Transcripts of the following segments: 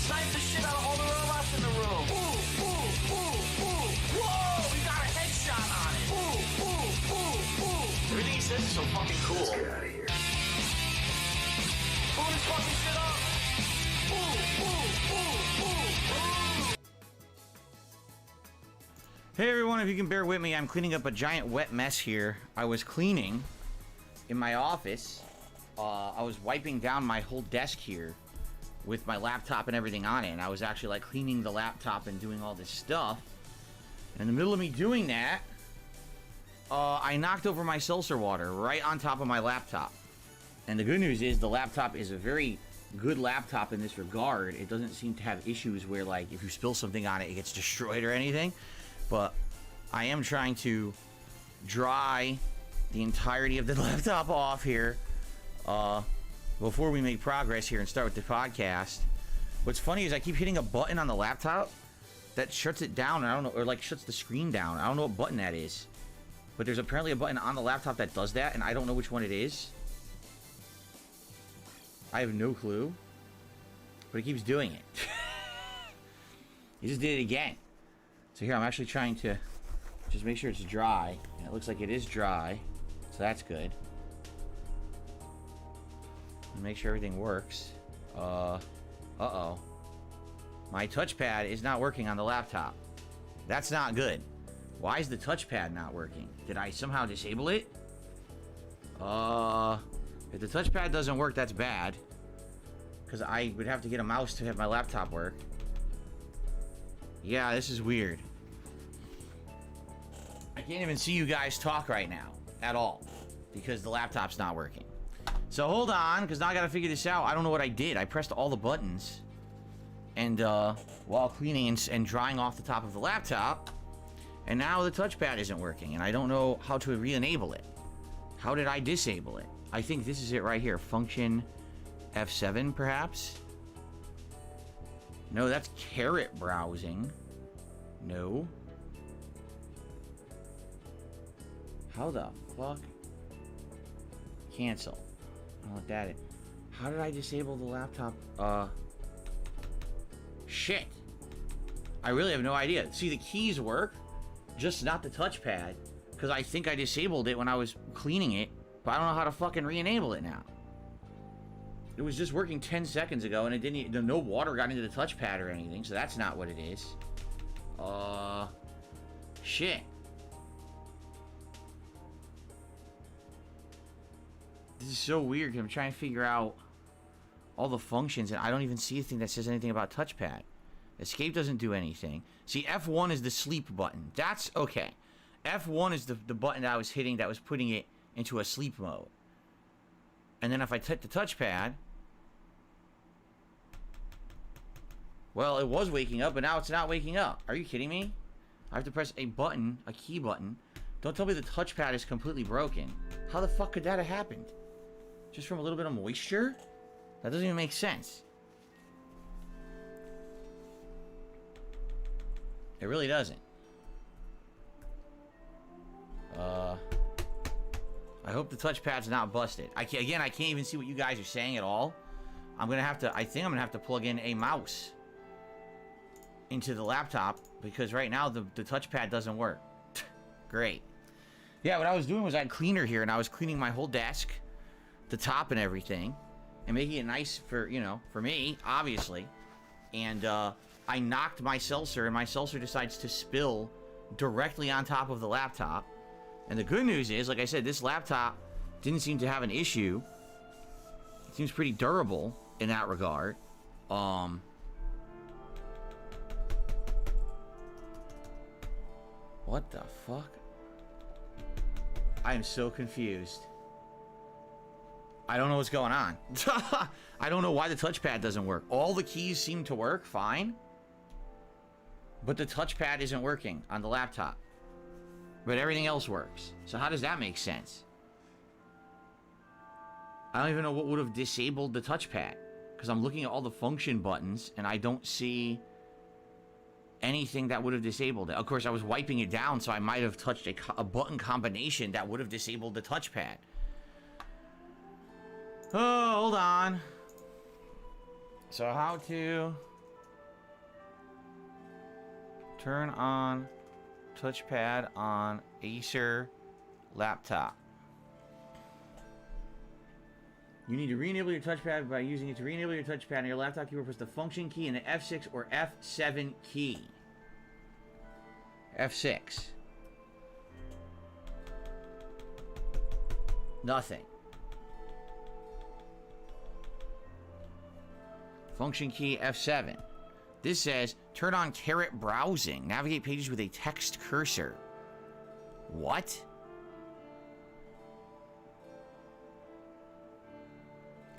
Snipe the shit out of all the robots in the room. Ooh, ooh, ooh, ooh. Whoa, we got a headshot on it. Ooh, ooh, ooh, ooh. Everything he says is so fucking cool. Let's get out of here. Blow this fucking shit up. Ooh, ooh, ooh, ooh, ooh. Hey everyone, if you can bear with me, I'm cleaning up a giant wet mess here. I was cleaning in my office. I was wiping down my whole desk here with my laptop and everything on it, and I was actually like cleaning the laptop and doing all this stuff. And in the middle of me doing that, I knocked over my seltzer water right on top of my laptop. And the good news is the laptop is a very good laptop in this regard. It doesn't seem to have issues where like if you spill something on it, it gets destroyed or anything. But I am trying to dry the entirety of the laptop off here before we make progress here and start with the podcast. What's funny is I keep hitting a button on the laptop that shuts it down. I don't know, or like shuts the screen down. I don't know what button that is. But there's apparently a button on the laptop that does that, and I don't know which one it is. I have no clue. But it keeps doing it. He just did it again. So here, I'm actually trying to just make sure it's dry. And it looks like it is dry. So that's good. And make sure everything works. Uh-oh. My touchpad is not working on the laptop. That's not good. Why is the touchpad not working? Did I somehow disable it? If the touchpad doesn't work, that's bad. Because I would have to get a mouse to have my laptop work. Yeah, this is weird. I can't even see you guys talk right now. At all. Because the laptop's not working. So hold on, because now I gotta figure this out. I don't know what I did. I pressed all the buttons. And, while cleaning and drying off the top of the laptop. And now the touchpad isn't working. And I don't know how to re-enable it. How did I disable it? I think this is it right here. Function F7, perhaps? No, that's caret browsing. No. How the fuck? Cancel. I don't want that. How did I disable the laptop? Shit. I really have no idea. See, the keys work, just not the touchpad. Because I think I disabled it when I was cleaning it. But I don't know how to fucking re-enable it now. It was just working 10 seconds ago, and it didn't. No water got into the touchpad or anything, so that's not what it is. Shit. This is so weird, because I'm trying to figure out all the functions, and I don't even see a thing that says anything about touchpad. Escape doesn't do anything. See, F1 is the sleep button. That's okay. F1 is the button that I was hitting that was putting it into a sleep mode. And then if I hit the touchpad, well, it was waking up, but now it's not waking up. Are you kidding me? I have to press a button, a key button. Don't tell me the touchpad is completely broken. How the fuck could that have happened? Just from a little bit of moisture? That doesn't even make sense. It really doesn't. I hope the touchpad's not busted. I can't even see what you guys are saying at all. I think I'm gonna have to plug in a mouse into the laptop, because right now the touchpad doesn't work. Great. Yeah, what I was doing was I had cleaner here, and I was cleaning my whole desk, the top and everything, and making it nice for, you know, for me, obviously. And I knocked my seltzer, and my seltzer decides to spill directly on top of the laptop. And the good news is, like I said, this laptop didn't seem to have an issue. It seems pretty durable in that regard. What the fuck? I am so confused. I don't know what's going on. I don't know why the touchpad doesn't work. All the keys seem to work fine, but the touchpad isn't working on the laptop. But everything else works. So how does that make sense? I don't even know what would have disabled the touchpad, because I'm looking at all the function buttons and I don't see anything that would have disabled it. Of course, I was wiping it down, so I might have touched a button combination that would have disabled the touchpad. Oh, hold on. So how to Turn on touchpad on Acer laptop. You need to re-enable your touchpad by using it. To re-enable your touchpad on your laptop keyboard, press the function key and the F6 or F7 key. F6. Nothing. Function key F7. This says, turn on Caret browsing. Navigate pages with a text cursor. What?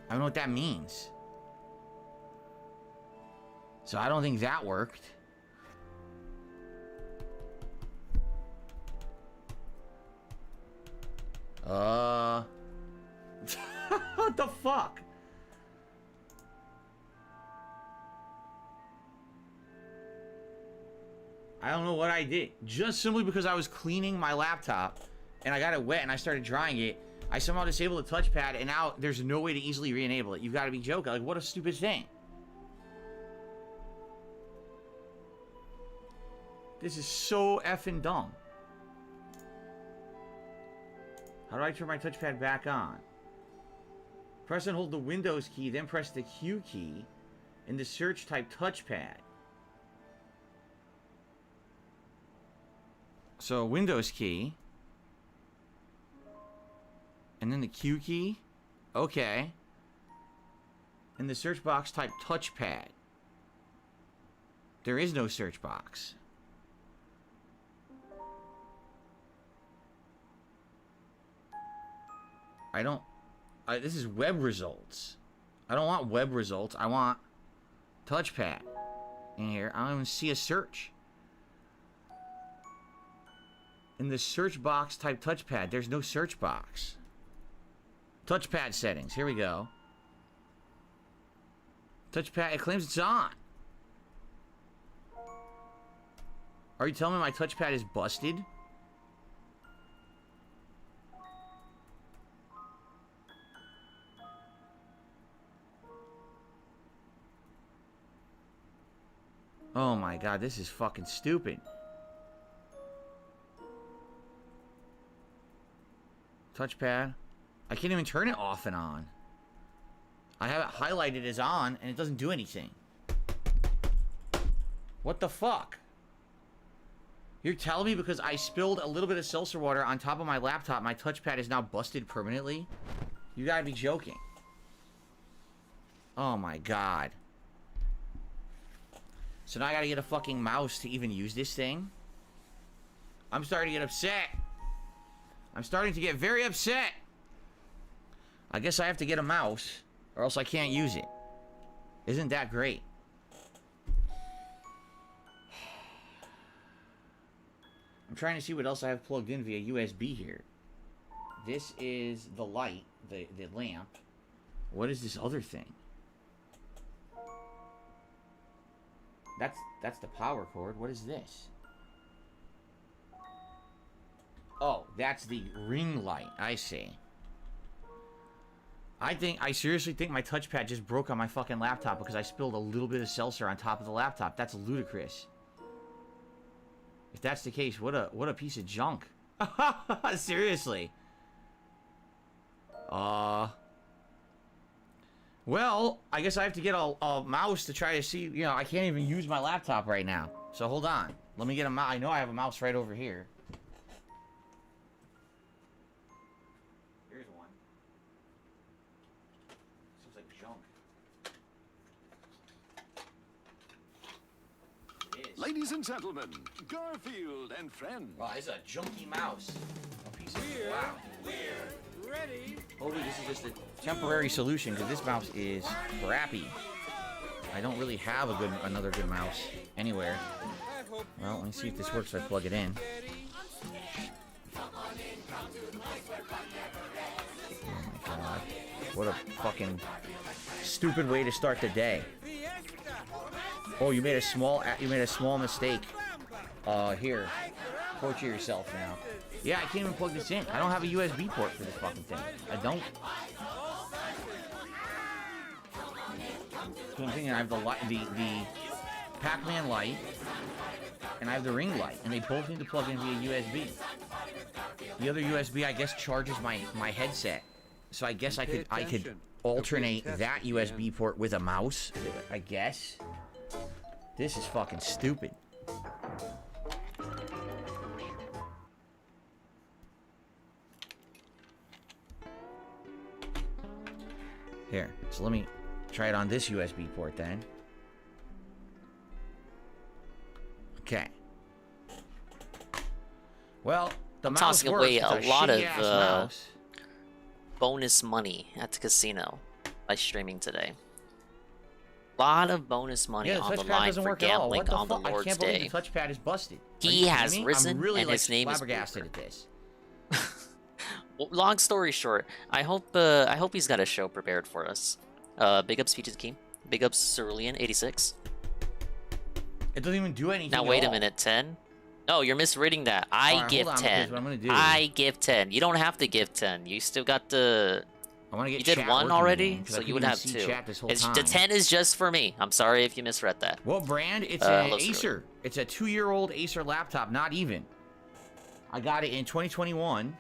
I don't know what that means. So I don't think that worked. What the fuck? I don't know what I did. Just simply because I was cleaning my laptop and I got it wet and I started drying it, I somehow disabled the touchpad and now there's no way to easily re-enable it. You've got to be joking. Like, what a stupid thing. This is so effing dumb. How do I turn my touchpad back on? Press and hold the Windows key, then press the Q key in the search type touchpad. So, Windows key. And then the Q key. Okay. In the search box, type touchpad. There is no search box. I don't... this is web results. I don't want web results. I want touchpad in here. I don't even see a search. In the search box, type touchpad. There's no search box. Touchpad settings. Here we go. Touchpad. It claims it's on. Are you telling me my touchpad is busted? Oh my god, this is fucking stupid. Touchpad. I can't even turn it off and on. I have it highlighted as on, and it doesn't do anything. What the fuck? You're telling me because I spilled a little bit of seltzer water on top of my laptop, my touchpad is now busted permanently? You gotta be joking. Oh my god. So now I gotta get a fucking mouse to even use this thing? I'm starting to get upset. I'm starting to get very upset. I guess I have to get a mouse, or else I can't use it. Isn't that great? I'm trying to see what else I have plugged in via USB here. This is the light, the lamp. What is this other thing? That's the power cord. What is this? Oh, that's the ring light. I see. I seriously think my touchpad just broke on my fucking laptop because I spilled a little bit of seltzer on top of the laptop. That's ludicrous. If that's the case, what a piece of junk. Seriously. Well, I guess I have to get a mouse to try to see, you know, I can't even use my laptop right now. So hold on. Let me get a mouse. I know I have a mouse right over here. Here's one. This looks like junk. It is. Ladies and gentlemen, Garfield and friends. Wow, it's a junky mouse. A piece of wow. We're ready. Hopefully this is just a temporary solution, because this mouse is crappy. I don't really have another good mouse anywhere. Well, let me see if this works if I plug it in. Oh my god. What a fucking stupid way to start the day. Oh, you made a small mistake. Here. Torture yourself now. Yeah, I can't even plug this in. I don't have a USB port for this fucking thing. I don't. So I'm thinking I have the Pac-Man light. and I have the ring light, and they both need to plug in via USB. The other USB, I guess, charges my headset. So I guess I could alternate that USB port with a mouse, I guess. This is fucking stupid. Here, so let me try it on this USB port then. Okay. Well, the mouse tossing works. away It's a lot of shitty-ass mouse. bonus money at the casino by streaming today. Lot of bonus money on the line for gambling on the Lord's I can't Day. believe the touchpad is busted. He has risen, I'm really, and his name is flabbergasted at this. Well, long story short, I hope he's got a show prepared for us. Big ups Peaches King. Big ups Cerulean 86. It doesn't even do anything. Now wait a minute, 10. No, you're misreading that. I give 10. I give 10. You don't have to give 10. You still got the. I want to get. You did 1 already, again, so you would have 2. The 10 is just for me. I'm sorry if you misread that. What brand? It's an Acer. It's a 2-year-old Acer laptop. Not even. I got it in 2021,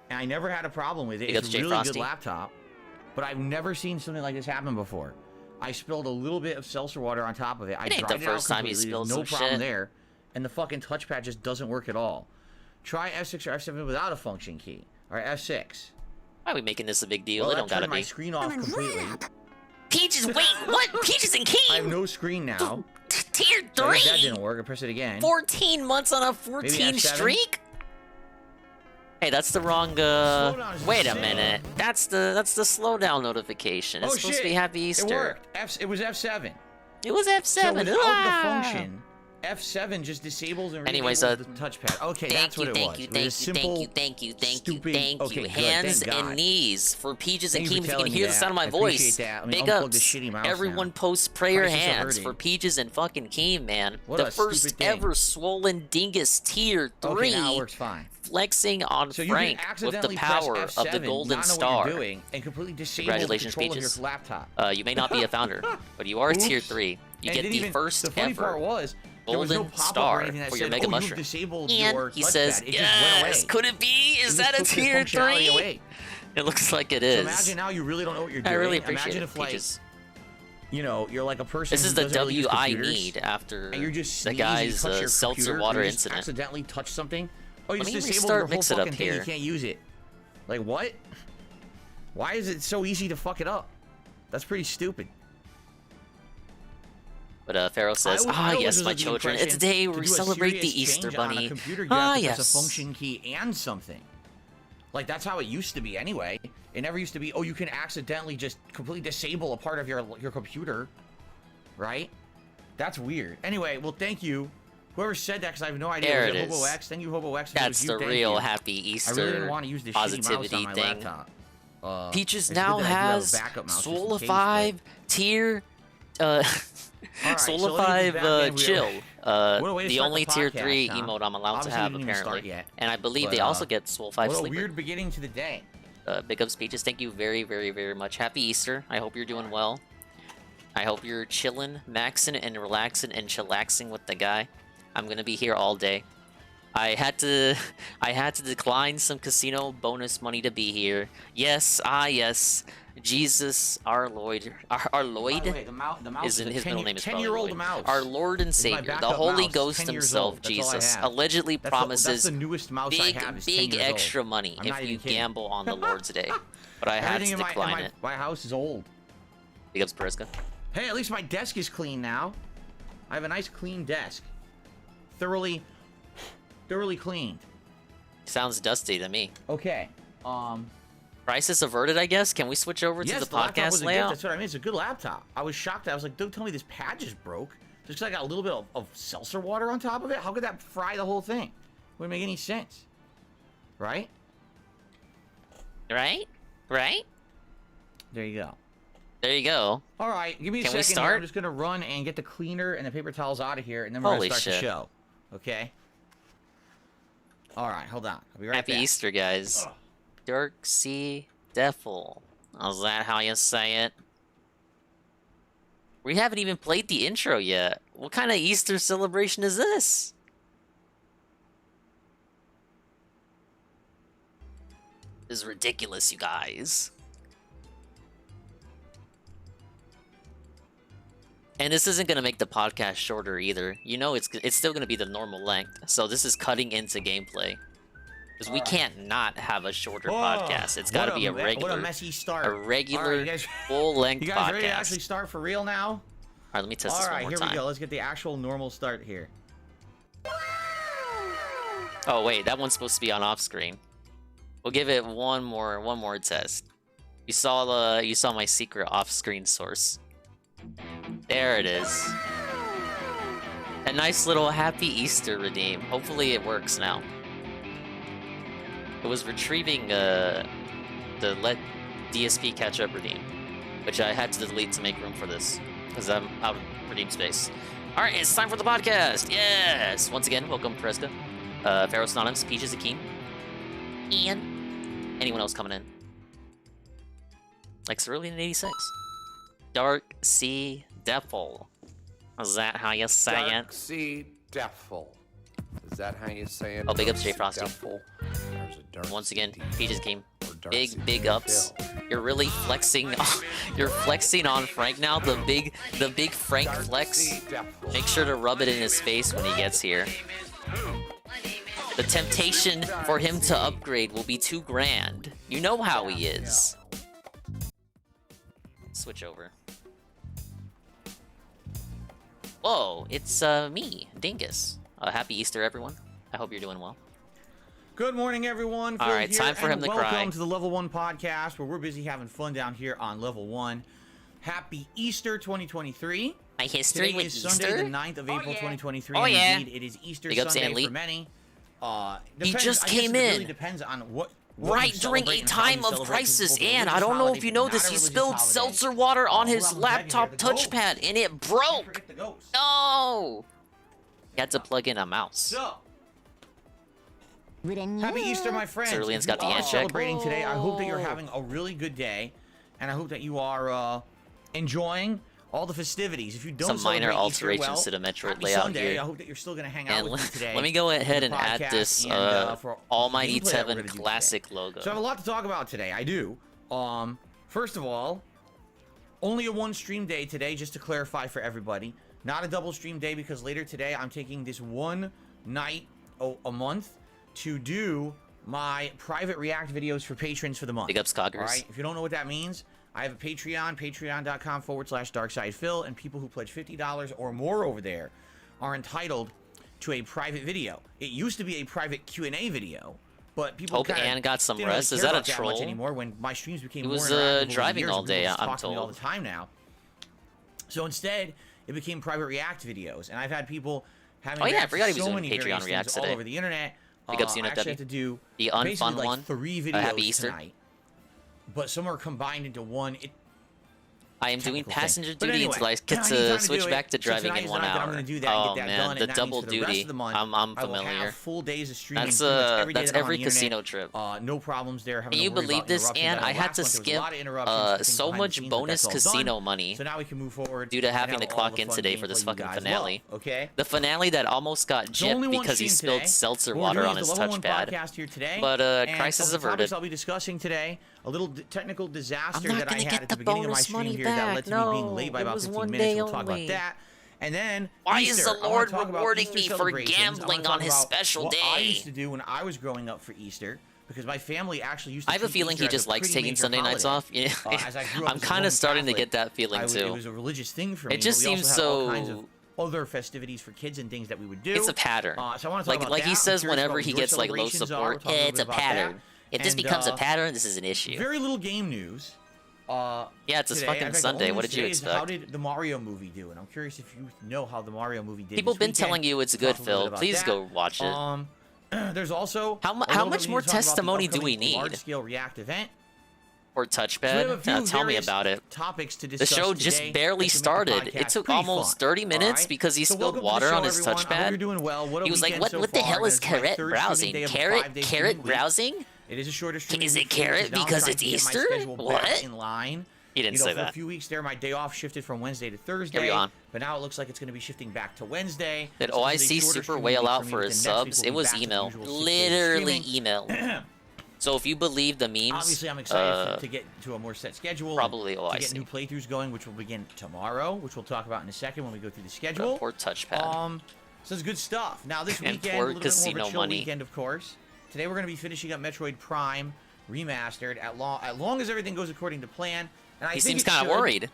and I never had a problem with it. It's a really good laptop, but I've never seen something like this happen before. I spilled a little bit of seltzer water on top of it. I dried it out completely. There's no problem there, and the fucking touchpad just doesn't work at all. Try F6 or F7 without a function key. All right, F6. Why are we making this a big deal? Well, it don't gotta be. my screen off completely. Peaches, wait, what? Peaches and King? I have no screen now. Tier 3. So that didn't work. I press it again. 14 months on a 14 streak? Hey, that's the wrong. Wait a minute. That's the slowdown notification. It's supposed to be Happy Easter. It worked. It was F7. It was F7. So without the function, F7 just disables and anyways, the touchpad. Okay, that's what it was. Thank you. Hands and knees for Peaches and King. If you can hear the sound of my voice, big ups. Everyone posts prayer hands for Peaches and fucking Keem, man. The first ever swollen dingus tier 3. Okay, now it works fine. Flexing on Frank with the power of the golden star. And completely disable Congratulations, control Peaches. of your laptop. You may not be a founder, but you are tier 3. You get the first the funny ever part was, golden star for your mega mushroom. And he says, yes, could it be? Is that a tier 3? It looks like it is. So imagine now you really don't know what you're doing. I really appreciate imagine it, if, like, Peaches. You know, you're like a person This is who the doesn't really use W I computers, need after and you're just the guy's seltzer water incident. Accidentally touch something. Oh, you Let just me disabled the whole mix it up fucking thing. here. You can't use it. Like what? Why is it so easy to fuck it up? That's pretty stupid. But Pharaoh says, yes, my children, it's a day where we celebrate the Easter Bunny. Yes. A function key and something. Like, that's how it used to be anyway. It never used to be, oh, you can accidentally just completely disable a part of your computer. Right? That's weird. Anyway, well, thank you. Whoever said that, because I have no idea. There was it Hobo is. X. Thank you, Hobo X. That's the real Happy Easter I really didn't want to use the positivity shitty mouse on thing. my laptop. Peaches now has Sola 5 tier, Sola 5 chill. The only tier 3 emote I'm allowed to have, apparently. And I believe they also get Soul 5 What a Sleeper. weird beginning to the day. Big ups, Peaches. Thank you very, very, very much. Happy Easter. I hope you're doing well. I hope you're chilling, maxing, and relaxing and chillaxing with the guy. I'm gonna be here all day. I had to decline some casino bonus money to be here. Yes, yes. Jesus, our Lloyd, our Lloyd, By the way, the mouse his middle name is probably 10-year-old Lloyd. mouse. Our Lord and Savior, the Holy Ghost himself, Jesus, allegedly promises the newest mouse I have is 10 big years old. extra money I'm not if you even kidding. gamble on the Lord's Day. But I had to decline it. My house is old. Big ups, Periska. Hey, at least my desk is clean now. I have a nice clean desk. Thoroughly cleaned. Sounds dusty to me. Okay. Crisis averted, I guess. Can we switch over to the podcast layout? That's what I mean. It's a good laptop. I was shocked. I was like, don't tell me this pad just broke. Just because I got a little bit of seltzer water on top of it? How could that fry the whole thing? Wouldn't make any sense. Right? Right? Right? There you go. There you go. All right, give me a second. Can we start? I'm just going to run and get the cleaner and the paper towels out of here, and then we're going to start the show. Okay? All right, hold on. I'll be right back. Happy Easter, guys. Ugh. Dirk C. Defel. Is that how you say it? We haven't even played the intro yet. What kind of Easter celebration is this? This is ridiculous, you guys. And this isn't gonna make the podcast shorter either. You know, it's still gonna be the normal length. So this is cutting into gameplay. Because we can't not have a shorter podcast. It's got to be a regular, what a messy start. A regular, right, full-length podcast. You guys ready to actually start for real now? All right, let me test this one more time. All right, here we go. Let's get the actual normal start here. Oh wait, that one's supposed to be on off-screen. We'll give it one more test. You saw my secret off-screen source. There it is. A nice little Happy Easter redeem. Hopefully it works now. It was retrieving the let DSP catch up redeem, which I had to delete to make room for this because I'm out of redeem space. All right, it's time for the podcast. Yes. Once again, welcome Preska, Pharaoh Synonyms, Peaches Akeem, and anyone else coming in. Like Cerulean in 86. Dark Sea Devil. Is that how you say it? Dark Sea Devil. Is that how you say it? Oh, big ups, Jay Frosty. Once again, Peaches Game. Big ups. You're really flexing. You're flexing on Frank now. The big Frank flex. Make sure to rub it in his face when he gets here. The temptation for him to upgrade will be too grand. You know how he is. Switch over. Whoa, it's me, Dingus. Happy Easter, everyone. I hope you're doing well. Good morning, everyone. All right, time for him to cry. Welcome to the Level 1 podcast, where we're busy having fun down here on Level 1. Happy Easter 2023. My history Today with is Easter? Sunday, the 9th of April, 2023. Oh, yeah. Indeed, it is Easter Big ups, Sunday Ann Lee. for many. He just came It in. really depends on what Right you during celebrate a and how you time of celebrate, 'cause crisis, both a and I religious don't know holiday, if you know not this, a he religious spilled holiday. seltzer water on his Hold on, laptop the ghost. touchpad, and it Don't broke! forget the ghost. No! He had to plug in a mouse. So, happy Easter, my friends. Cerulean's If got you the are hand check. celebrating today, I hope that you're having a really good day, and I hope that you are enjoying all the festivities. If you don't Some minor celebrate Easter, alterations well, to the Metroid happy layout Sunday. here. I hope that you're still going to hang out And with me today. let me go ahead on and the add podcast this for Almighty gameplay that we're Tevin gonna do classic today. logo. So I have a lot to talk about today. I do. First of all, only a one stream day today, just to clarify for everybody. Not a double stream day, because later today I'm taking this one night a month to do my private react videos for patrons for the month. Big ups, Coggers. All right. If you don't know what that means, I have a Patreon, patreon.com/darksidephil, and people who pledge $50 or more over there are entitled to a private video. It used to be a private Q&A video, but people Hope Ann got some rest. Is that a troll? Anymore when my streams became He more was, interactive over the driving years, all and people day, just I'm talk to me all told. the time now. So instead, it became private react videos, and I've had people having Oh, yeah, I react to forgot he was so doing many Patreon various reacts things all today. over the internet. Big ups, I Unit actually W. have to do The basically unfun like one. 3 videos Happy Easter. tonight, but some are combined into one. I am doing technical passenger thing. But duty anyway, until I get I need to time switch do back it. to So driving tonight in is 1 the night that hour. I'm gonna do that and Oh get that man, done, the and that means double for the rest duty. of the month, I'm I will familiar. have full days of streaming. That's pretty much every day that's that I'm on every the casino internet. trip. No problems there. Can you believe this, Ann? I had to skip so much bonus casino money So now we can move forward due to and having have to all clock the in fun today for gameplay this you fucking guys finale. love, okay? The finale that almost got So only gypped one because he stream spilled today. seltzer What we're water doing on is his the Level 1 touchpad. podcast here today, But and crisis of the topics averted. I'll be discussing today, a little technical disaster I'm not that I gonna had get at the the beginning of my bonus stream money here that back. led to me being No, late by it about was 15 one minutes. day We'll talk only. about that. And then Why Easter. is the I wanna Lord talk about rewarding Easter me for celebrations. I wanna gambling talk on his about special what I day? used to do when I was growing up for Easter, because my family actually used to I have a treat feeling Easter he as just a likes pretty taking major Sunday nights holiday. off. Yeah, As I grew up I'm as a kind Roman of starting to Catholic, get that feeling it too. was a religious thing for me. It just but we seems also had all kinds so. of other festivities for kids and things that we would do. It's a pattern. So I want to talk Like about like that. he I'm says curious whenever about he what gets your like low celebrations are. support, We'll talk a little it's bit a about pattern. that. If this And, becomes a pattern, this is an issue. Very little game news. Yeah, it's a Today. fucking In fact, the Sunday. only What news did you today is How expect? did the Mario movie do? And I'm curious if you know how the Mario movie did. People this been weekend. telling you it's We'll good, talk a little Phil. bit about Please that. go watch it. There's also How a little much bit we more need to talk about the testimony do we upcoming need? Large-scale React event. Or So we have a touchpad? few Tell me various about it. Topics to The discuss show just today barely that can make the started. podcast It took pretty almost fun, 30 minutes alright? because he So spilled welcome to the water show, on his everyone. I hope touchpad. you're doing well. What a He was like, weekend "What? so What the far. hell is This my carrot third browsing? streaming day of a Carrot? 5-day Carrot streaming week. browsing? It is a shorter stream. Is it carrot because it's Easter? What? In line. He didn't You know, say for a that. few weeks there, my day off shifted from Wednesday to Thursday. Carry on. But now it looks like it's going to be shifting back to Wednesday. Did So this is a OIC shorter Super streaming Whale week out me, for but his then next week subs? we'll It be was back to the email. usual 6 days of Literally streaming. email. So if you believe the memes, Obviously, I'm excited to get to a more set schedule. Probably, to get new playthroughs going, which will begin tomorrow, which we'll talk about in a second when we go through the schedule. Poor touchpad. So it's good stuff. Now this And weekend, a poor little bit more of a casino chill money. weekend, of course. Today we're going to be finishing up Metroid Prime Remastered at long as everything goes according to plan. And I He think seems kind of worried.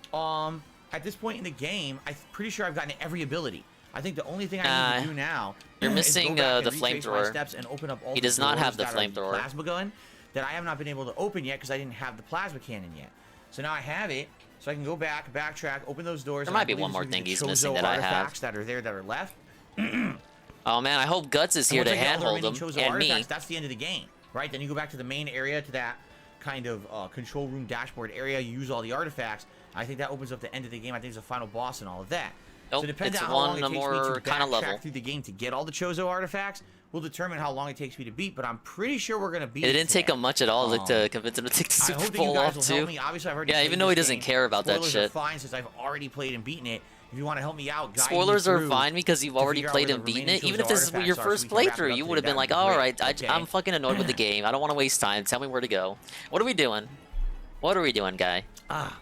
At this point in the game, I'm pretty sure I've gotten every ability. I think the only thing I need to do now You're is missing go back and the retrace my flamethrower. steps and open up all He the does not have doors the that are flamethrower. plasma gun that I have not been able to open yet because I didn't have the plasma cannon yet. So now I have it, so I can go back, backtrack, open those doors. There might be one more thing he's missing that I have. Artifacts that are there that are left. Oh man, I hope Guts is here to handhold him, and me. That's the end of the game, right? Then you go back to the main area, to that kind of control room dashboard area. You use all the artifacts. I think that opens up the end of the game. I think it's a final boss and all of that. Nope, so depending it's on how long it one takes more me to kinda level. backtrack through the game to get all the Chozo artifacts will determine how long it takes me to beat. But I'm pretty sure we're gonna beat It it. didn't take today. him much at all to convince him to take the I Super hope that you Bowl guys off will too. help me. Obviously, I've already Yeah, played even though he this doesn't game. care about that Spoilers shit. are fine since I've already played and beaten it. If you want to help me out, guide me Spoilers are through fine because you've to already figure out played where and the beaten remaining it. Even Chozo if this is artifacts your are, so first we can wrap it up playthrough, you today. would have been That'd like, be all great. right, Okay. I'm fucking annoyed with the game. I don't want to waste time. Tell me where to go. What are we doing? What are we doing, guy?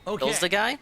Okay. Those the guy?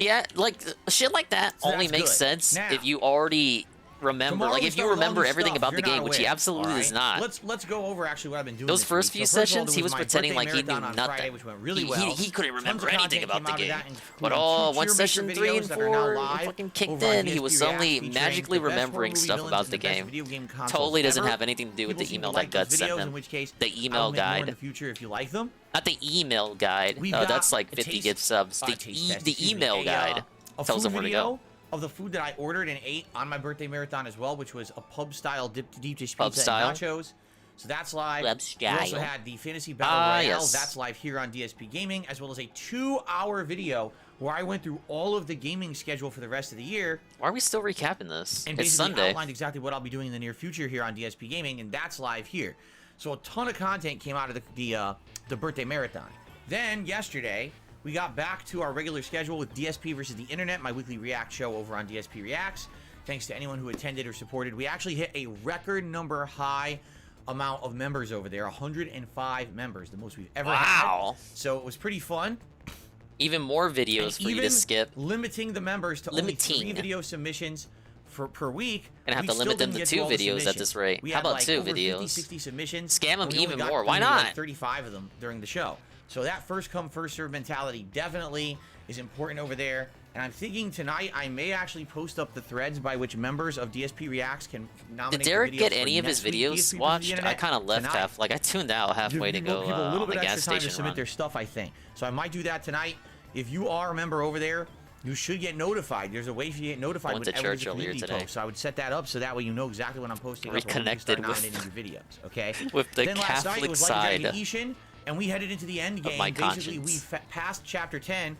Yeah, like shit like that So only that's makes good. sense Now, if you already remember. tomorrow Like we if you start with all remember new everything stuff. about the You're not game, which he aware, absolutely does alright? not. Let's go over actually what I've been doing. Those this first week. few So first of all, sessions, there he was my pretending birthday like he knew marathon on nothing. Friday, which went really He- well. he couldn't Tons remember of anything content about came the out of game. that, But including two once tier session maker 3 videos and that are now 4 live fucking kicked over on in, he DSP was React, suddenly featuring magically the best horror remembering movie stuff villains about and the best game. video game consoles Totally doesn't ever. have anything to do with People the seem to email like that those Guts sent videos, him. in which case The I will email make more in guide. the future if you like them. Not the email guide. We've Oh, got that's like a 50 taste- gift subs. a The, taste test, the excuse me, email guide a tells food him where to video go. of the food that I ordered and ate on my birthday marathon as well, which was a pub style deep dish Pub pizza style? and nachos. So that's live. Pub We also style. had the Fantasy Battle Royale. yes. That's live here on DSP Gaming, as well as a 2-hour video where I went through all of the gaming schedule for the rest of the year Why are we still recapping this? and It's basically Sunday. outlined exactly what I'll be doing in the near future here on DSP Gaming, and that's live here. So a ton of content came out of the birthday marathon. Then yesterday, we got back to our regular schedule with DSP versus the Internet, my weekly React show over on DSP Reacts. Thanks to anyone who attended or supported. We actually hit a record number high amount of members over there, 105 members, the most we've ever had. Wow. So it was pretty fun. Even more videos And for you to even skip. limiting the members to only 3 Limiting. video submissions per week. Gonna have we to still limit them didn't to get 2 all the videos at submissions. this rate. We How had about like 2 over 50, videos? 60 submissions. Scam 'em and we only even got more. Why through, like, not? 35 of them during the show. So that first come, first serve mentality definitely is important over there. And I'm thinking tonight I may actually post up the threads by which members of DSP Reacts can nominate Did Derek the videos get for any of his next week's videos DSP versus the watched? I Internet kind of left tonight. I tuned out halfway to Give go people a little on the bit gas extra time to station submit run. their stuff, I think. So I might do that tonight. If you are a member over there, you should get notified. There's a way for you to get notified Went to whenever there's church a earlier community today. post. So I would set that up so that way you know exactly when I'm posting up or when we Reconnected start with- nominating your videos. Okay. with the then last night it Catholic was Like Dragon side Ishin, and we headed into the end game. my Basically, we conscience. passed chapter 10.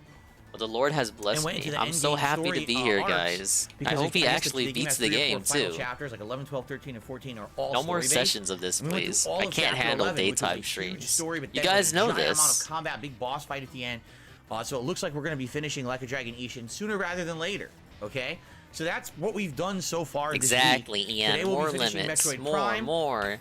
Well, the Lord has And blessed went into me. the I'm so end game happy story, to be here, arcs, guys. I because hope he I guess actually game beats has the 3 or 4 game, final too. Chapters like 11, 12, 13, and 14 are all No more story-based. sessions of this, And we went through please. all I of can't chapter handle 11, which was a daytime huge streams. story, but You then guys a know giant amount this. of combat, big boss fight at the end. So it looks like we're going to be finishing Like a Dragon Ishin sooner rather than later. Okay, so that's what we've done so far. Exactly, this week. Ian. Today we'll More be finishing limits. Metroid More, Prime. more.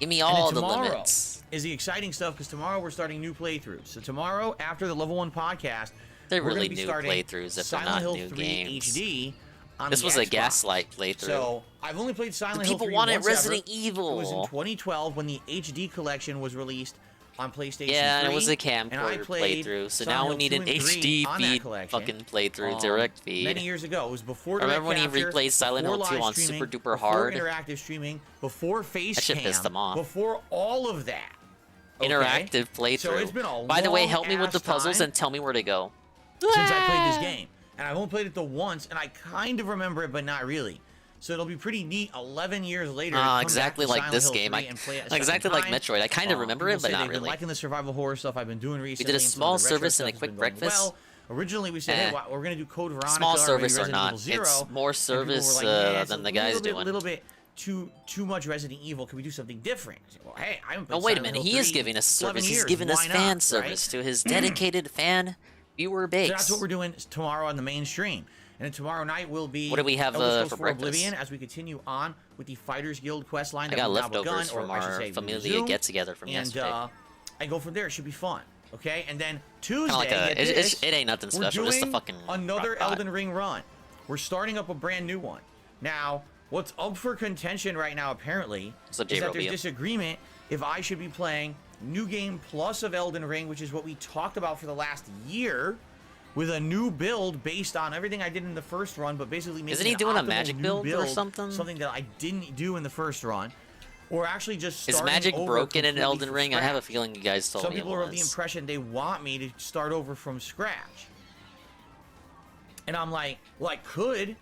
Give me And then all the tomorrow limits. is the exciting stuff because tomorrow we're starting new playthroughs. So tomorrow, after the Level 1 podcast, They're we're really gonna be new starting playthroughs if they're Silent not Hill new 3 games. HD on This the was a Xbox. Gaslight playthrough. So I've only played Silent The Hill people 3 wanted once Resident ever. Evil. It was in 2012 when the HD collection was released on PlayStation 3. Yeah, and it was a and I camcorder played playthrough, so Silent now we Hill need 2 an and 3 HD on that feed collection, fucking playthrough, direct feed. Many years ago. It was before I remember when he Direct Capture, replayed Silent before Hill 2 live on streaming, super duper before hard. interactive streaming, before face That shit cam, pissed them off. before all of that. Okay? Interactive playthrough. So it's been a By the way, help me with the long-ass puzzles time and tell me where to go. since I played this game. And I've only played it the once, and I kind of remember it, but not really. So it'll be pretty neat 11 years later. to come back Exactly to like Silent this Hill game. 3 and play it a second Exactly like time. Metroid. I kind of remember People it, but say not they've been really. liking the survival horror stuff I've been doing recently. a and some of small the retro service and a stuff has quick been going breakfast. Well, originally we said, hey, we're going to do Code Veronica. Small or maybe service or Resident not, Evil 0. it's more And people were service like, "Yeah, it's than a the guy's little bit, doing. little bit too much Resident Evil. Can we do something different? I said, well, hey, I haven't played Oh, wait a Silent minute. Hill He is 3 giving us 11 service. He's years. giving us Why not, fan right? service to his dedicated fan viewer base. So that's what we're doing tomorrow on the main stream. And then tomorrow night will be What do we have Elder for Scrolls IV breakfast? Oblivion as we continue on with the Fighters Guild quest line I that got we've now leftovers begun, or from I should our say familia resumed. get-together from yesterday. And go from there. It should be fun. Okay, and then Tuesday, Kinda like get this, it ain't nothing we're special. Just a doing fucking another crock pot. Elden Ring run. We're starting up a brand new one. Now, what's up for contention right now, apparently, What's up, is that J-Robio? there's disagreement if I should be playing New Game Plus of Elden Ring, which is what we talked about for the last year, with a new build based on everything I did in the first run, but basically making Isn't he an doing a optimal magic new build or build, something? Something that I didn't do in the first run, or actually just Is starting magic over broken in completely Elden from Ring? I have a scratch. feeling you guys told Some me it people are of the was. impression they want me to start over from scratch. And I'm like, well, I could,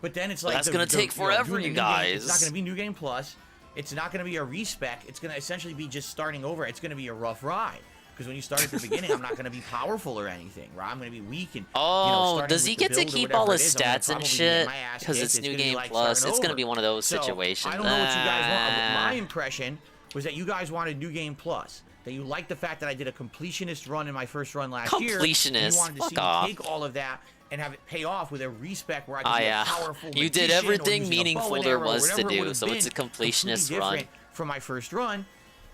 but then it's like... that's gonna take forever, doing you the new game, it's not guys. going to be New Game Plus. It's not going to be a respec. It's going to essentially be just starting over. It's going to be a rough ride. Because when you start at the beginning, I'm not going to be powerful or anything, right? I'm going to be weak and, Oh, starting does with he the get to build or keep whatever all it his is, I'm gonna stats and probably shit? get my ass Because kicked. it's New gonna be Game like Plus. starting It's gonna over. be one of those So, situations. I don't know what you guys want. My impression was that you guys wanted New Game Plus. That you liked the fact that I did a completionist run in my first run last year. And Completionist? you wanted to Fuck see me off. take all of that and have it pay off with a respec where I could Ah, be yeah. a powerful You did magician or everything using a bow meaningful and there arrow, was to whatever it do, would've so it's a been completionist completely run. different from my first run.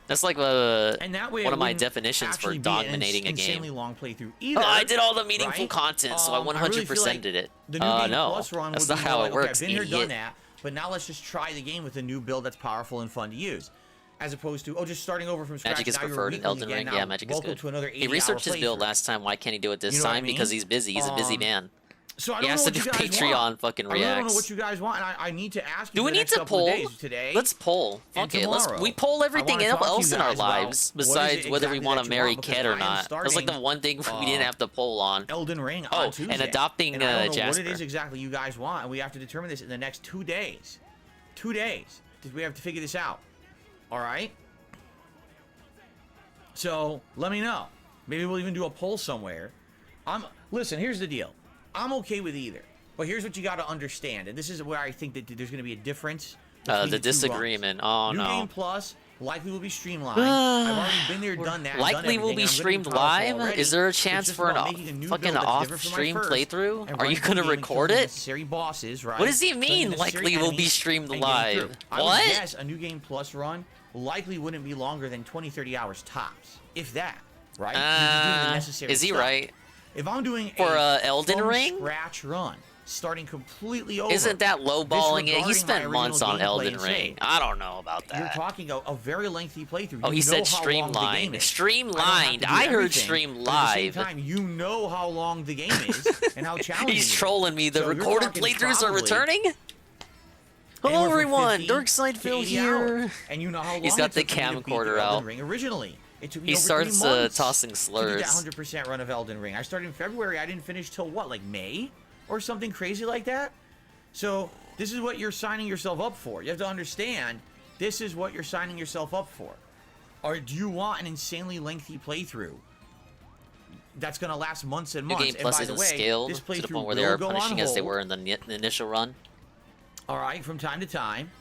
That's like And that way one it of my wouldn't definitions for actually be an dominating a insanely game. long playthrough either. Oh, I did all the meaningful right? content, so I really 100%ed feel like it. The New Game No, Plus run that's would not be how more it like, works, okay, I've been here, idiot. done that, but now let's just try the game with a new build that's powerful and fun to use. As opposed to, just starting over from scratch. Magic is now you're preferred in weakling Elden again, Ring. now Yeah, Magic is welcome good. to another He 80-hour researched his build playthrough. last time. Why can't he do it this You know what I time? Because mean? he's busy. He's a busy man. So I He don't has know to what do you guys Patreon want. fucking I really don't know reacts. what you guys want, and I need to ask you Do we the need next to couple of poll? days today. Let's poll. and Fuck it. tomorrow. We poll I everything wanna talk to you else in our guys about lives what is it besides whether we exactly want that to you marry want, Ked because or I am not. That's like the starting, one thing we didn't have to poll on. Elden Ring Oh, on Tuesday. and adopting and I don't know Jasper. what it is exactly you guys want, and we have to determine this in the next 2 days. 2 days. We have to figure this out. All right? So, let me know. Maybe we'll even do a poll somewhere. Listen, here's the deal. I'm okay with either. But here's what you got to understand, and this is where I think that there's going to be a difference. between The two runs. disagreement. Oh, New no. Game Plus likely will be streamlined. I've already been there, done that. Likely done will be everything, and I'm gonna streamed powerful live? already. Is there a It's chance just for an about making a new fucking build that's different from my off-stream first, playthrough? and Are running you through gonna the game and record killing the it? necessary bosses, right? What does he Killing the mean, necessary likely will be enemies streamed and getting live? through. I What? would guess a New Game Plus run likely wouldn't be longer than 20-30 hours tops, if that, right? You're just doing the necessary Is he stuff. right? If I'm doing For, a Elden from Ring? scratch run, starting completely over, Isn't that lowballing it? He disregarding my spent original months on gameplay Elden and Ring. save, I don't know about you're that. talking a very lengthy playthrough. Oh, You he said know how long the game streamlined. is. Streamlined. I don't have to do I heard everything, stream but at the live. same time, you know how long the game is and how challenging He's it is. trolling me. The So you're recorded talking playthroughs are probably returning? Hello, anywhere from everyone. 50 Darkside to Phil 80 here. hours. And you know how long He's got it the took for me to beat the camcorder Elden out. Ring originally. It took me He over starts 3 months tossing to do slurs. that 100% run of Elden Ring. I started in February. I didn't finish till what, like May or something crazy like that? So this is what you're signing yourself up for. You have to understand, this is what you're signing yourself up for. Or do you want an insanely lengthy playthrough that's going to last months and New months? Game And Plus by the isn't way, scaled this to the playthrough point where they will are go on punishing as they hold. were in the initial run. All right, from time to time.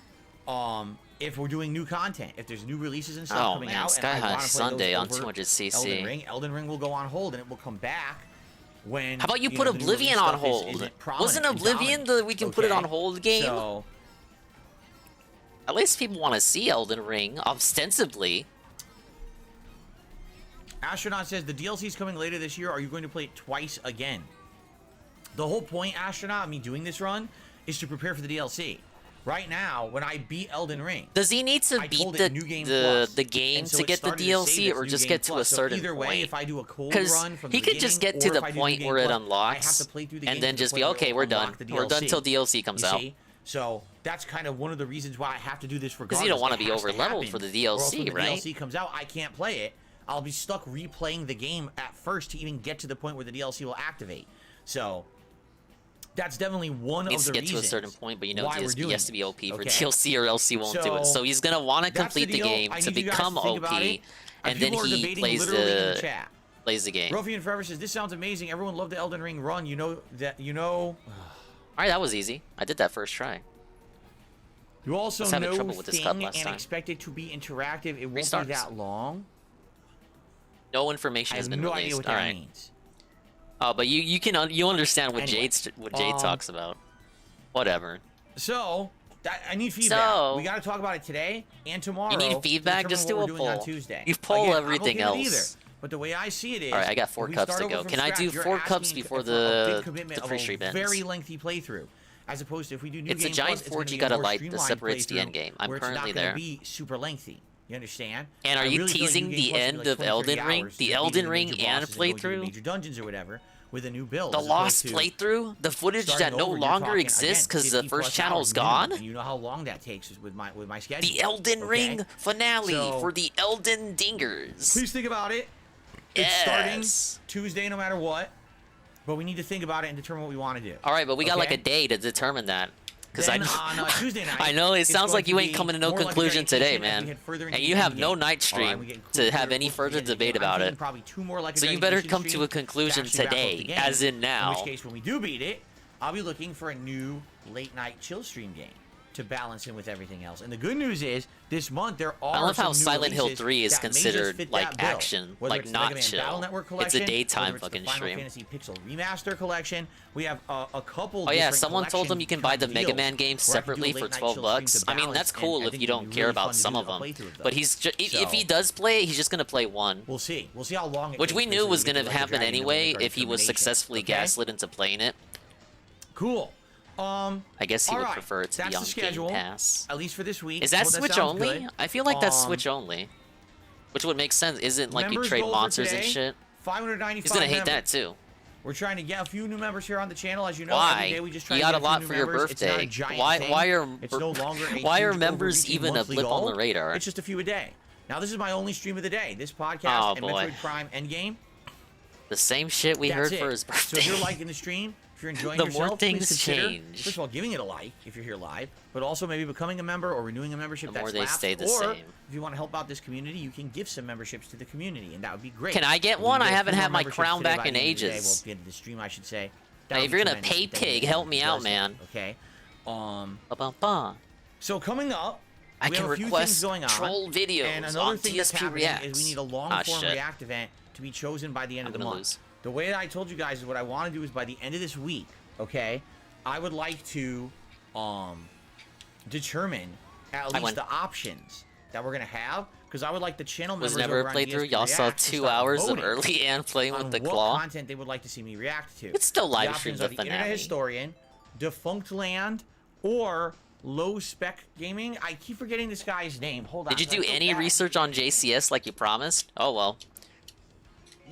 If we're doing new content, if there's new releases and stuff Oh coming man, out, Sky and I High want to play Sunday those on over 200 Elden CC. Elden Ring will go on hold, and it will come back when. How about you know, put the new Oblivion release on stuff is hold? prominent Wasn't and Oblivion dominant, the we can put it on okay? hold game? So, At least people want to see Elden Ring, ostensibly. Astronaut says the DLC is coming later this year. Are you going to play it twice again? The whole point, Astronaut, of me doing this run is to prepare for the DLC. Right now, when I beat Elden Ring, Does he need to I beat told the it New Game Plus, game and so to it get the started to say DLC, that's or New just Game get to a Plus. So certain either way, point? if I do a cold Because run from he the could just beginning, get to or the if I do New point Game where it Plus, unlocks, I have to play through the and game then to the just be point where okay. it'll We're done. unlock the We're done DLC. till DLC comes You out. see? So that's kind of one of the reasons why I have to do this regardless. Because you don't want It to be has over-leveled happen, for the or else when DLC, the right? DLC comes out, I can't play it. I'll be stuck replaying the game at first to even get to the point where the DLC will activate. So that's definitely one Needs of to the get to a reasons certain point, but you know why we're he doing has to be OP this, for okay? DLC, or else he won't do it. So he's gonna want to That's the complete the deal. game I to need you guys become to think OP, about it. and then people are he debating plays literally in the chat. game. Rofian Forever says, this sounds amazing. Everyone loved the Elden Ring run. You know that, All right, that was easy. I did that first try. You also was having know trouble with this cut thing last and time. expect it to be interactive. It won't Restarts. be that long. No information I has have been no released. idea what All that right. means. Oh, but you understand what Anyway, Jade talks about. Whatever. So I need feedback. So- We got to talk about it today and tomorrow. You need to feedback? determine Just what do we're a doing poll. on Tuesday. You poll Again, everything I'm okay with else. either, but the way I see it is, All right, I got 4 if we cups start to go. over from Can I do scratch, you're 4 cups asking before for a the big commitment of Prestream a ends? very lengthy playthrough, as opposed to if we do new It's a game giant plus, it's fork gonna you be a gotta more light that streamlined separates the playthrough end game. I'm where currently it's not there. gonna be super lengthy. You understand? And are I you really feel like teasing New the Game Plus should be end like of 20, Elden 30 Ring? hours The to beat Elden the Ring major and bosses go to the playthrough? major dungeons or whatever with a new build. The as opposed lost to playthrough? The footage that starting no over, you're longer talking, exists again, because the 50 first plus channel's hours minimum, gone? and you know how long that takes with my schedule. The Elden okay? Ring finale So- for the Elden Dingers. Please think about it. It's Yes. starting Tuesday no matter what, but we need to think about it and determine what we want to do. All right, but we got like Okay? a day to determine that. Because I Then know, on Tuesday night, I know it it's sounds going like you to ain't be coming to no more like conclusion today, variation as we man. head further into And the you end have no game. night All right, stream we get to have closer any to the further end of the debate game. I'm about thinking it. Probably 2 more like a So you Dragon better Quest come to stream a conclusion actually wrap up the today, game, as in now. In which case, when we do beat it, I'll be looking for a new late night chill stream game to balance in with everything else. And the good news is, this month there are I love how some new Silent Hill releases 3 is that may just considered fit like that bill. action, Whether like it's the not Mega Man chill. Battle Network It's a collection, daytime whether it's fucking the Final stream. Fantasy Pixel Remaster collection. We have a couple. Oh yeah, different someone told them collection you can buy the kind of Mega deals Man games where I can do a separately for late night 12 chill stream bucks. to I mean, balance, that's and cool I if think you it'd don't be care really about fun to some do of a them. playthrough of But those. if he does play, he's just gonna play one. We'll see. We'll see how long it Which takes we for knew this was to get gonna to, like, the happen dragon and anyway the if he was determination, successfully okay? gaslit into playing it. Cool. I guess he would alright, prefer it to that's be the on schedule, Game Pass. at least for this week. Is that Well, Switch sounds only? good. I feel like that's Switch only. Which would make sense. Isn't like you Members trade goal for monsters and today, shit? 595 He's gonna hate members. that too. We're trying to get a few new members here on the channel, as you know. Why? Every day we just try You to got get a few lot new for your members. It's not a birthday. giant Why thing. are It's no longer a why are huge members overreaching even a monthly blip on goal. the radar? It's just a few a day. Now this is my only stream of the day. This Oh, podcast and boy. Metroid Prime Endgame. The same shit we That's heard it. for his So birthday. if you're liking the stream, if you're enjoying The yourself, more please things consider, change. first of all, giving it a like if you're here live, but also maybe becoming a member or renewing a membership The more that's they lapsed. stay the or same. if you want to help out this community, you can give some memberships to the community, and that would be great. Can I get If we one? get I a haven't few more had my memberships crown today back by in the end of the day, ages. well, at the end of the stream, I should say. that Hey, would if be you're gonna tremendous, pay and thank you pig, to help everyone me who out, does that, man. Okay. Ba-bum-ba. So coming up, I we can have a few things request going on. troll videos And another on thing that's TSP happening Reacts. is we need a long Ah, form shit. React event to be chosen by the end I'm of the gonna month. lose. The way that I told you guys is what I want to do is by the end of this week, okay, I would like to determine at least went. the options that we're gonna have, because I would like the channel Was members never over a on playthrough. DSP Y'all saw React to 2 start hours of voting early and playing on with the what claw. content they would like to see me react to. It's still live The stream options the are the Internet finale. Historian, Defunct Land, or Low Spec Gaming. I keep forgetting this guy's name. Hold on. Did you I do feel any bad. research on JCS like you promised? Oh well.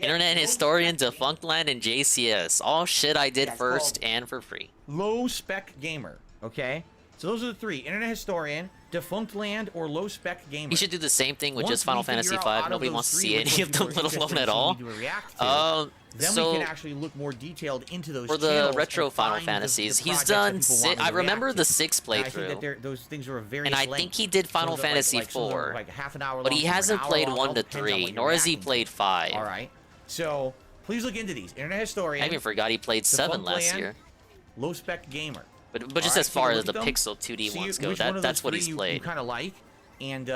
Internet Historian, Defunct Land, and JCS. All shit I did Yeah, it's first called- and for free. Low Spec Gamer. Okay, so those are the three: Internet Historian, Defunct Land, or Low Spec Gamer. You should do the same thing with Once just Final we figure Fantasy out V. out of Nobody those wants to three see which any ones of them, we're let interested alone in at seeing all. me do a react to, then we So can actually look more detailed into those for the channels retro and Final find Fantasies, the he's projects that done. people want me I to remember react the to. 6 And I think playthrough, that those things are very. and I think he did Final Fantasy 4, like half an hour but long, he some are an hasn't hour played long, 1 all to depends on 3, what you're nor has he reacting to. played 5. All right, so please look into these. Internet Historian. I even forgot he played 7 Defunct last Land, year. Low Spec Gamer. But just Alright, as take a far look as the at them, Pixel 2D see ones go, which one of that's those what three he's you played. kind of like, and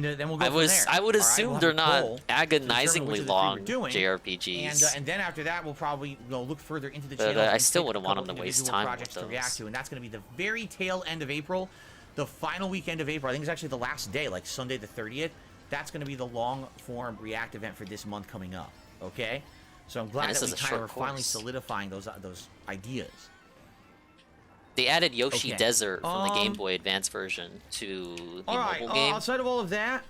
then we'll go I from would there. assume All right, they're we'll have not a poll to determine which agonizingly of the three long we're doing. JRPGs. And then after that, we'll probably look further into the But, channel. I and still pick a wouldn't want couple them to waste individual time with projects to those. react to, and that's going to be the very tail end of April, the final weekend of April. I think it's actually the last day, like Sunday the 30th. That's going to be the long form react event for this month coming up. Okay, so I'm glad And this that is we a kind of are short finally course. solidifying those ideas. They added Yoshi Okay. Desert from the Game Boy Advance version to the All right, mobile game. outside of all of that,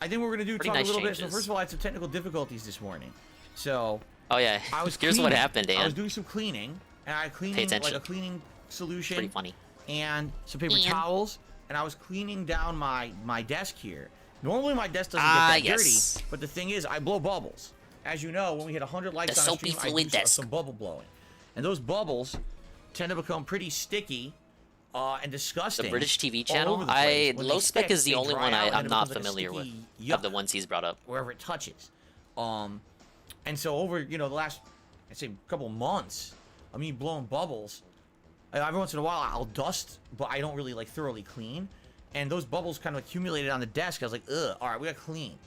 I think we're going to Pretty talk nice a little bit. changes. So first of all, I had some technical difficulties this morning. So Oh yeah, I was here's what cleaning. happened, I was Dan. doing some cleaning, and I had Pay like attention. a cleaning solution Pretty funny. and some paper And? towels, and I was cleaning down my desk here. Normally my desk doesn't Ah, get that yes. dirty, but the thing is, I blow bubbles. As you know, when we hit 100 likes The on a soapy stream, I fluid do desk. some bubble blowing, and those bubbles tend to become pretty sticky and disgusting. The British TV all channel. over the place. When they Low Spec stick, is the they only dry one out, and I'm it not becomes like a familiar with sticky of the yuck ones he's brought up. wherever it touches. And so over, the last, I'd say, couple months, of me blowing bubbles, every once in a while I'll dust, but I don't really like thoroughly clean. And those bubbles kind of accumulated on the desk. I was like, ugh, all right, we gotta clean.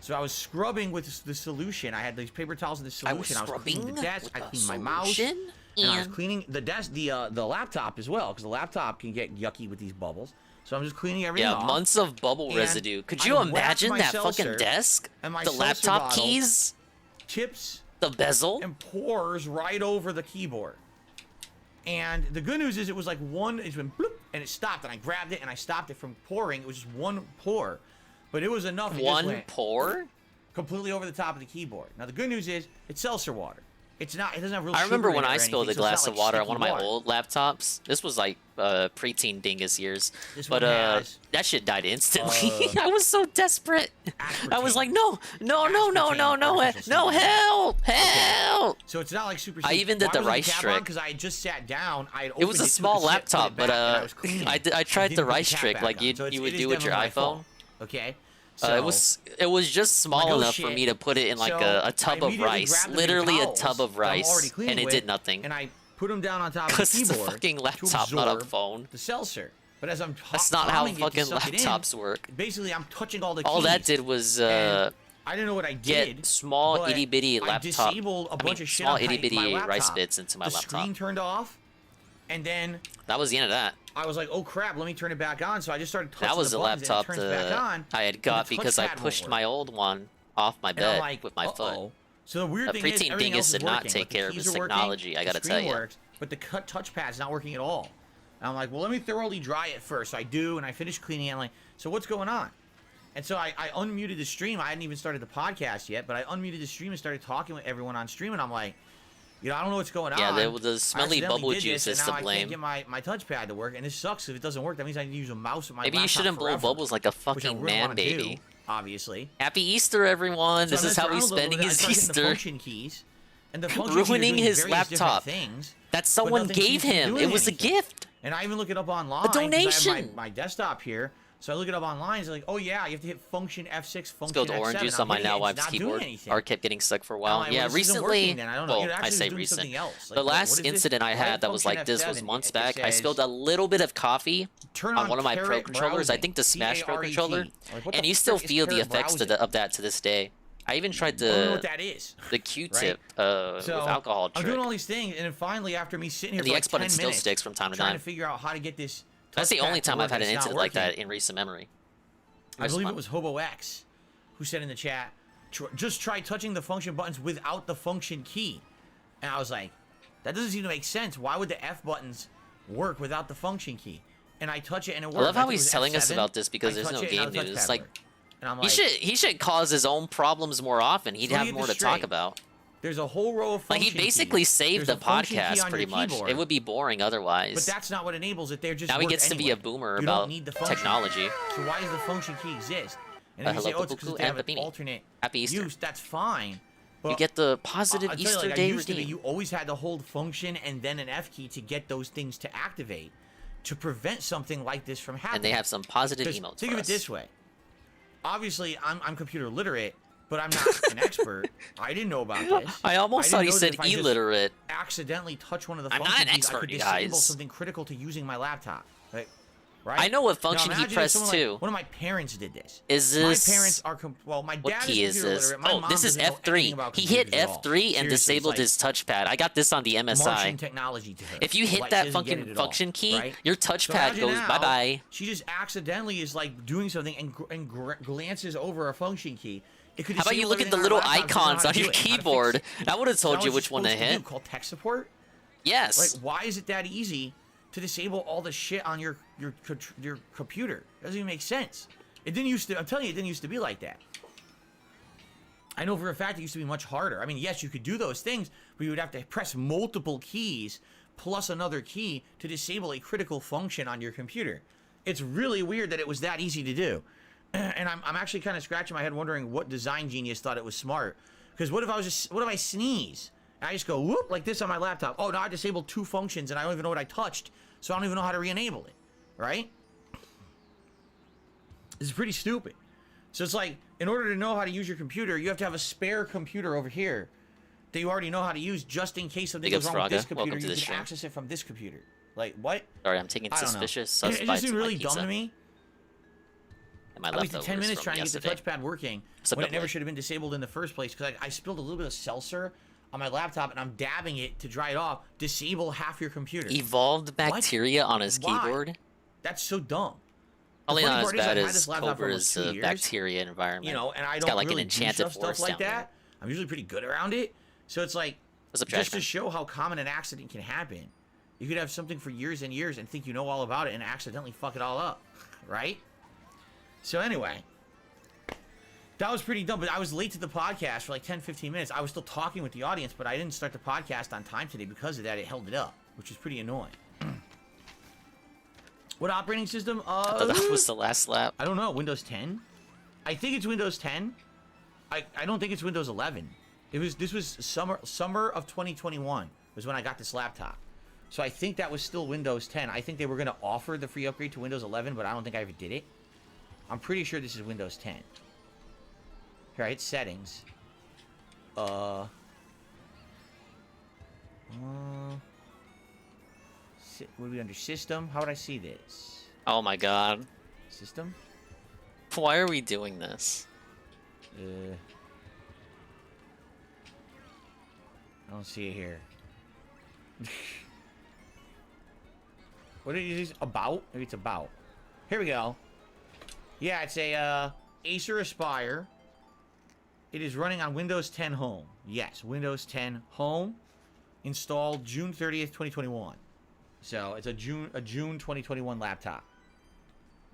So I was scrubbing with the solution. I had these paper towels in the solution. I was cleaning the desk. I cleaned my mouse. And I was cleaning the desk, the laptop as well, because the laptop can get yucky with these bubbles. So I'm just cleaning everything off. Yeah, months of bubble residue. Could you imagine that fucking desk? The laptop keys? Tips. The bezel? And pours right over the keyboard. And the good news is it was like one, it went bloop, and it stopped. And I grabbed it and I stopped it from pouring. It was just one pour. But it was enough. One pour? Completely over the top of the keyboard. Now the good news is it's seltzer water. It's not. It doesn't have real. I remember sugar when in it I or spilled a anything, so glass it's not of like water on sticky one of my water. old laptops. This was like preteen dingus years. This But one has, that shit died instantly. I was so desperate. I was like, no, help. So it's not like super. I even did the rice trick because I had just sat down. It was a small laptop, but I tried the rice trick like you would do with your iPhone. Okay. It was just small enough for me to put it in like a tub of rice, literally a tub of rice, and it did nothing. And I put them down on top of the Because it's a keyboard fucking to laptop, not a absorb phone. the seltzer. But as I'm That's not how palming it to fucking suck it in, laptops work. basically I'm touching all the keys. All that did was and I didn't know what I did. get small but itty bitty I laptop. disabled a bunch of shit small on itty my bitty laptop. rice bits into my the laptop. screen turned off, and then That was the end of that. I was like, "Oh crap, let me turn it back on." So I just started touching That was the the buttons, laptop and it turns back on, I had and got the because I touchpad won't pushed work. my old one off my And I'm bed like, with my foot. uh-oh. So the weird thing is, Preteen everything Dingus else is did not working, take like, the care of keys his are working, technology, I the gotta screen tell ya. works, but the touchpad's not working at all. And I'm like, well, let me thoroughly dry it first. So I do, and I finish cleaning it. I'm like, so what's going on? And so I unmuted the stream. I hadn't even started the podcast yet, but I unmuted the stream and started talking with everyone on stream. And I'm like, I don't know what's going on. Yeah, the smelly I accidentally bubble did juice this, is and to now I blame. can't get my touchpad to work, and this sucks. If it doesn't work, that means I need to use a mouse with my Maybe you laptop shouldn't blow forever, bubbles like a which I fucking wouldn't man wanna do, baby. obviously. Happy Easter, everyone! So This I is how messed he's around a little spending bit. I his started hitting the Easter. function keys, and the function keys are Ruining doing his various different laptop. things, That but someone nothing gave seems to be him. doing It was a anything. gift. And I even look it up online. A 'cause I donation. have my desktop here. So I look it up online. It's like, oh yeah, you have to hit function F6, function Spilled F7. orange juice I'm on my hitting now it, it's wife's not doing keyboard. anything. Or kept getting stuck for a I'm while. like, Yeah, well, this isn't recently. working then. I don't know. Well, It actually I was say doing recent. something else. Like, The what last is this? incident I Right had that was function like this was F7, months it back. I says, spilled a little bit of coffee turn on one of my pro parrot controllers. I browsing, think the Smash Pro P-A-R-E-T. controller. Like, what And the you still frick is feel the parrot effects browsing? of that to this day. I even tried I don't know what the that is. Q-tip So with alcohol I'm trick. doing all these things, and then finally, after me sitting here And for the like X button 10 still minutes, sticks from time to trying time. to figure out how to get this. That's the touchpad only to time work, I've had and an it's not incident like that working. in recent memory. I believe it was Hobo X who said in the chat, just try touching the function buttons without the function key. And I was like, that doesn't seem to make sense. Why would the F buttons work without the function key? And I touch it and it works. I love how think it he's was telling us F7. about this because I there's touch no it and game the news. touchpad Like, worked. And I'm like, he should cause his own problems more often. He'd So let have me get more to this talk straight. about. there's a whole row of Like, function he basically keys. saved There's the a function key podcast on pretty your much. keyboard. It would be boring otherwise. But that's not what enables it. They're just Now he work gets to be anyway. a boomer You about don't need the function. technology. So why does the function key exist? And if you Hello, say, oh, it's because Pupuku they have and an Papini. alternate Happy Easter. use, that's fine. But You get the positive I'll tell you, Easter like, I Day used to be, redeem. you always had to hold function and then an F key to get those things to activate to prevent something like this from happening. And they have some positive 'Cause emotes think for of us. it this way. Obviously, I'm computer literate, but I'm not an expert. I didn't know about this. I almost didn't thought he know that said if I just illiterate. accidentally touch one of the I'm not function an keys, I expert, could you disable guys. something critical to using my laptop. Like, right? I know what Now, function he imagine if pressed someone too. Like, one of my parents did this. Is this... My parents are well. My What dad key is is computer this? literate. My Oh, mom this is doesn't know F3. anything about He hit computers at all. F3 and Seriously, it's disabled like his touchpad. I got this on the Martian MSI. technology to her. If you hit Like, that she doesn't get fucking it at all, function key, right? your So touchpad imagine goes now, bye-bye. She just accidentally is like doing something and glances over a function key. It could How about you disable look at the everything little on our laptop, she doesn't know icons how on to your do it, how to fix keyboard? it. That would have So told now you it's which one to supposed do, hit. called tech support. Yes. Like, why is it that easy to disable all the shit on your computer? It doesn't even make sense. It didn't used to. I'm telling you, it didn't used to be like that. I know for a fact it used to be much harder. I mean, yes, you could do those things, but you would have to press multiple keys plus another key to disable a critical function on your computer. It's really weird that it was that easy to do. And I'm actually kind of scratching my head wondering what design genius thought it was smart. Because what if I sneeze? And I just go whoop like this on my laptop. Oh, now I disabled two functions and I don't even know what I touched, so I don't even know how to re-enable it, right? This is pretty stupid. So it's like, in order to know how to use your computer, you have to have a spare computer over here that you already know how to use just in case something Big goes ups, wrong with this Fraga. computer. Welcome to You the can stream. access it from this computer. Like, what? Sorry, I'm taking I don't know. suspicious It suspects just in seemed my really dumb pizza. to me. And my I wasted leftovers 10 minutes from trying to get yesterday. the touchpad working What's up, when it Double never A? should have been disabled in the first place because I spilled a little bit of seltzer on my laptop and I'm dabbing it to dry it off. Disable half your computer. Evolved bacteria on his Why? keyboard. That's so dumb. Probably funny not as part is I've bad had as this laptop for almost Cobra's 2 years, bacteria environment. You know, and I It's don't got like really an do enchanted stuff forest like down that. I'm usually pretty good around it. So it's like, What's up, just to Trashman? show how common an accident can happen. You could have something for years and years and think you know all about it and accidentally fuck it all up, right? So anyway, that was pretty dumb, but I was late to the podcast for like 10, 15 minutes. I was still talking with the audience, but I didn't start the podcast on time today because of that. It held it up, which is pretty annoying. What operating system? I thought that was the last lap. I don't know. Windows 10? I think it's Windows 10. I don't think it's Windows 11. This was summer of 2021 was when I got this laptop. So I think that was still Windows 10. I think they were going to offer the free upgrade to Windows 11, but I don't think I ever did it. I'm pretty sure this is Windows 10. Here, I hit settings. What are we under? System? How would I see this? Oh my god. System? Why are we doing this? I don't see it here. What is this about? Maybe it's about. Here we go. Yeah, it's a Acer Aspire. It is running on Windows 10 Home. Yes, Windows 10 Home. Installed June 30th, 2021. So it's a June 2021 laptop.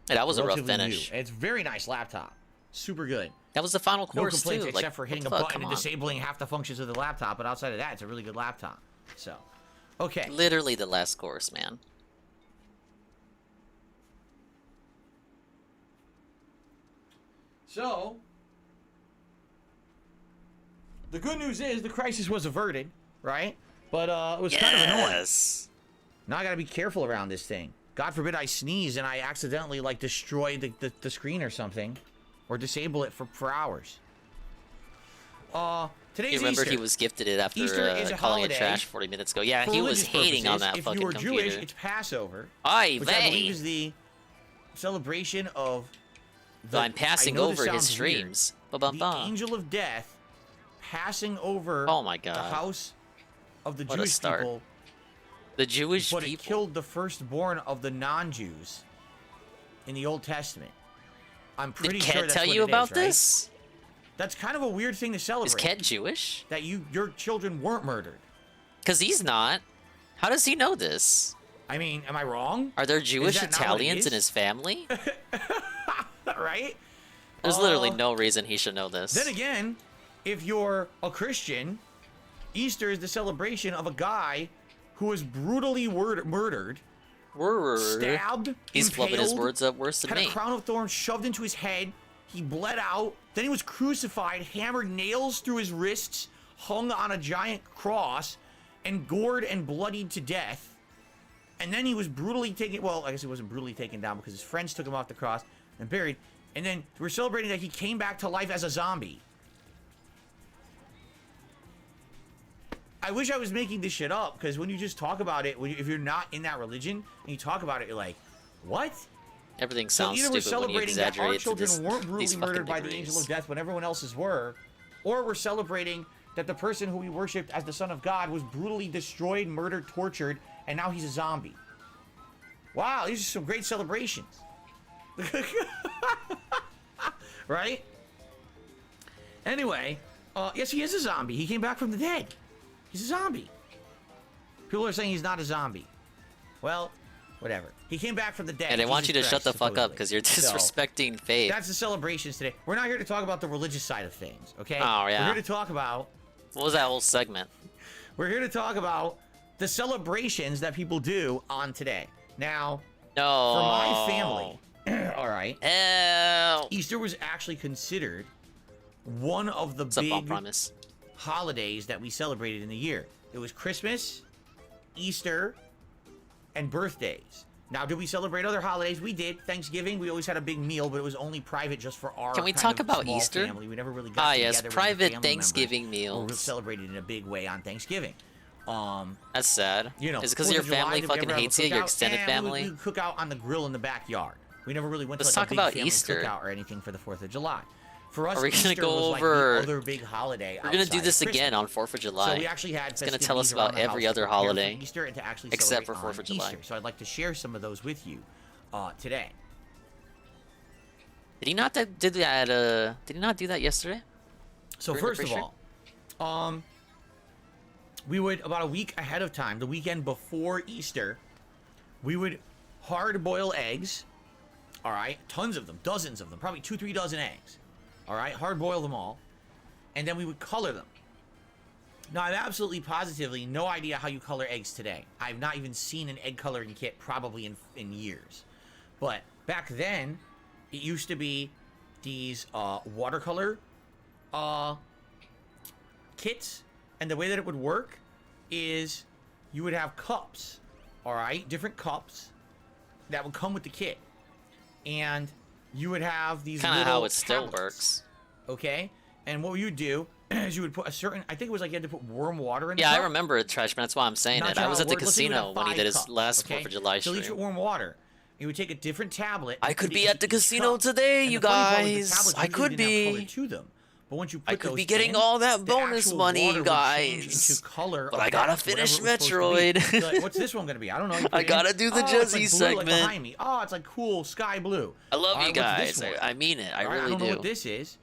Hey, that was a rough Relatively finish. new. It's a very nice laptop. Super good. That was the final No course complaints too. except Like, for hitting what a the fuck? button Come and on. disabling half the functions of the laptop. But outside of that, it's a really good laptop. So, okay. Literally the last course, man. So, the good news is the crisis was averted, right? But it was kind of annoying. Yes. Now I gotta be careful around this thing. God forbid I sneeze and I accidentally like destroy the screen or something, or disable it for hours. Today's You remember Easter. he was gifted it after Easter is a calling it holiday trash 40 minutes ago. Yeah, For he was religious hating on purposes. that if fucking you are computer. Jewish, it's Passover, Oy which I believe vey! is the celebration of. So I'm passing I know this over his sounds weird. streams. The Ba-bum-bum. angel of death passing over Oh my the god. house of the What a Jewish start. people, The Jewish but it people. killed the firstborn of the non-Jews in the Old Testament. I'm pretty Did sure Ket that's tell what you it about is, right? this? That's kind of a weird thing to celebrate. Is Ket Jewish? That your children weren't murdered. Because he's not. How does he know this? I mean, am I wrong? Are there Jewish that not what it Italians in is? his family? Right? There's literally no reason he should know this. Then again, if you're a Christian, Easter is the celebration of a guy who was brutally murdered, Word. stabbed, He's flubbing his impaled, words up worse than had me. a crown of thorns shoved into his head. He bled out. Then he was crucified, hammered nails through his wrists, hung on a giant cross, and gored and bloodied to death. And then he was brutally taken. Well, I guess he wasn't brutally taken down because his friends took him off the cross and buried. And then we're celebrating that he came back to life as a zombie. I wish I was making this shit up, because when you just talk about it, if you're not in that religion and you talk about it, you're like, what? Everything So sounds either we're stupid when you celebrating that our exaggerate to children this, weren't these brutally fucking murdered by the degrees. angel of death when everyone else's were, or we're celebrating that the person who we worshipped as the Son of God was brutally destroyed, murdered, tortured, and now he's a zombie. Wow, these are some great celebrations. Right? Anyway, yes, he is a zombie. He came back from the dead. He's a zombie. People are saying he's not a zombie. Well, whatever. He came back from the dead. And they want you to Jesus shut the Christ, fuck up supposedly. because you're So, disrespecting faith. that's the celebrations today. We're not here to talk about the religious side of things, okay? Oh, yeah. We're here to talk about... What was that whole segment? We're here to talk about the celebrations that people do on today. Now, No. for my family, all right, Ew. Easter was actually considered one of the What's up, Bob big Promise? holidays that we celebrated in the year. It was Christmas, Easter, and birthdays. Now, did we celebrate other holidays? We did. Thanksgiving, we always had a big meal, but it was only private just for our Can we kind talk of about small Easter? family. We never really got Ah, together yes, with the private family Thanksgiving members, or we meals. celebrated in a big way on Thanksgiving. That's sad. You know, Is it because 4th your of July, family did we fucking ever have a hates you, your cookout? extended We family? would cook out on the grill in the backyard. We never really went Let's to like talk a big about family Easter. cookout or anything for the 4th of July. For us, Are we gonna Easter go was over- like the other big holiday. We're gonna outside do of this Christmas. again on 4th of July. So we actually had It's gonna tell us festivities around about the every house other to prepare for holiday, Easter and to actually except for celebrate 4th of on July. Easter. So I'd like to share some of those with you today. Did he not do that? Did he not do that yesterday? So During the first of pre-show? all, we would about a week ahead of time, the weekend before Easter, we would hard boil eggs. All right, tons of them, dozens of them, probably 2-3 dozen eggs. All right, hard boil them all, and then we would color them. Now, I have absolutely positively no idea how you color eggs today. I've not even seen an egg coloring kit probably in years. But back then, it used to be these watercolor kits, and the way that it would work is you would have cups, all right, different cups that would come with the kit, and you would have these Kind of little how it still tablets, works. okay? And what you would do is you would put a certain, I think it was like you had to put warm water in the Yeah, I cup. remember it, Trashman. That's why I'm saying Not it. sure I how was it at the worked. Let's say you would casino have when he 5 did his cups, last okay? 4th of July So each stream. with warm water. You would take a different tablet. I and could put be it at the into each casino cup. today, And you the funny part was the guys. tablets I usually could didn't have color be. to them. But once you put I could those be getting in, all that the bonus actual money, water would change guys. into color But of I gotta that, whatever finish it was supposed to be. Metroid. So, like, what's this one gonna be? I don't know. You put I it in. gotta do the It's Jesse like blue, segment. Like behind me. Oh, it's like cool sky blue. I love All you right, what's guys. this one? I mean it. I All right, really I don't know do. what this is.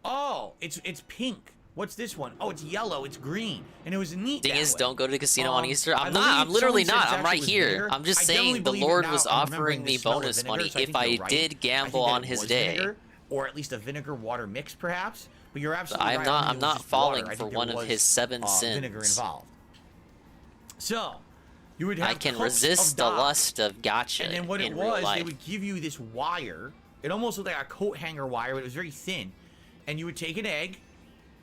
Oh, it's pink. What's this one? Oh, it's yellow. It's green, and it was neat. Thing that is, way. don't go to the casino on Easter. I I'm not. I'm believe literally someone not. said I'm it right actually was here. vinegar. I'm just I saying definitely the believe it Lord now. was I'm remembering offering the me smell of bonus vinegar, money so I if think I you're right. did I think gamble that on it his was day. vinegar, or at least a vinegar water mix, perhaps. But you're absolutely I'm right. not. I I'm think it was not just falling water. I for think there one of was, his 7 vinegar sins. involved. So, you would have I can cups resist of the dye. lust of gotcha And then what it in real was, life. they would give you this wire. It almost looked like a coat hanger wire, but it was very thin. And you would take an egg,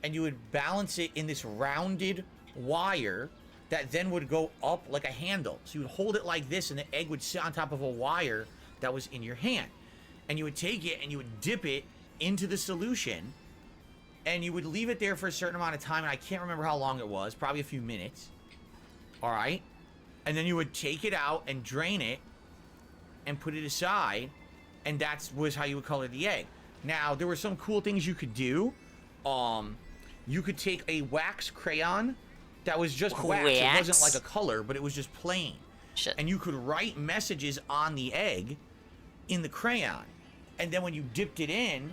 and you would balance it in this rounded wire that then would go up like a handle. So you would hold it like this, and the egg would sit on top of a wire that was in your hand. And you would take it, and you would dip it into the solution, and you would leave it there for a certain amount of time, and I can't remember how long it was, probably a few minutes. All right? And then you would take it out and drain it and put it aside, and that was how you would color the egg. Now, there were some cool things you could do. You could take a wax crayon that was just wax. It Wax? wasn't like a color, but it was just plain. Shit. And you could write messages on the egg in the crayon. And then when you dipped it in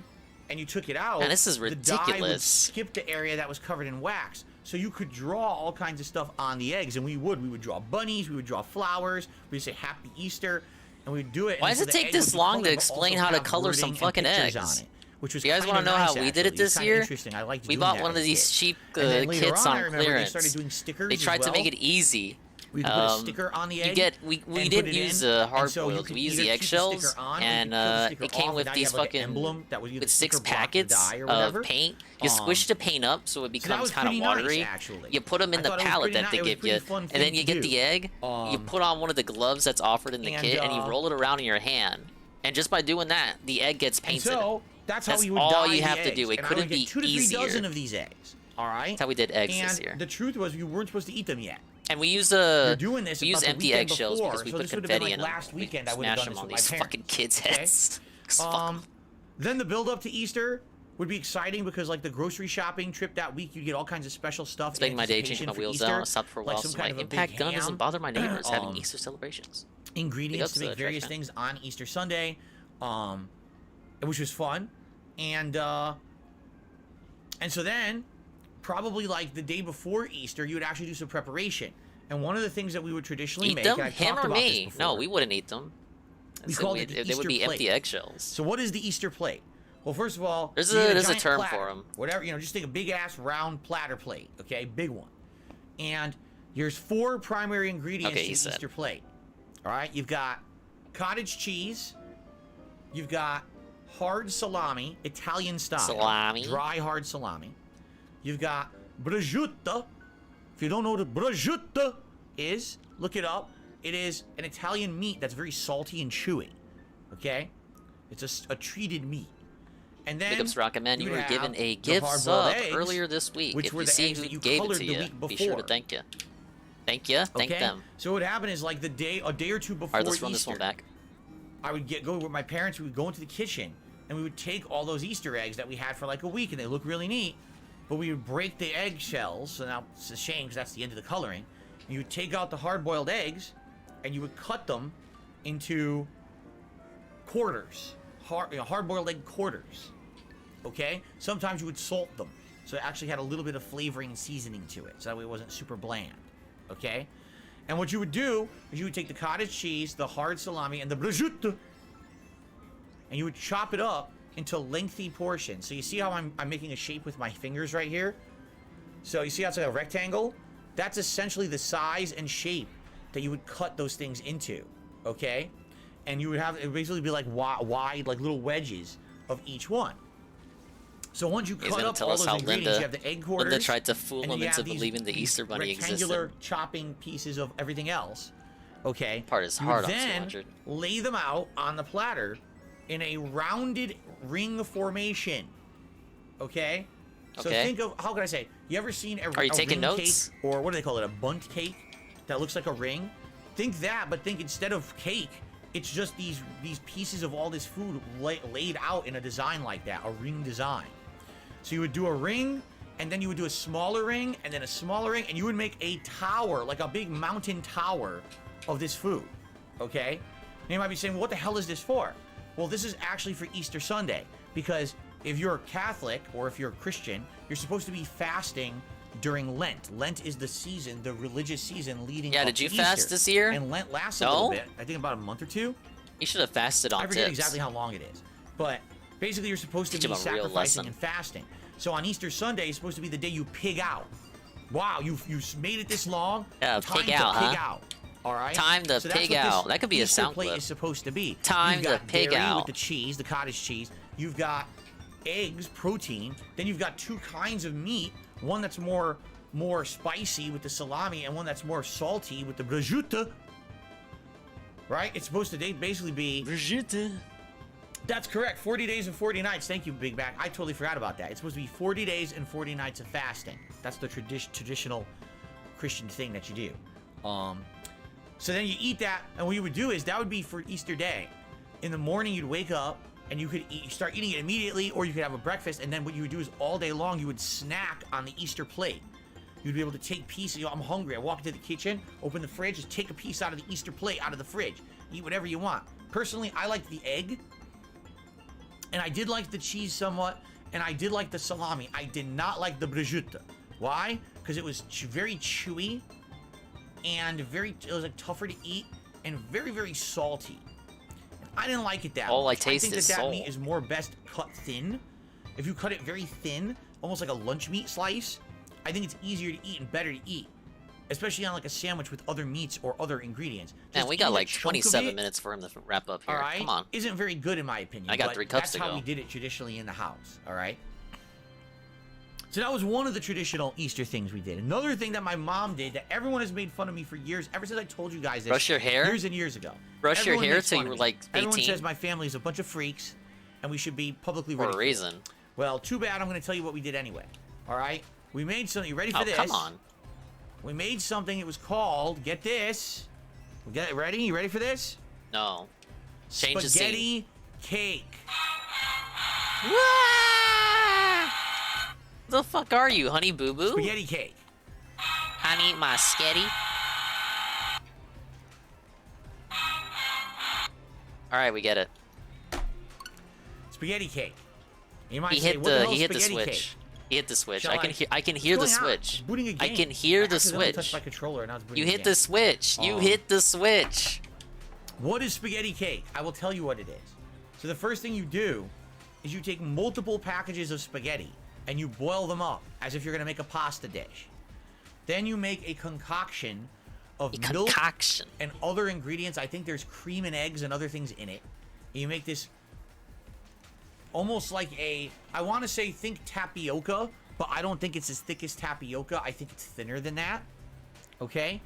and you took it out, Man, this is the dye would ridiculous. skip the area that was covered in wax. So you could draw all kinds of stuff on the eggs, and we would draw bunnies, we would draw flowers, we'd say Happy Easter, and we'd do it. Why and does so it the take egg this would be long colored, to but explain also how to have color wording some and fucking pictures eggs? on it, which was You guys kinda want to know nice, how we did actually. it this was kinda year? Interesting. I liked We doing bought that one of as a these kid. cheap And then later kits I on remember clearance. They started doing stickers. They tried as to make well. it easy. We put a sticker on the egg. You get we and put didn't it use in, and hard so you boiled. could We used either the keep eggshells, sticker on, or you and could peel the sticker it came off, with and now you these have, like, an fucking emblem that would either with sticker 6 block the packets dye or of whatever. paint. You squish the paint up so it that becomes was kind of pretty nice, watery. actually. You put them in I the thought it was palette pretty that they it was give pretty you, fun and thing then you to get the do. egg. You put on one of the gloves that's offered in the and, kit, and you roll it around in your hand. And just by doing that, the egg gets And painted. so that's how That's we would all dye you the have to eggs. do. It And I couldn't would get be 2 to 3 easier. dozen of these eggs. All right. That's how we did eggs and this year. the truth was, you weren't supposed to eat them yet. And we used You're doing this we used about the empty weekend eggshells before, because we so put this would have been confetti like in them. last We weekend I would have smash done them this on with my these parents. fucking kids' Okay? heads. 'Cause fuck. Then the build up to Easter would be exciting because, like, the grocery shopping trip that week, you get all kinds of special stuff. Spending my day anticipation changing my for wheels Easter, out. I stopped for a like while some so kind my of a big impact gun doesn't ham, bother my neighbors having Easter celebrations. ingredients to Big make ups, various Trash Man. things on Easter Sunday, which was fun, and so then probably like the day before Easter, you would actually do some preparation. And one of the things that we would traditionally Eat make, them? and I've Him talked or about this me? before. No, we wouldn't eat them. We So called it the they would Easter be empty plate. eggshells. So what is the Easter plate? Well, first of all, There's you a- get there's a giant term platter, for 'em. Whatever, just take a big ass round platter plate, okay, big one. And there's 4 primary ingredients Okay, to he the said. Easter plate. All right, you've got cottage cheese, you've got hard salami, Italian style, Salami. dry hard salami. You've got prosciutto. If you don't know what prosciutto is, look it up. It is an Italian meat that's very salty and chewy. Okay, it's a treated meat. And then Big ups, Rocket Man. You would were given have a the gift hard-boiled sub eggs, earlier this week. which If were you the see eggs who that you gave it colored to the you, week be sure to before. thank you. Thank you. Thank Okay? them. So what happened is, like, a day or two before All right, let's run Easter, this one back. I would go with my parents. We would go into the kitchen and we would take all those Easter eggs that we had for like a week, and they look really neat. But we would break the egg shells. So now it's a shame because that's the end of the coloring. And you would take out the hard-boiled eggs, and you would cut them into quarters, hard-boiled egg quarters. Okay. Sometimes you would salt them, so it actually had a little bit of flavoring and seasoning to it, so that way it wasn't super bland. Okay. And what you would do is you would take the cottage cheese, the hard salami, and the prosciutto, and you would chop it up into lengthy portions. So you see how I'm making a shape with my fingers right here? So you see how it's like a rectangle? That's essentially the size and shape that you would cut those things into, okay? And you would have, it would basically be like wide, like little wedges of each one. So once you cut up all those ingredients, you have the egg quarters. Linda tried to fool him into believing the Easter Bunny rectangular existed. chopping pieces of everything else. Okay. Part is hard on then 200. Lay them out on the platter in a rounded ring formation. Okay. So think of, how can I say? You ever seen a taking ring notes? cake, or what do they call it? A bunt cake that looks like a ring. Think that, but think instead of cake, it's just these pieces of all this food laid out in a design like that, a ring design. So you would do a ring, and then you would do a smaller ring, and then a smaller ring, and you would make a tower, like a big mountain tower of this food, okay? And you might be saying, well, what the hell is this for? Well, this is actually for Easter Sunday, because if you're Catholic or if you're Christian, you're supposed to be fasting during Lent. Lent is the season, the religious season leading up to did you Easter. fast this year? And Lent lasts a little bit, I think about a month or two. You should have fasted on I forget tips. exactly how long it is, but basically you're supposed to Teach be him a real sacrificing lesson. and fasting. So on Easter Sunday, it's supposed to be the day you pig out. Wow, you made it this long? Yeah, Time pig to out, pig huh? out. All right. Time to So that's pig what this out. That could be a Easter sound plate clip. is supposed to be. Time You've to got pig dairy out. with the cheese, the cottage cheese. You've got eggs, protein. Then you've got two kinds of meat. One that's more spicy with the salami, and one that's more salty with the prosciutto. Right? It's supposed to basically be. Prosciutto. That's correct. 40 days and 40 nights. Thank you, Big Back. I totally forgot about that. It's supposed to be 40 days and 40 nights of fasting. That's the traditional Christian thing that you do. So then you eat that, and what you would do is that would be for Easter Day. In the morning, you'd wake up, and you could start eating it immediately, or you could have a breakfast, and then what you would do is all day long, you would snack on the Easter plate. You'd be able to take pieces. I'm hungry. I walk into the kitchen, open the fridge, just take a piece out of the Easter plate out of the fridge. Eat whatever you want. Personally, I like the egg. And I did like the cheese somewhat, and I did like the salami. I did not like the prosciutto. Why? Because it was very chewy, and it was like tougher to eat, and very, very salty. And I didn't like it that All I much. taste think is that salt. meat is more best cut thin. If you cut it very thin, almost like a lunch meat slice, I think it's easier to eat and better to eat. Especially on like a sandwich with other meats or other ingredients. Man, Just we eating got a like chunk of 27 it, minutes for him to wrap up here. all right, Come on. isn't very good in my opinion. I got but 3 cups that's to how go. we did it traditionally in the house. All right. So that was one of the traditional Easter things we did. Another thing that my mom did that everyone has made fun of me for years, ever since I told you guys this. Brush your hair? Years and years ago. Brush your Everyone hair makes till fun you of were me. like Everyone 18? says my family is a bunch of freaks, and we should be publicly For a ridiculed. reason. Well, too bad. I'm going to tell you what we did anyway. All right. We made something. You ready for Oh, this? come on. We made something. It was called. Get this. We get it ready. You ready for this? No. Change the scene. Spaghetti cake. The fuck are you, Honey Boo Boo? Spaghetti cake. Honey, my sketty. Alright, we get it. Spaghetti cake. You might He say, hit what the hell the is he hit the spaghetti switch. cake? He hit the switch. Shall I can hear the What's going on? switch. I'm booting a I game. can hear the accidentally touched switch. my controller and I was booting You a hit game. the switch. You hit the switch. What is spaghetti cake? I will tell you what it is. So the first thing you do is you take multiple packages of spaghetti and you boil them up as if you're going to make a pasta dish. Then you make a concoction of A milk concoction. and other ingredients. I think there's cream and eggs and other things in it. And you make this almost like I want to say think tapioca, but I don't think it's as thick as tapioca. I think it's thinner than that. Okay?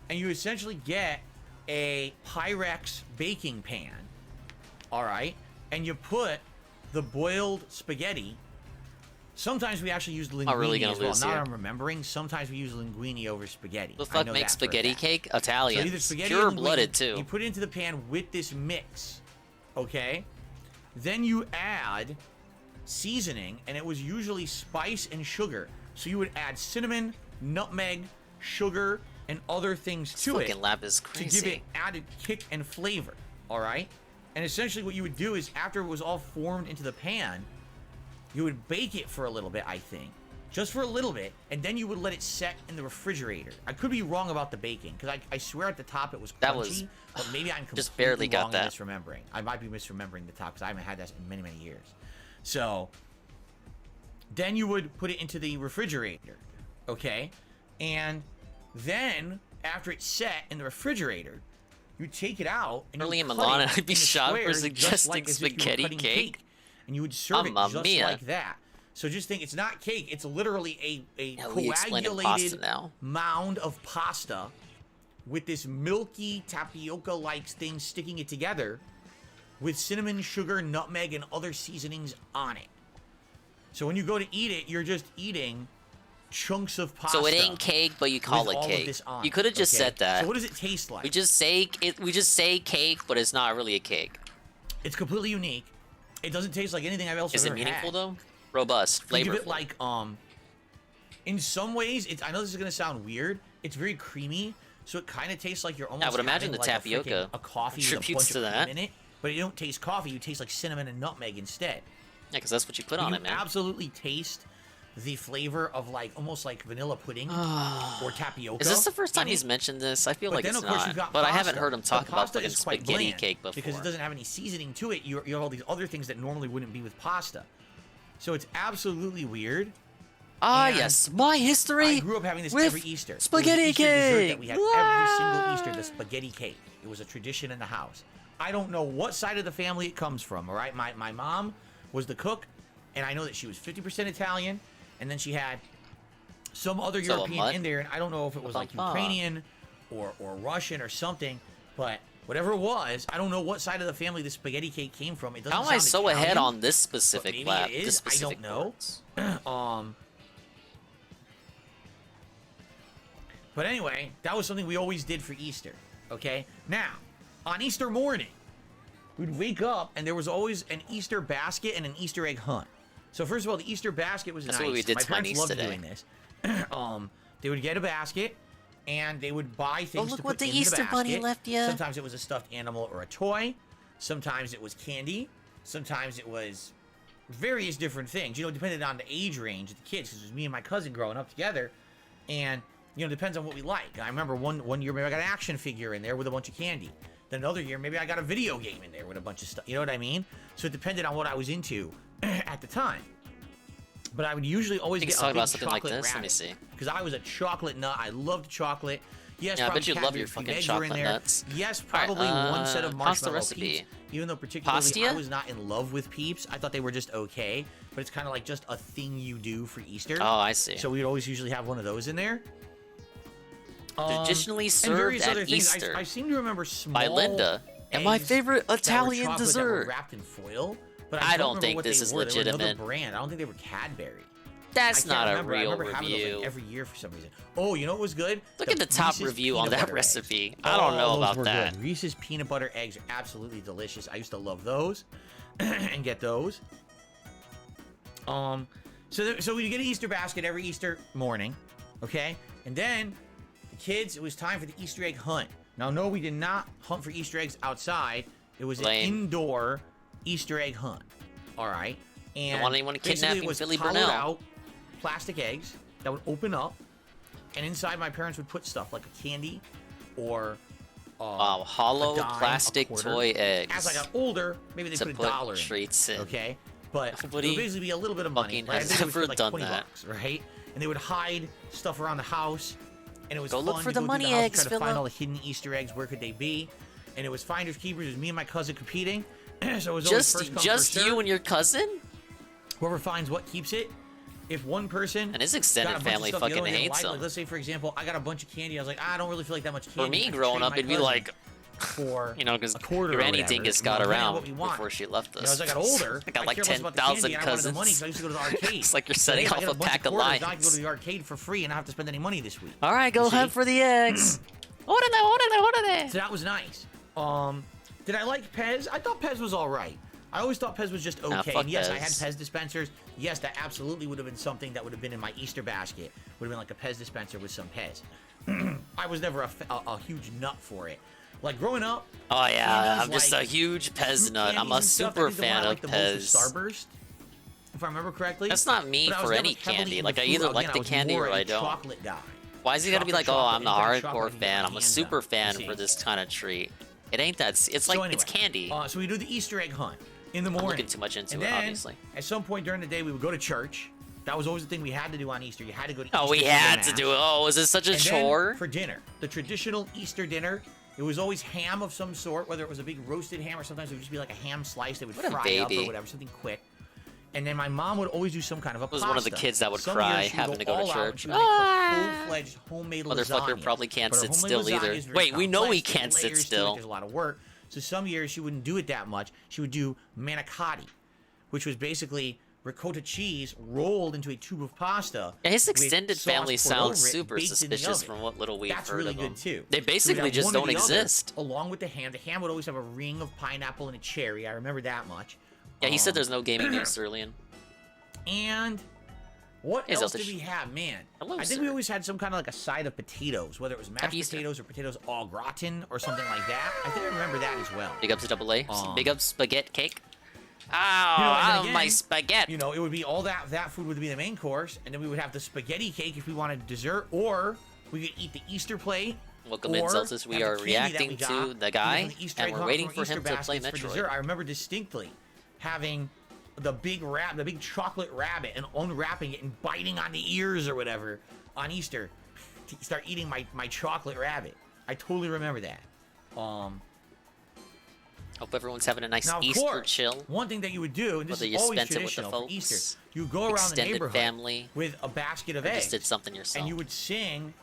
And you essentially get a Pyrex baking pan. All right? And you put the boiled spaghetti. Sometimes we actually use linguine really gonna as well. lose Now here. I'm remembering. Sometimes we use linguine over spaghetti. The I fuck know makes that for a spaghetti fact. cake? So Italian. either spaghetti or Pure blooded linguine, too. You put it into the pan with this mix. okay? Then you add seasoning, and it was usually spice and sugar. So you would add cinnamon, nutmeg, sugar, and other things to it fucking lab is crazy. to give it added kick and flavor, all right? And essentially what you would do is after it was all formed into the pan, you would bake it for a little bit, I think. Just for a little bit, and then you would let it set in the refrigerator. I could be wrong about the baking, because I swear at the top it was crunchy, That was- but maybe I'm completely just barely got wrong and that. misremembering. I might be misremembering the top, because I haven't had that in many, many years. So, then you would put it into the refrigerator, okay? And then, after it's set in the refrigerator, you take it out, and Early you in cut Milan, it and I'd be into shocked for squares, just suggesting like as if you were spaghetti cutting cake. And you would serve it Mamma just mia. like that. So just think, it's not cake. It's literally a Yeah, we explained it, pasta coagulated now. mound of pasta with this milky tapioca-like thing sticking it together with cinnamon, sugar, nutmeg, and other seasonings on it. So when you go to eat it, you're just eating chunks of pasta. So it ain't cake, but you call with it all of cake. this on You it, could have just okay? said that. So what does it taste like? We just say cake, but it's not really a cake. It's completely unique. It doesn't taste like anything else Is I've it ever meaningful had. though? Robust, Think of flavorful. it like in some ways I know this is gonna sound weird, it's very creamy, so it kind of tastes like you're almost I would imagine having, the like, tapioca a coffee with a contributes bunch to of that. cream in it, but you don't taste coffee, you taste like cinnamon and nutmeg instead. Yeah, because that's what you put But on you it, man. absolutely taste the flavor of like almost like vanilla pudding or tapioca. Is this the first time in he's it. mentioned this? I feel But like then, it's of course, not. you've got But I pasta. haven't heard him talk But about pasta fucking is quite spaghetti bland cake before. because it doesn't have any seasoning to it. You have all these other things that normally wouldn't be with pasta. So it's absolutely weird. Ah, And yes, my history. I grew up having this with every Easter. It was spaghetti the Easter dessert cake. that we had every single Easter, the spaghetti cake. It was a tradition in the house. I don't know what side of the family it comes from, all right? My mom was the cook, and I know that she was 50% Italian, and then she had some other So a European mutt? in there, and I don't know if it was like Ba-ba-ba. Ukrainian or Russian or something, but whatever it was, I don't know what side of the family the spaghetti cake came from. It doesn't How am I sound so ahead Italian, on this but specific maybe lab? it is. This specific I don't know. chords? But anyway, that was something we always did for Easter, okay? Now, on Easter morning, we'd wake up and there was always an Easter basket and an Easter egg hunt. So first of all, the Easter basket was That's nice. what we did My to my parents niece loved today. doing this. They would get a basket and they would buy things look to what put the in Easter the bunny basket. left ya. Sometimes it was a stuffed animal or a toy. Sometimes it was candy. Sometimes it was various different things. You know, depending on the age range of the kids, because it was me and my cousin growing up together, and you know, depends on what we like. I remember one year maybe I got an action figure in there with a bunch of candy. Then another year maybe I got a video game in there with a bunch of stuff. You know what I mean? So it depended on what I was into at the time. But I would usually always I think get he's a talking big about something like chocolate this. Let me rabbit, see. because I was a chocolate nut. I loved chocolate. Yes, Yeah, I bet probably you love your Cadbury fucking Fig Eggs were in chocolate there. nuts. Yes, All right, probably one set of pasta marshmallow recipe. Peeps. Even though particularly Pastia? I was not in love with Peeps. I thought they were just okay. But it's kind of like just a thing you do for Easter. Oh, I see. So we'd always usually have one of those in there. Traditionally and served various at other things. Easter I seem to remember small by Linda. And my eggs favorite that were Italian chocolate that were dessert. wrapped in foil. But I I don't remember think what this they is were. They were another legitimate. brand. I don't think they were Cadbury. That's I can't not remember. a I real remember having those, review. like, every year for some reason. Oh, you know what was good? Look at the top Reese's review on peanut that butter eggs. recipe. I don't know those about were that. Good. Reese's peanut butter eggs are absolutely delicious. I used to love those and get those. So we get an Easter basket every Easter morning, okay? And then the kids, it was time for the Easter egg hunt. Now, no, we did not hunt for Easter eggs outside. It was Lame. an indoor Easter egg hunt. All right. And Don't want anyone basically kidnapping it was Billy hollowed Burnell. out plastic eggs that would open up, and inside my parents would put stuff like a candy or Wow, hollow a dime, a plastic quarter. toy eggs. As I got older, maybe they to put put $1 in. treats in. Okay, but it Nobody would basically be a little bit of money. fucking Right? I has think it was ever for like done 20 that. bucks, right? And they would hide stuff around the house, and it was Go fun look for to the go money through the house, eggs, try to find Philip. all the hidden Easter eggs. Where could they be? And it was finders keepers. It was me and my cousin competing. So it was always Just first come, just first you serve. and your cousin? Whoever finds what keeps it. If one person And his got extended a bunch of family stuff the other fucking one didn't hates like, him. like, let's say, for example, I got a bunch of candy. I was like, I don't really feel like that much candy. For me I could growing trade up, my it'd be cousin like, for you know, because a quarter or Granny whatever, Dingus you know, got depending on around what we want. before she left You know, us. as I got older, I got like cared less about the candy 10,000 and I wanted the money, cousins. so I used to go to the arcade. It's like you're So, setting hey, I off got a bunch pack of quarters, now I can go lions. to the arcade for free and not have to spend any money this week. All right, go You see? hunt for the eggs. Orale. So that was nice. Did I like Pez? I thought Pez was all right. I always thought Pez was just okay. fuck And yes, I Pez. had Pez dispensers. Yes, that absolutely would have been something that would have been in my Easter basket. Would have been like a Pez dispenser with some Pez. I was never a huge nut for it. Like growing up. Oh yeah, candies I'm just like a huge Pez fruit nut. I'm candies a and stuff, super I think the one fan I of liked the most was Pez. Starburst, if I remember correctly. That's not me But I was for never any heavily candy. into Like I food. either Again, like the was candy more or a I don't. chocolate guy. Why is he gotta be like, oh, Chocolate, I'm the anything hardcore chocolate, fan. you I'm a get super hands fan down. for this kind of treat. It ain't that. It's like So anyway, it's candy. So we do the Easter egg hunt in the I'm morning. looking too much into and it, then, obviously. At some point during the day, we would go to church. That was always the thing we had to do on Easter. You had to go to Oh, Easter we Sunday had to Mass. do it. Oh, was it such a And then chore? for dinner, the traditional Easter dinner, it was always ham of some sort, whether it was a big roasted ham or sometimes it would just be like a ham slice they would What a fry up baby. or whatever, something quick. And then my mom would always do some kind of a Was pasta. one of the kids that would Some cry years she would having to go to all out and church. she would make her full-fledged homemade Motherfucker lasagna. probably can't But her sit homemade still lasagna either. is very Wait, we know he complex. There's can't sit layers to it, still. There's a lot of work. So some years she wouldn't do it that much. She would do manicotti, which was basically ricotta cheese rolled into a tube of pasta. Yeah, his with extended sauce family poured sounds over it, super baked in the suspicious oven. from what little we've That's heard really of them. good too. They So we'd basically have just one or don't the other, exist. along with the ham. The ham would always have a ring of pineapple and a cherry. I remember that much. Yeah, he said there's no gaming news, Sterlian. And what Hey, else Zeltish. did we have, man? Hello, I think sir. we always had some kind of like a side of potatoes, whether it was mashed Happy Easter. potatoes or potatoes au gratin or something like that. I think I remember that as well. Big up to Double A. Big up spaghetti cake. Oh, and then my again, spaghetti. You know, it would be all that food would be the main course, and then we would have the spaghetti cake if we wanted dessert, or we could eat the Easter plate. Welcome in, or Zeltish. We have the are candy that reacting we to got the guy, from the Easter and egg we're hunt waiting from for Easter him to play baskets for Metroid. dessert. I remember distinctly having the big chocolate rabbit, and unwrapping it and biting on the ears or whatever on Easter to start eating my chocolate rabbit. I totally remember that. Hope everyone's having a nice Now, of Easter course, chill. one thing that you would do, and this Whether is you always spent it with the traditional for folks, Easter, you go around the extended neighborhood family, with a basket of or eggs, just did something yourself. and you would sing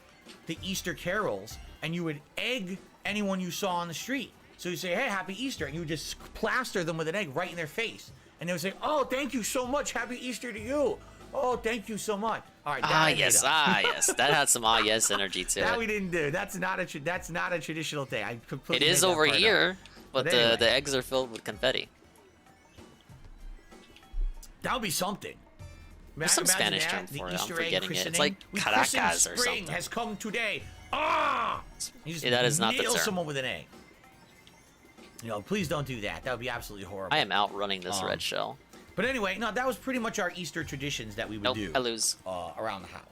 the Easter carols, and you would egg anyone you saw on the street. So you say, "Hey, Happy Easter," and you would just plaster them with an egg right in their face, and they would say, "Oh, thank you so much, Happy Easter to you. Oh, thank you so much." All right, that I made yes, up. yes. That had some yes energy to That it. we didn't do. That's not a traditional thing. I It completely is made that over part up. here, but But anyway. the eggs are filled with confetti. That would be something. There's some Imagine Spanish that, term the for it. I'm Easter egg forgetting it. It's christening. like We Caracas christened or spring something. has come today. Ah! You just Yeah, that is not the nail term. someone with an egg. You know, please don't do that. That would be absolutely horrible. I am outrunning this red shell. But anyway, no, that was pretty much our Easter traditions that we would Nope, do I lose. around the house.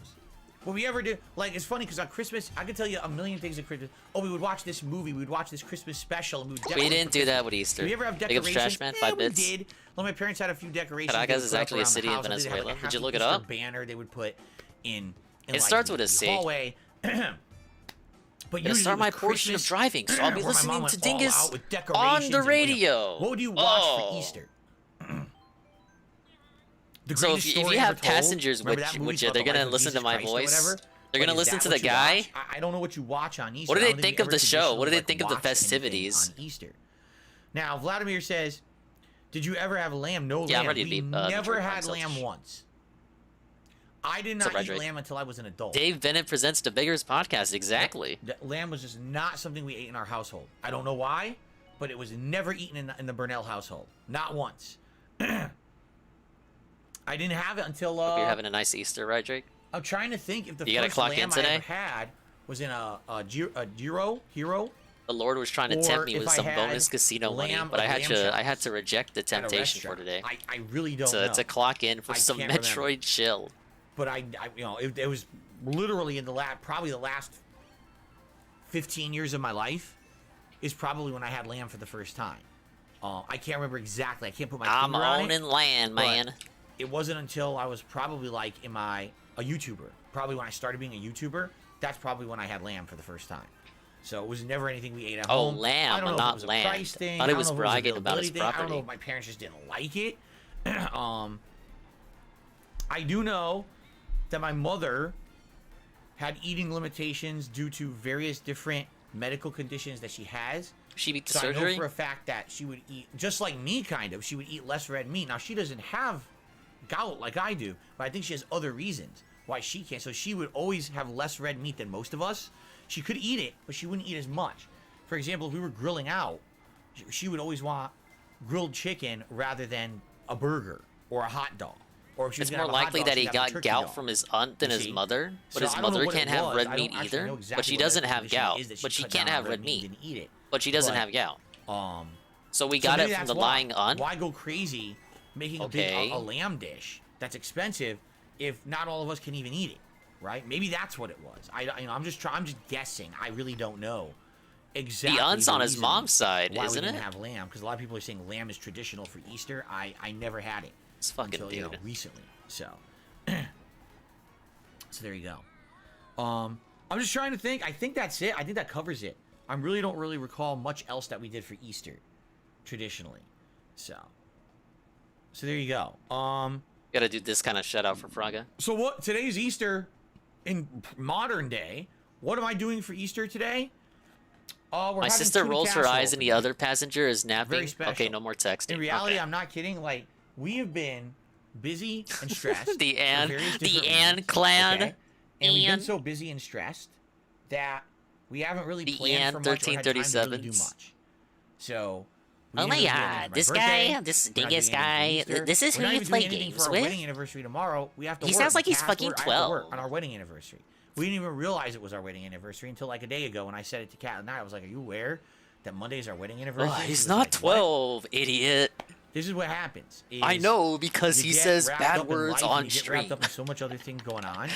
What we ever do, like, it's funny because on Christmas, I could tell you a million things at Christmas. Oh, we would watch this movie, we would watch this Christmas special, and we would We decorate didn't for do Christmas. that with Easter. Did we ever have Big up decorations? Trash Man, Yeah, 5 bits. we did. Well, my parents had a few decorations. Caracas they would is put up actually a around the city in house. I think they had, like, a Venezuela. Did you Happy look it Easter up? banner they would put in It like, starts with a the C. hallway. But Gonna usually start it my was portion of Christmas, driving, so I'll be where my mom listening went to all Dingus out with on decorations the and radio. what would you watch Oh. for Easter? The So Greatest if Story you have Ever Told. passengers Remember with that you, movie which about they're the gonna life of listen to Jesus my Christ or voice. whatever? They're gonna Like, is listen that to what the you guy. watch? I don't know what you watch on Easter. What do I they don't think we of the ever show? What do they traditionally, think of the watch anything festivities? on Easter? Now, Vladimir says, "Did you ever have lamb? No Yeah, I'm lamb. ready to We be, never Metroid had Prime lamb Selfish. once. I did What's up, not eat Redrick? lamb until I was an adult. Dave Bennett presents the Beggars Podcast. Exactly. Lamb was just not something we ate in our household. I don't know why, but it was never eaten in the Burnell household. Not once. I didn't have it until Hope you're having a nice Easter, right, Drake? I'm trying to think if the You gotta first clock lamb in I today? ever had was in a Hero. The Lord was trying to Or tempt me if with I some had bonus casino money, lamb but at I lamb had chops to reject the at a temptation for restaurant. today. I really don't know. To clock in for I some can't remember. Metroid chill. But I you know, it was literally in the probably the last 15 years of my life is probably when I had lamb for the first time. I can't remember exactly. I can't put my I'm finger on it. owning land, but man. It wasn't until I was probably like a YouTuber. Probably when I started being a YouTuber, that's probably when I had lamb for the first time. So it was never anything we ate at Oh, home. lamb, I don't know if not it was a land. price thing. Thought he I don't was know if bragging a about his availability thing. I don't know property. if my parents just didn't like it. I do know that my mother had eating limitations due to various different medical conditions that she has. She beat the So I surgery. know for a fact that she would eat, just like me kind of, she would eat less red meat. Now, she doesn't have gout like I do, but I think she has other reasons why she can't. So she would always have less red meat than most of us. She could eat it, but she wouldn't eat as much. For example, if we were grilling out, she would always want grilled chicken rather than a burger or a hot dog. Or if she was It's gonna more have a hot likely dog, that she'd he have a got turkey gout dog. from his aunt than You his see? mother, but So his I don't know mother what it can't have was. red I meat don't actually either. know exactly But she what doesn't the have condition gout. is that she But she cut can't down on have red meat. and didn't eat it. But she doesn't But, have gout. Um, So we so got maybe it from that's the why. lying aunt. Why go crazy making Okay. a lamb dish that's expensive if not all of us can even eat it, right? Maybe that's what it was. I'm just guessing. I really don't know exactly. The aunt's on his reason mom's side, why isn't we didn't it? have lamb, because a lot of people are saying lamb is traditional for Easter. I never had it This fucking until dude. recently. So so there you go. I'm just trying to think. I think that's it. I think that covers it. I really don't recall much else that we did for Easter traditionally. So there you go. Gotta do this kind of shout out for Fraga. So what? Today's Easter in modern day. What am I doing for Easter today? My sister rolls her eyes and the other passenger is napping. Very special. Okay, no more texting. In reality, Okay. I'm not kidding. Like, we have been busy and stressed. The for Ann- various the different Ann reasons, clan. okay? And we've Ann. been so busy and stressed that we haven't really The planned Ann for much or had time to really do 1337s. much. So. we Oh didn't my really do anything god, for my this birthday. guy, this We're not dingus doing anything guy, for Easter. this is We're who not you even play doing anything games for our with? wedding anniversary tomorrow. We have to He work. sounds like The he's cast fucking work. I have to work 12. on our wedding anniversary. We didn't even realize it was our wedding anniversary until like a day ago when I said it to Kat and I was like, "Are you aware that Monday is our wedding anniversary?" Oh, She he's was not like, "What?" 12, idiot. This is what happens. I is know, because you he get says wrapped bad up in words life and on you get stream. wrapped up in so much other things going on,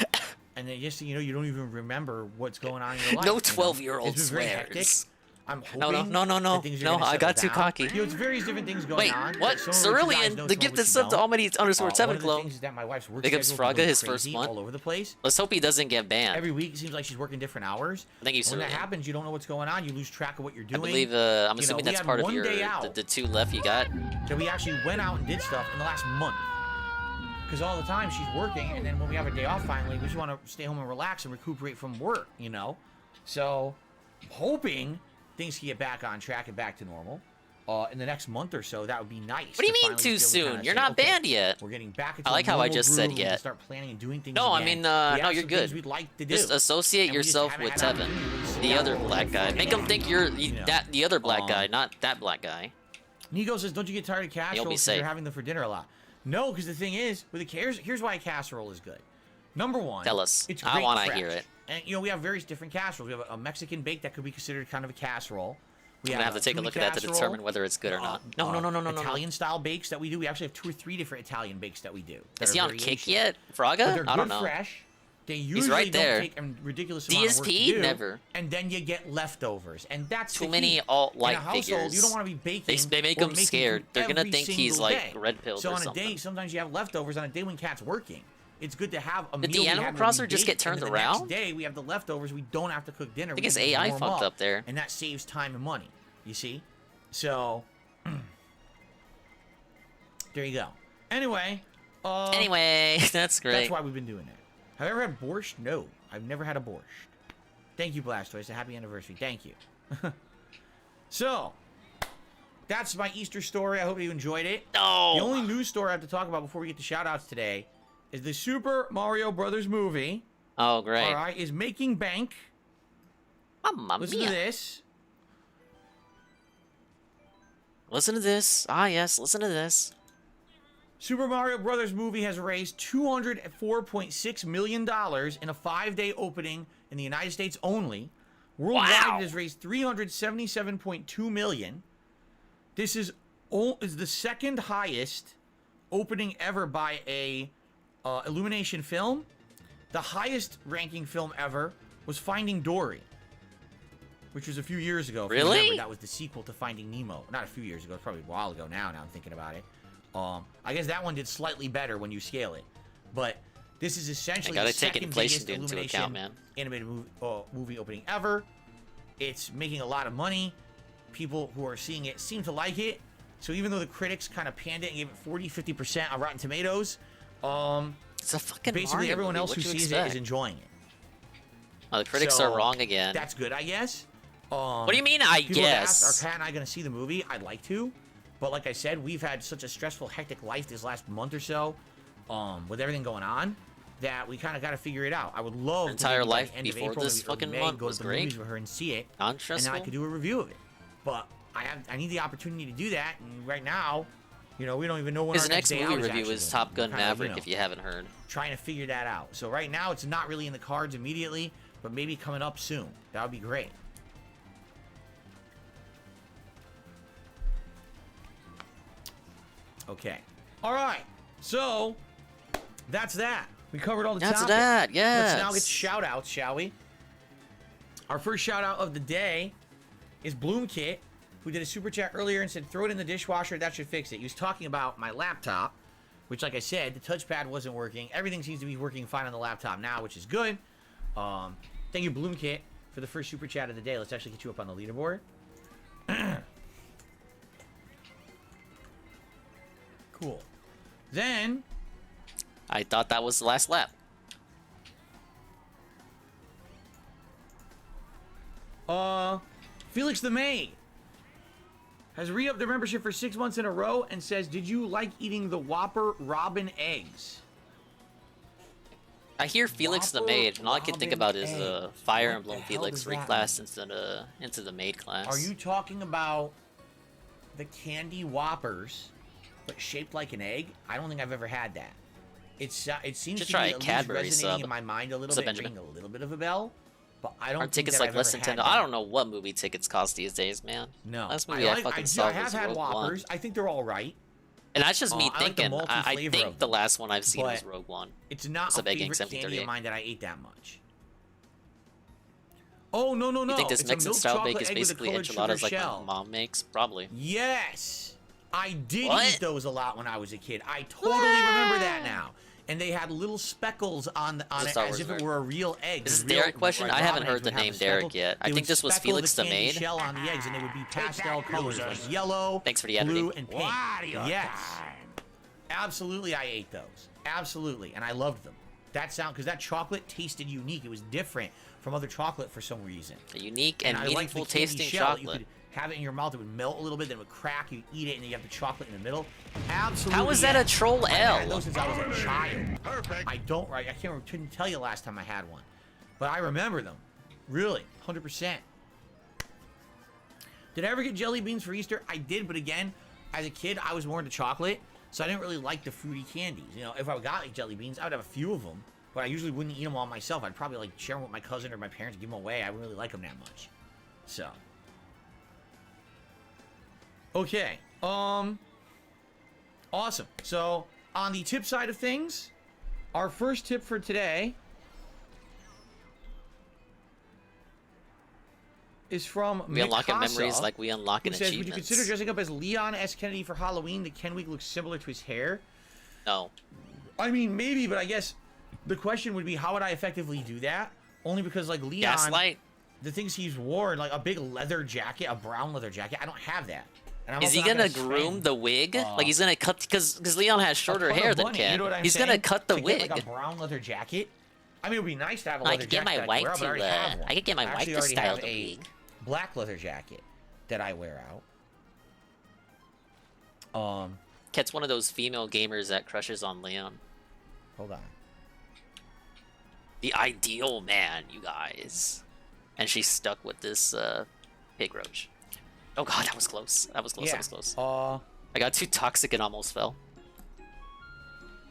and then just you don't even remember what's going on in your life. No you know? 12-year-old It's been very hectic. swears. I'm No, hoping no, that things are gonna I got settle too down. cocky. It's various different things going Wait, on. what? Some of which you guys Cerulean, know, the some of gifted which you sub to don't. Almighty _7 One of the Glow. things is that my wife's work Big ups schedule's been Fraga, going his first crazy month. all over the place. Let's hope he doesn't get banned. Every week it seems like she's working different hours. Thank you, When that Cerulean. happens, you don't know what's going on. You lose track of what you're I doing. believe, I'm You know, assuming we that's had part of one your, day out. the 2 left you got. So we actually went out and did stuff in the last month. Because all the time she's working, and then when we have a day off finally, we just want to stay home and relax and recuperate from work, you know? So, hoping things can get back on track and back to normal. In the next month or so, that would be nice. What do you to mean finally too be able to soon? kinda You're say, not okay, banned yet. We're getting back into I like a how I normal just said groove. We can yet. start planning and doing things No, I again. mean, We no, have you're some good. things we'd like to do. Just associate And we just yourself haven't with had Tevin, opportunity to sit the down other and black guy. fucking Make him hang. think you're You know. the other black guy, not that black guy. Nico says, "Don't you get tired of casserole You'll be because safe. you're having them for dinner a lot?" No, because the thing is, with the here's why casserole is good. Number one, Tell us. It's I great wanna fresh. hear it. And we have various different casseroles. We have a Mexican bake that could be considered kind of a casserole. We I'm gonna have to take a tuna look at that to casserole, determine whether it's good or not. No. Italian style bakes that we do. We actually have 2 or 3 different Italian bakes that we do. that Is are he on variations. kick yet, But Fraga? they're I don't good know. fresh. They usually right there. don't take a ridiculous amount of work to DSP? do. Never. And then you get leftovers, and that's Too the many key. alt-like In a household, figures. You don't want to be baking. They make or him making scared. food They're gonna every think he's, single like, day. red pilled So or on a day, something. sometimes you have leftovers on a day when Kat's working. It's good to have a Did meal. the we Animal had where we Crosser just baked, get turned and then around? The next day we have the leftovers. We don't have to cook dinner. I think we his can just AI warm fucked up there. and that saves time and money. You see, so there you go. Anyway, Anyway, that's great. that's why we've been doing it. Have I ever had borscht? No, I've never had a borscht. Thank you, Blastoise. A happy anniversary. Thank you. So, that's my Easter story. I hope you enjoyed it. No. The only news story I have to talk about before we get to shoutouts today is the Super Mario Brothers movie. Oh, great. All right, is making bank. Mamma Listen mia. to this. Listen to this. Ah, yes, listen to this. Super Mario Brothers movie has raised $204.6 million in a 5-day opening in the United States only. Worldwide, Wow. it has raised $377.2 million. This is the second highest opening ever by a Illumination film. The highest ranking film ever was Finding Dory, which was a few years ago. If you Really? remember, that was the sequel to Finding Nemo. Not a few years ago, it's probably a while ago now I'm thinking about it. I guess that one did slightly better when you scale it. But this is essentially I gotta the take second inflation biggest into Illumination account, man. animated movie opening ever. It's making a lot of money. People who are seeing it seem to like it. So even though the critics kind of panned it and gave it 40-50% on Rotten Tomatoes, It's a fucking basically Mario everyone movie. else What who you sees expect? it is enjoying it. Oh, the critics So, are wrong again. That's good, I guess. What do you mean, I People have guess? asked, are Kat and I going to see the movie? I'd like to. But like I said, we've had such a stressful, hectic life this last month or so, with everything going on, that we kind of got to figure it out. I would love Her entire to maybe by life the end of before April, this maybe early fucking May, month go was to the great. movies with her and see it, and then Non-stressful? I could do a review of it. But I need the opportunity to do that, and right now, you know, we don't even know when His our next day movie out review actually is gonna Top be. Gun We're kinda, Maverick, you know, if you haven't heard. trying to figure that out. So right now, it's not really in the cards immediately, but maybe coming up soon. That would be great. Okay. All right. So that's that. We covered all the That's topics. that, yes. Let's now get shout outs, shall we? Our first shout out of the day is Bloomkit, who did a super chat earlier and said, throw it in the dishwasher, that should fix it. He was talking about my laptop, which, like I said, the touchpad wasn't working. Everything seems to be working fine on the laptop now, which is good. Thank you, Bloomkit, for the first super chat of the day. Let's actually get you up on the leaderboard. Cool. Then, I thought that was the last lap. Felix the Maid has re-upped their membership for 6 months in a row and says, did you like eating the Whopper Robin eggs? I hear Felix the Whopper Maid, and all I can think Robin about is egg. Fire What Emblem the hell Felix does that reclassed into the Maid class. Are you talking about the candy Whoppers, but shaped like an egg? I don't think I've ever had that. It seems Should to try be a at least Cadbury resonating sub. in my mind a little Sub bit, Benjamin. ringing a little bit of a bell. But I don't Our think tickets that like I've less ever than $10. had I that. don't know what movie tickets cost these days, man. No, Last movie I fucking saw I have was had Rogue Whoppers. One. I think they're all right. And that's just me I like the thinking. malty I flavor of think the them, last one I've seen was but Rogue One. It's not a Sub Egg favorite candy 1738. of mine that I ate that much. Oh, no, no, no. You think this It's a Mexican milk style chocolate bake is egg with a basically colored sugar enchiladas like shell. my mom makes? Probably. Yes! I did What? eat those a lot when I was a kid. I totally remember that now. And they had little speckles on it Star as Wars if it nerd. were a real egg. Is this Real- Derek question? like I haven't Robin heard eggs the would have name a Derek speckle. yet. I They think would this was speckle Felix the candy Maid. shell on the eggs, and they would be pastel colors like yellow, Thanks for the blue, editing. and pink. Yes. Absolutely, I ate those. Absolutely, and I loved them. Because that chocolate tasted unique. It was different from other chocolate for some reason. A unique and I liked meaningful the candy tasting shell. You chocolate. could have it in your mouth. It would melt a little bit. Then it would crack. You eat it, and then you have the chocolate in the middle. Absolutely. How is that yes. a troll I've had L? those since I was a child. Perfect. Couldn't tell you last time I had one, but I remember them. Really, 100%. Did I ever get jelly beans for Easter? I did, but again, as a kid, I was more into chocolate, so I didn't really like the fruity candies. You know, if I got like jelly beans, I would have a few of them, but I usually wouldn't eat them all myself. I'd probably like share them with my cousin or my parents, give them away. I wouldn't really like them that much. So, okay, awesome. So on the tip side of things, our first tip for today is from We unlocking Mikasa, memories like we unlocking who says, would you achievements. consider dressing up as Leon S. Kennedy for Halloween? The Ken wig looks similar to his hair. No. I mean, maybe, but I guess the question would be, how would I effectively do that? Only because, like, Leon, Gaslight? the things he's worn, like a big leather jacket, a brown leather jacket, I don't have that. And I'm Is also he not gonna spend groom the wig? Like he's gonna cut because Leon has a shorter ton of hair than money, Ken. you know what I'm He's saying? gonna cut the To wig. get, like, a brown leather jacket. I mean, it would be nice to have a I leather could get jacket my that I wife wear out, but I already to, have one. I could get my wife actually to already style have the a wig. black leather jacket that I wear out. Ket's one of those female gamers that crushes on Leon. Hold on. The ideal man, you guys. And she's stuck with this pig roach. Oh god, that was close. That was close. Yeah. That was close. Uh, I got too toxic and almost fell.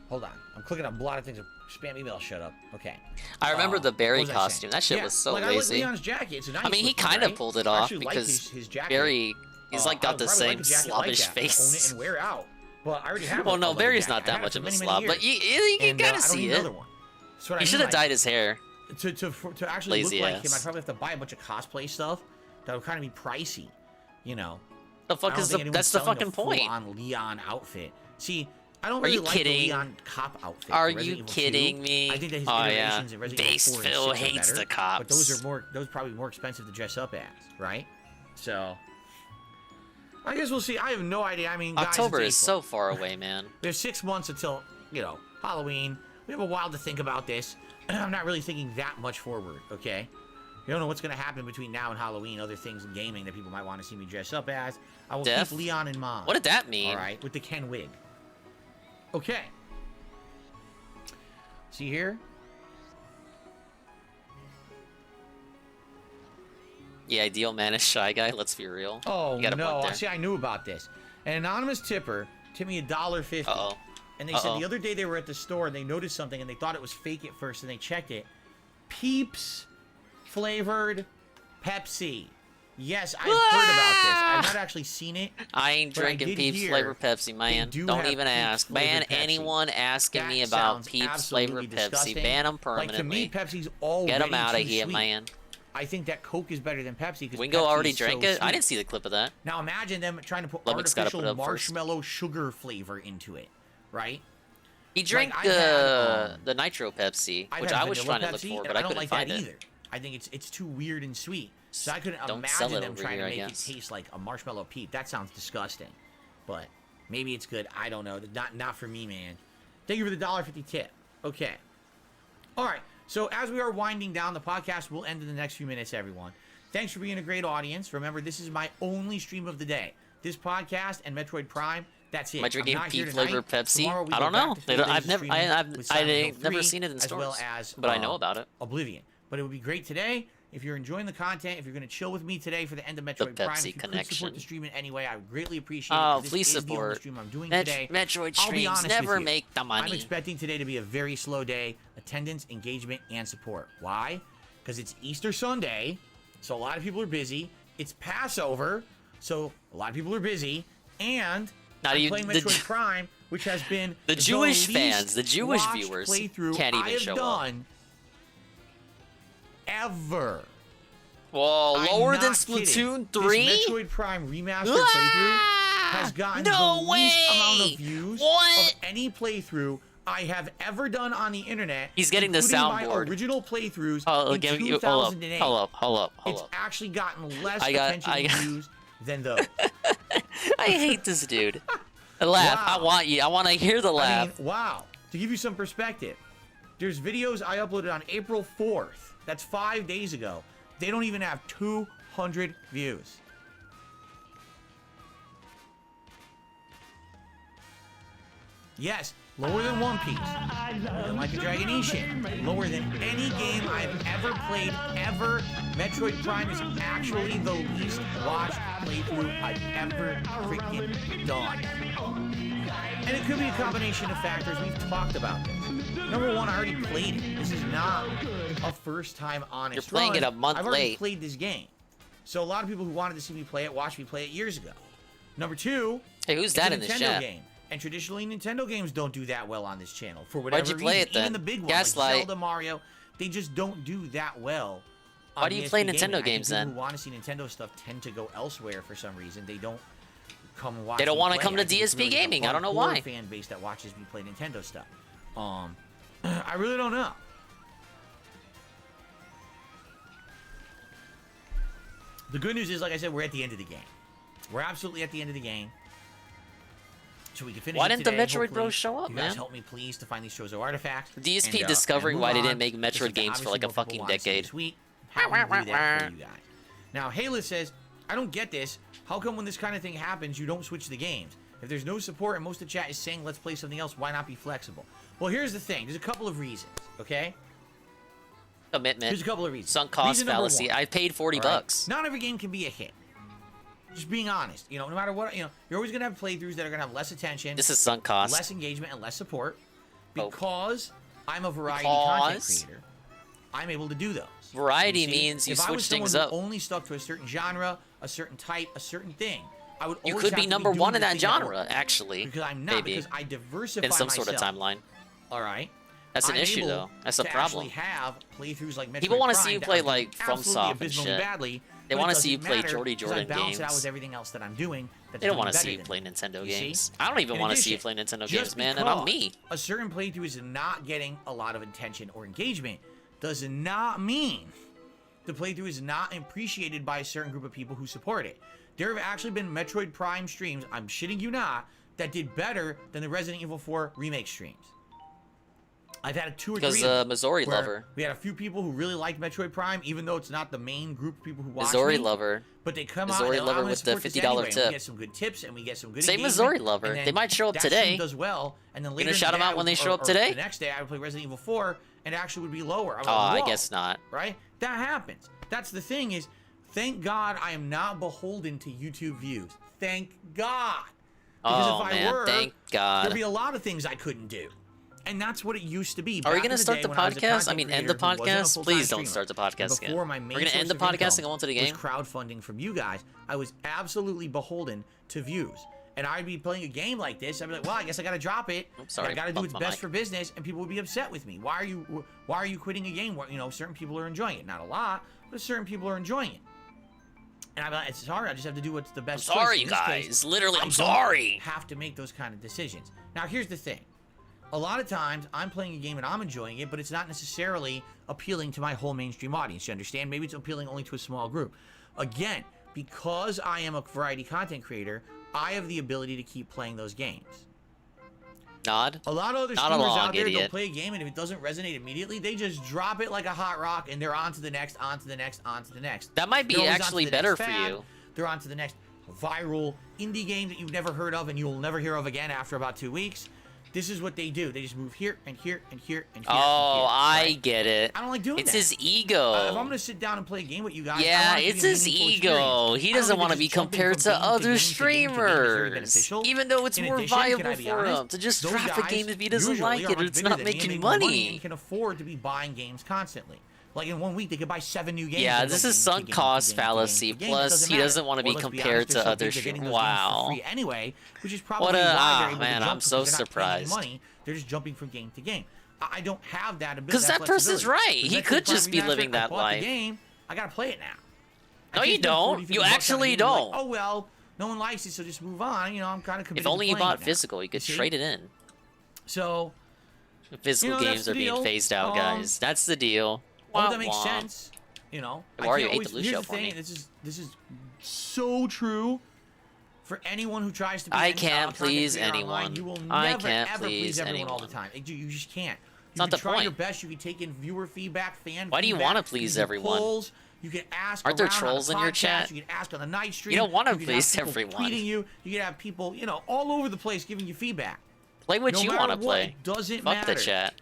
hold on. I'm clicking on a lot of things. Spam email. Shut up. Okay. I remember the Barry what was I costume. saying? That shit Yeah, was so like, I like lazy. Leon's jacket. It's a nice I mean, he looking, kind of right? pulled it I off actually like because his jacket. Barry, he's like I got would the probably like same a jacket slobbish like that, own face. it and wear out. But I already have. Well, a no, leather Barry's jacket. not that I had much it of for a many, slob, many but years. you And, gotta I don't see need it. another one. That's what I He mean, should have like, dyed his hair. to actually Lazy look like him. ass. I'd probably have to buy a bunch of cosplay stuff. That would kind of be pricey, you know. The fuck is that's the fucking point. On Leon outfit. See, I don't Are really you like kidding? the Leon cop outfit. Are for Resident you Evil kidding 2. me? I think that his Oh, yeah. iterations in Resident Base Evil 4 and Phil 6 are hates better, the cops. But those are probably more expensive to dress up as, right? So I guess we'll see. I have no idea. I mean, guys, October it's is April. so far away, man. We have 6 months until, you know, Halloween. We have a while to think about this. I'm not really thinking that much forward, okay? You don't know what's going to happen between now and Halloween, other things in gaming that people might want to see me dress up as. I will Def? keep Leon in mind. What did that mean? All right, with the Ken wig. Okay. See here? Yeah, ideal man is shy guy. Let's be real. Oh You got a no! point there. See, I knew about this. An anonymous tipper tipped me $1.50, Uh-oh. and they said the other day they were at the store and they noticed something and they thought it was fake at first and they checked it. Peeps flavored Pepsi. Yes, I've heard about this. I've not actually seen it. I ain't but I drinking did Peeps hear flavor Pepsi, man. do Don't have even Peeps ask. flavored Ban Pepsi. anyone asking me That about sounds Peeps flavor absolutely Pepsi. disgusting. Ban them Like, to me, permanently. Pepsi's already Get them out of too here, sweet. man. I think that Coke is better than Pepsi because Wingo already drank it? I Sweet. didn't see the clip of that. Now imagine them trying to put Lubbock's gotta artificial put it up first. marshmallow sugar flavor into it, right? He drank I had, the Nitro Pepsi, I've which had I was vanilla trying to look Pepsi, for, and but I don't couldn't like find that it. either. I think it's too weird and sweet. So I couldn't Don't sell imagine it them over trying here, to I make guess. it taste like a marshmallow peep. That sounds disgusting. But maybe it's good. I don't know. Not for me, man. Thank you for the $1.50 tip. Okay. All right. So as we are winding down, the podcast will end in the next few minutes, everyone. Thanks for being a great audience. Remember, this is my only stream of the day. This podcast and Metroid Prime. That's it. Am I drinking I'm not here Peep tonight. flavor Pepsi? Tomorrow we I go don't back know. to 3 days I've of never, streaming with I've Silent Hill never 3, seen it in as stores, well as, but I know about it. Oblivion. But it would be great today if you're enjoying the content. If you're going to chill with me today for the end of Metroid Prime, Pepsi if you could connection. support the stream in any way, I would greatly appreciate it. Oh, 'cause this please is the only support. stream I'm doing today. Metroid I'll be streams honest never with you. make the money. I'm expecting today to be a very slow day. Attendance, engagement, and support. Why? Because it's Easter Sunday, so a lot of people are busy. It's Passover, so a lot of people are busy. And Not I'm even- playing the Metroid Ju- Prime, which has been The Jewish least fans, the Jewish watched viewers playthrough can't even I have show up. done ever. Whoa, I'm lower than not Splatoon kidding. 3? This Metroid Prime Remastered playthrough has gotten No the least amount way! of views What? of any playthrough I have ever done on the internet. He's getting the including my soundboard. original playthroughs Oh, in give me, 2008. hold up. It's actually gotten less I got- attention I and got- views than those. I hate this dude. Laugh. Wow. I want you. I want to hear the laugh. I mean, wow. To give you some perspective, there's videos I uploaded on April 4th. That's 5 days ago. They don't even have 200 views. Yes, lower than One Piece, lower than Like a Dragon Ishin, lower than any game I've ever played ever. Metroid Prime is actually the least watched playthrough I've ever freaking done. And it could be a combination of factors. We've talked about this. Number one, I already played it. This is not a first time honest You're playing run. it a month I've already late. played this game. So a lot of people who wanted to see me play it watched me play it years ago. Number two, Hey, who's it's that a in the Nintendo chat? game. And traditionally, Nintendo games don't do that well on this channel for Why'd whatever you play reason. it then? Even the big ones, Gaslight. like Zelda, Mario, they just don't do that well. Why on do you DSP play gaming. Nintendo I think games people then? who want to see Nintendo stuff tend to go elsewhere for some reason. They don't come and watch. They don't me wanna play. come to I think it's DSP really the gaming. I don't know hardcore why. Fan base that watches me play Nintendo stuff. I really don't know. The good news is, like I said, we're at the end of the game. We're absolutely at the end of the game. So we can finish Why it didn't the today. Metroid Hopefully, Bros show up, you guys man? help me, please, to find these Trozo artifacts. DSP and, discovering and why they move didn't on. make This is Metroid games for like a obviously fucking what people want to see decade. this week. Happy to do that for you guys. Now, Halith says, I don't get this. How come when this kind of thing happens, you don't switch the games? If there's no support and most of the chat is saying, let's play something else, why not be flexible? Well, here's the thing. There's a couple of reasons, okay? Commitment. Here's a couple of reasons. Sunk cost Reason number fallacy. one, I paid 40 all right? bucks. Not every game can be a hit. Just being honest. You know, no matter what, you know, you're always going to have playthroughs that are going to have less attention, This is sunk cost. less engagement, and less support. Oh. Because I'm a variety Because? content creator, I'm able to do those. Variety You see? means you if I was switch things someone up. who only stuck to a certain genre, a certain type, a certain thing, I would You always could have be to number doing one the in that thing I genre, want. actually. Because I'm not, Maybe. because I diversify In some myself. sort of timeline. All right. That's an I'm issue, able though. That's a to problem. actually have playthroughs like Metroid People wanna Prime see you that play, are doing like, FromSoft absolutely and abysmally shit. badly, They but wanna it see you doesn't play matter Jordy because I Jordan balance it out games. with everything else that I'm doing. That's They don't want want to to see you play Nintendo You see? games. I don't even In want to see you addition, play Nintendo just games, man. And I'm me. because a certain playthrough is not getting a lot of attention or engagement does not mean the playthrough is not appreciated by a certain group of people who support it. There have actually been Metroid Prime streams, I'm shitting you not, that did better than the Resident Evil 4 remake streams. I've had 2 or 3 Because of them Missouri where lover. we had a few people who really liked Metroid Prime, even though it's not the main group of people who watch Missouri me. lover. But they come Missouri out and lover I'm gonna with the support this $50 anyway. tip. We get some good tips and we get some good Say engagement, Missouri lover. and then They might show up that today. stream does well, and then later gonna in shout the them day, out when they or- show up or today? The next day I would play Resident Evil 4 and it actually would be lower. I was Oh, like, I whoa, guess not. right? That happens. That's the thing is, Thank God I am not beholden to YouTube views. Thank God. Because Oh if I man, were, thank God. there'd be a lot of things I couldn't do. And that's what it used to be. Are we back gonna in the start day the when I was a podcast? I content mean, end creator the who wasn't a podcast? full-time Please don't streamer. start the podcast And before again. my main We're gonna source end the of podcast income and go into the game? was crowdfunding from you guys. I was absolutely beholden to views. And I'd be playing a game like this. I'd be like, well, I guess I gotta drop it. I'm sorry, I gotta do bumped what's my best mic. for business, and people would be upset with me. Why are you quitting a game where, you know, certain people are enjoying it? Not a lot, but certain people are enjoying it. And I'm like, it's sorry, I just have to do what's the best choice. Sorry, In this case, guys. Literally, I I'm don't sorry. have to make those kind of decisions. Now, here's the thing. A lot of times, I'm playing a game and I'm enjoying it, but it's not necessarily appealing to my whole mainstream audience. You understand? Maybe it's appealing only to a small group. Again, because I am a variety content creator, I have the ability to keep playing those games. Nod. A lot of other Not streamers along, out there, they'll idiot. play a game, and if it doesn't resonate immediately, they just drop it like a hot rock, and they're on to the next, on to the next, on to the next. That might be They're always on to actually the better next for fad. you. They're on to the next viral indie game that you've never heard of and you'll never hear of again after about 2 weeks. This is what they do. They just move here and here and here and here. Oh, and here, I right? get it. I don't like doing It's that. his ego. If I'm gonna sit down and play a game with you guys, I Yeah, want it to it's be a his meaningful ego. experience. He I don't doesn't think want to just be jumping compared from to game to other game to game to game is very streamers. beneficial. Even though it's In more addition, can viable I be for honest? him to just Those drop a guys game if he doesn't usually like are it or much it's bigger not than me making and money. and can afford to be buying games constantly. Like in 1 week, they could buy 7 new games. Yeah, and this go is game to sunk game to cost game to game to fallacy. game. It Plus, doesn't he matter. doesn't want to be Well, let's be compared honest, to they're so other big, they're getting those streamers. games for Wow. free anyway, which is probably What a- why ah, they're able man, to jump I'm so because they're not paying any surprised. money. They're just jumping from game to game. I don't have that ability. Because that person's right. He could just be living that I bought the life. game. I gotta play it now. I No, can't you spend don't. 40, 50 You bucks on a actually game and be like, don't. oh well, no one likes it, so just move on. You know, I'm kind of committed. If only to he playing bought it now. physical, he could see? trade it in. So, Physical that's games the are being deal. phased out, guys. That's the deal. all Wah, that makes wah. sense. You know, Mario can't ate the always- Lucio here's for the thing, me. This is so true. For anyone who tries to be I any can't content please creator online, anyone. you will I never can't ever please please everyone all the anyone. time. You just can't. You not can the try your point. best. You can take in viewer feedback, fan Why do you feedback, wanna please you can do everyone? polls, you can ask Aren't there around on trolls the in your podcast, chat? You can ask on the night stream. You don't wanna you can have please people everyone. tweeting you. You can have people, you know, all over the place giving you feedback. Play what No you matter want to what, play. it doesn't Fuck matter. the chat.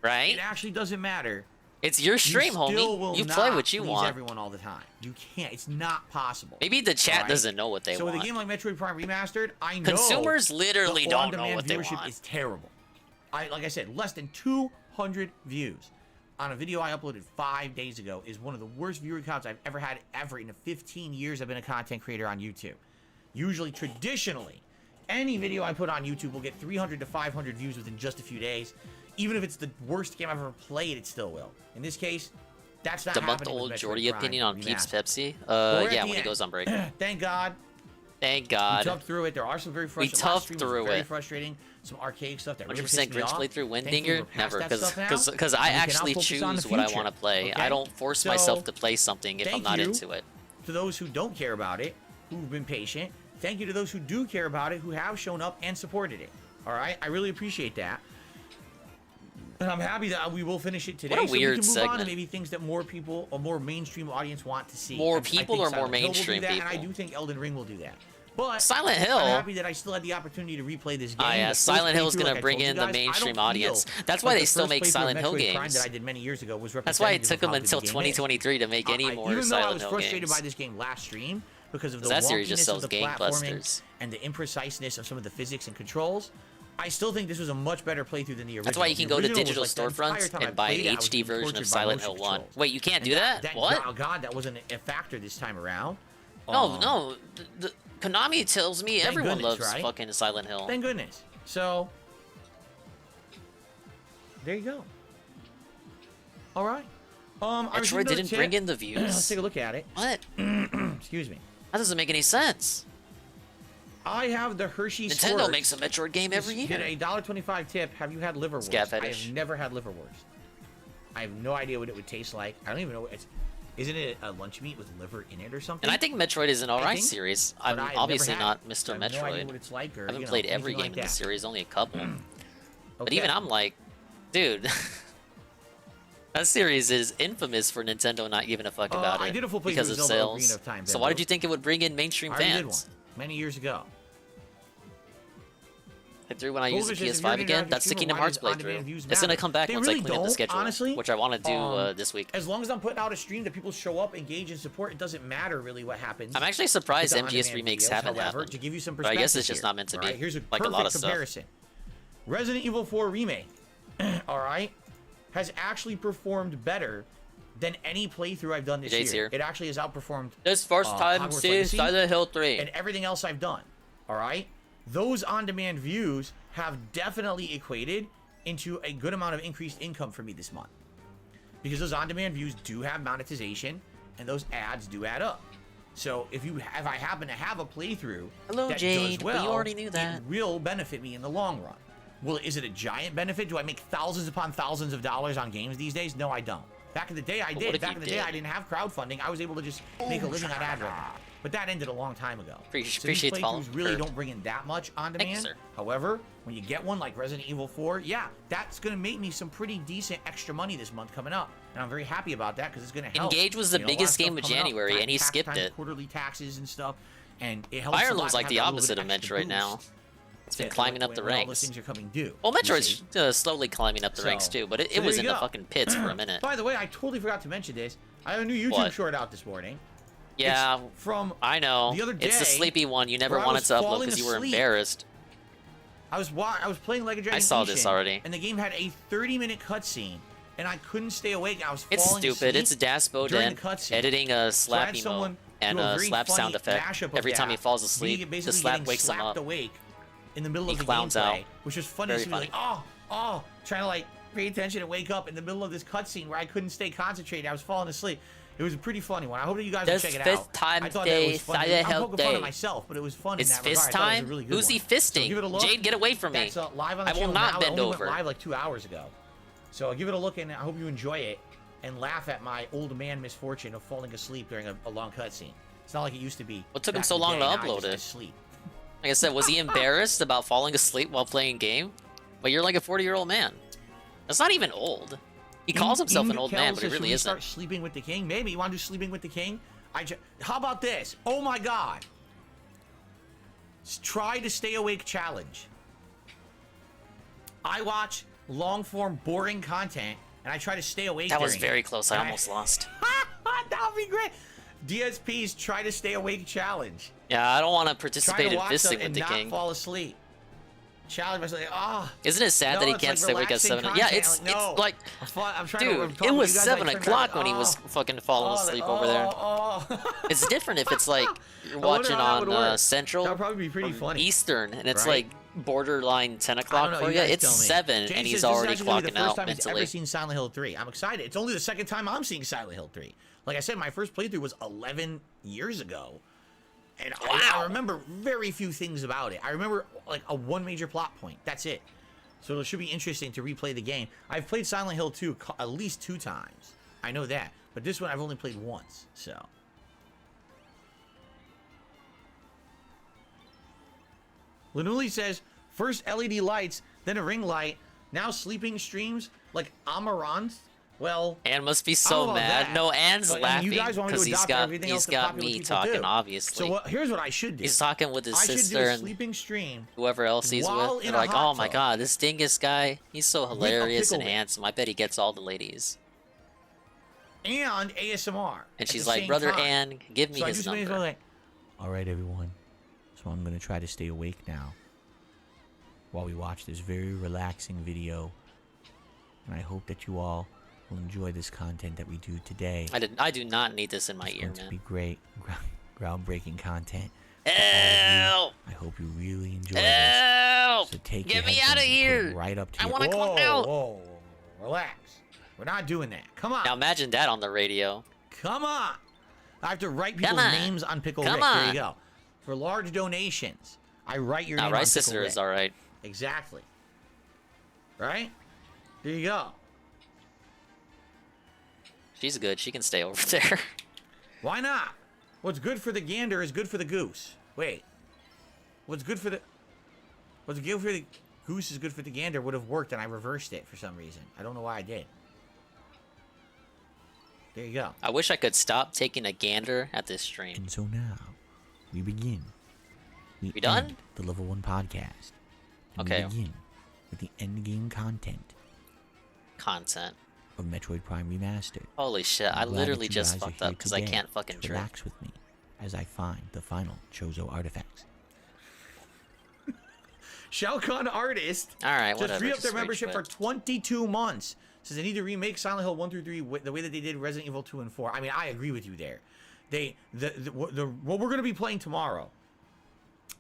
Right? It actually doesn't matter. It's your stream, you still homie. will You not play what you please want. everyone all the time. You can't. It's not possible. Maybe the chat Alright? doesn't know what they So want. with a game like Metroid Prime Remastered, I know Consumers literally the don't know on-demand what they viewership want. is terrible. Like I said, less than 200 views on a video I uploaded 5 days ago is one of the worst viewer counts I've ever had in the 15 years I've been a content creator on YouTube. Usually, traditionally, any video I put on YouTube will get 300 to 500 views within just a few days. Even if it's the worst game I've ever played, it still will. In this case, that's not The happening month-old with Metroid Jordy Prime opinion on Peeps Remastered. Pepsi? But we're at Yeah, the when he end. goes on break. Thank God. Thank We God. toughed through it. There are some very frustrating. toughed last stream was through very it. frustrating. Some arcade stuff that really 100% pissed me Grinch off. playthrough Thankfully, Windinger? we're past Never, that stuff now, because I and we can now actually focus on choose the what I future, want to play. okay? I don't force So, myself to play something if I'm thank not you into it. To those who don't care about it, who've been patient. Thank you to those who do care about it, who have shown up and supported it. All right, I really appreciate that. And I'm happy that we will finish it today. What a so weird we can move on segment. to maybe things that more people, a more mainstream audience want to see. More I people think or more Silent Hill will do mainstream that, And I people? do think Elden Ring will do that. But Silent Hill? I'm happy that I still had the opportunity to replay this game. Ah, yeah, The first Silent Hill's playthrough, gonna like I bring told you in the guys, I don't mainstream feel audience. That's like why they the still first make playthrough of Silent Hill Metroid Prime games. that I did many years ago was That's why it representative took of them how good until the game is. 2023 to make any more Even though I Silent was Hill frustrated games. by this game last stream because of the That series just wonkiness sells of the game platforming clusters. and the impreciseness of some of the physics and controls, I still think this was a much better playthrough than the original. That's why you can The go to original was digital like the entire storefronts time I and buy played an it, I was HD being version tortured of by Silent motion Hill 1. controls. Wait, you can't And do that? What? Oh God, that wasn't a factor this time around. No, no. Konami tells me Thank everyone goodness, loves right? fucking Silent Hill. Thank goodness. So, there you go. All right. I received Metroid another didn't tip. bring in the Let's views. take a look at it. What? Excuse me. That doesn't make any sense. I have the Hershey Nintendo Squirts. makes a Metroid game every Get year. a $1.25 tip. Have you had liverwurst? Scat I fetish. have never had liverwurst. I have no idea what it would taste like. I don't even know. Isn't it a lunch meat with liver in it or something? And I think Metroid is an alright think, series. But I'm I have obviously never had not it. Mr. I have no idea Metroid. what it's like, or I haven't you know, played every anything game like in the that. series, only a couple. But Okay. even I'm like, dude, that series is infamous for Nintendo not giving a fuck about I it did a full playthrough because of of Zelda Ocarina sales. of Time, So why Bimbo. did you think it would bring in mainstream I already did one fans? many years ago. Hit through when I use the Goldfish says, if PS5 you're gonna again. do That's the stream, Kingdom why Hearts does on-demand playthrough. views It's gonna matter? come back They once really I clean up the don't, schedule, honestly. which I want to do this week. As long as I'm putting out a stream that people show up, engage, and support, it doesn't matter really what happens. I'm actually with surprised the MGS on-demand remakes videos. haven't However, happened. to give you some But perspective I guess it's just here, not meant to be. alright, here's a Like a perfect lot of stuff. comparison. Resident Evil 4 Remake, alright, has actually performed better than any playthrough I've done this Jade's year. here. It actually has outperformed This first time Hogwarts seeing Legacy Silent Hill 3. and everything else I've done. All right, those on-demand views have definitely equated into a good amount of increased income for me this month, because those on-demand views do have monetization and those ads do add up. So if I happen to have a playthrough Hello, that Jade, does but you well, already knew that. it will benefit me in the long run. Well, is it a giant benefit? Do I make thousands upon thousands of dollars on games these days? No, I don't. Back in the day, I But did. what if Back you in the day, did? I didn't have crowdfunding. I was able to just make a living on ad revenue. But that ended a long time ago. Appreciate the follow. These playthroughs really don't bring in that much on Thank you, demand. sir. However, when you get one like Resident Evil 4, yeah, that's going to make me some pretty decent extra money this month coming up. And I'm very happy about that because it's going to help. Engage was the You know, a lot biggest of game stuff of coming up, January, and he tax skipped time, it. Quarterly taxes and stuff. And it helps. Fire a lot Emblem's to like have the that little opposite bit of extra Metroid now. boost. It's been Yeah, climbing up the when all those ranks. things are coming due. Well, you Metroid's see. slowly climbing up the ranks too, but it So was there in you the go. fucking pits for a minute. By the way, I totally forgot to mention this. I have a new YouTube What? short out this morning. Yeah, It's from I know. the other It's the day sleepy one you never where I wanted was to upload falling because you were asleep. embarrassed. I was playing Lego Dragon I saw this Ishin, already. and the game had a 30-minute cutscene, and I couldn't stay awake. I was It's falling stupid. asleep It's Daspo during Den the cutscene. editing a So I slap had emote someone and do a very slap funny sound effect. mashup of Every time he that, falls asleep, the basically slap getting wakes him slapped up. awake in the middle He of the clowns gameplay, out. which was funny. Very So you're funny. like, trying to like pay attention and wake up in the middle of this cutscene where I couldn't stay concentrated. I was falling asleep. It was a pretty funny one. I hope that you guys will This check it fifth out. time I thought day, that was funny. Silent I'm Hill poking fun day. at myself, but it was fun It's in that fist regard. I thought it was time? a really good Who's he one. fisting? So give it a look. Jade, get away from me. That's live on the I will channel not now. bend It only over. went live like 2 hours ago. So I'll give it a look, and I hope you enjoy it and laugh at my old man misfortune of falling asleep during a long cutscene. It's not like it used to be. What took him back so in the long day. to Now I upload just it? sleep. Like I said, was he embarrassed about falling asleep while playing game? But you're like a 40-year-old man. That's not even old. He calls himself an old man, but he Should really we isn't. start sleeping with the king? Maybe you want to do sleeping with the king? How about this? Oh my god! Try to stay awake challenge. I watch long-form, boring content, and I try to stay awake. That was during very it. close. I And almost lost. That would be great. DSP's try to stay awake challenge. Yeah, I don't want to Try participate to in watch fisting them with and the not king. fall asleep. Challenge myself. Isn't it sad No, that he it's can't like stay awake at relaxing 7? content. Yeah, it's No. like, I'm trying dude, to it talk was to you guys, 7 I turned o'clock back- when he was fucking falling asleep over there. It's different if it's like you're I wonder watching how that would on work. Central That would probably be pretty or funny. Eastern, and it's Right? like borderline 10 I o'clock don't know, for you you. guys It's tell me. 7, Jay and he's says this is already actually gonna be clocking the first out time he's mentally. ever seen Silent Hill 3. I'm excited. It's only the second time I'm seeing Silent Hill 3. Like I said, my first playthrough was 11 years ago. And I remember very few things about it. I remember like one major plot point. That's it. So it should be interesting to replay the game. I've played Silent Hill 2 at least 2 times. I know that. But this one I've only played once. So. Lanuli says, first LED lights, then a ring light, now sleeping streams like Amaranth. Well, Anne must be I don't know so about mad. that. No, Anne's But, I mean, laughing you guys want me to because adopt everything else that popular me people talking, do. obviously. So here's what I should do. He's talking with his I should do sister a and sleeping stream. whoever else he's while with. in They're a like, hot oh my tub god, this Dingus guy, he's so a hilarious and pickle whip. handsome. I bet he gets all the ladies. And ASMR. And at she's the like, same brother time. Ann, give me So I his just made it number. like, all right, everyone. So I'm gonna try to stay awake now while we watch this very relaxing video, and I hope that you all will enjoy this content that we do today. I do not need this in my It's ear, going to be man. great, groundbreaking content. for all Ew! of you. I hope you really enjoy this. Ew! So take Get your me out of headphones and put here! it right up to I your- wanna come Whoa, out! Whoa, relax. We're not doing that. Come on. Now imagine that on the radio. Come on. I have to write people's on. names on Pickle Come Rick. There on. you go. For large donations, I write your Now, name on Rice Pickle Sister Rick. is alright. Exactly. Right? There you go. She's good. She can stay over there. Why not? What's good for the gander is good for the goose. Wait. What's good for the goose is good for the gander would have worked, and I reversed it for some reason. I don't know why I did. There you go. I wish I could stop taking a gander at this stream. And so now, we begin. We done? end the Level 1 podcast. And Okay. we begin with the endgame content Content. of Metroid Prime Remastered. Holy shit, I I'm glad literally that you just guys are fucked here up because I today can't fucking to drink. relax with me as I find the final Chozo artifacts. Shao Kahn Artist Alright, just whatever. re-up their just rage membership for quit. 22 months. Says they need to remake Silent Hill 1 through 3 the way that they did Resident Evil 2 and 4. I mean, I agree with you there. What we're going to be playing tomorrow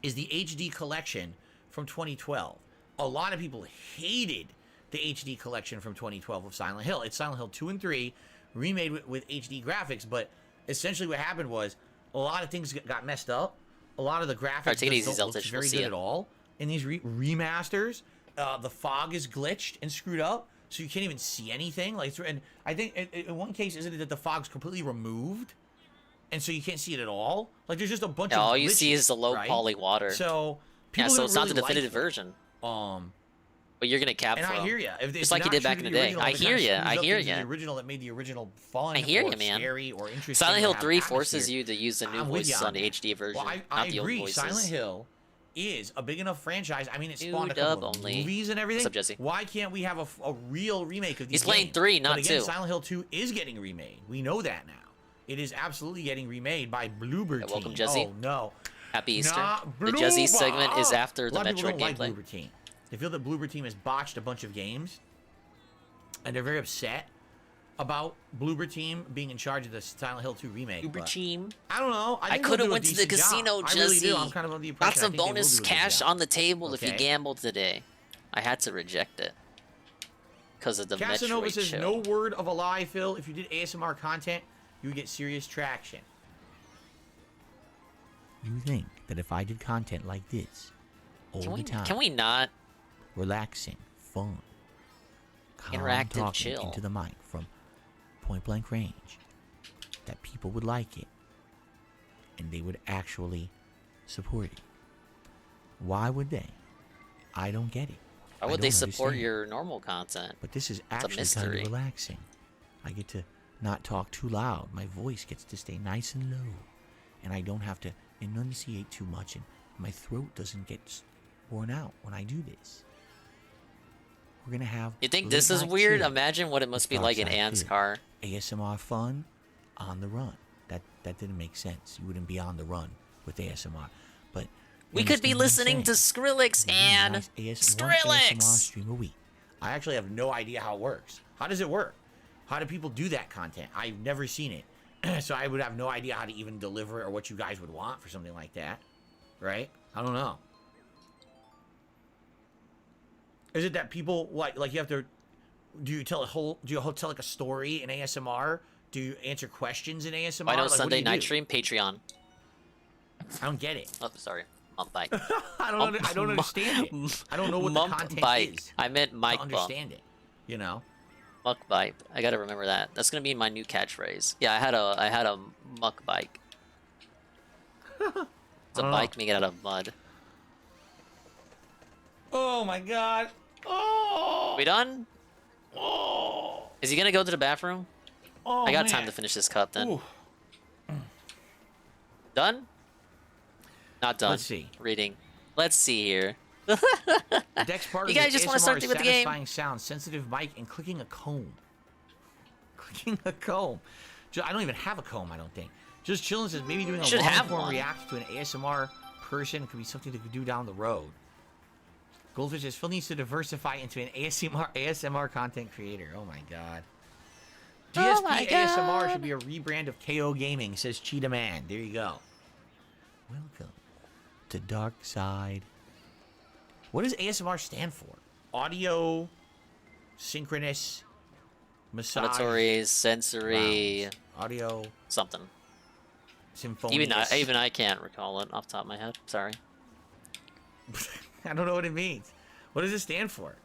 is the HD collection from 2012. A lot of people hated the HD collection from 2012 of Silent Hill. It's Silent Hill 2 and 3 remade with HD graphics, but essentially what happened was a lot of things got messed up. A lot of the graphics Alright, take it just easy, don't look Zeltish. very We'll see good ya. at all. In these remasters, the fog is glitched and screwed up, so you can't even see anything. Like, and I think in one case, isn't it that the fog's completely removed, and so you can't see it at all? Like, there's just a bunch Yeah, of all you see glitches, is the low right? poly water. So Yeah, people so didn't it's not really the definitive like it. version. Um, But you're gonna cap and for I 'em. hear you. Just like you did back in the day. I hear ya, I hear ya. The original that made the original fun, I hear or ya, man. scary, or interesting. Silent or Hill have 3 atmosphere. forces you to use the new I'm with voices ya on the HD version, Well, I not the old agree. voices. Silent Hill is a big enough franchise. I mean, it New spawned a couple dub of only. movies and everything. What's up, Jesse? Why can't we have a real remake of these He's playing games? 3, not but again, 2. Silent Hill 2 is getting remade. We know that now. It is absolutely getting remade by Bloober Yeah, Team. welcome, Jesse. Oh, no. Happy Easter. Not The Jesse Bloober! segment is after A the lot of people Metroid don't like gameplay. Bloober Team. They feel that Bloober Team has botched a bunch of games, and they're very upset about Bloober Team being in charge of the Silent Hill 2 remake. Uber but team. I don't know. I think could have they'll do a went to the decent job. casino, I really do. Jesse. I'm kind of on the impression Lots I of think they will bonus do a good cash job. on the table if you Okay. gambled today. I had to reject it. Because of the Casanova Metroid says, show. no word of a lie, Phil. If you did ASMR content, you would get serious traction. You think that if I did content like this all the time, Can we not? relaxing, fun, calm Interactive talking chill. into the mic from point blank range, that people would like it and they would actually support it? Why would they? I don't get it. Why I would they don't support understand. your normal content? But this is a actually kind mystery. of relaxing. I get to not talk too loud. My voice gets to stay nice and low. And I don't have to enunciate too much. And my throat doesn't get worn out when I do this. We're going to have... You think late this is night weird? chill Imagine what it must be with like in Darkside Anne's Kid. car. ASMR fun on the run. That didn't make sense. You wouldn't be on the run with ASMR. But... you We could be understand what I'm listening to saying? Skrillex Maybe and nice one ASMR Skrillex. stream a week. I actually have no idea how it works. How does it work? How do people do that content? I've never seen it. So I would have no idea how to even deliver it or what you guys would want for something like that. Right? I don't know. Is it that people like you have to do you tell like a story in ASMR? Do you answer questions in ASMR? I know Like, what do Sunday you night do? stream, Patreon. I don't get it. Oh, sorry. Mump bike. I don't understand it. I don't know what the Mump content bike. is. I meant I mic don't bump. understand it. You know? Muck bike. I gotta remember that. That's gonna be my new catchphrase. Yeah, I had a muck bike. It's a I don't bike made out of mud. Oh my god. Oh. We done? Oh. Is he gonna go to the bathroom? Oh, I got man. time to finish this cup then. Ooh. Done? Not done. Let's see. Reading. Let's see here. Dex Parker You guys says just wanna start ASMR is with the game? satisfying sound, sensitive mic, and clicking a comb. Clicking a comb. I don't even have a comb, I don't think. Just chilling says maybe doing a Should have long-form one. react to an ASMR person could be something to do down the road. Goldfish says Phil needs to diversify into an ASMR content creator. Oh my god. Oh GSP my ASMR God. should be a rebrand of KO Gaming, says Cheetah Man. There you go. Welcome to Dark Side. What does ASMR stand for? Audio, synchronous, massage, Auditory, sensory, rounds. Audio, something. symphonious. Even I can't recall it off the top of my head. Sorry. I don't know what it means. What does it stand for?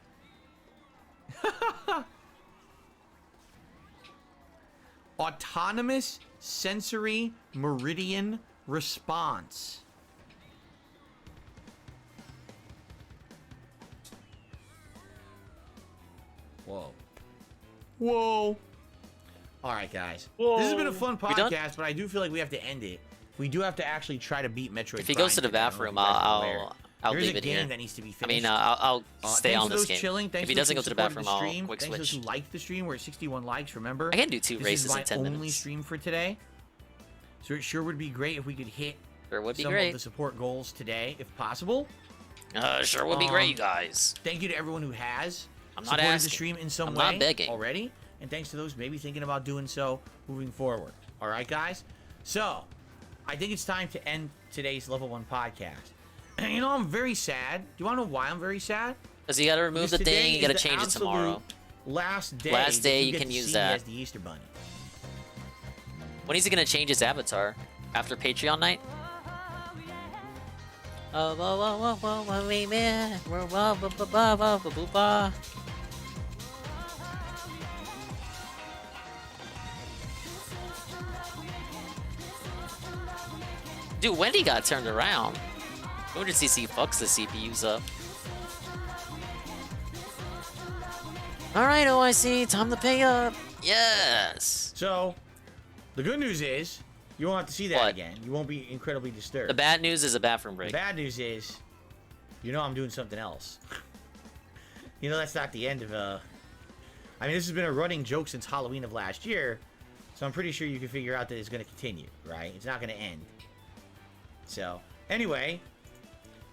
Autonomous sensory meridian response. Whoa. Whoa. All right, guys. This has been a fun We done? podcast, but I do feel like we have to end it. We do have to actually try to beat Metroid If he Prime goes to the today. I don't know if bathroom, you guys are aware. I'll There's leave a it game here. that needs to be I finished. mean, I'll stay thanks on to this those game. chilling. Thanks If he to those doesn't who go to the supported bathroom, I'll stream. quick Thanks to those switch. who liked the stream. We're at 61 likes. Remember, I can do 2 this races is my in 10 only minutes. stream for today. So it sure would be great if we could hit Sure would be some great. of the support goals today, if possible. Sure would be great, you guys. Thank you to everyone who has I'm not supported asking. the stream in some I'm way not begging. already. And thanks to those maybe thinking about doing so moving forward. All right, guys? So, I think it's time to end today's Level 1 podcast. And you know, I'm very sad. Do you want to know why I'm very sad? Because you gotta remove the Because today thing, you is gotta the change it absolute tomorrow. Last day. Last day that you get can to use see that. as the Easter Bunny. When is he gonna change his avatar? After Patreon night? Oh, whoa, whoa, whoa, whoa, whoa, wait, man. Whoa, whoa, whoa, whoa, whoa, whoa, whoa, whoa, whoa. Dude, Wendy got turned around. 200cc fucks the CPUs up. Alright, OIC, time to pay up. Yes. So, the good news is, you won't have to see that What? again. You won't be incredibly disturbed. The bad news is a bathroom The break. bad news is, you know I'm doing something else. You know that's not the end of I mean, this has been a running joke since Halloween of last year, so I'm pretty sure you can figure out that it's going to continue, right? It's not going to end. So, anyway,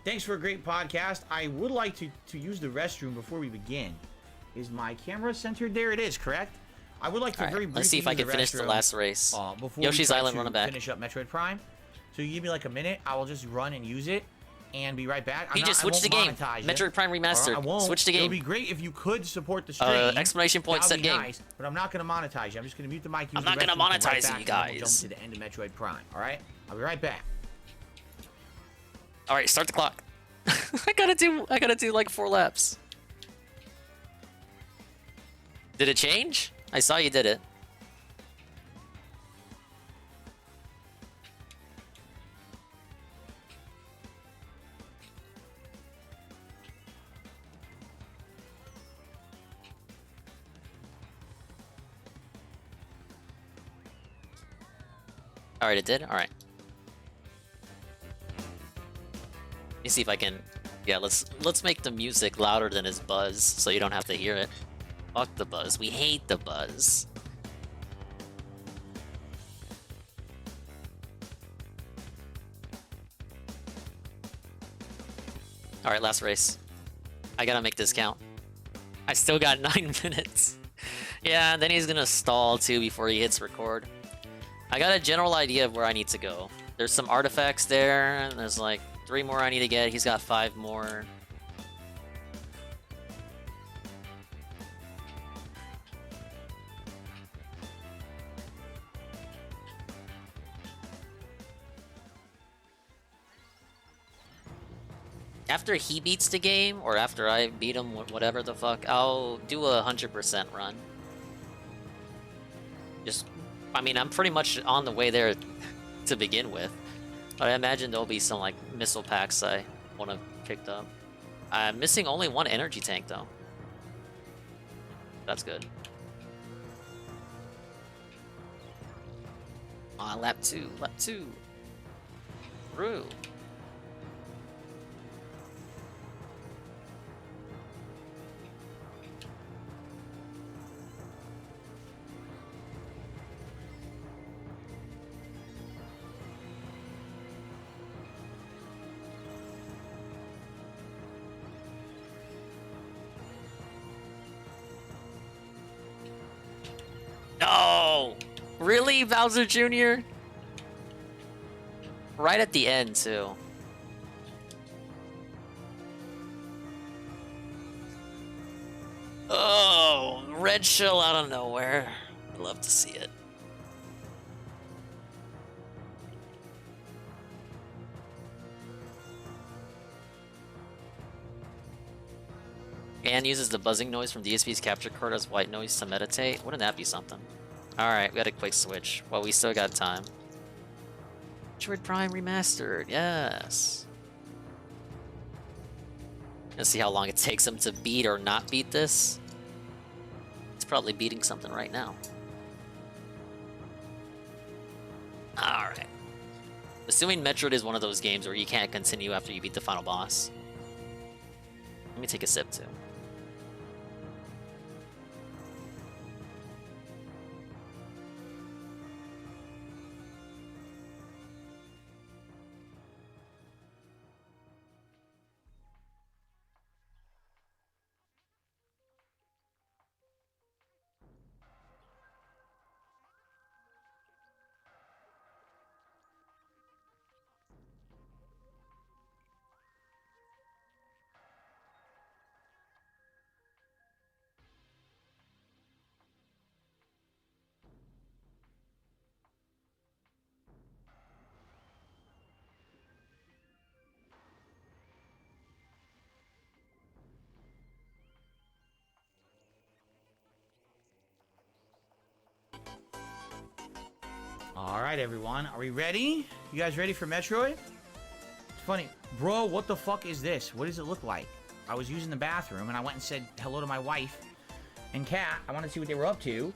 thanks for a great podcast. I would like to use the restroom before we begin. Is my camera centered there? It is, correct? I would like to All right, very briefly let's see if I use can finish the restroom, last race. before Yoshi's we try Island to running back. finish up Metroid Prime. So you give me like a minute, I will just run and use it and be right back. He just switched the game. Metroid Prime Remastered. I won't. Switch the It would game. be great if you could support the stream. Exclamation point, That would set be game. nice, but I'm not going to monetize you. I'm just going to mute the mic. Use I'm the not gonna restroom, come monetize right you back, and then we'll guys. jump to the end of Metroid Prime. All right? I'll be right back. All right, start the clock. I gotta do like 4 laps. Did it change? I saw you did it. All right, it did. All right. Let me see if I can. Yeah, let's make the music louder than his buzz, so you don't have to hear it. Fuck the buzz. We hate the buzz. All right, last race. I gotta make this count. I still got 9 minutes. Yeah, then he's gonna stall too before he hits record. I got a general idea of where I need to go. There's some artifacts there, and there's like 3 more I need to get. He's got 5 more. After he beats the game, or after I beat him, whatever the fuck, I'll do a 100% run. Just, I mean, I'm pretty much on the way there to begin with. But I imagine there'll be some, like, missile packs I want to pick up. I'm missing only 1 energy tank, though. That's good. Lap 2, lap 2. Through. No! Really, Bowser Jr.? Right at the end, too. Oh, red shell out of nowhere. I'd love to see it. And uses the buzzing noise from DSP's capture card as white noise to meditate. Wouldn't that be something? Alright, we got a quick switch. Well, we still got time. Metroid Prime Remastered, yes. Let's see how long it takes him to beat or not beat this. It's probably beating something right now. Alright. Assuming Metroid is one of those games where you can't continue after you beat the final boss. Let me take a sip too. All right, everyone. Are we ready? You guys ready for Metroid? It's funny. Bro, what the fuck is this? What does it look like? I was using the bathroom, and I went and said hello to my wife and cat. I wanted to see what they were up to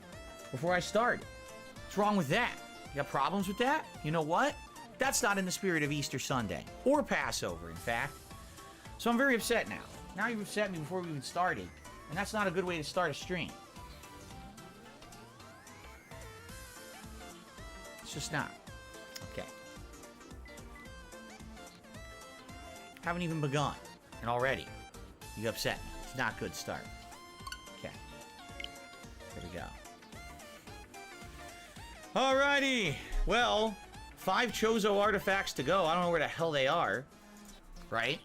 before I started. What's wrong with that? You got problems with that? You know what? That's not in the spirit of Easter Sunday. Or Passover, in fact. So I'm very upset now. Now you've upset me before we even started. And that's not a good way to start a stream. It's just not. Okay. Haven't even begun. And already, you upset me. It's not a good start. Okay. Here we go. Alrighty. Well, 5 Chozo artifacts to go. I don't know where the hell they are. Right?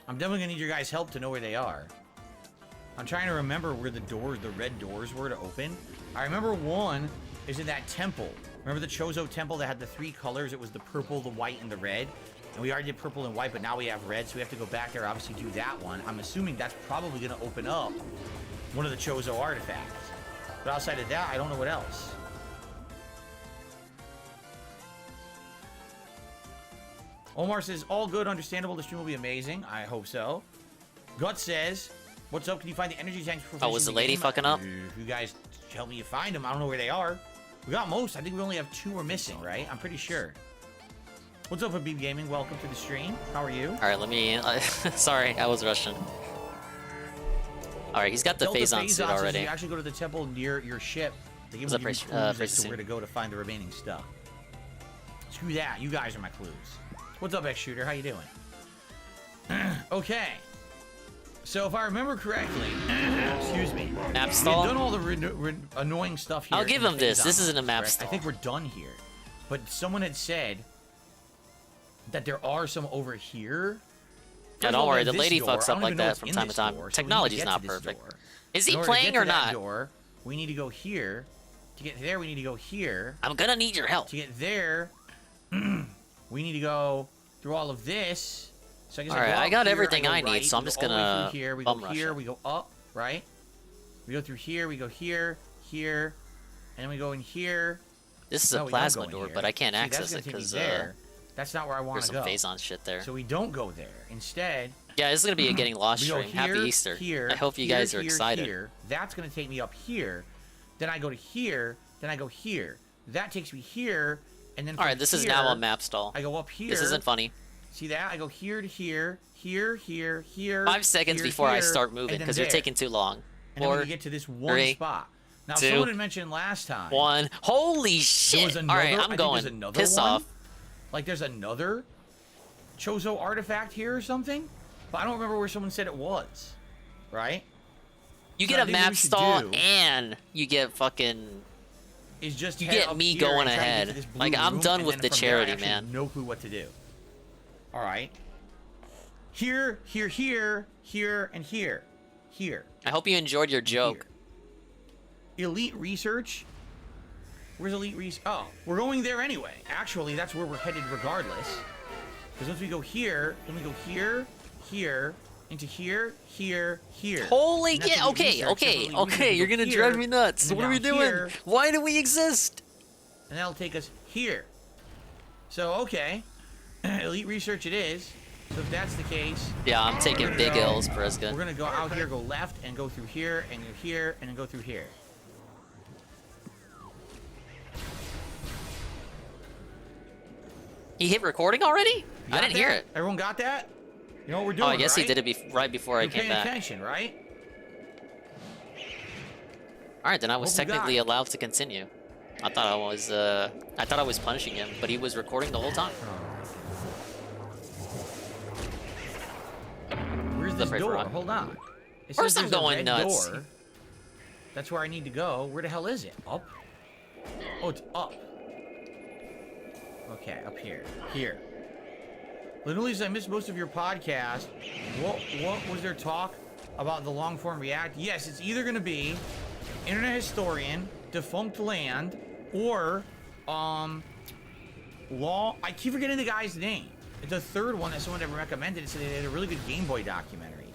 I'm definitely gonna need your guys' help to know where they are. I'm trying to remember where the doors, the red doors were to open. I remember one is in that temple. Remember the Chozo temple that had the 3 colors? It was the purple, the white, and the red. And we already did purple and white, but now we have red, so we have to go back there, obviously do that one. I'm assuming that's probably gonna open up one of the Chozo artifacts. But outside of that, I don't know what else. Omar says, all good, understandable, the stream will be amazing. I hope so. Gut says, what's up, can you find the energy tanks? Oh, was the lady fucking up? If you guys help me find them, I don't know where they are. We got most. I think we only have 2 we're missing, right? I'm pretty sure. What's up, Habib Gaming? Welcome to the stream. How are you? Alright, let me... sorry, I was rushing. Alright, he's got the phase-on suit already. You actually go to the temple near your ship. They give you clues as to where to go to find the remaining stuff. Screw that. You guys are my clues. What's up, X-Shooter? How you doing? Okay. So if I remember correctly, excuse me, map stall. We've done all the annoying stuff here. I'll give him this. This isn't a map stall. I think we're done here. But someone had said that there are some over here. Yeah, don't worry. The lady fucks up like that from time to time. Technology's not perfect. Is he playing or not? We need to go here. To get there, we need to go here. I'm gonna need your help. To get there, we need to go through all of this. So I guess I got everything I need, so I'm just gonna here. We go here, we go up, right? We go through here, we go here, here, and then we go in here. This is a plasma door, but I can't access it because that's not where I want to go. There's some phase-on shit there. So we don't go there. Instead, yeah, this is gonna be a getting lost stream. Happy Easter! I hope you guys are excited. Here. That's gonna take me up here. Then I go to here. Then I go here. That takes me here, and then. All right, this is now a map stall. I go up here. This isn't funny. See that? I go here to here, here, here, here. 5 seconds before I start moving, because you're taking too long. And then we get to this one spot. Now, someone had mentioned last time. 1. Holy shit! All right, I'm going. Piss off. Like there's another Chozo artifact here or something, but I don't remember where someone said it was. Right? You get a map stall and you get fucking. Is just you get me going ahead. Like I'm done with the charity, man. No clue what to do. All right. Here, here, here, here, and here. Here. I hope you enjoyed your joke. Here. Elite Research? Where's Elite Research? Oh, we're going there anyway. Actually, that's where we're headed regardless. Because once we go here, then we go here, here, into here, here, here. Holy yeah, okay, you're gonna drive me nuts. What are we doing? Why do we exist? And that'll take us here. So, okay. Elite Research it is. So if that's the case... Yeah, I'm taking big L's, Prescott. We're gonna go out here, go left, and go through here, and go here, and then go through here. He hit recording already? You I got didn't hear that? it. Everyone got that? You know what we're Oh, doing, I guess he right? did it right before I You're came paying back. attention, right? All right, then I was Hope you got technically it. allowed to continue. I thought I was punishing him, but he was recording the whole time. Where's The this pray for door? Ron. Hold on. It First says I'm there's a going red nuts. door. That's where I need to go. Where the hell is it? Up? Oh, it's up. Okay, up here. Here. Literally, I missed most of your podcast. What was there talk about the long form react? Yes, it's either going to be Internet Historian, Defunct Land, or Law. I keep forgetting the guy's name. The third one that someone ever recommended. It said they had a really good Game Boy documentary.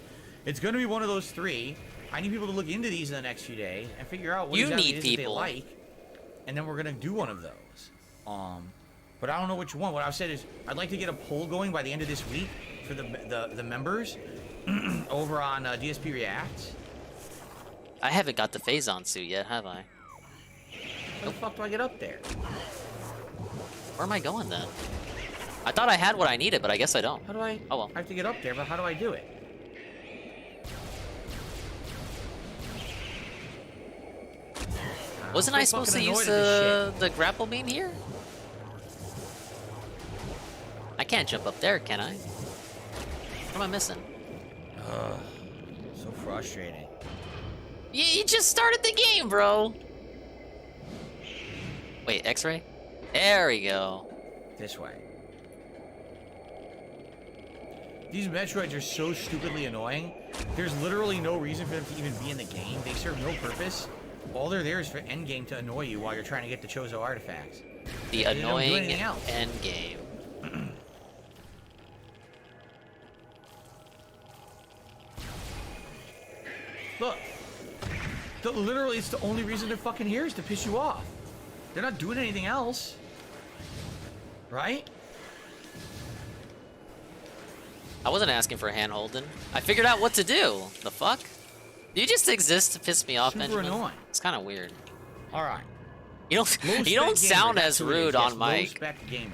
It's going to be one of those three. I need people to look into these in the next few days and figure out what You exactly need it is that they people. like, and then we're gonna do one of those. But I don't know which one. What I've said is I'd like to get a poll going by the end of this week for the members over on DSP Reacts. I haven't got the Phazon suit yet, have I? How the fuck do I get up there? Where am I going then? I thought I had what I needed, but I guess I don't. How do I? Oh well. I have to get up there, but how do I do it? Wasn't I'm I so supposed to fucking use annoyed at this the grapple beam here? I can't jump up there, can I? What am I missing? shit. So frustrating. You just started the game, bro. Wait, X-ray? There we go. This way. These Metroids are so stupidly annoying. There's literally no reason for them to even be in the game. They serve no purpose. All they're there is for endgame to annoy you while you're trying to get the Chozo artifacts. The They don't do annoying anything else. end game. Look. Literally, it's the only reason they're fucking here is to piss you off. They're not doing anything else. Right? I wasn't asking for hand holding. I figured out what to do. The fuck? You just exist to piss me off, Super Benjamin. annoying. It's kind of weird. Alright. You don't sound as rude on Low mic. spec gamer.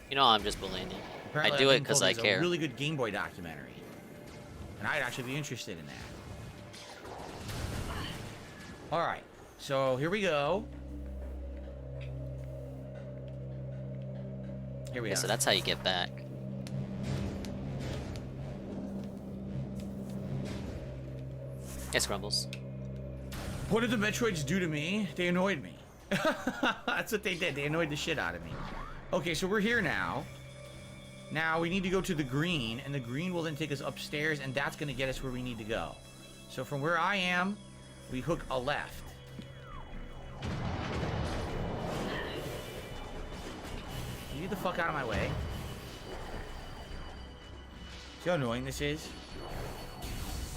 You know I'm just bullying you. Apparently I do I've it been because told I there's care. A really good Game Boy documentary. And I'd actually be interested in that. Alright, so here we go. Here we Okay, are. so that's how you get back. Yes, Grumbles. What did the Metroids do to me? They annoyed me. That's what they did. They annoyed the shit out of me. Okay, so we're here now. Now we need to go to the green, and the green will then take us upstairs, and that's going to get us where we need to go. So from where I am, we hook a left. You get the fuck out of my way. See how annoying this is?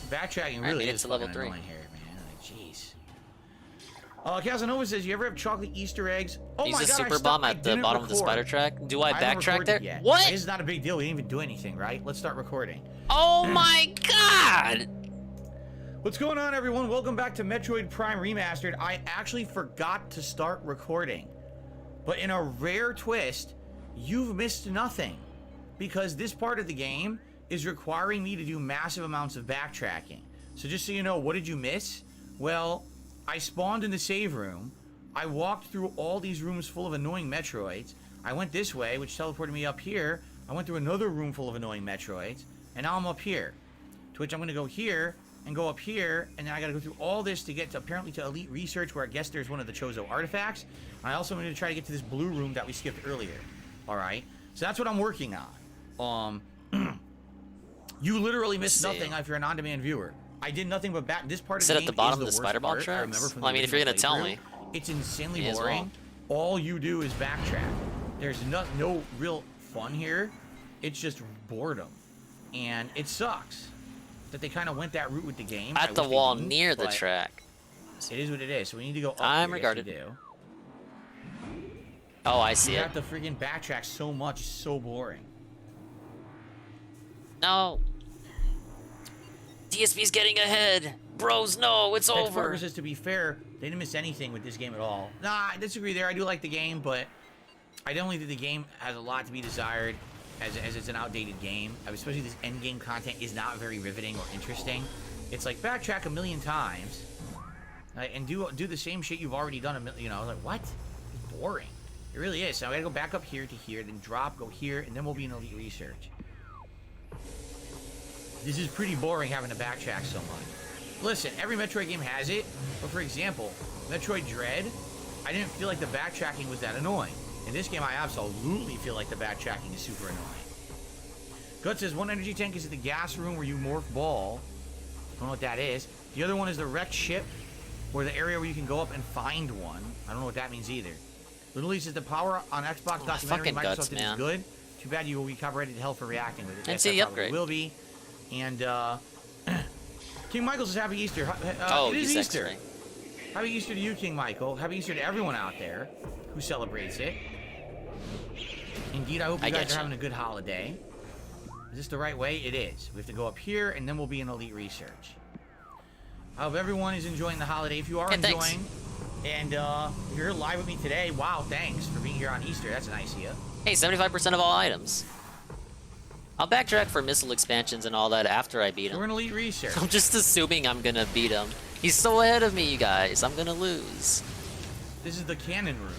Backtracking Alright, really made it is to level fucking 3. annoying here, man. Like, jeez. Casanova says, you ever have chocolate Easter eggs? Oh Use my the god, super I bomb I at the didn't bottom of the record. spider track. Do I haven't backtrack recorded there? yet. What? It's not a big deal. We didn't even do anything, right? Let's start recording. Oh my god! What's going on, everyone? Welcome back to Metroid Prime Remastered. I actually forgot to start recording. But in a rare twist, you've missed nothing. Because this part of the game is requiring me to do massive amounts of backtracking. So just so you know, what did you miss? Well, I spawned in the save room. I walked through all these rooms full of annoying Metroids. I went this way, which teleported me up here. I went through another room full of annoying Metroids. And now I'm up here. To which I'm going to go here and go up here. And then I got to go through all this to get to, apparently, to Elite Research, where I guess there's one of the Chozo artifacts. I also need to try to get to this blue room that we skipped earlier. Alright? So that's what I'm working on. You literally missed See. nothing if you're an on-demand viewer. I did nothing but back. This part of Is the it game at the bottom is of the worst spider ball part. I tracks? remember from Well, I the mean, if you're original gonna tell playthrough. me. It's insanely Me as boring. well. All you do is backtrack. There's no real fun here. It's just boredom. And it sucks that they kind of went that route with the game. I At the wish they wall didn't, near the but track. It is what it is. So we need to go up Time here. regarded. Yes, we do. Oh, I see You it. have to freaking backtrack so much. It's so boring. No. DSP's getting ahead. Bros, no, it's Ted over. Parker says, to be fair, they didn't miss anything with this game at all. Nah, I disagree there. I do like the game, but I definitely think the game has a lot to be desired as it's an outdated game. Especially this end game content is not very riveting or interesting. It's like backtrack a million times and do the same shit you've already done a million. You know, like what? It's boring. It really is. So I gotta go back up here to here, then drop, go here, and then we'll be in Elite Research. This is pretty boring having to backtrack so much. Listen, every Metroid game has it, but for example, Metroid Dread, I didn't feel like the backtracking was that annoying. In this game, I absolutely feel like the backtracking is super annoying. Gut says, one energy tank is at the gas room where you morph ball. Don't know what that is. The other one is the wrecked ship, or the area where you can go up and find one. I don't know what that means either. Literally says the power on Xbox documentary fucking Microsoft Guts, is man. good. Too bad you will be copyrighted to hell for reacting with it. And Yes, see I the probably upgrade. will be. And King Michael says Happy Easter. Oh, it is he's Easter. X-ray. Happy Easter to you, King Michael. Happy Easter to everyone out there who celebrates it. Indeed, I hope you guys are having a good holiday. Is this the right way? It is. We have to go up here, and then we'll be in Elite Research. I hope everyone is enjoying the holiday. If you are enjoying, and if you're live with me today, wow, thanks for being here on Easter. That's nice of you. Hey, 75% of all items. I'll backtrack for missile expansions and all that after I beat him. We're in Elite Research. I'm just assuming I'm gonna beat him. He's so ahead of me, you guys. I'm gonna lose. This is the cannon room.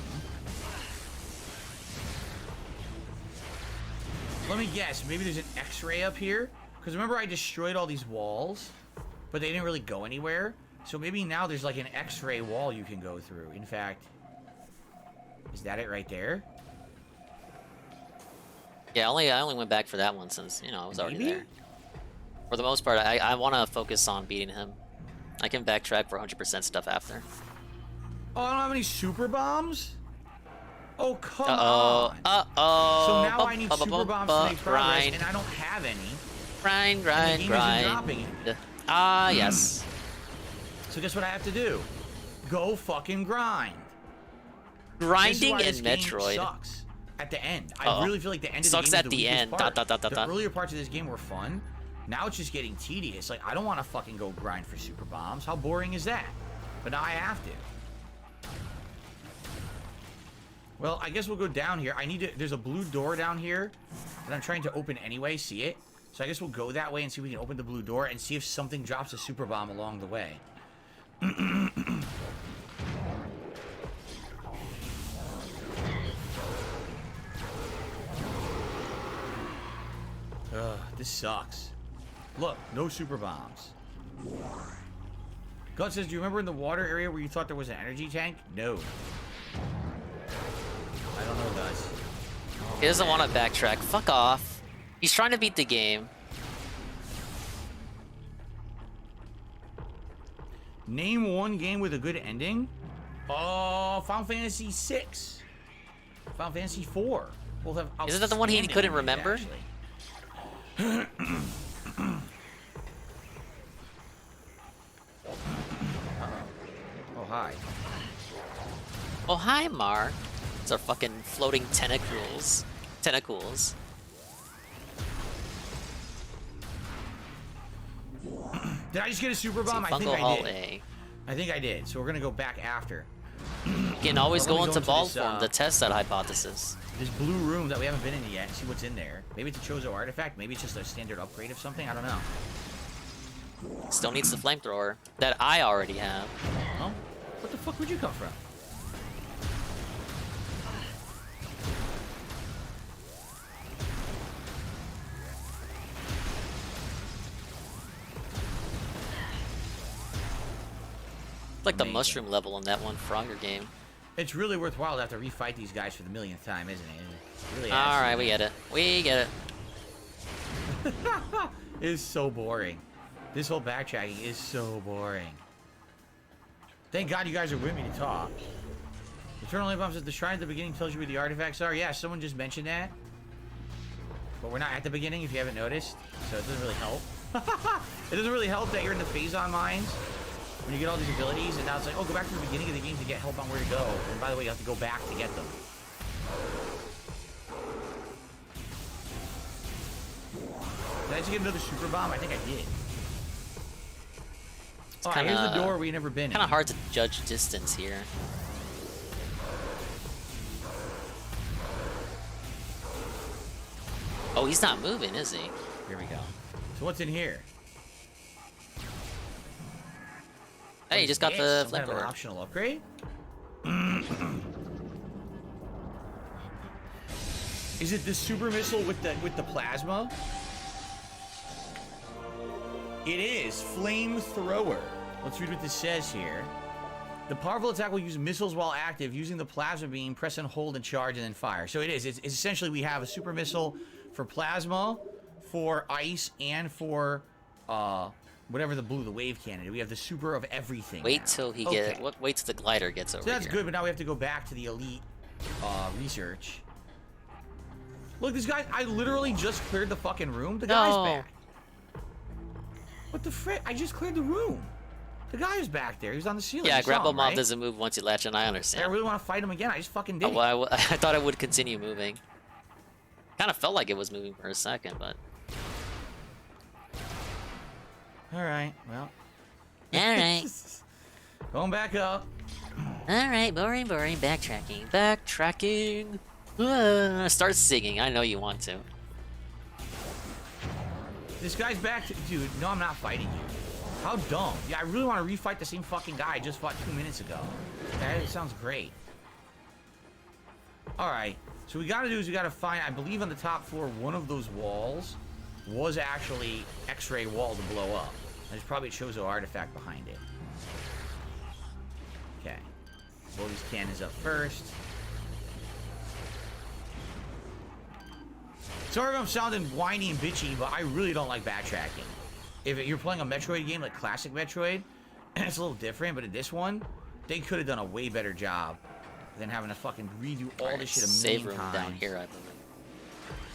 Let me guess. Maybe there's an X-ray up here. Because remember I destroyed all these walls, but they didn't really go anywhere. So maybe now there's like an X-ray wall you can go through. In fact, is that it right there? Yeah, I only went back for that one since, you know, I was already Maybe? there. For the most part, I want to focus on beating him. I can backtrack for 100% stuff after. Oh, I don't have any super bombs? Oh, come Uh-oh. on. Uh-oh. So now I need super bombs to make progress, Grind. and I don't have any. Grind, And grind, the game grind. isn't dropping it. Ah, yes. So guess what I have to do? Go fucking grind. Grinding in this is why this game Metroid. sucks at the end. I Uh-oh. really feel like the end of Sucks the game at is the weakest end. part. Dot, dot, dot, The dot. earlier parts of this game were fun. Now it's just getting tedious. Like, I don't want to fucking go grind for super bombs. How boring is that? But now I have to. Well, I guess we'll go down here. I need to... There's a blue door down here that I'm trying to open anyway. See it? So I guess we'll go that way and see if we can open the blue door and see if something drops a super bomb along the way. Ugh, this sucks. Look, no super bombs. God says, do you remember in the water area where you thought there was an energy tank? No. I don't know, guys. He doesn't want to backtrack. Fuck off. He's trying to beat the game. Name one game with a good ending. Oh, Final Fantasy VI. Final Fantasy IV. Both have Isn't that the one he outstanding couldn't endings, remember? actually. Oh, hi. Oh, hi, Mar. It's our fucking floating tentacles. Tentacles. Did I just get a super bomb? I think Fungal I Hall did. A. I think I did. So we're gonna go back after. You can always Or let go me into go ball into this, form to test that hypothesis. This blue room that we haven't been in yet and see what's in there. Maybe it's a Chozo artifact. Maybe it's just a standard upgrade of something. I don't know. Still needs the flamethrower that I already have. Oh, what the fuck would you come from? It's like the Amazing. mushroom level in that one Fronger game. It's really worthwhile to have to refight these guys for the millionth time, isn't it? It really All adds to right, it. we get it. We get it. It is so boring. This whole backtracking is so boring. Thank God you guys are with me to talk. Eternal Light Bomb says the shrine at the beginning tells you where the artifacts are. Yeah, someone just mentioned that. But we're not at the beginning if you haven't noticed. So it doesn't really help. It doesn't really help that you're in the Phazon mines when you get all these abilities, and now it's like, oh, go back to the beginning of the game to get help on where to go. And by the way, you have to go back to get them. Did I just get another super bomb? I think I did. Oh, here's the door we never been in. Kind of hard to judge distance here. Oh, he's not moving, is he? Here we go. So what's in here? Hey, you just got the Some kind of an flamethrower. optional upgrade. Is it the super missile with the plasma? It is flamethrower. Let's read what this says here. The powerful attack will use missiles while active, using the plasma beam. Press and hold and charge, and then fire. So it is. It's essentially we have a super missile for plasma, for ice, and for whatever the wave cannon. We have the super of everything. Wait now. till he Okay. wait till the glider gets over So that's here. good, but now we have to go back to the elite research. Look, this guy, I literally just cleared the fucking room. The guy's No. back. What the frick? I just cleared the room. The guy is back there. He's on the ceiling. Yeah, You saw grapple him, mob right? doesn't move once you latch on. I I understand. really want to fight him again. I just fucking did. Oh, well, I thought I would continue moving. Kind of felt like it was moving for a second, but. All right. Well, All right. going back up. All right. Boring. Backtracking. Start singing. I know you want to. This guy's back. Dude, no, I'm not fighting you. How dumb. Yeah, I really want to refight the same fucking guy I just fought 2 minutes ago. That sounds great. Alright, so what we gotta do is we gotta find, I believe on the top floor, one of those walls was actually X-ray wall to blow up. There's probably a Chozo artifact behind it. Okay. Blow these cannons up first. Sorry if I'm sounding whiny and bitchy, but I really don't like backtracking. If you're playing a Metroid game like classic Metroid, it's a little different, but in this one, they could have done a way better job than having to fucking redo all this shit a Save million room times. down here, I believe.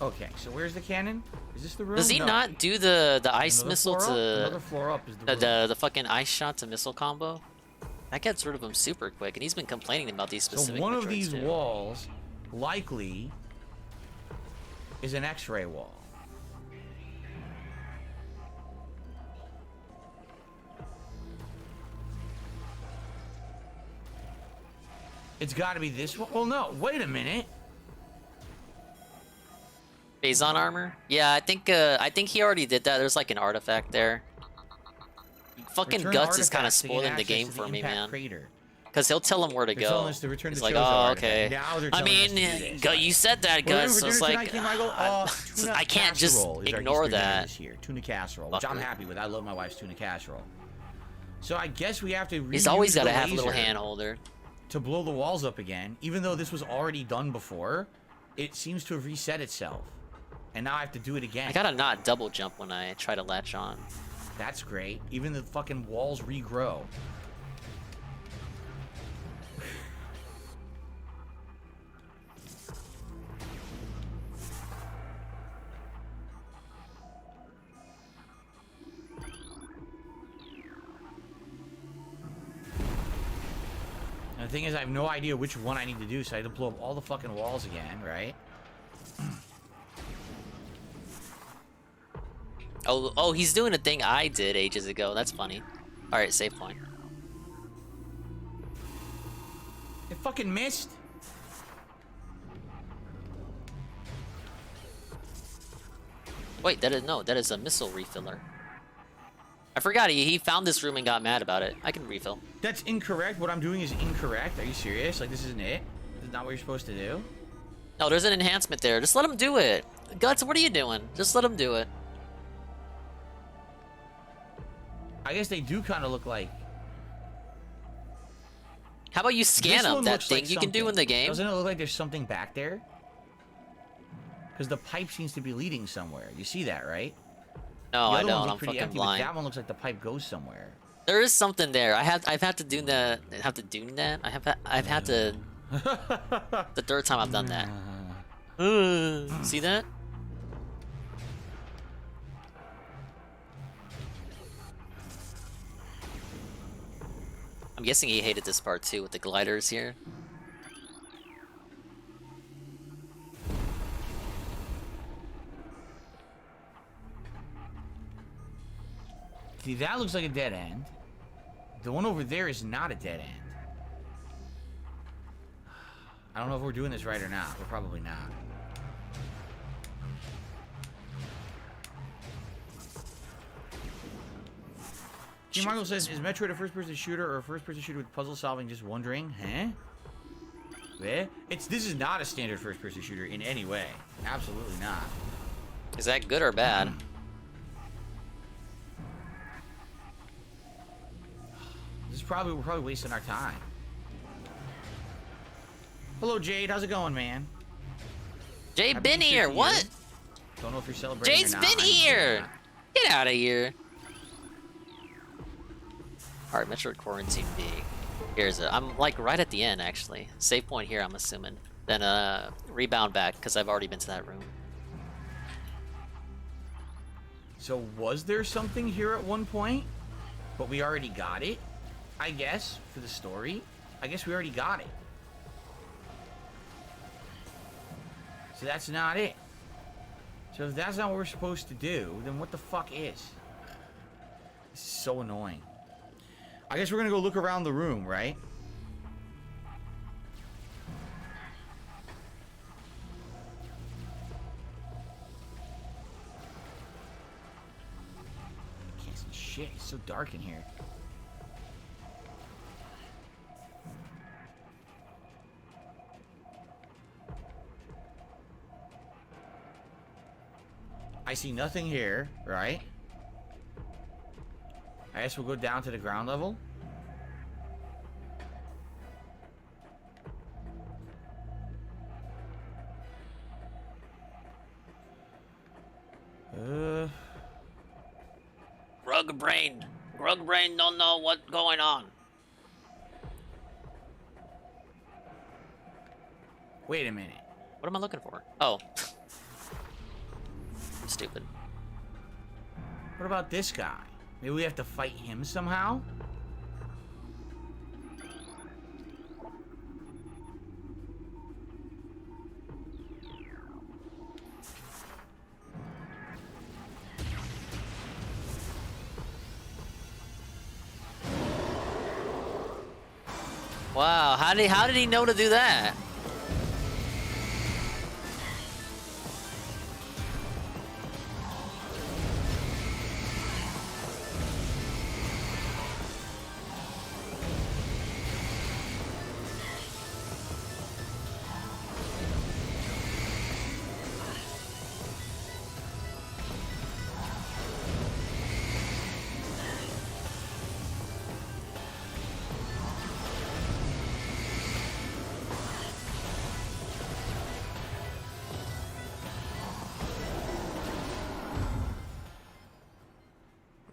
Okay, so where's the cannon? Is this the room? Does he No. not do the ice Another missile floor up? to Another floor up is the room. the fucking ice shot to missile combo? That gets rid of him super quick, and he's been complaining about these So specific. one of Metroids these too. walls likely is an X-ray wall. It's got to be this one. Well, no. Wait a minute. Phazon armor? Yeah, I think he already did that. There's like an artifact there. Fucking Return Guts is kind of artifacts to gain spoiling the access game to for me, impact man. Crater. Because he'll tell him where to They're go. telling us to return He's the like, Chozo oh, artifact. okay. Now they're I telling us mean, to do this. you said that, Well, Guts. So it's dinner like, tonight came, I go, tuna I can't just casserole is our ignore Easter dinner that. this year. Tuna casserole, which I'm Fucker. happy with. I love my wife's tuna casserole. So I guess we have to He's reuse always got to the have a little laser hand holder. to blow the walls up again. Even though this was already done before, it seems to have reset itself. And now I have to do it again. I gotta not double jump when I try to latch on. That's great. Even the fucking walls regrow. And the thing is, I have no idea which one I need to do, so I have to blow up all the fucking walls again, right? Oh, he's doing a thing I did ages ago. That's funny. All right, save point. It fucking missed. Wait, that is a missile refiller. I forgot he found this room and got mad about it. I can refill. That's incorrect. What I'm doing is incorrect. Are you serious? Like, this isn't it? This is not what you're supposed to do? No, there's an enhancement there. Just let him do it. Guts, what are you doing? Just let him do it. I guess they do kind of look like... How about you scan This him? one That looks thing like you can do in the something. game. Doesn't it look like there's something back there? Because the pipe seems to be leading somewhere. You see that, right? No, The I other ones don't. look I'm pretty fucking empty, but blind. that one looks like the pipe goes somewhere. There is something there. I've had to do that. I've had to. The third time I've done that. See that? I'm guessing he hated this part too with the gliders here. See, that looks like a dead end. The one over there is not a dead end. I don't know if we're doing this right or not. We're probably not. G. Margo says, is Metroid a first-person shooter or a first-person shooter with puzzle solving? Just wondering. Huh? Eh? This is not a standard first-person shooter in any way. Absolutely not. Is that good or bad? We're probably wasting our time. Hello, Jade. How's it going, man? Jade Happy been Easter here. to you. What? Don't know if you're celebrating Jade's or not. been I'm just here. not. Get out of here. All right, Metroid Quarantine B. Here's it. I'm like right at the end, actually. Save point here, I'm assuming. Then rebound back because I've already been to that room. So was there something here at one point, but we already got it? I guess for the story. I guess we already got it. So that's not it. So if that's not what we're supposed to do, then what the fuck is? This is so annoying. I guess we're gonna go look around the room, right? I can't see shit. It's so dark in here. I see nothing here, right? I guess we'll go down to the ground level. Grug brain don't know what's going on. Wait a minute. What am I looking for? Oh. Stupid. What about this guy? Maybe we have to fight him somehow? Wow, how did he know to do that?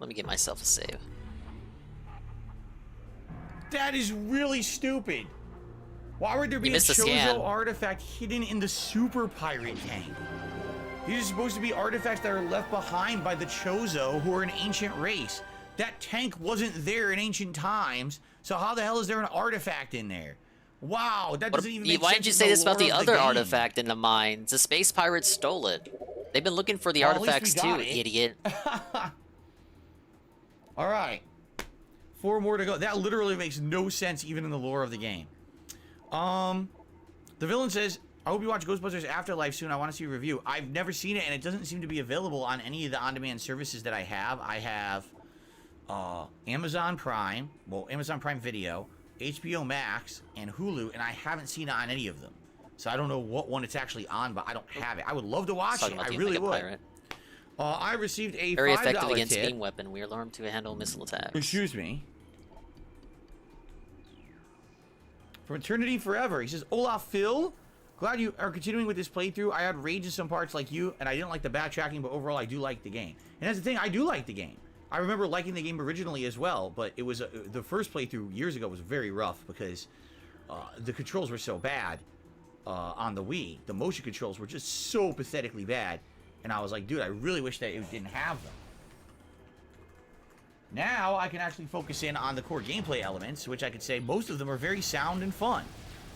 Let me get myself a save. That is really stupid. Why would there be a missed the scan. Chozo artifact hidden in the super pirate tank? These are supposed to be artifacts that are left behind by the Chozo, who are an ancient race. That tank wasn't there in ancient times, so how the hell is there an artifact in there? Wow, that doesn't even make sense. Why didn't you say this about the other artifact in the mines? The space pirates stole it. They've been looking for the artifacts too, idiot. All right, 4 more to go. That literally makes no sense even in the lore of the game. The villain says, I hope you watch Ghostbusters Afterlife soon. I want to see a review. I've never seen it, and it doesn't seem to be available on any of the on-demand services that I have. I have Amazon Prime, well, Amazon Prime Video, HBO Max, and Hulu, and I haven't seen it on any of them. So I don't know what one it's actually on, but I don't have it. I would love to watch it. I really would. Pirate. I received a Very $5 effective against tip. beam weapon. We are learned to handle missile attacks. Excuse me. From Eternity Forever. He says, Olaf Phil, glad you are continuing with this playthrough. I had rage in some parts like you, and I didn't like the backtracking, but overall I do like the game. And that's the thing, I do like the game. I remember liking the game originally as well, but it was the first playthrough years ago was very rough because the controls were so bad on the Wii. The motion controls were just so pathetically bad. And I was like, dude, I really wish that it didn't have them. Now I can actually focus in on the core gameplay elements, which I could say most of them are very sound and fun.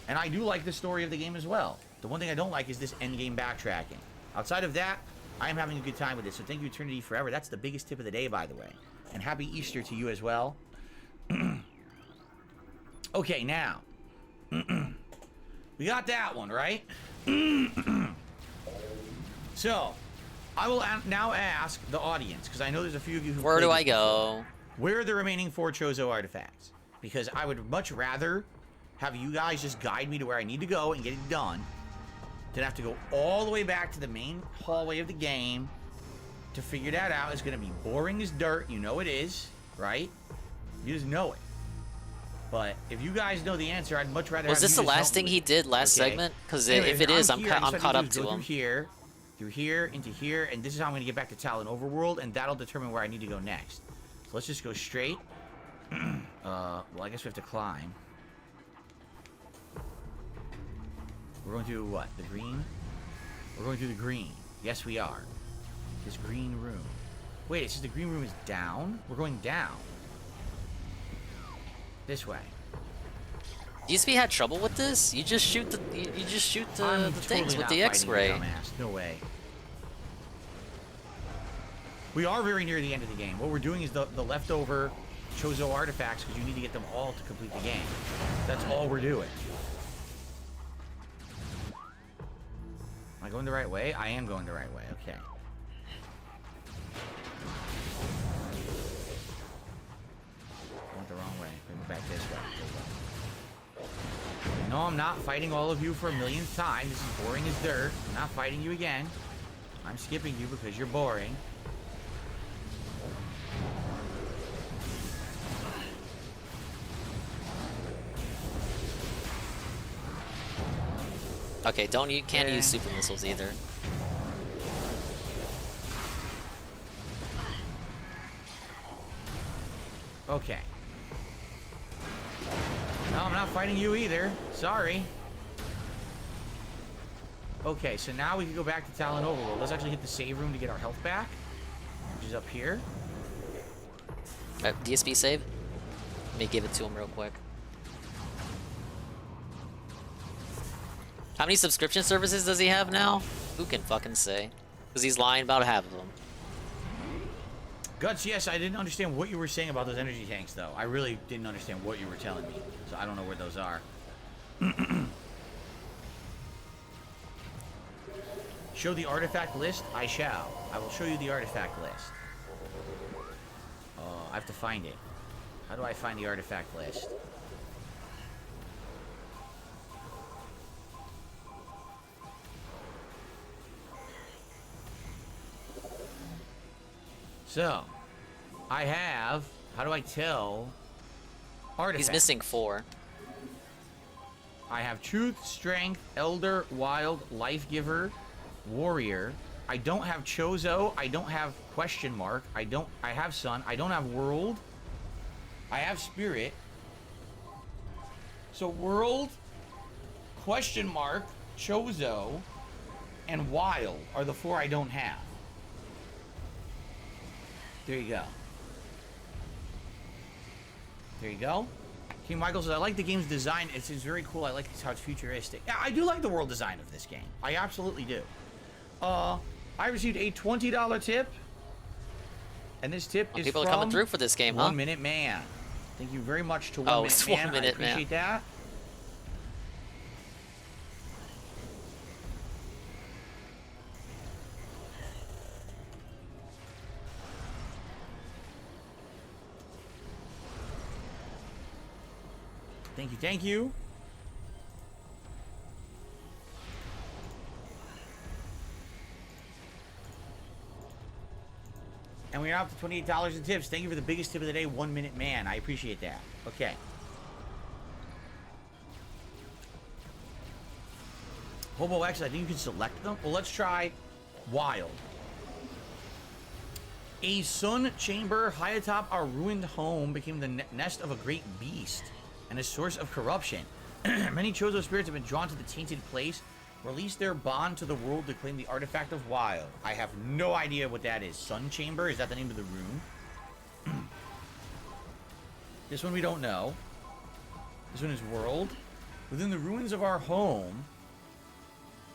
And I do like the story of the game as well. The one thing I don't like is this endgame backtracking. Outside of that, I am having a good time with this, so thank you, Eternity Forever. That's the biggest tip of the day, by the way. And happy Easter to you as well. Okay, now. We got that one, right? So, I will now ask the audience, because I know there's a few of you who... Where do I go? Where are the remaining 4 Chozo artifacts? Because I would much rather have you guys just guide me to where I need to go and get it done than have to go all the way back to the main hallway of the game to figure that out. It's going to be boring as dirt. You know it is, right? You just know it. But if you guys know the answer, I'd much rather Was have this you the just last help thing me. he did last Okay? segment? Because Anyways, if it is, I'm here. All you caught have up to do to is him. go through here, into here, and this is how I'm going to get back to Talon Overworld, and that'll determine where I need to go next. So let's just go straight. Well, I guess we have to climb. We're going to what? The green? We're going through the green. Yes, we are. This green room. Wait, it says the green room is down? We're going down. This way. DSP had trouble with this? You just shoot the I'm things totally with not the fighting X-ray. you, dumbass. No way. We are very near the end of the game. What we're doing is the leftover Chozo artifacts, because you need to get them all to complete the game. That's all we're doing. Am I going the right way? I am going the right way. Okay. I went the wrong way. Let me go back this way. No, I'm not fighting all of you for a millionth time. This is boring as dirt. I'm not fighting you again. I'm skipping you because you're boring. Okay, can't use super missiles either. Okay. No, I'm not fighting you either. Sorry. Okay, so now we can go back to Talon Overworld. Let's actually hit the save room to get our health back, which is up here. DSP save? Let me give it to him real quick. How many subscription services does he have now? Who can fucking say? Because he's lying about half of them. Guts, yes, I didn't understand what you were saying about those energy tanks, though. I really didn't understand what you were telling me, so I don't know where those are. Show the artifact list? I shall. I will show you the artifact list. I have to find it. How do I find the artifact list? So, I have... How do I tell? Artifacts. He's missing 4. I have Truth, Strength, Elder, Wild, Life Giver, Warrior. I don't have Chozo. I don't have Question Mark. I have Sun. I don't have World. I have Spirit. So World, Question Mark, Chozo, and Wild are the 4 I don't have. There you go. There you go. King Michael says, I like the game's design. It's very cool. I like how it's futuristic. Yeah, I do like the world design of this game. I absolutely do. I received a $20 tip. And this tip is people from are coming through for this game, huh? 1 Minute Man. Thank you very much to 1 Oh, Minute it's Man. 1 Minute I appreciate that. Thank you, thank you. And we're up to $28 in tips. Thank you for the biggest tip of the day, 1 Minute Man. I appreciate that. Okay. Hobo X, I think you can select them. Well, let's try Wild. A sun chamber high atop our ruined home became the nest of a great beast and a source of corruption. Many Chozo spirits have been drawn to the tainted place, release their bond to the world to claim the artifact of Wild. I have no idea what that is. Sun chamber? Is that the name of the room? This one we don't know. This one is World. Within the ruins of our home.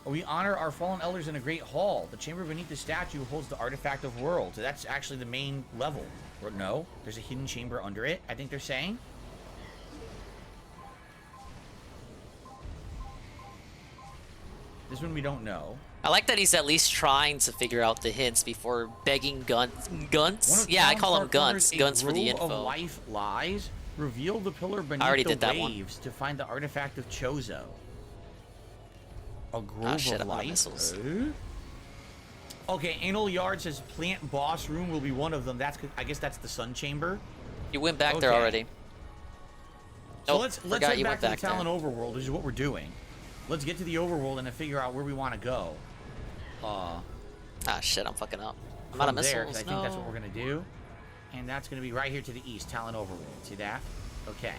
We honor our fallen elders in a great hall. The chamber beneath the statue holds the artifact of worlds. So that's actually the main level. Or no, there's a hidden chamber under it, I think they're saying. This one we don't know. I like that he's at least trying to figure out the hints before begging Gunts? Yeah, I call him Gunts. Gunts for the info. Of life lies. Reveal the pillar beneath the waves to find the artifact of Chozo. A grove shit, of I'm out of life. missiles. Okay, Anal Yard says plant boss room will be one of them. I guess that's the sun chamber. You went back there already. So Nope, let's forgot head you back went to the back Talon there. Overworld, which is what we're doing. Let's get to the Overworld and then figure out where we want to go. Ah, shit, I'm fucking up. I'm out of From there, missiles. 'cause I think that's what we're gonna do. And that's gonna be right here to the east, Talon Overworld. See that? Okay.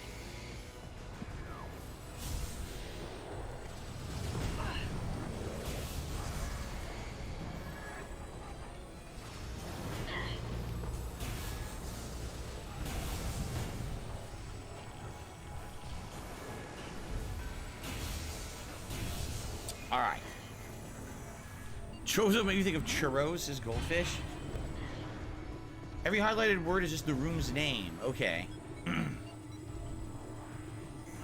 All right. Chozo made you think of churros as goldfish. Every highlighted word is just the room's name. Okay.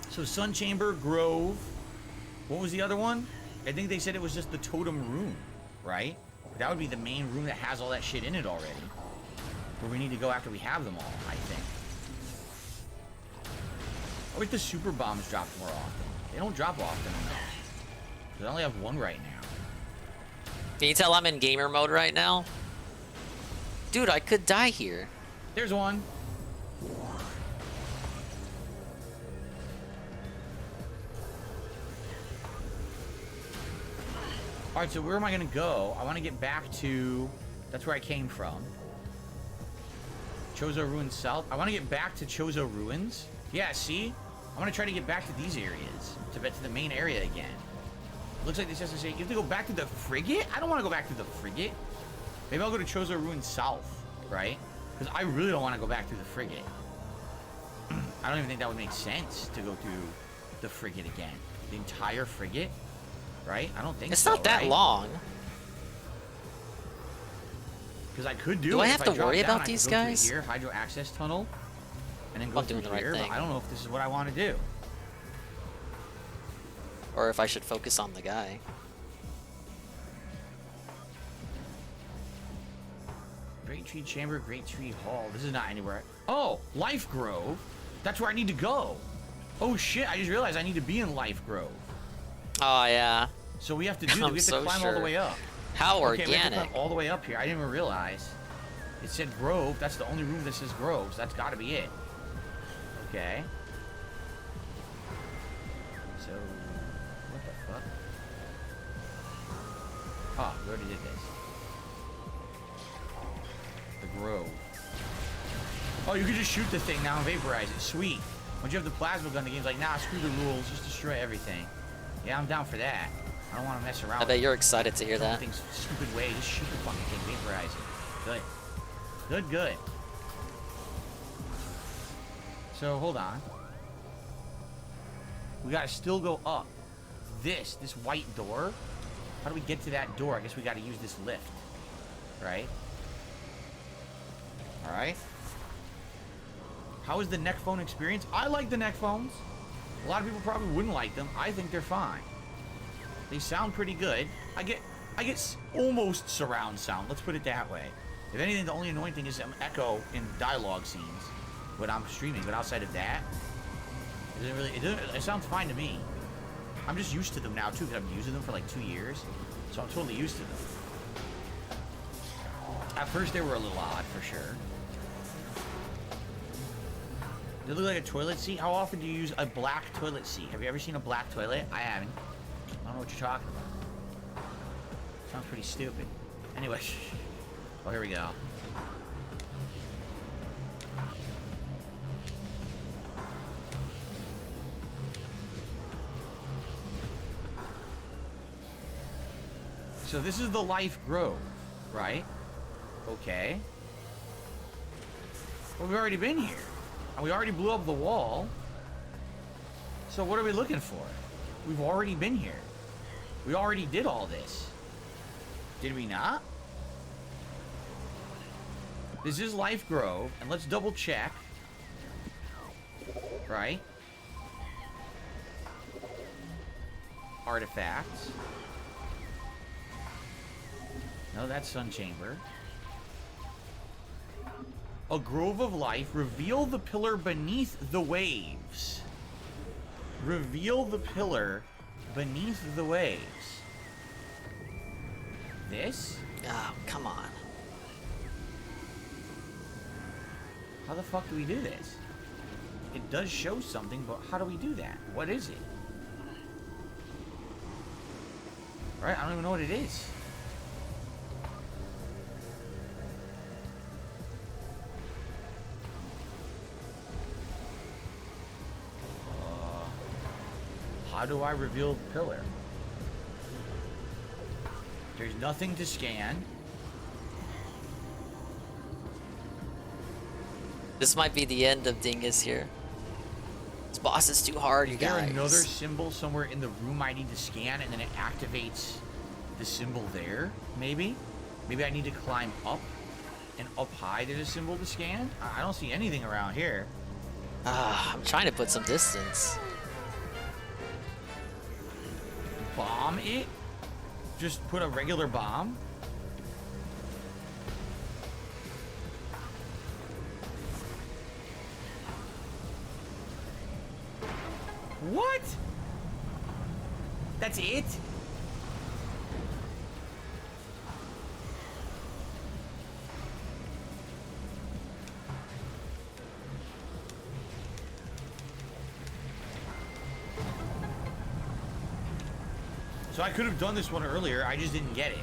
So Sun Chamber, Grove. What was the other one? I think they said it was just the totem room, right? That would be the main room that has all that shit in it already. Where we need to go after we have them all, I think. I wish the super bombs dropped more often. They don't drop often enough. I only have one right now. Can you tell I'm in gamer mode right now? Dude, I could die here. There's one. Alright, so where am I going to go? I want to get back to... That's where I came from. Chozo Ruins South. I want to get back to Chozo Ruins. Yeah, see? I want to try to get back to these areas. To the main area again. Looks like this has to say, you have to go back to the frigate? I don't want to go back to the frigate. Maybe I'll go to Chozo Ruins South, right? Because I really don't want to go back to the frigate. I don't even think that would make sense to go through the frigate again. The entire frigate, right? I don't think It's so, not that right? long. Because I could do Do it. I have If to drop worry down, about I could these go through guys? Here, Hydro Access Tunnel, and then go I'm through doing the right here. thing. But I don't know if this is what I want to do. Or if I should focus on the guy. Great Tree Chamber, Great Tree Hall. This is not anywhere. Oh, Life Grove. That's where I need to go. Oh shit! I just realized I need to be in Life Grove. Oh, yeah. So we have to do that. I'm We have so to climb all the sure. way up. How Okay, we have to organic. climb all the way up here. I didn't even realize. It said Grove. That's the only room that says Grove. So that's got to be it. Okay. So, what the fuck? Oh, we already did this. The Grove. Oh, you can just shoot the thing now and vaporize it. Sweet. Once you have the plasma gun, the game's like, nah, screw the rules. Just destroy everything. Yeah, I'm down for that. I don't want to mess around I with bet you're excited to hear that. thing's stupid way. Just shoot the fucking thing, vaporize it. Good. Good, good. So, hold on. We gotta still go up. This white door. How do we get to that door? I guess we gotta use this lift. Right? Alright. How is the neck phone experience? I like the neck phones. A lot of people probably wouldn't like them. I think they're fine. They sound pretty good. I get almost surround sound. Let's put it that way. If anything, the only annoying thing is echo in dialogue scenes when I'm streaming. But outside of that, it sounds fine to me. I'm just used to them now too because I've been using them for like 2 years, so I'm totally used to them. At first, they were a little odd for sure. They look like a toilet seat. How often do you use a black toilet seat? Have you ever seen a black toilet? I haven't. I don't know what you're talking about. Sounds pretty stupid. Anyway. Oh, here we go. So this is the Life Grove, right? Okay. Well, we've already been here. And we already blew up the wall. So what are we looking for? We've already been here. We already did all this. Did we not? This is Life Grove, and let's double check. Right? Artifacts. No, that's Sun Chamber. A Grove of Life. Reveal the pillar beneath the waves. Reveal the pillar beneath the waves. This? Oh, come on. How the fuck do we do this? It does show something, but how do we do that? What is it? Right? I don't even know what it is. How do I reveal the pillar? There's nothing to scan. This might be the end of Dingus here. This boss is too hard, you Is there guys. another symbol somewhere in the room I need to scan, and then it activates the symbol there? Maybe? Maybe I need to climb up, and up high there's a symbol to scan? I don't see anything around here. I'm trying to put some distance. Bomb it? Just put a regular bomb? What? That's it? So I could have done this one earlier, I just didn't get it.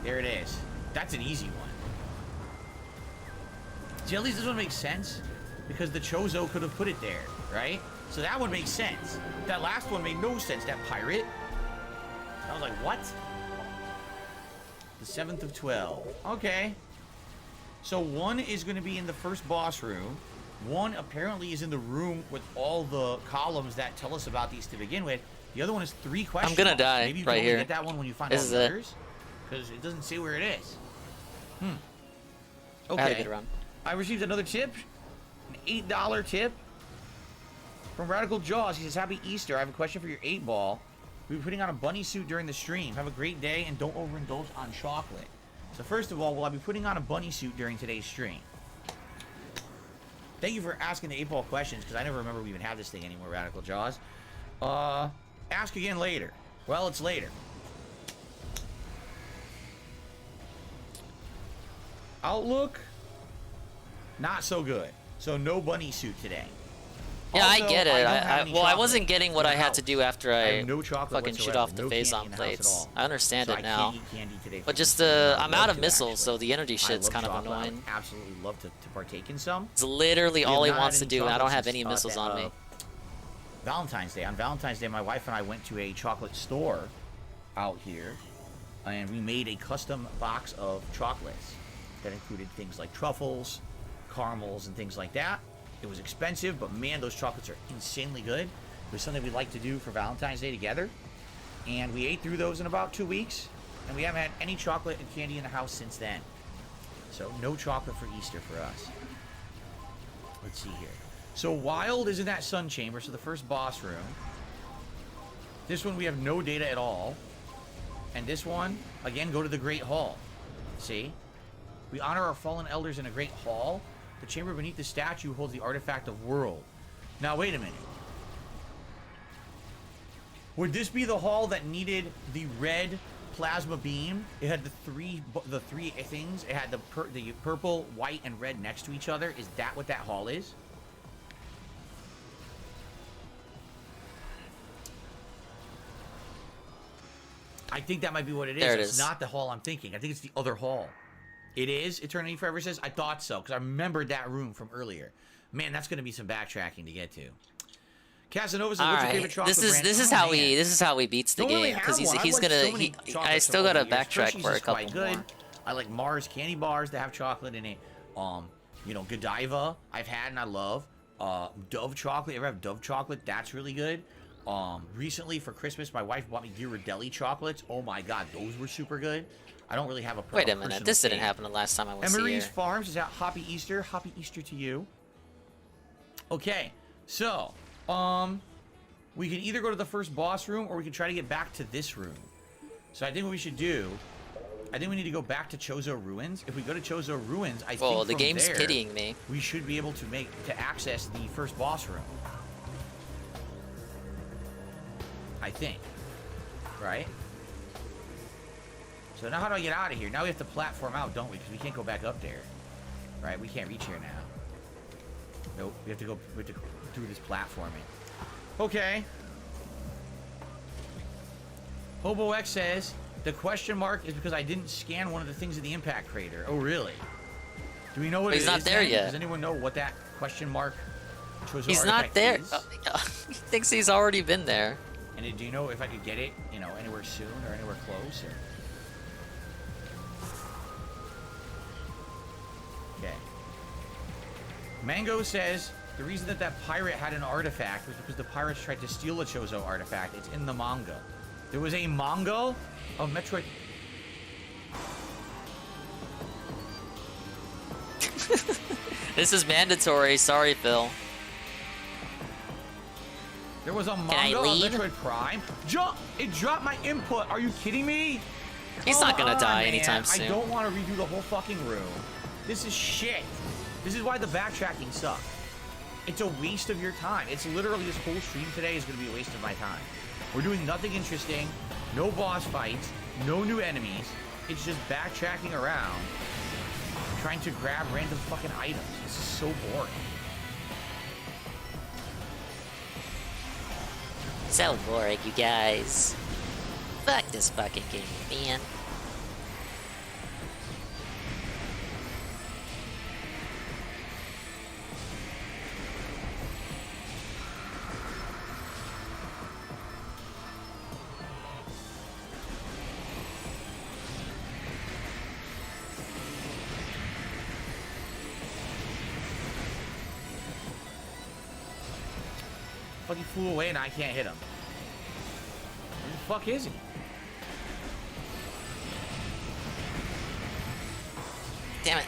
There it is. That's an easy one. See, at least this one makes sense, because the Chozo could have put it there, right? So that one makes sense. That last one made no sense, that pirate. I was like, what? The 7th of 12. Okay. So one is going to be in the first boss room. One apparently is in the room with all the columns that tell us about these to begin with. The other one is 3 questions. I'm gonna die Maybe you right can only here. get that one when you find This all is the it. others. Because it doesn't say where it is. I had a Okay. good run. I received another tip. An $8 tip. From Radical Jaws. He says, Happy Easter. I have a question for your 8-ball. We'll be putting on a bunny suit during the stream. Have a great day and don't overindulge on chocolate. So first of all, will I be putting on a bunny suit during today's stream? Thank you for asking the 8-ball questions, because I never remember we even have this thing anymore, Radical Jaws. Ask again later. Well, it's later. Outlook, not so good. So no bunny suit today. Yeah, Also, I get it. don't have any Well, I chocolate wasn't getting what in I the had to house. do after I I have no chocolate fucking shoot whatsoever. off the No face candy on in the house at plates. all. I understand So it I now. can't eat candy today. But for just Easter. the I'd I'm love out of to, missiles, actually. so the energy I shit's love kind of chocolate. I would annoying. absolutely love to partake in some. It's literally We have all he not wants had to any do, and I don't chocolate have since, any missiles on me. Valentine's Day. On Valentine's Day, my wife and I went to a chocolate store out here, and we made a custom box of chocolates that included things like truffles, caramels, and things like that. It was expensive, but man, those chocolates are insanely good. It was something we'd like to do for Valentine's Day together, and we ate through those in about 2 weeks, and we haven't had any chocolate and candy in the house since then. So no chocolate for Easter for us. Let's see here. So Wild is in that sun chamber, so the first boss room. This one we have no data at all. And this one, again, go to the Great Hall. See? We honor our fallen elders in a great hall. The chamber beneath the statue holds the artifact of world. Now, wait a minute. Would this be the hall that needed the red plasma beam? It had the three things. It had the purple, white, and red next to each other. Is that what that hall is? I think that might be what it is. There it It's is. not the hall I'm thinking. I think it's the other hall. It is? Eternity Forever says? I thought so, because I remembered that room from earlier. Man, that's going to be some backtracking to get to. Casanova says, All what's your right, favorite chocolate this brand? is Oh, how man. he beats the Don't really game, have because one. he's I've liked gonna. so many I chocolates still over gotta the years. backtrack Hershey's for a is quite couple good. more. I like Mars candy bars that have chocolate in it. You know, Godiva I've had and I love. Dove chocolate. You ever have Dove chocolate? That's really good. Recently for Christmas, my wife bought me Ghirardelli chocolates. Oh my god, those were super good. I don't really have a Wait a minute, this didn't happen the last time I was Emery's here. Farms is out. Happy Easter. Happy Easter to you. Okay, so, we can either go to the first boss room or we can try to get back to this room. So I think what we should do, I think we need to go back to Chozo Ruins. If we go to Chozo Ruins, I Whoa, think the from game's there, pitying me. we should be able to access the first boss room. I think. Right? So now how do I get out of here? Now we have to platform out, don't we? Because we can't go back up there. Right? We can't reach here now. Nope. We have to go do this platforming. Okay. Hobo X says, the question mark is because I didn't scan one of the things in the impact crater. Oh, really? Do we know what it is? He's not there yet. Does anyone know what that question mark Chozo He's not artifact there. is? He thinks he's already been there. And do you know if I could get it, you know, anywhere soon or anywhere close? Or... Okay. Mango says the reason that pirate had an artifact was because the pirates tried to steal a Chozo artifact. It's in the manga. There was a manga of Metroid. This is mandatory. Sorry, Phil. There was a I manga of leave? Metroid Prime. Jump! It dropped my input. Are you kidding me? He's Come not gonna on, die man. anytime soon. I don't want to redo the whole fucking room. This is shit. This is why the backtracking sucks. It's a waste of your time. It's literally this whole stream today is going to be a waste of my time. We're doing nothing interesting. No boss fights. No new enemies. It's just backtracking around. Trying to grab random fucking items. This is so boring. So boring, you guys. Fuck this fucking game, man. Fucking flew away and I can't hit him. Where the fuck is he? Damn it.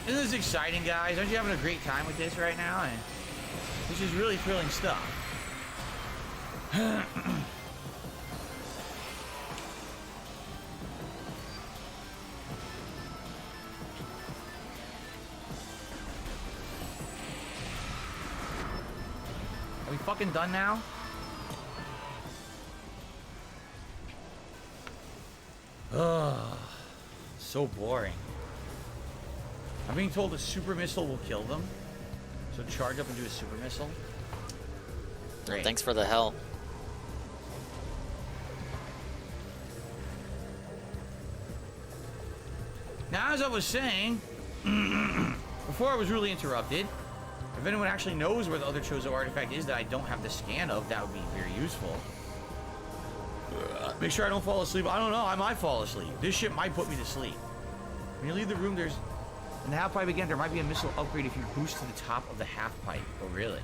Isn't this exciting, guys? Aren't you having a great time with this right now? And this is really thrilling stuff. Are we fucking done now? Ugh. So boring. I'm being told a super missile will kill them. So charge up and do a super missile. Great. Thanks for the help. Now, as I was saying, before I was really interrupted, if anyone actually knows where the other Chozo artifact is that I don't have the scan of, that would be very useful. Make sure I don't fall asleep. I don't know. I might fall asleep. This shit might put me to sleep. When you leave the room, there's... In the half pipe again, there might be a missile upgrade if you boost to the top of the half pipe. Oh, really?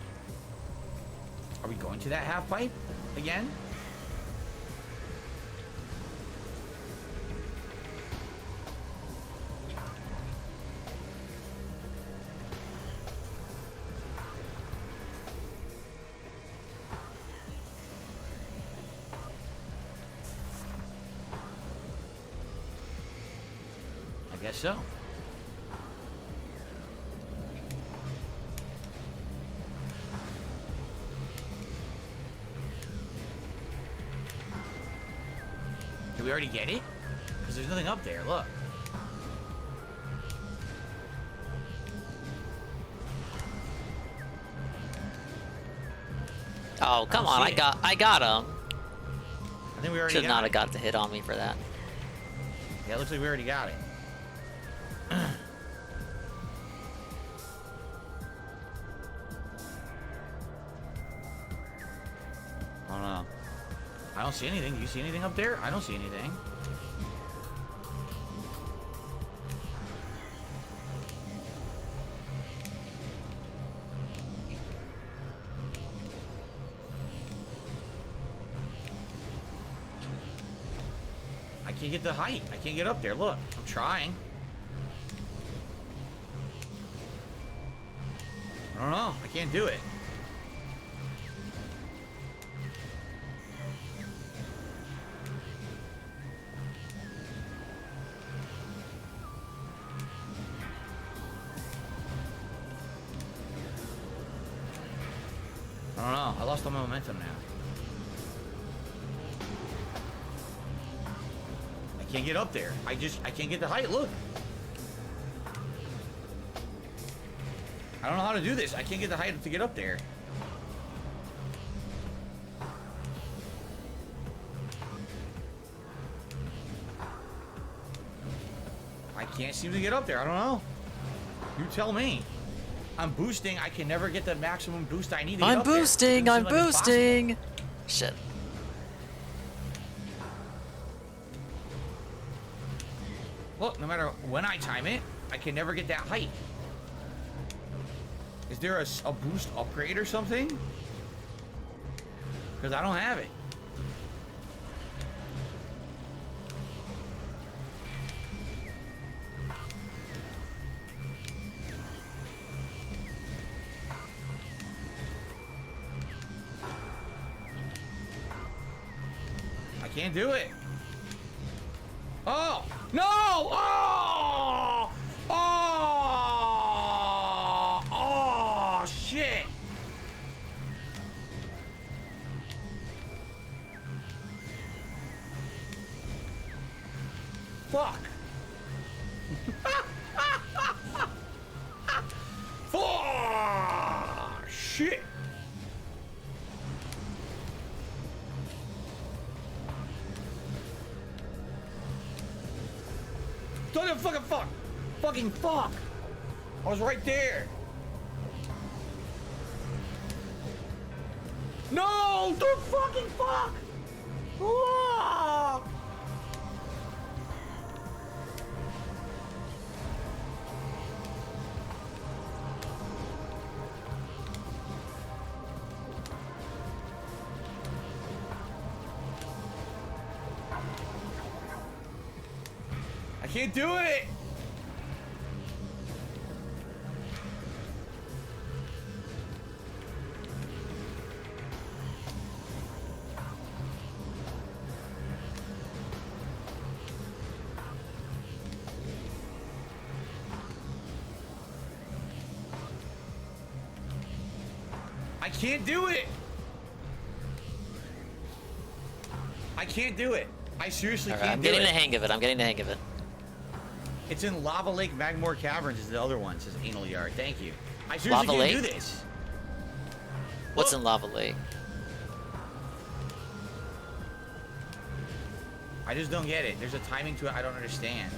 Are we going to that half pipe again? I guess so. Did we already get it? Because there's nothing up there, look. Oh, come on, see it. I got him. I think we already Should got not it. have got the hit on me for that. Yeah, it looks like we already got it. I don't know. I don't see anything. Do you see anything up there? I don't see anything. can't get the height. I can't get up there. Look, I'm trying. I don't know. I can't do it. I don't know. I lost all my momentum now. I can't get up there. I can't get the height. Look. I don't know how to do this. I can't get the height to get up there. I can't seem to get up there. I don't know. You tell me. I'm boosting. I can never get the maximum boost I need to get up there. I'm Doesn't seem like it's boosting. Shit. Look, no matter when I time it, I can never get that height. Is there a boost upgrade or something? Because I don't have it. I can't do it. Oh! No! Oh! Oh! Oh, shit! Fuck! Fuck! Shit! Don't fucking fuck! Fucking fuck! I was right there! No! Don't fucking fuck! Ah! I can't do it! I can't do it! I can't do it. I seriously Alright, can't I'm do getting it. the hang of it. I'm getting the hang of it. It's in Lava Lake Magmore Caverns is the other one, says Anal Yard. Thank you. I seriously Lava can't do Lake? this. What's Look. in Lava Lake? I just don't get it. There's a timing to it I don't understand.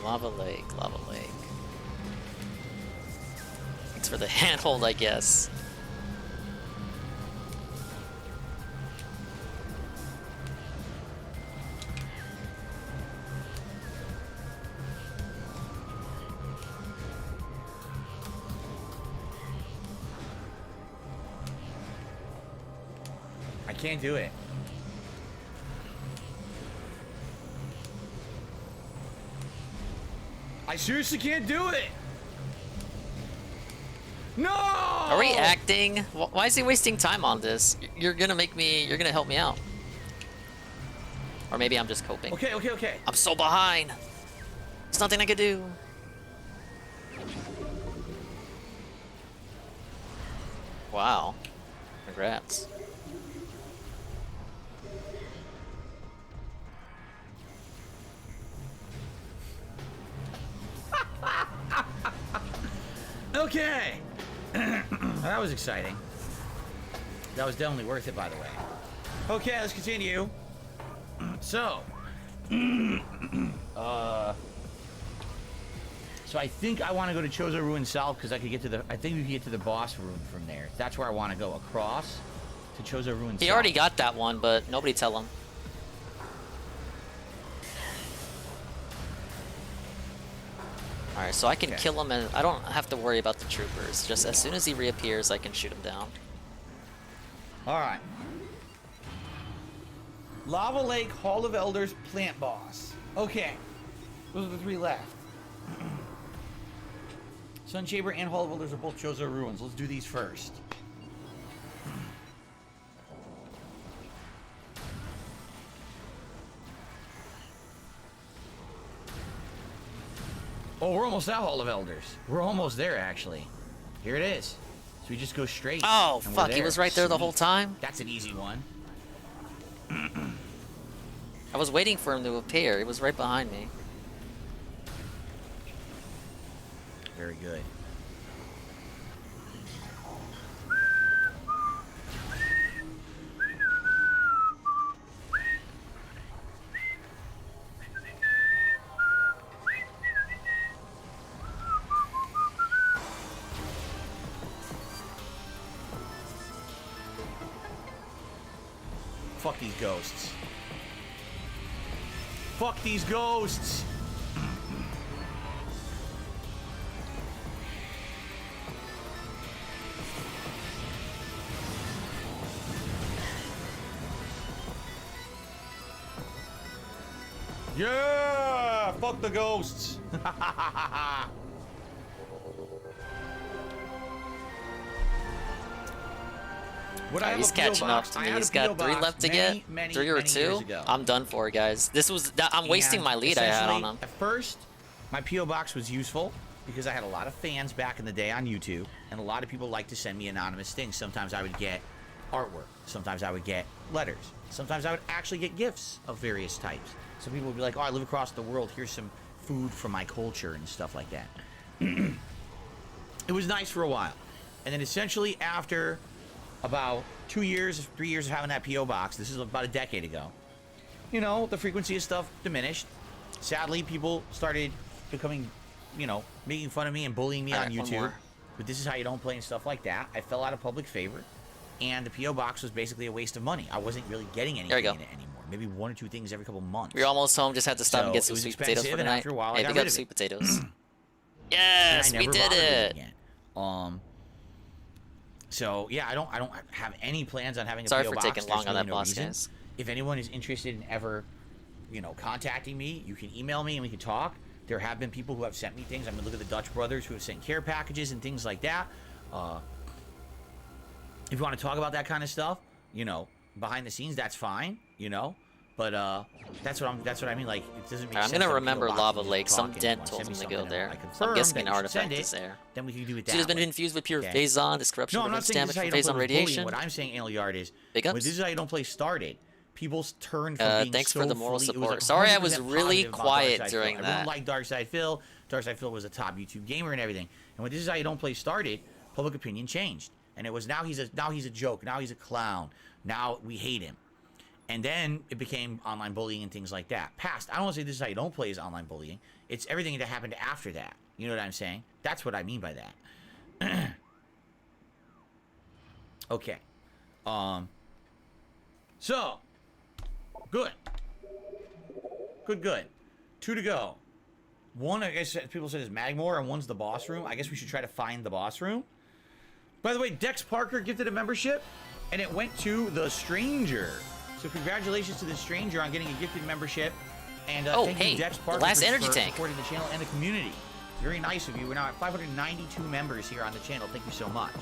Lava Lake, Lava Lake. It's for the handhold, I guess. I can't do it. I seriously can't do it. No! Are we acting? Why is he wasting time on this? You're gonna make me. You're gonna help me out. Or maybe I'm just coping. Okay, okay, okay. I'm so behind. There's nothing I could do. Wow. Congrats. Okay. That was exciting. That was definitely worth it, by the way. Okay, let's continue. So, so I think I want to go to Chozo Ruin South because I could get to the. I think we can get to the boss room from there. That's where I want to go across to Chozo Ruin South. He already got that one, but nobody tell him. Alright, so I can kill him and I don't have to worry about the troopers. Just as soon as he reappears, I can shoot him down. All right. Lava Lake, Hall of Elders, Plant Boss. Okay. Those are the 3 left. Sun Chamber and Hall of Elders are both Chozo Ruins. Let's do these first. Oh, we're almost at Hall of Elders. We're almost there, actually. Here it is. So we just go straight. Oh, and we're fuck, he was right there the whole Sweet. time? That's an easy one. I was waiting for him to appear. He was right behind me. Very good. Fuck these ghosts. Fuck these ghosts! Yeah! Fuck the ghosts! Would I have He's a P.O. catching up box? to I me. had a He's P.O. got 3 box left to many, get. many, 3 or many 2. years ago. I'm done for, guys. This was. I'm wasting And my lead I had on essentially, him. At first, my P.O. box was useful because I had a lot of fans back in the day on YouTube, and a lot of people liked to send me anonymous things. Sometimes I would get artwork. Sometimes I would get letters. Sometimes I would actually get gifts of various types. Some people would be like, oh, I live across the world. Here's some food from my culture and stuff like that. It was nice for a while. And then essentially after about 2 years, 3 years of having that P.O. box, this is about a decade ago, you know, the frequency of stuff diminished. Sadly, people started becoming, you know, making fun of me and bullying me on Alright, one YouTube. more. But this is how you don't play and stuff like that. I fell out of public favor, and the P.O. box was basically a waste of money. I wasn't really getting anything go. in it anymore. Maybe 1 or 2 things every couple months. We're almost home. Just had to stop So, and get it some was sweet potatoes expensive, for the and night. after a while, I Hey, got big rid up of sweet it. potatoes. And Yes, I we never did bothered with it. again. So yeah, I don't have any plans on having a Sorry P.O. for box. taking long There's on really that no boss, reason. guys. If anyone is interested in ever, you know, contacting me, you can email me and we can talk. There have been people who have sent me things. I mean, look at the Dutch brothers who have sent care packages and things like that. If you want to talk about that kind of stuff, you know, behind the scenes, that's fine, you know. But that's what I mean. Like, it doesn't make I'm sense. gonna that remember P.O. box Lava is just Lake. Some talking. dent You wanna told send him me to go something, there. I So I'm confirm guessing that an you should send artifact it, is there. then we can do it that She has been way. infused with pure Okay. Phazon. This corruption No, I'm not prevents saying damage this is how from you don't Phazon play with bullying. radiation. What I'm saying, Aliard, is Big when ups. this is how you don't play started. People's turn from being Thanks so for the moral fully, it was support. like Sorry I 100% was really positive about quiet Darkside during Phil. that. Everyone liked Darkside Phil. Darkside Phil was a top YouTube gamer and everything. And when this is how you don't play started, public opinion changed. And it was now he's a joke. Now he's a clown. Now we hate him. And then it became online bullying and things like that. Past, I don't want to say this is how you don't play is online bullying. It's everything that happened after that. You know what I'm saying? That's what I mean by that. Okay. So, good. Good. 2 to go. 1, I guess people said is Magmore, and 1's the boss room. I guess we should try to find the boss room. By the way, Dex Parker gifted a membership, and it went to the Stranger. So congratulations to the Stranger on getting a gifted membership. And thank hey, you, Dex the Parker, last for energy tank. supporting the channel and the community. Very nice of you. We're now at 592 members here on the channel. Thank you so much.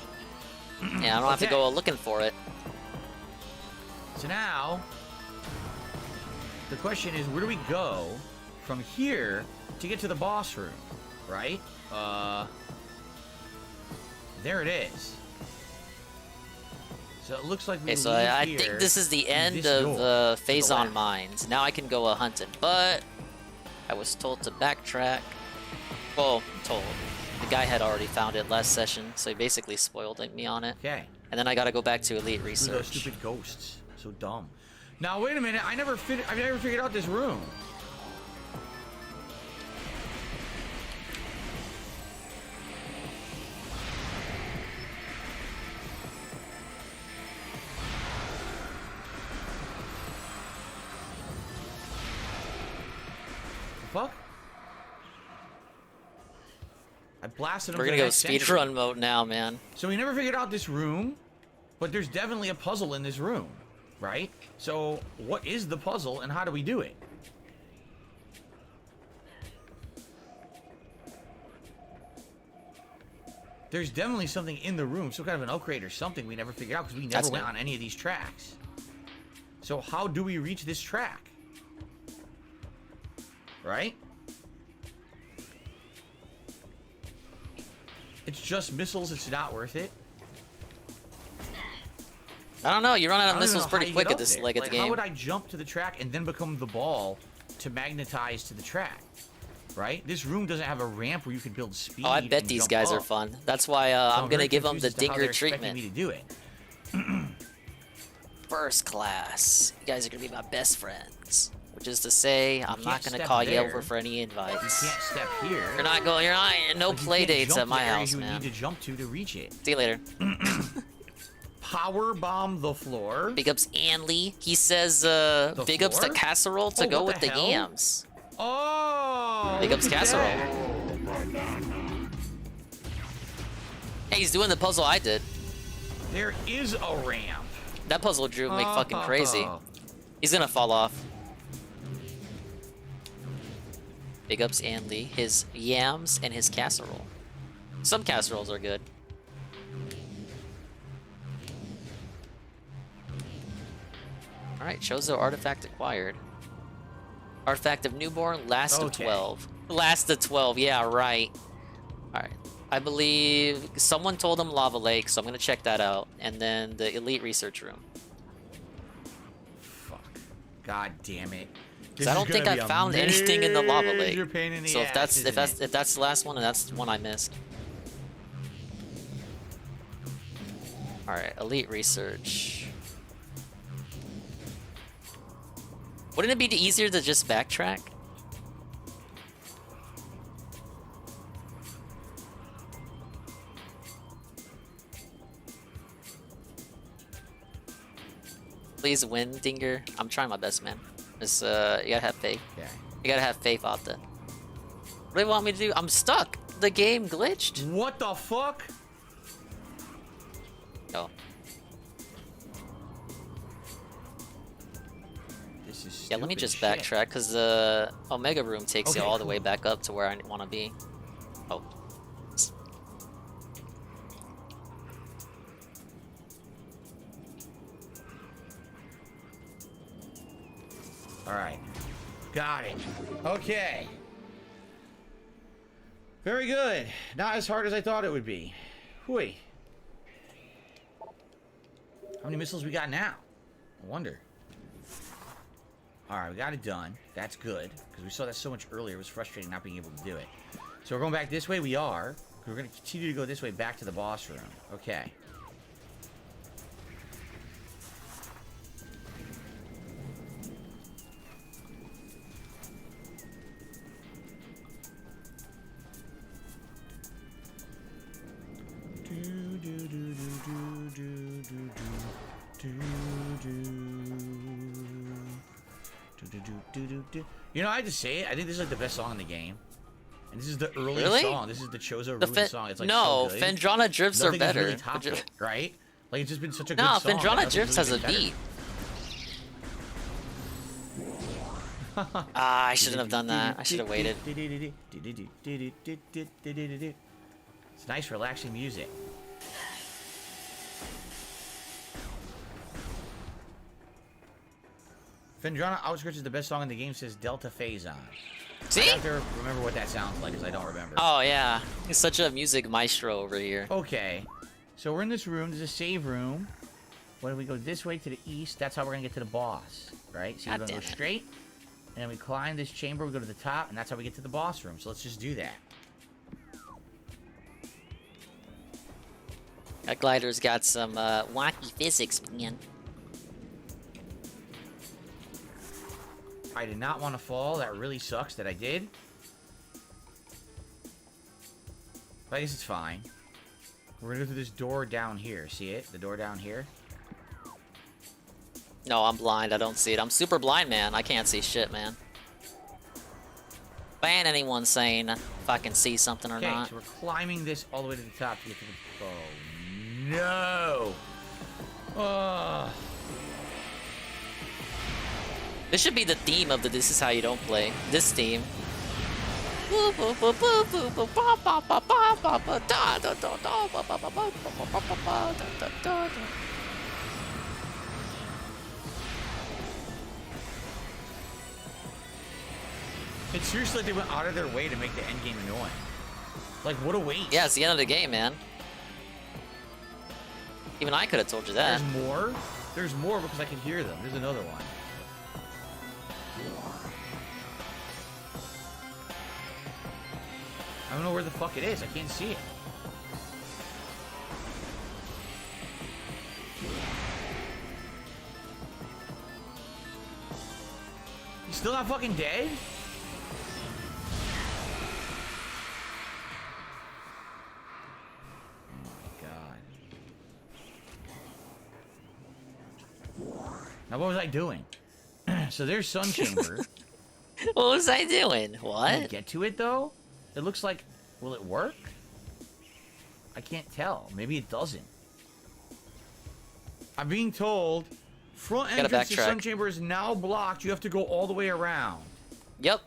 Yeah, I don't have to Okay. go looking for it. So now, the question is, where do we go from here to get to the boss room, right? There it is. So it looks like we Okay, so leave I here think this is the through end this of door the to the Phazon left. Mines. Now I can go hunting, but I was told to backtrack. Well, told. The guy had already found it last session, so he basically spoiled me on it. Okay. And then I gotta go back to Elite Through those Research. stupid ghosts. So dumb. Now wait a minute. I've never figured out this room. The fuck? I blasted him. We're to gonna the go next century. speedrun mode now, man. So we never figured out this room, but there's definitely a puzzle in this room. right? So what is the puzzle and how do we do it? There's definitely something in the room, some kind of an upgrade or something we never figured out because we never went on any of these tracks. So how do we reach this track? Right? It's just missiles, it's not worth it. I don't know, you run out of missiles pretty quick at this this leg of the game. How would I jump to the track and then become the ball to magnetize to the track? Right? This room doesn't have a ramp where you can build speed. Oh, I bet and these jump guys are up. fun. That's why So I'm gonna very give them confused the as to how they're Dinger expecting treatment. me to do it. First class. You guys are gonna be my best friends. Which is to say, I'm not can't gonna step call you there. over for any You invites. can't step here. You're not going. You're not. No Like, you play can't dates jump at my the area house, you would man. need to jump to reach it. See you later. Power bomb the floor. Big ups Anley. He says, big ups to floor? Casserole to Oh, go what with the the hell? yams. Oh! Big look ups at Casserole. that. Hey, he's doing the puzzle I did. There is a ramp. That puzzle drew me fucking crazy. He's gonna fall off. Big ups Andy, his yams and his casserole. Some casseroles are good. Alright, Chozo artifact acquired. Artifact of newborn, last of Okay. 12. Last of 12, yeah, right. Alright. I believe someone told him Lava Lake, so I'm gonna check that out. And then the Elite Research Room. Fuck. God damn it. Because I don't think I found anything in the Lava Lake. Pain in the So ass, if that's the last one, then that's the one I missed. Alright, Elite Research. Wouldn't it be easier to just backtrack? Please win, Dinger. I'm trying my best, man. It's, you gotta have faith. Okay. You gotta have faith out there. What do you want me to do? I'm stuck. The game glitched. What the fuck? Oh. This is Yeah, let me stupid just shit. backtrack because the Omega Room takes you Okay, all the cool. way back up to where I want to be. Oh. Alright. Got it. Okay. Very good. Not as hard as I thought it would be. Hui. How many missiles we got now? I wonder. Alright, we got it done. That's good. Because we saw that so much earlier. It was frustrating not being able to do it. So we're going back this way? We are. We're going to continue to go this way back to the boss room. Okay. You know, I have to say it. I think this is like the best song in the game, and this is the earliest Really? song. This is the Chozo The Ruin song. It's like no, so good. Fendrana Drifts Nothing are has better. really topped it, right? Like it's just been such a good No, song. that Fendrana nothing's Drifts really has a been better. beat. Ah, I shouldn't have done that. I should have waited. It's nice, relaxing music. Fendrana Outskirts is the best song in the game, says Delta Phazon. See? I have to remember what that sounds like, because I don't remember. Oh yeah, he's such a music maestro over here. Okay. So we're in this room. There's a save room. When we go this way to the east, that's how we're going to get to the boss. Right? So we're God going to go damn it. straight. And then we climb this chamber. We go to the top. And that's how we get to the boss room. So let's just do that. That glider's got some wacky physics, man. I did not want to fall. That really sucks that I did. But I guess it's fine. We're going to go through this door down here. See it? The door down here? No, I'm blind. I don't see it. I'm super blind, man. I can't see shit, man. Ban anyone saying if I can see something or Okay, not. so we're climbing this all the way to the top to get to the... Oh, no! Ugh. This should be the theme of the This Is How You Don't Play. This theme. It's seriously like they went out of their way to make the end game annoying. Like, what a waste. Yeah, it's the end of the game, man. Even I could have told you that. There's more? There's more because I can hear them. There's another one. I don't know where the fuck it is. I can't see it. You still not fucking dead? Now, what was I doing? So there's Sun Chamber. What was I doing? Can What? I get to it, though? It looks like... Will it work? I can't tell. Maybe it doesn't. I'm being told... Front Gotta entrance to Sun backtrack. Chamber is now blocked. You have to go all the way around. Yep.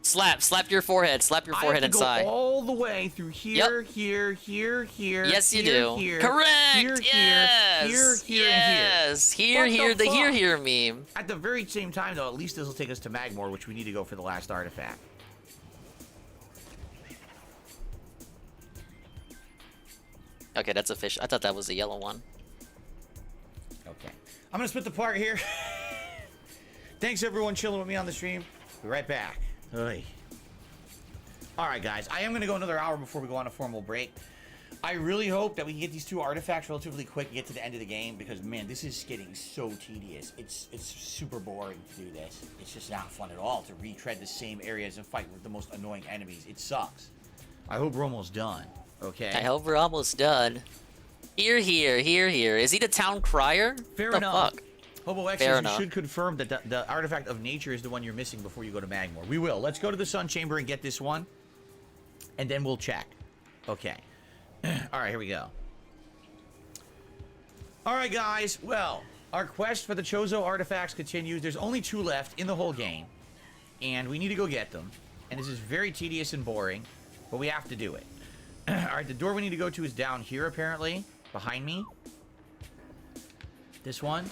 Slap your forehead. Slap your forehead I have to inside. go all the way through here, Yep. here. Yes, you here, do. Here, Correct. Here, Yes. here, and here. Yes. Here, What the here, the fuck? here meme. At the very same time, though, at least this will take us to Magmore, which we need to go for the last artifact. Okay, that's a fish. I thought that was the yellow one. Okay. I'm gonna split the part here. Thanks everyone chilling with me on the stream. Be right back. Oy. Alright guys, I am gonna go another hour before we go on a formal break. I really hope that we can get these two artifacts relatively quick and get to the end of the game because man, this is getting so tedious. It's super boring to do this. It's just not fun at all to retread the same areas and fight with the most annoying enemies. It sucks. I hope we're almost done. Okay. I hope we're almost done. Here. Is he the town crier? Fair the enough. Fuck? Hobo X Fair says enough. you should confirm that the artifact of nature is the one you're missing before you go to Magmore. We will. Let's go to the Sun Chamber and get this one. And then we'll check. Okay. Alright, here we go. Alright, guys. Well, our quest for the Chozo artifacts continues. There's only 2 left in the whole game. And we need to go get them. And this is very tedious and boring. But we have to do it. Alright, the door we need to go to is down here, apparently. Behind me. This one.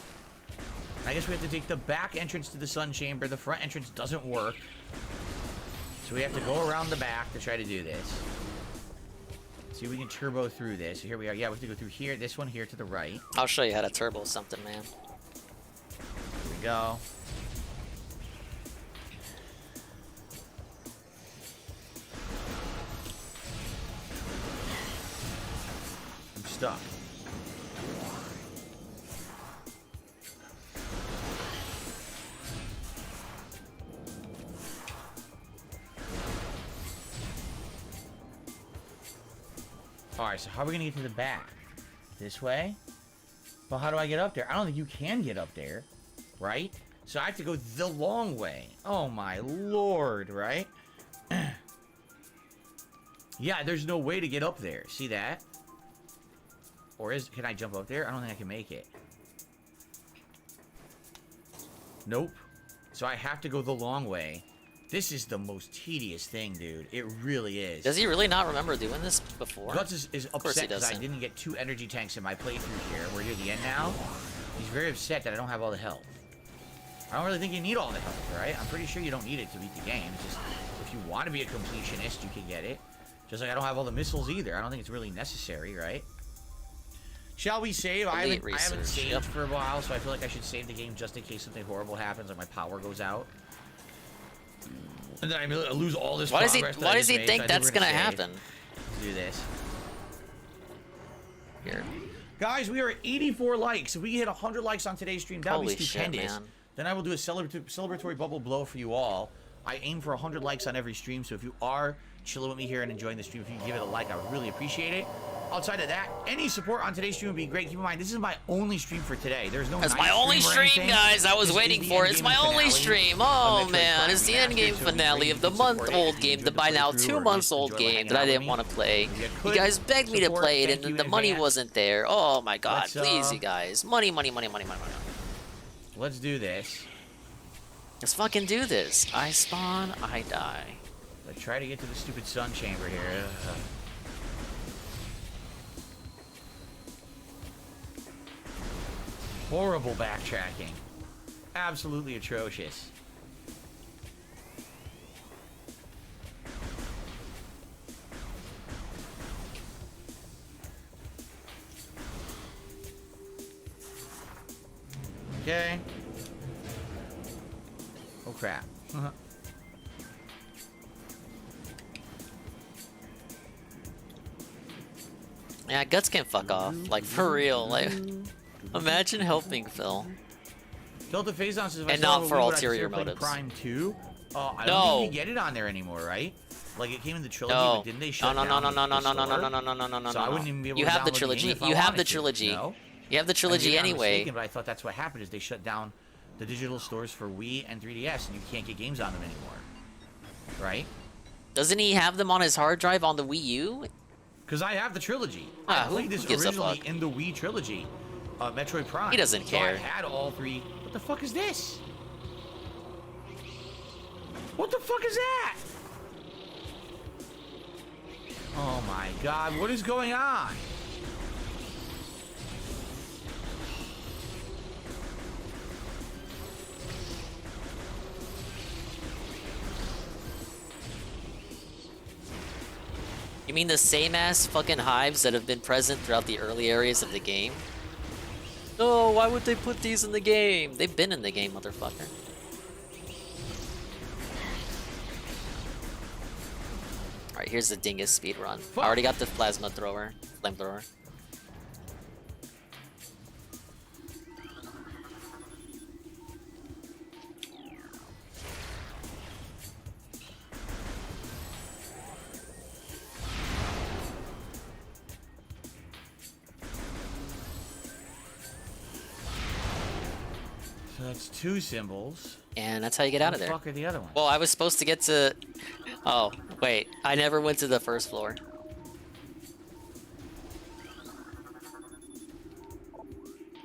I guess we have to take the back entrance to the Sun Chamber. The front entrance doesn't work. So we have to go around the back to try to do this. See if we can turbo through this. Here we are. Yeah, we have to go through here. This one here to the right. I'll show you how to turbo something, man. Here we go. I'm stuck. Alright, so how are we gonna get to the back? This way? Well, how do I get up there? I don't think you can get up there, right? So I have to go the long way. Oh my lord, right? Yeah, there's no way to get up there. See that? Or can I jump up there? I don't think I can make it. Nope. So I have to go the long way. This is the most tedious thing, dude. It really is. Does he really not remember doing this before? Guts is course he upset because I doesn't. didn't get 2 energy tanks in my playthrough here. We're near the end now. He's very upset that I don't have all the health. I don't really think you need all the health, right? I'm pretty sure you don't need it to beat the game. It's just, if you want to be a completionist, you can get it. Just like I don't have all the missiles either. I don't think it's really necessary, right? Shall we save? I haven't research, saved yep. for a while, so I feel like I should save the game just in case something horrible happens, like my power goes out. And then I lose all this Why does he? progress that Why I does just he made, think so I that's we're gonna save. happen? Let's do this. Here. Guys, we are at 84 likes. If we hit 100 likes on today's stream, that would Holy be shit, stupendous. man. Then I will do a celebratory bubble blow for you all. I aim for 100 likes on every stream, so if you are chilling with me here and enjoying the stream, if you can give it a like, I would really appreciate it. Outside of that, any support on today's stream would be great. Keep in mind, this is my only stream for today. There's no That's night my only or stream, anything. guys. I was This is waiting the for it. end It's game my only finale stream. of Oh Metroid man, Prime it's the end game Remastered, so it's finale great of if the you can support it, month-old if you game, enjoyed the the by now playthrough, or 2 at months least old enjoy game hanging that I out with didn't me. want to play. If you You could guys begged me to support, play it, thank you and in the money advance. wasn't there. Oh my god, Let's, please, you guys, money. Let's do this. Let's fucking do this. I spawn, I die. I try to get to the stupid sun chamber here. Horrible backtracking. Absolutely atrocious. Okay. Oh crap. Yeah, Guts can fuck off. Like, for real. Like, imagine helping Phil. Delta Phazon says, if I And still not have a for Wii, would I ulterior consider playing motives. Prime 2? I don't No. think you can get it on there anymore, right? Like, it came in the trilogy, No. but didn't they No, shut no, down no, no, no, the no, no, no, store? no, no, no, no, no, So I no. wouldn't even be able You to have the download the game trilogy. if I You have wanted the to. trilogy. No? You have the Maybe trilogy I'm anyway. mistaken, but I thought that's what happened is they shut down the digital stores for Wii and 3DS, and you can't get games on them anymore. Right? Doesn't he have them on his hard drive on the Wii U? Because I have the trilogy. Ah, I who played this gives a originally fuck? in the Wii trilogy. Metroid Prime. He doesn't So I care. had all three. What the fuck is this? What the fuck is that? Oh my god, what is going on? You mean the same ass fucking hives that have been present throughout the early areas of the game? No, why would they put these in the game? They've been in the game, motherfucker. Alright, here's the Dingus speedrun. I already got the plasma thrower, flamethrower. So that's two symbols. And that's how you get out What of the there. fuck are the other ones? Well, I was supposed to get to... Oh, wait. I never went to the first floor.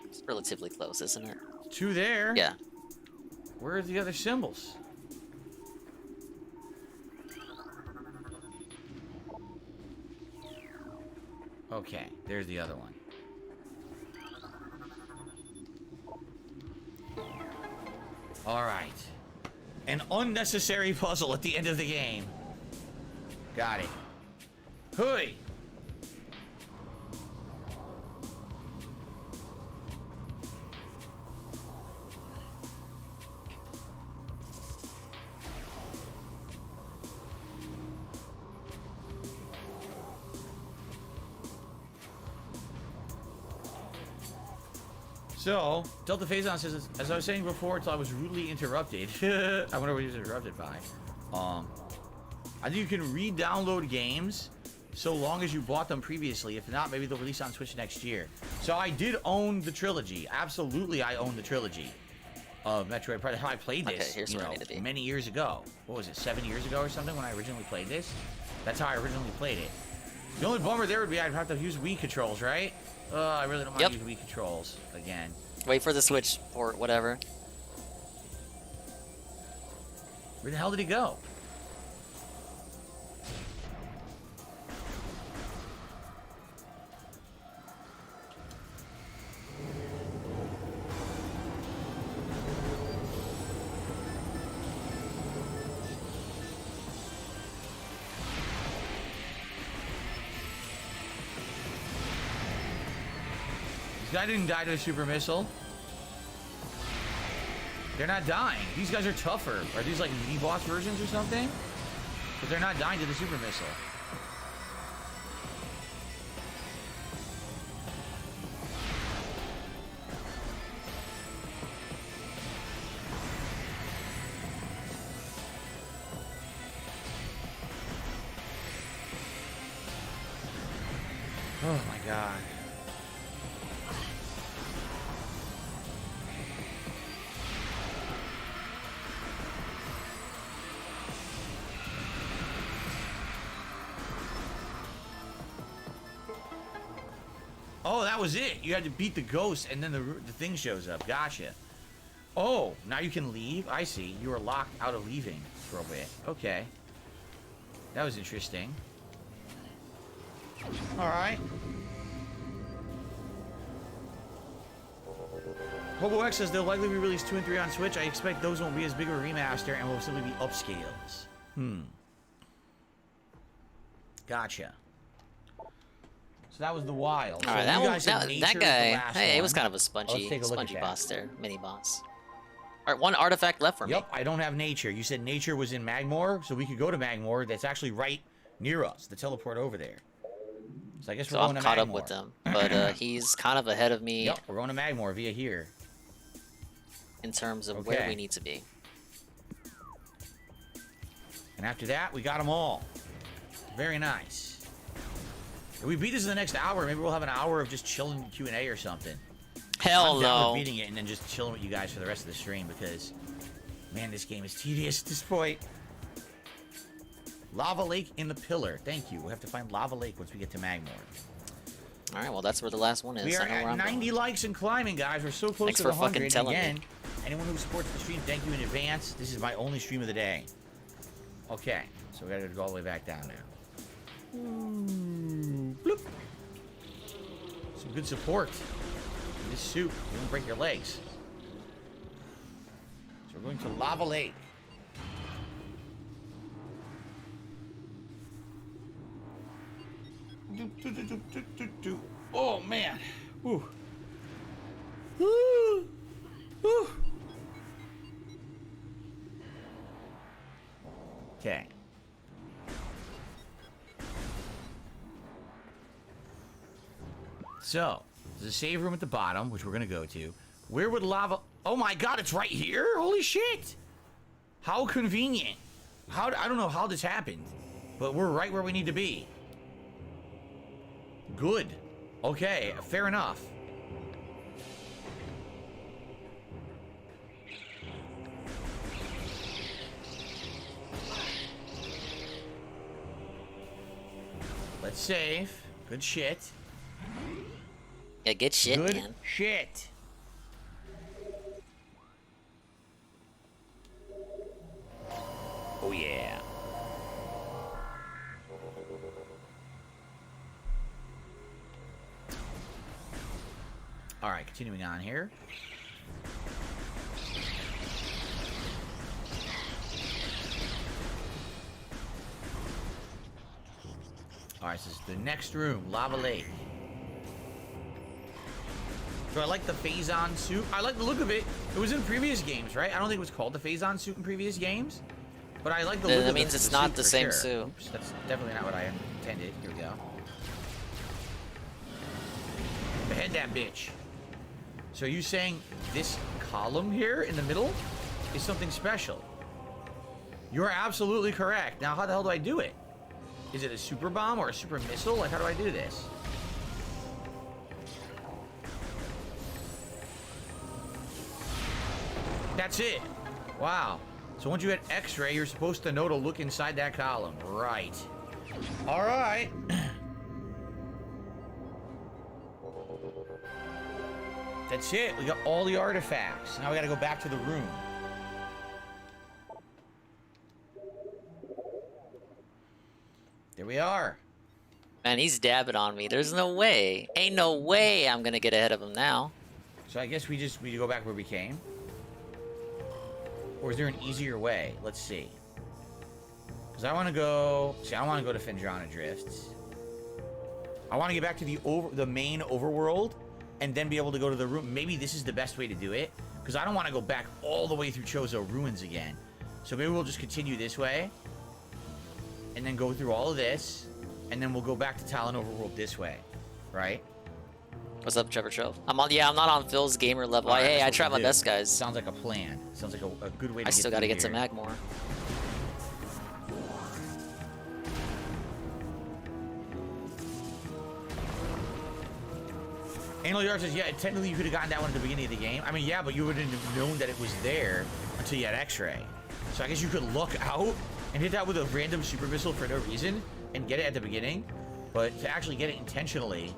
It's relatively close, isn't it? Two there. Yeah. Where are the other symbols? Okay, there's the other one. Alright. An unnecessary puzzle at the end of the game. Got it. Hooey! So, Delta Phazon says, as I was saying before, until I was rudely interrupted. I wonder what he was interrupted by. I think you can re-download games so long as you bought them previously. If not, maybe they'll release on Switch next year. So I did own the trilogy. Absolutely, I own the trilogy of Metroid Prime. I played this, Okay, here's you where I know, need to be. many years ago. What was it, 7 years ago or something when I originally played this? That's how I originally played it. The only bummer there would be I'd have to use Wii controls, right? I really don't want to use Wii controls again. Wait for the Switch port, whatever. Where the hell did he go? This guy didn't die to a super missile. They're not dying. These guys are tougher. Are these like mini-boss versions or something? But they're not dying to the super missile. Oh my god. Oh, that was it. You had to beat the ghost, and then the thing shows up. Gotcha. Oh, now you can leave? I see. You were locked out of leaving for a bit. Okay. That was interesting. Alright. Hobo X says they'll likely re-release 2 and 3 on Switch. I expect those won't be as big of a remaster and will simply be upscales. Gotcha. So that was the Wild. All right, that guy. Hey, it was kind of a spongy that. boss there, mini boss. All right, one artifact left for me. Yep, I don't have nature. You said nature was in Magmore, so we could go to Magmore. That's actually right near us. The teleport over there. So I guess we're going to Magmore. So I'm caught up with him, but he's kind of ahead of me. Yep, we're going to Magmore via here. In terms of where we need to be. And after that, we got them all. Very nice. If we beat this in the next hour, maybe we'll have an hour of just chilling Q&A or something. Hell I'm down no. with beating it and then just chilling with you guys for the rest of the stream because, man, this game is tedious at this point. Lava Lake in the Pillar. Thank you. We'll have to find Lava Lake once we get to Magmore. All right, well, that's where the last one is. We are at 90 likes and climbing, guys. We're so close to the 100. Again, anyone who supports the stream, thank you in advance. This is my only stream of the day. Okay, so we gotta go all the way back down now. Bloop. Some good support. This soup, you won't break your legs. So we're going to Lava Lake. Oh man. Woo. Woo. Woo. Okay. So, there's a save room at the bottom, which we're gonna go to. Where would lava... Oh my god, it's right here? Holy shit! How convenient. I don't know how this happened, but we're right where we need to be. Good. Okay, fair enough. Let's save. Good shit. Yeah, good shit, Good man. shit. Oh yeah. All right, continuing on here. All right, so this is the next room, Lava Lake. So I like the Phazon suit. I like the look of it. It was in previous games, right? I don't think it was called the Phazon suit in previous games, but I like the look of it. That means it's not the same suit. Oops, that's definitely not what I intended. Here we go. Behead that bitch. So are you saying this column here in the middle is something special? You're absolutely correct. Now, how the hell do I do it? Is it a super bomb or a super missile? Like, how do I do this? That's it. Wow. So once you hit X-ray, you're supposed to know to look inside that column. Right. All right. That's it. We got all the artifacts. Now we gotta go back to the room. There we are. Man, he's dabbing on me. There's no way. Ain't no way I'm gonna get ahead of him now. So I guess we go back where we came. Or is there an easier way? Let's see. Because I want to go... See, I want to go to Fendrana Drifts. I want to get back to the main overworld and then be able to go to the room. Maybe this is the best way to do it. Because I don't want to go back all the way through Chozo Ruins again. So maybe we'll just continue this way. And then go through all of this. And then we'll go back to Talon Overworld this way. Right? What's up, Trevor Trove? I'm not on Phil's gamer level. Right, hey, I tried my best, guys. Sounds like a plan. Sounds like a good way to I still got to get to Magmore. Anal Yard says, yeah, technically you could have gotten that one at the beginning of the game. I mean, yeah, but you wouldn't have known that it was there until you had X-ray. So I guess you could look out and hit that with a random super missile for no reason and get it at the beginning. But to actually get it intentionally,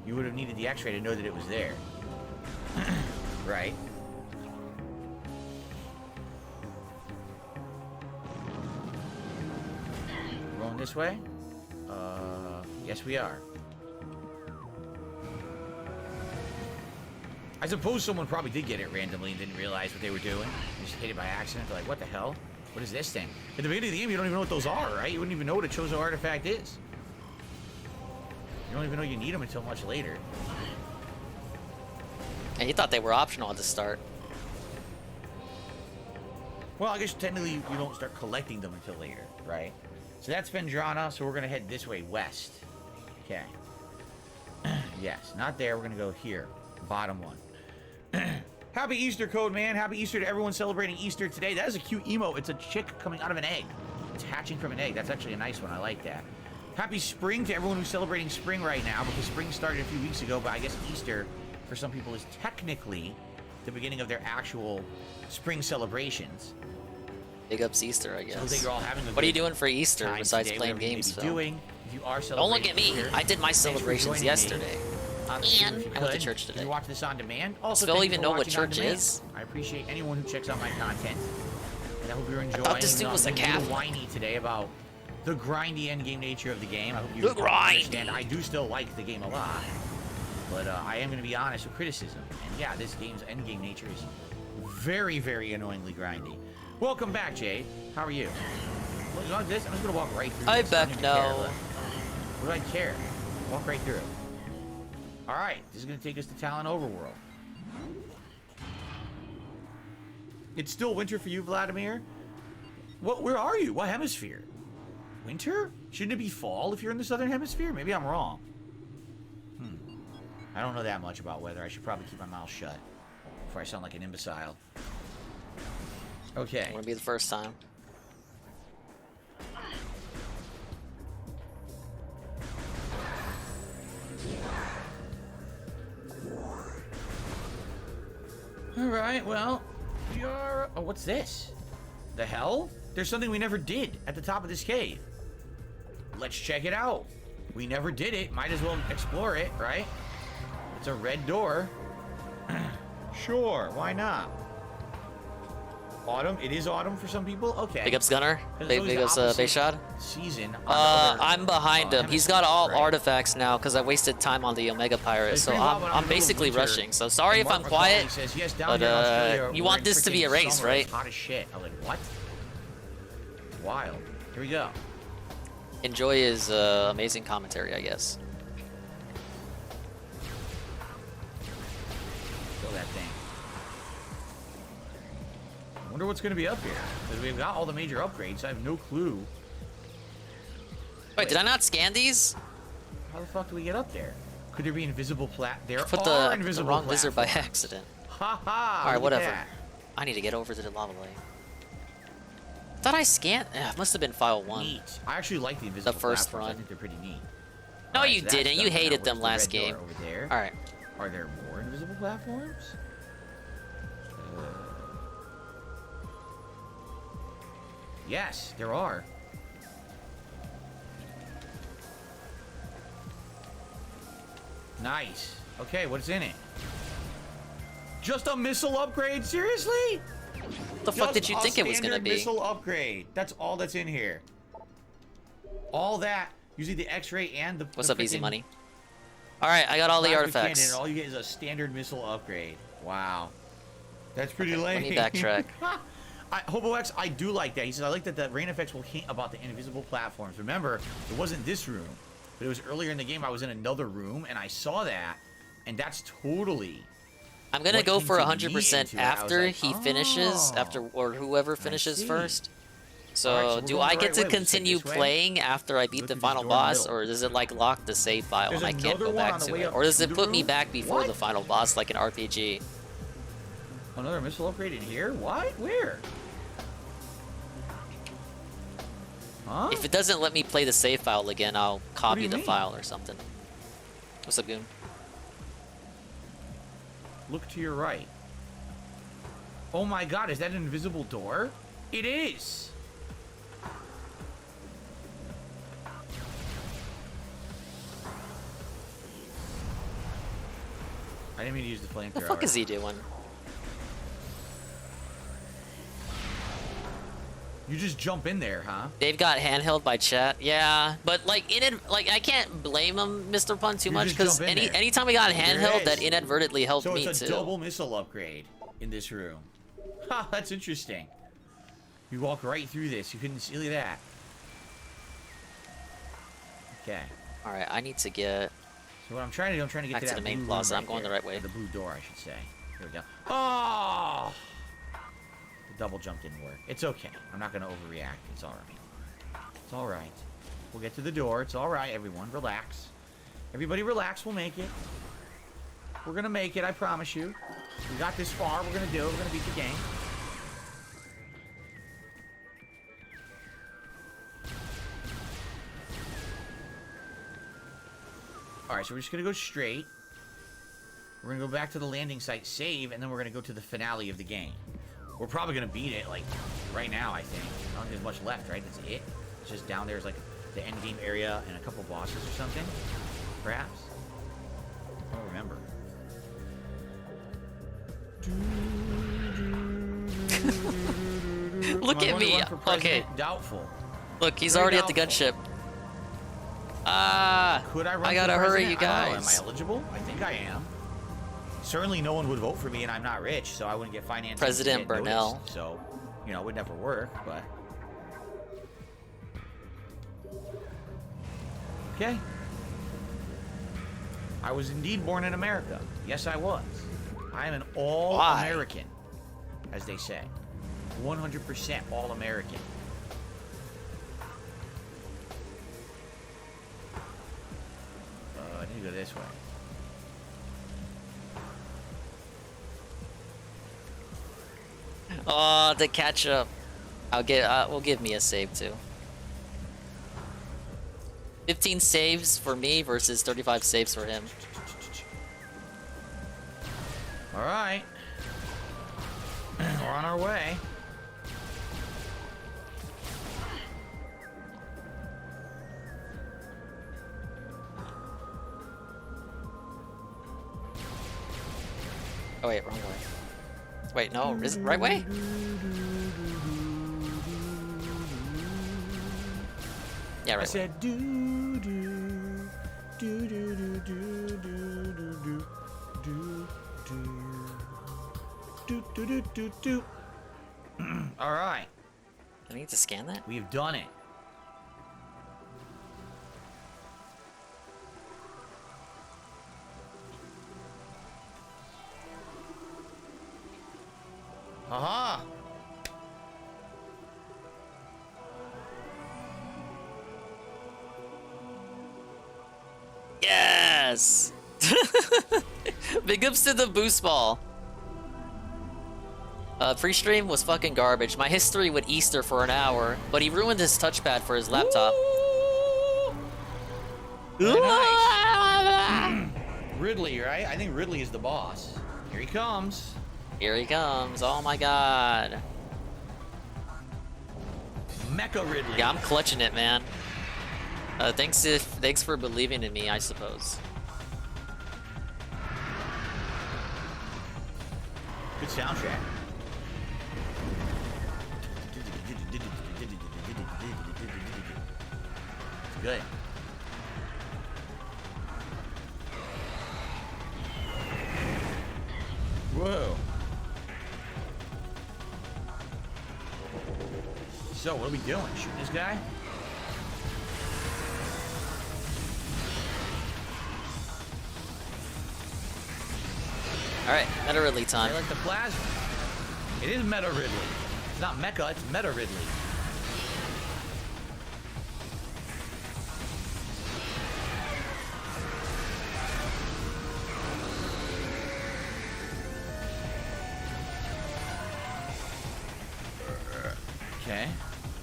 you would have needed the X-ray to know that it was there. Right? this way? Yes we are. I suppose someone probably did get it randomly and didn't realize what they were doing. Just hit it by accident. They're like, what the hell? What is this thing? At the beginning of the game, you don't even know what those are, right? You wouldn't even know what a chosen artifact is. You don't even know you need them until much later. And you thought they were optional at the start. Well, I guess technically you don't start collecting them until later, right? So that's Vendrana, so we're gonna head this way, west. Okay. Yes, not there, we're gonna go here. Bottom one. Happy Easter, Code Man. Happy Easter to everyone celebrating Easter today. That is a cute emote. It's a chick coming out of an egg. It's hatching from an egg. That's actually a nice one. I like that. Happy spring to everyone who's celebrating spring right now, because spring started a few weeks ago, but I guess Easter, for some people, is technically the beginning of their actual spring celebrations. Big ups Easter, I So guess. I think you're all having a What are you good doing for Easter time besides today, playing whatever you may games, be Phil? doing. If you are Don't look celebrating at me. Easter, I did my thanks for celebrations joining me. yesterday. On stream if you I went to could. church If today. you watch this on demand. Also, Phil thank you even for know what watching on church demand. is? I appreciate anyone who checks out my content. And I hope you're enjoying. thought this dude was a being Catholic. little whiny today about the grindy endgame nature of the game. I hope you The grind. understand. I do still like the game a lot. But I am going to be honest with criticism. And yeah, this game's endgame nature is very, very annoyingly grindy. Welcome back, Jade. How are you? Look, you like this? I'm just going to walk right through I'm this. back don't even now. care. Look. What do I care? Walk right through it. Alright, this is going to take us to Talon Overworld. It's still winter for you, Vladimir? Where are you? What hemisphere? Winter? Shouldn't it be fall if you're in the southern hemisphere? Maybe I'm wrong. I don't know that much about weather. I should probably keep my mouth shut before I sound like an imbecile. Okay. Wouldn't be the first time. Alright, well, we are... Oh, what's this? The hell? There's something we never did at the top of this cave. Let's check it out. We never did it. Might as well explore it, right? It's a red door. Sure, why not? Autumn? It is autumn for some people? Okay. Big ups Gunner. It's Big always the ups opposite Bayshad. season on the other, I'm behind him. He's got hemispheres, all right? artifacts now because I wasted time on the Omega Pirate, It's so pretty wild when I'm in the middle of basically winter, rushing. So sorry and if I'm Mark quiet. McCauley says, yes, down but, here in Australia, you we're want in this to be a freaking race, summer, right? It's hot as shit. I'm like, what? Wild. Here we go. Enjoy his amazing commentary, I guess. Kill that thing. I wonder what's going to be up here. Because we've got all the major upgrades. I have no clue. Wait, did I not scan these? How the fuck do we get up there? Could there be invisible There Put are the invisible wrong lizard by platforms. accident. Ha ha! All right, look at whatever. that. I need to get over to the lava lake. Thought I scanned. It must have been file 1. Neat. I actually like the invisible first platforms. I run. think they're pretty neat. No, Alright, you so that's didn't. You done. Now, hated what's them the last red door game. over there? All right. Are there more invisible platforms? Yes, there are. Nice. Okay, what's in it? Just a missile upgrade? Seriously? What the fuck did you think it was gonna be? Missile upgrade. That's all that's in here. All that. Usually the X-ray and the. What's the up, Easy freaking Money? All right, I got all the plasma artifacts. cannon, and all you get is a standard missile upgrade. Wow. That's pretty lame. Let me backtrack. HoboX, I do like that. He says, I like that the rain effects will hint about the invisible platforms. Remember, it wasn't this room, but it was earlier in the game. I was in another room, and I saw that, and that's totally... I'm gonna what go for hinted me 100% into it. I was after like, he finishes, oh, after or whoever finishes see. first. So, Alright, so we're do going I the get right to way. We just head continue this way. playing after I beat Look the at this final door in the boss, middle. or does it like lock the save file There's and I can't another go one back on the to way it? up Or does to it the put me room? back before What? the final boss like an RPG? Another missile upgrade in here? What? Where? Huh? If it doesn't let me play the save file again, I'll copy you the mean? file or something. What's up, Goon? Look to your right. Oh my god, is that an invisible door? It is! I didn't mean to use the flamethrower. What the fuck is he doing? You just jump in there, huh? They've got handheld by chat. Yeah, but like I can't blame him, Mr. Pun, too You much just because jump in there. anytime we got There handheld, is. that inadvertently helped So me it's a too. double missile upgrade in this room. Ha, that's interesting. You walk right through this. You couldn't see that. Okay. All right, I need to get. So what I'm trying to do, I'm trying to get Back to to that the main blue plaza. room I'm going the right way. Or the blue door, I should say. Here we go. Oh! The double jump didn't work. It's okay. I'm not going to overreact. It's all right. It's all right. We'll get to the door. It's all right, everyone. Relax. Everybody relax. We'll make it. We're going to make it, I promise you. We got this far. We're going to do it. We're going to beat the game. Alright, so we're just going to go straight. We're going to go back to the landing site, save, and then we're going to go to the finale of the game. We're probably going to beat it, like, right now, I think. I don't think there's much left, right? That's it. It's just down there's, like, the end game area and a couple bosses or something. Perhaps. I don't remember. Look at me. Okay. Doubtful. Look, he's Very already at the doubtful. gunship. Ah. Could I run I for gotta hurry, president? you I don't know. Am guys. I eligible? I think I am. Certainly no one would vote for me, and I'm not rich, so I wouldn't get financed. President Burnell. So, you know, it would never work, but... Okay. I was indeed born in America. Yes, I was. I am an all-American, as they say. 100% all-American. I need to go this way. Oh, the catch up. Will give me a save too. 15 saves for me versus 35 saves for him. All right. We're on our way. Oh wait, wrong way. Wait, no, is it right way? Yeah, I right way. said do do do do do do do do do do do do do. All right, I need to scan that. we have done it. Aha! Yes! Big ups to the boost ball. Prestream was fucking garbage. My history with Easter for an hour, but he ruined his touchpad for his laptop. Very nice. Ridley, right? I think Ridley is the boss. Here he comes. Here he comes. Oh my god. Mecha Ridley. Yeah, I'm clutching it, man. Thanks for believing in me, I suppose. Good soundtrack. It's good. Whoa. So, what are we doing? Shooting this guy? Alright, Meta Ridley I time. like the plasma. It is Meta Ridley. It's not Mecha, it's Meta Ridley. Okay.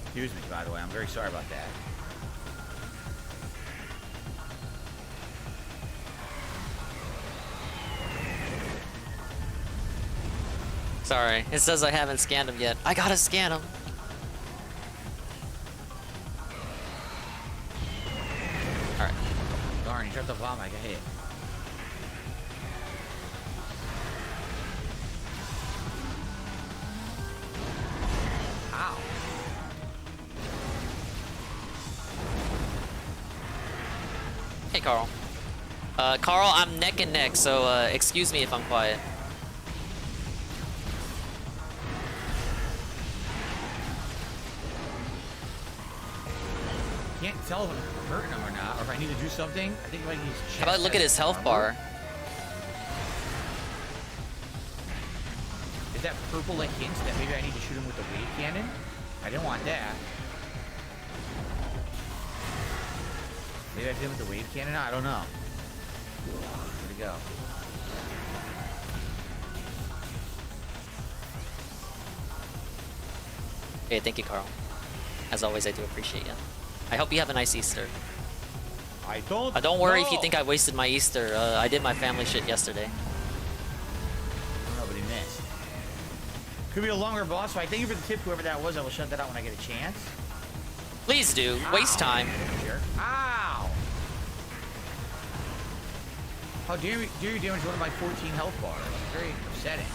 Excuse me, by the way. I'm very sorry about that. Sorry, it says I haven't scanned him yet. I gotta scan him. Alright. Darn, he tried to bomb. I got hit. Ow. Hey, Carl. Carl, I'm neck and neck, so excuse me if I'm quiet. Can't tell if I'm hurting him or not, or if I need to do something. I think like he's. How about look at his health bar? Is that purple like hints that maybe I need to shoot him with the wave cannon? I didn't want that. Maybe I hit him with the wave cannon? I don't know. Where'd he go? Okay, thank you, Carl. As always, I do appreciate you. I hope you have a nice Easter. I don't. Don't worry if you know. think I wasted my Easter. I did my family shit yesterday. I don't know, but he missed. Could be a longer boss fight. Thank you for the tip, whoever that was. I will shut that out when I get a chance. Please do. Waste time. Sure. Ow! How dare you damage one of my 14 health bars? It's very upsetting.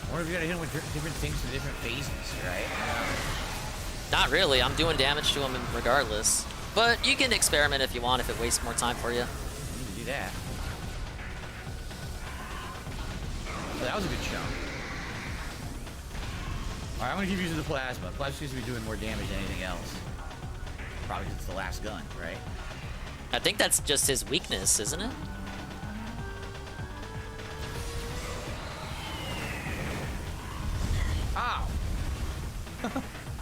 I wonder if you're gonna hit him with different things in different phases, right? Not really. I'm doing damage to him regardless. But you can experiment if you want, if it wastes more time for you. I need to do that. Oh, that was a good shot. Alright, I'm gonna keep using the plasma. Plasma seems to be doing more damage than anything else. Probably because it's the last gun, right? I think that's just his weakness, isn't it? Ow!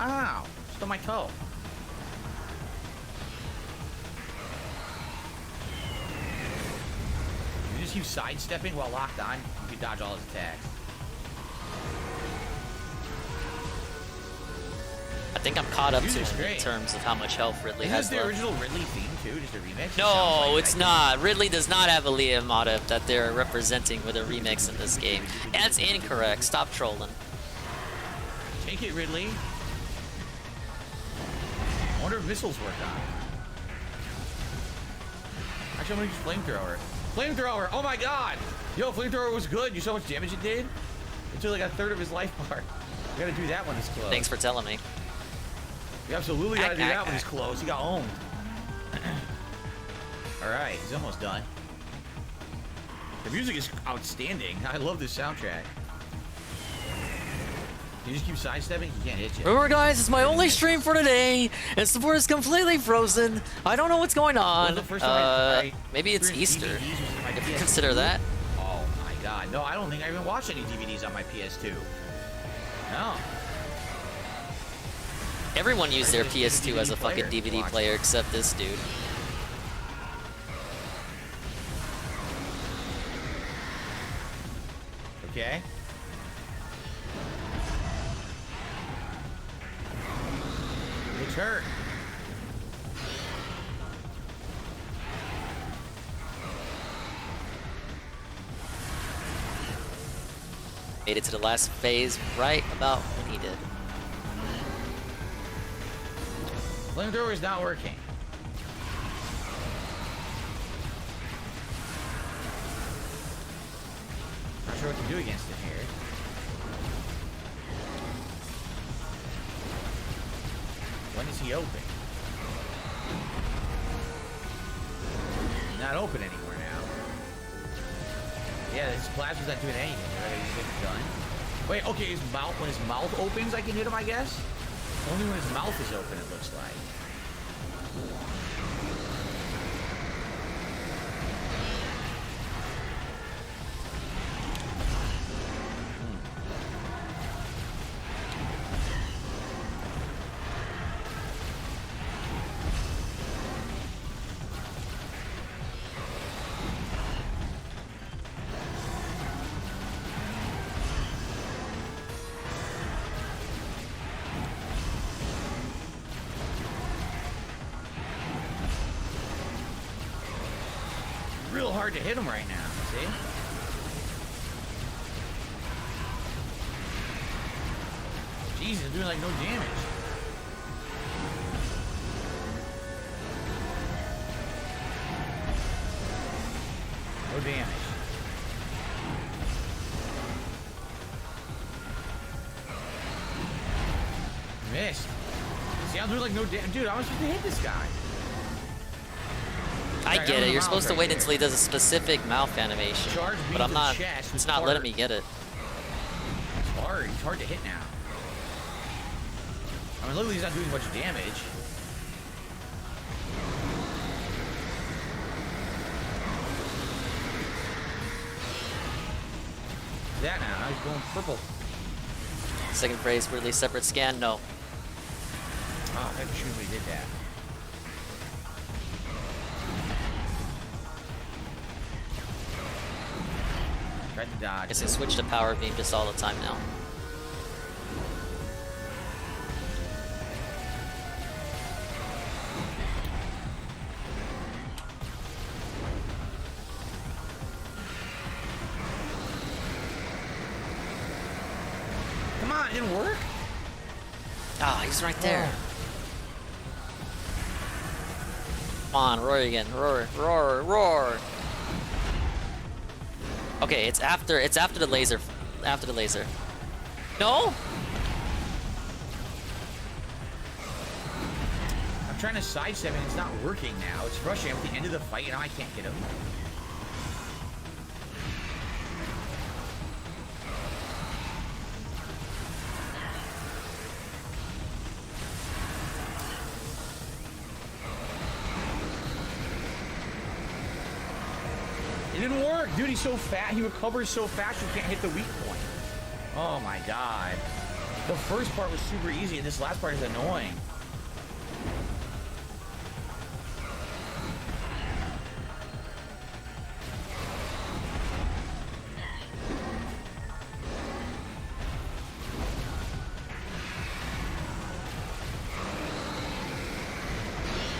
Ow! Stole my toe. You just keep sidestepping while locked on, you can dodge all his attacks. I think I'm caught up to Music's him in great. terms of how much health Ridley Is has this the left. original Ridley theme too? Just a remix? It sounds No, like it's that. not. Ridley does not have a Liam motive that they're representing with a remix in this game. That's incorrect. Stop trolling. Take it, Ridley. I wonder if missiles work on it. Actually, I'm gonna use flamethrower. Flamethrower! Oh my god! Yo, flamethrower was good. You saw how much damage it did? It took like a third of his life bar. You gotta do that when it's close. Thanks for telling me. You absolutely gotta do that when he's close. He got owned. Alright, he's almost done. The music is outstanding. I love this soundtrack. You just keep sidestepping, he can't hit you. Remember, guys, it's my only stream for today, and support is completely frozen. I don't know what's going on. The first time I Maybe it's experienced Easter. DVDs was my If you PS2. consider that. Oh my god. No, I don't think I even watched any DVDs on my PS2. No. Everyone used their PS2 as a fucking player. DVD Watch player except this dude. Okay. Looks hurt. Made it to the last phase right about when he did. Flamethrower is not working. Not sure what to do against it here. When is he open? Not open anymore now. Yeah, his plasma's not doing anything. I gotta use a different gun. Wait, okay, his mouth, when his mouth opens, I can hit him, I guess? Only when his mouth is open, it looks like. Real hard to hit him right now, see? Jesus, I'm doing like no damage. No damage. doing like no damage. Dude, I was supposed to hit this guy. I get it. You're supposed to wait until he does a specific mouth animation. Charge beam But I'm to the not. chest It's with not letting Kart. me get it. It's hard. He's hard to hit now. I mean, luckily he's not doing much damage. That now. He's going purple. Second phrase, weirdly separate scan. No. Oh, I should we did that. Tried to dodge. Guess I switch to power beam just all the time now. Come on, it didn't work? Ah, he's right there. Come on, roar again. Roar, roar, roar. Okay, it's after the laser. After the laser. No? I'm trying to sidestep and it's not working now. It's frustrating. I'm at the end of the fight and now I can't get him. It didn't work, dude. He's so fat. He recovers so fast you can't hit the weak point. Oh my god. The first part was super easy and this last part is annoying.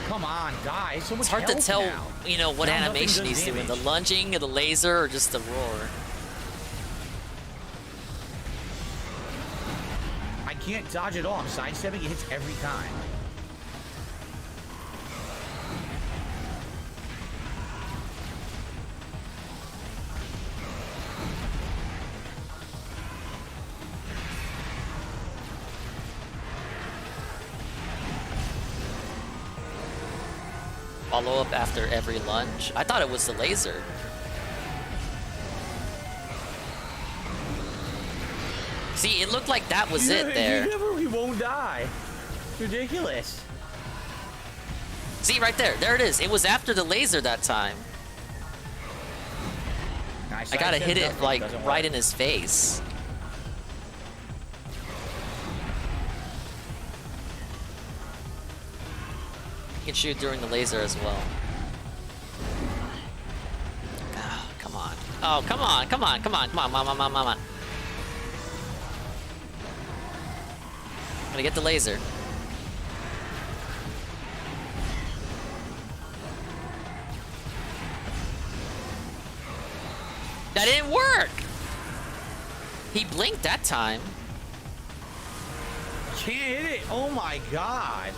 Come on, die. So much It's hard to health tell, now. you know, what Now nothing animation does he's doing. The damage. lunging, the laser, or just the roar. I can't dodge at all. I'm sidestepping. It hits every time. Follow up after every lunge. I thought it was the laser. See, it looked like that was it there. He won't die. It's ridiculous. See, right there. There it is. It was after the laser that time. Nice. I gotta hit it, Doesn't like, work. right in his face. You can shoot during the laser as well. Ah, come on. Oh, come on, come on, come on, come on, come on, come on, come on. I'm gonna get the laser. That didn't work! He blinked that time. Can't hit it. Oh my god.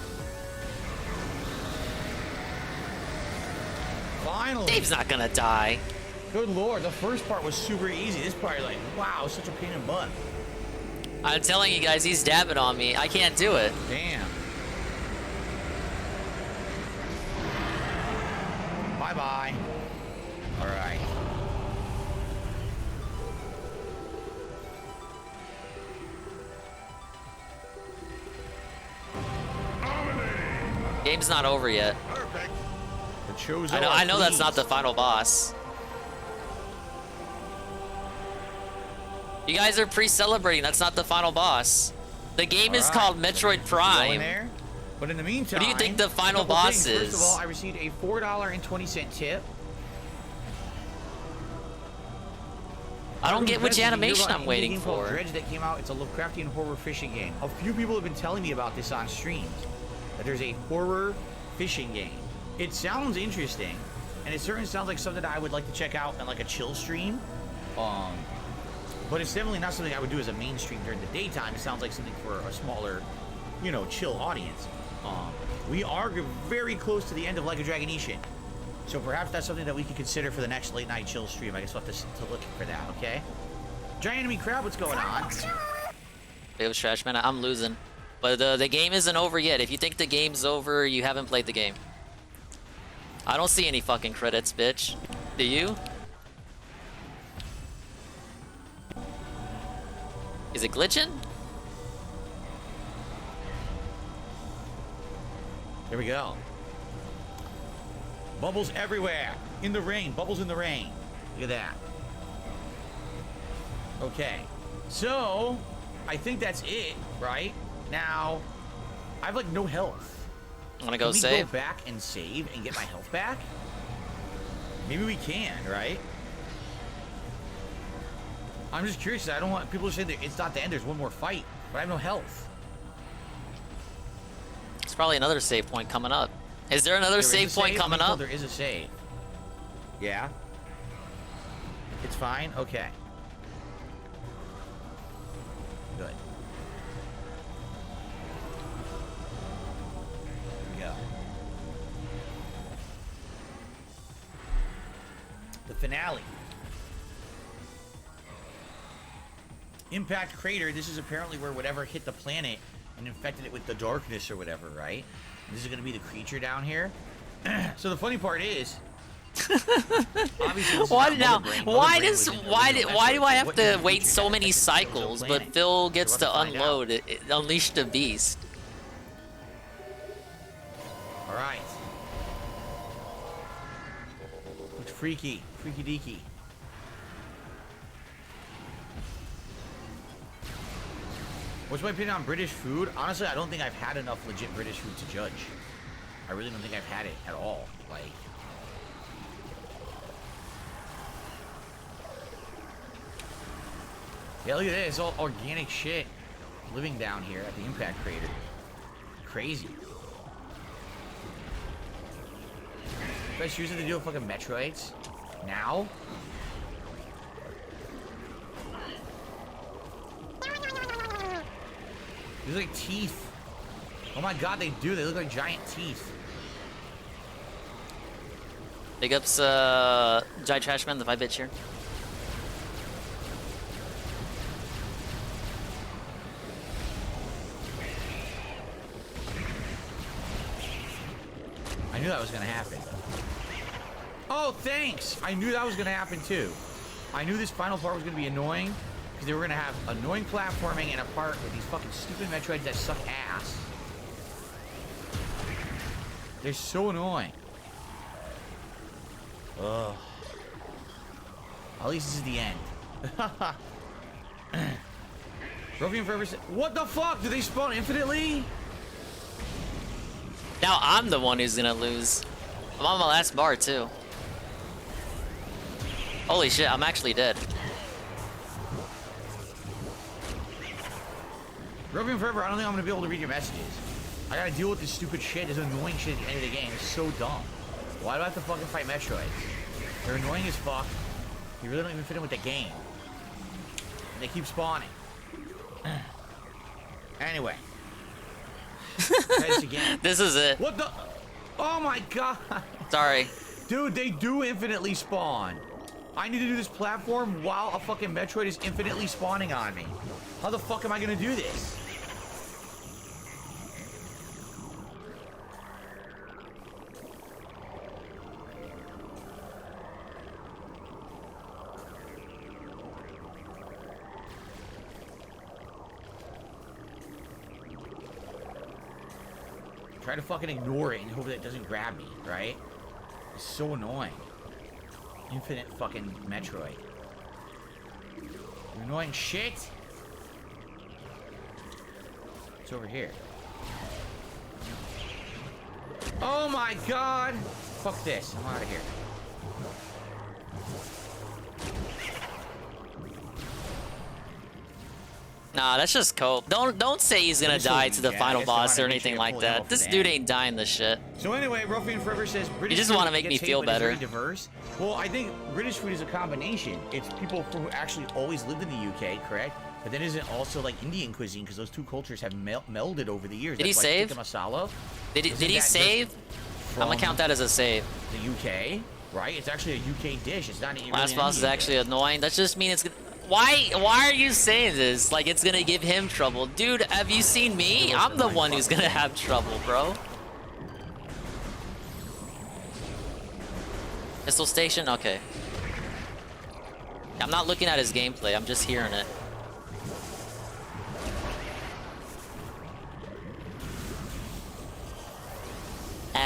Finally. Dave's not gonna die. Good lord. The first part was super easy. This part, like, wow, such a pain in the butt. I'm telling you guys, he's dabbing on me. I can't do it. Damn. Bye-bye. All right. Game's not over yet. The Chozo I know are that's not the pleased. final boss. You guys are pre-celebrating. That's not the final boss. The game is All called right. Metroid Go in Prime. there. But in the meantime, What do you think the final a couple boss things. First is? of all, I received a $4.20 tip. I don't get which Dredge, animation you hear about I'm an indie waiting game called for. Dredge that came out. It's a Lovecraftian horror fishing game. A few people have been telling me about this on streams. That there's a horror fishing game. It sounds interesting, and it certainly sounds like something that I would like to check out in like a chill stream. But it's definitely not something I would do as a mainstream during the daytime. It sounds like something for a smaller, you know, chill audience. We are very close to the end of Like a Dragon Ishin. So perhaps that's something that we could consider for the next late night chill stream. I guess we'll have to look for that, okay? Giant enemy crab, what's going on? It was trash, man. I'm losing. But the game isn't over yet. If you think the game's over, you haven't played the game. I don't see any fucking credits, bitch. Do you? Is it glitching? Here we go. Bubbles everywhere. In the rain. Bubbles in the rain. Look at that. Okay. So, I think that's it, right? Now, I have like no health. I'm gonna go Can we save. go back and save and get my health back? Maybe we can, right? I'm just curious. I don't want people to say that it's not the end. There's one more fight, but I have no health. It's probably another save point coming up. Is there another There is save a point save? coming I'm told up? There is a save. Yeah. It's fine. Okay. Good. Here we go. The finale. Impact Crater. This is apparently where whatever hit the planet and infected it with the darkness or whatever, right? And this is going to be the creature down here. So the funny part is, obviously this is Why not now? Mother Brain. Why Mother Brain does was in the why original why do Metroid, I so have what to kind of wait creature so got many infected with the cycles? But planet? Phil gets We're to about to find out. unload it, unleash the beast. All right. Looks freaky, freaky deaky. What's my opinion on British food? Honestly, I don't think I've had enough legit British food to judge. I really don't think I've had it at all. Like, yeah, look at this. It's all organic shit living down here at the impact crater. Crazy. Best use it to do with fucking Metroids? Now? These are like teeth. Oh my god, they do. They look like giant teeth. Big ups, Jai Trashman, the 5-bit cheer. I knew that was gonna happen. Oh, thanks! I knew that was gonna happen too. I knew this final part was gonna be annoying because they were gonna have annoying platforming and a part with these fucking stupid Metroids that suck ass. They're so annoying. Ugh. At least this is the end. Broken Forever said, what the fuck? Do they spawn infinitely? Now I'm the one who's gonna lose. I'm on my last bar too. Holy shit, I'm actually dead. Broken Forever, I don't think I'm gonna be able to read your messages. I gotta deal with this stupid shit, this annoying shit at the end of the game. It's so dumb. Why do I have to fucking fight Metroids? They're annoying as fuck. You really don't even fit in with the game. And they keep spawning. Anyway. Try this again. This is it. What the? Oh my god. Sorry. Dude, they do infinitely spawn. I need to do this platform while a fucking Metroid is infinitely spawning on me. How the fuck am I gonna do this? Try to fucking ignore it and hope that it doesn't grab me, right? It's so annoying. Infinite fucking Metroid. You annoying shit. It's over here. Oh my god! Fuck this. I'm out of here. Nah, that's just cope. Don't say he's gonna Just so die you to the can. I final guess I wanna boss or make sure anything you're like fully that. healthy This for dude that. ain't dying this shit. So anyway, Ruffian Forever says British just food wanna make me gets hate, feel but it's very better. diverse. Well, I think British food is a combination. It's people who actually always lived in the UK, correct? But then isn't also like Indian cuisine because those two cultures have melded over the years. Did he That's why save? tikka masala. Did Isn't he that just save? I'm gonna from count that as a save. the UK, right? It's actually a UK dish. It's not really Last an boss is Indian actually dish. annoying. That just means it's. Why are you saying this? Like it's gonna give him trouble. Dude, have you seen me? I'm the one who's gonna have trouble, bro. Missile station? Okay. I'm not looking at his gameplay, I'm just hearing it.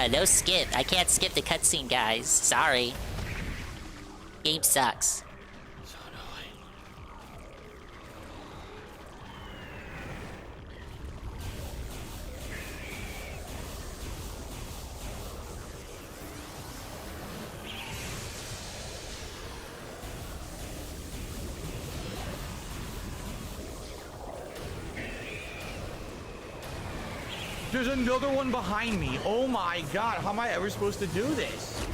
No skip. I can't skip the cutscene, guys. Sorry. Game sucks. So annoying. There's another one behind me. Oh my god, how am I ever supposed to do this?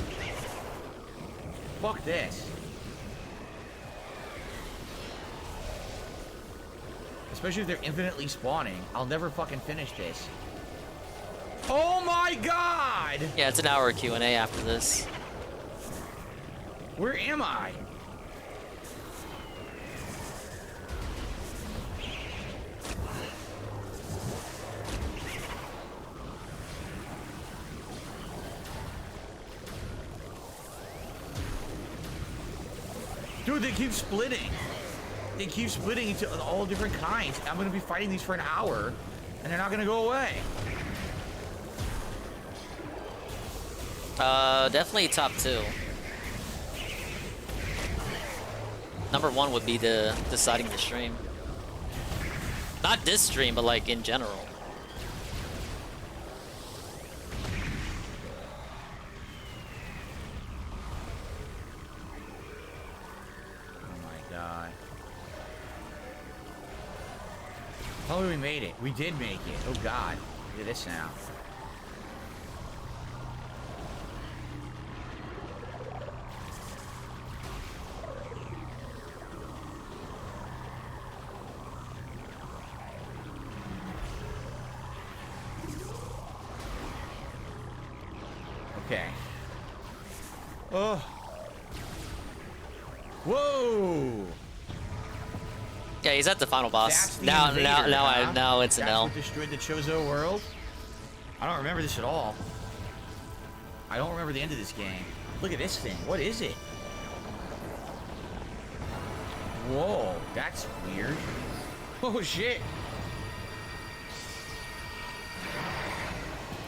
Fuck this. Especially if they're infinitely spawning. I'll never fucking finish this. Oh my god! Yeah, it's an hour Q&A after this. Where am I? Dude, they keep splitting. They keep splitting into all different kinds. I'm gonna be fighting these for an hour, and they're not gonna go away. Definitely top 2. Number 1 would be deciding the stream. Not this stream, but like in general. Oh, we made it. We did make it. Oh god. Look at this now. Okay. Oh. Whoa. Yeah, he's at the final boss. That's the Now invader, it's an That's L. what destroyed the Chozo world? I don't remember this at all. I don't remember the end of this game. Look at this thing. What is it? Whoa, that's weird. Oh shit.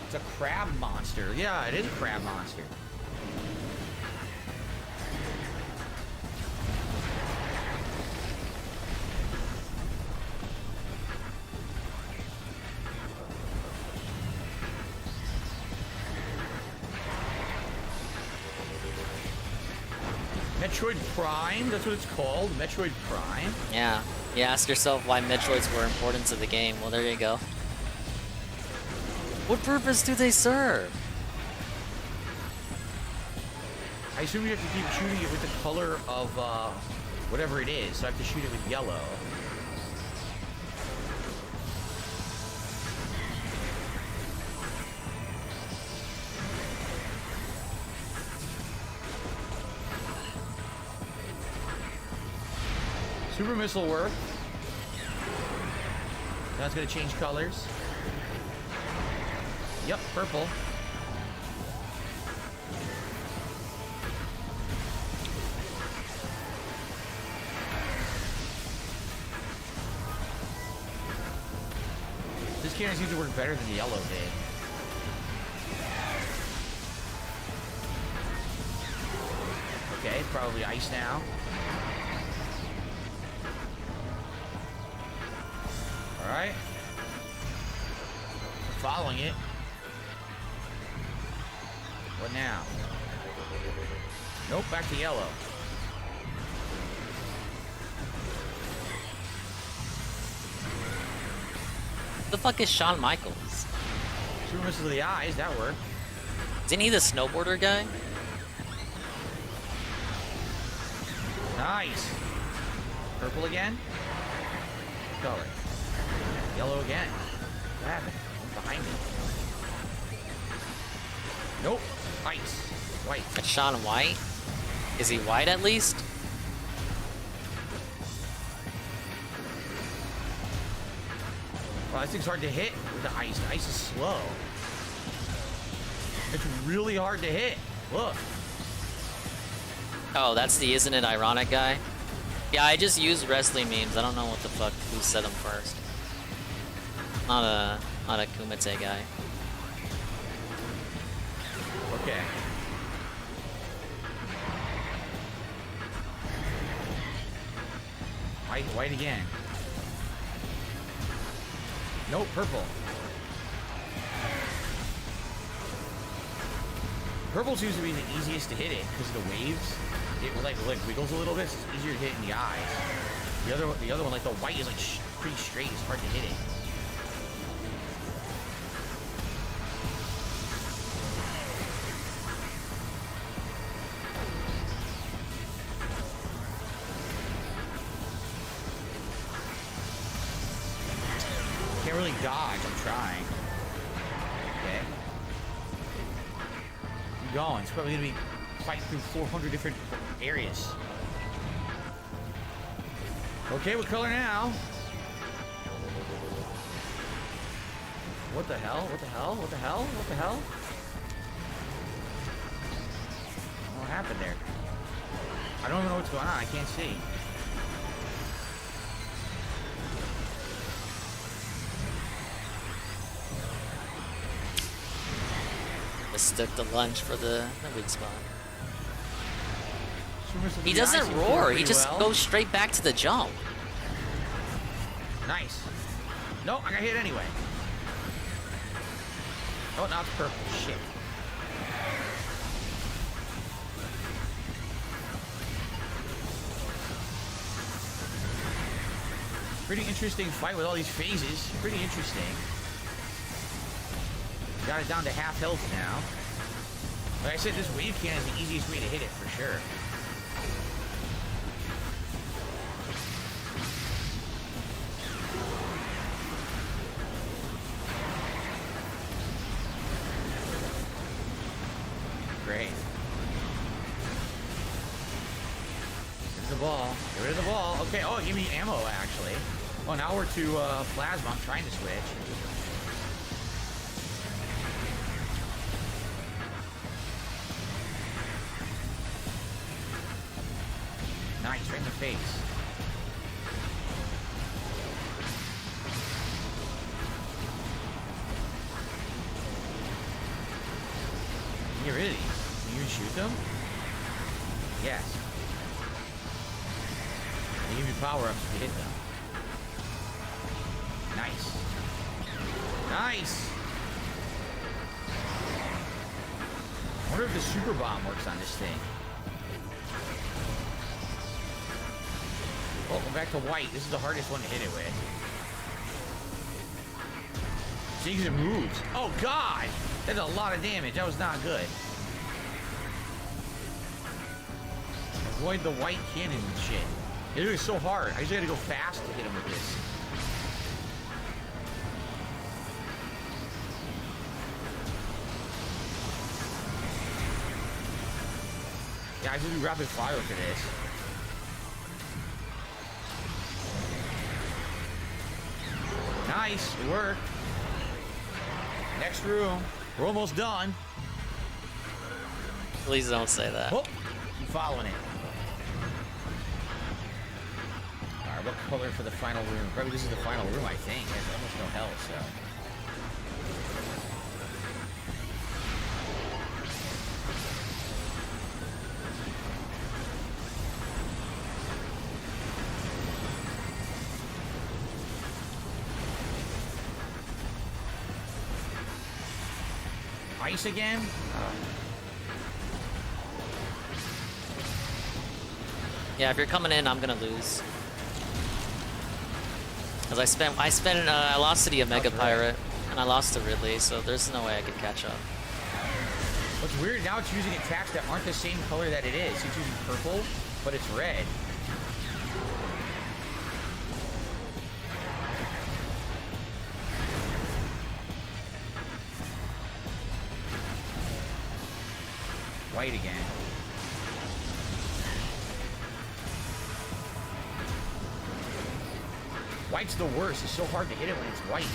It's a crab monster. Yeah, it is a crab monster. Metroid Prime? That's what it's called? Metroid Prime? Yeah. You ask yourself why Metroids were important to the game. Well, there you go. What purpose do they serve? I assume you have to keep shooting it with the color of whatever it is, so I have to shoot it with yellow. Super missile work. Now it's gonna change colors. Yep, purple. This cannon seems to work better than the yellow did. Okay, probably ice now. Alright. Following it. What now? Nope, back to yellow. The fuck is Shawn Michaels? Super missile to the eyes, that worked. Isn't he the snowboarder guy? Nice. Purple again. Color. Yellow again. What happened? What's behind me? Nope. Ice. White. That's Shawn White? Is he white at least? Wow, this thing's hard to hit with the ice. The ice is slow. It's really hard to hit. Look. Oh, that's the isn't it ironic guy? Yeah, I just use wrestling memes. I don't know what the fuck who said them first. Not a Kumite guy. Okay. White again. Nope, purple. Purple seems to be the easiest to hit it because of the waves. It like wiggles a little bit, so it's easier to hit in the eyes. The other one, like the white, is like pretty straight. It's hard to hit it. Can't really dodge. I'm trying. Okay. Keep going. It's probably gonna be fighting through 400 different areas. Okay, what color now? What the hell? What the hell? What the hell? What the hell? What happened there? I don't even know what's going on. I can't see. Mistook the lunge for the weak spot. He The ice doesn't is roar. pretty He just well. goes straight back to the jump. Nice. Nope, I got hit anyway. Oh, now it's purple. Shit. Pretty interesting fight with all these phases. Pretty interesting. Got it down to half health now. Like I said, this wave cannon is the easiest way to hit it for sure. Great. Get rid of the ball. Get rid of the ball. Okay, oh, give me ammo, actually. Oh, now we're to plasma. I'm trying to switch. Nice, right in the face. Get rid of these. Can you even shoot them? Yes. They give you power-ups if you hit them. Nice. Nice! I wonder if the super bomb works on this thing. Oh, go back to white. This is the hardest one to hit it with. See, because it moves. Oh, God! That's a lot of damage. That was not good. Avoid the white cannon and shit. It was so hard. I just gotta go fast to hit him with this. Yeah, I just do rapid fire for this. Nice, it worked. Next room. We're almost done. Please don't say that. Oh, keep following it. Alright, what color for the final room? Probably this is the final room, I think. There's almost no hell, so. Ice again? Yeah, if you're coming in, I'm gonna lose. Cause I lost to the Omega Pirate, and I lost to Ridley, so there's no way I could catch up. What's weird, now it's using attacks that aren't the same color that it is. It's using purple, but it's red. White again. White's the worst. It's so hard to hit it when it's white.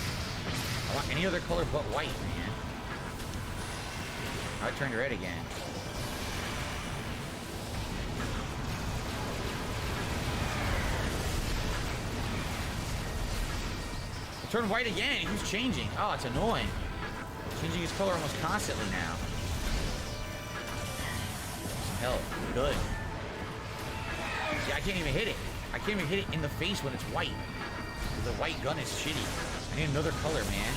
I want any other color but white, man. I turned red again. Turn white again. He keeps changing. Oh, it's annoying. Changing his color almost constantly now. Hell, good. See, I can't even hit it. I can't even hit it in the face when it's white. The white gun is shitty. I need another color, man.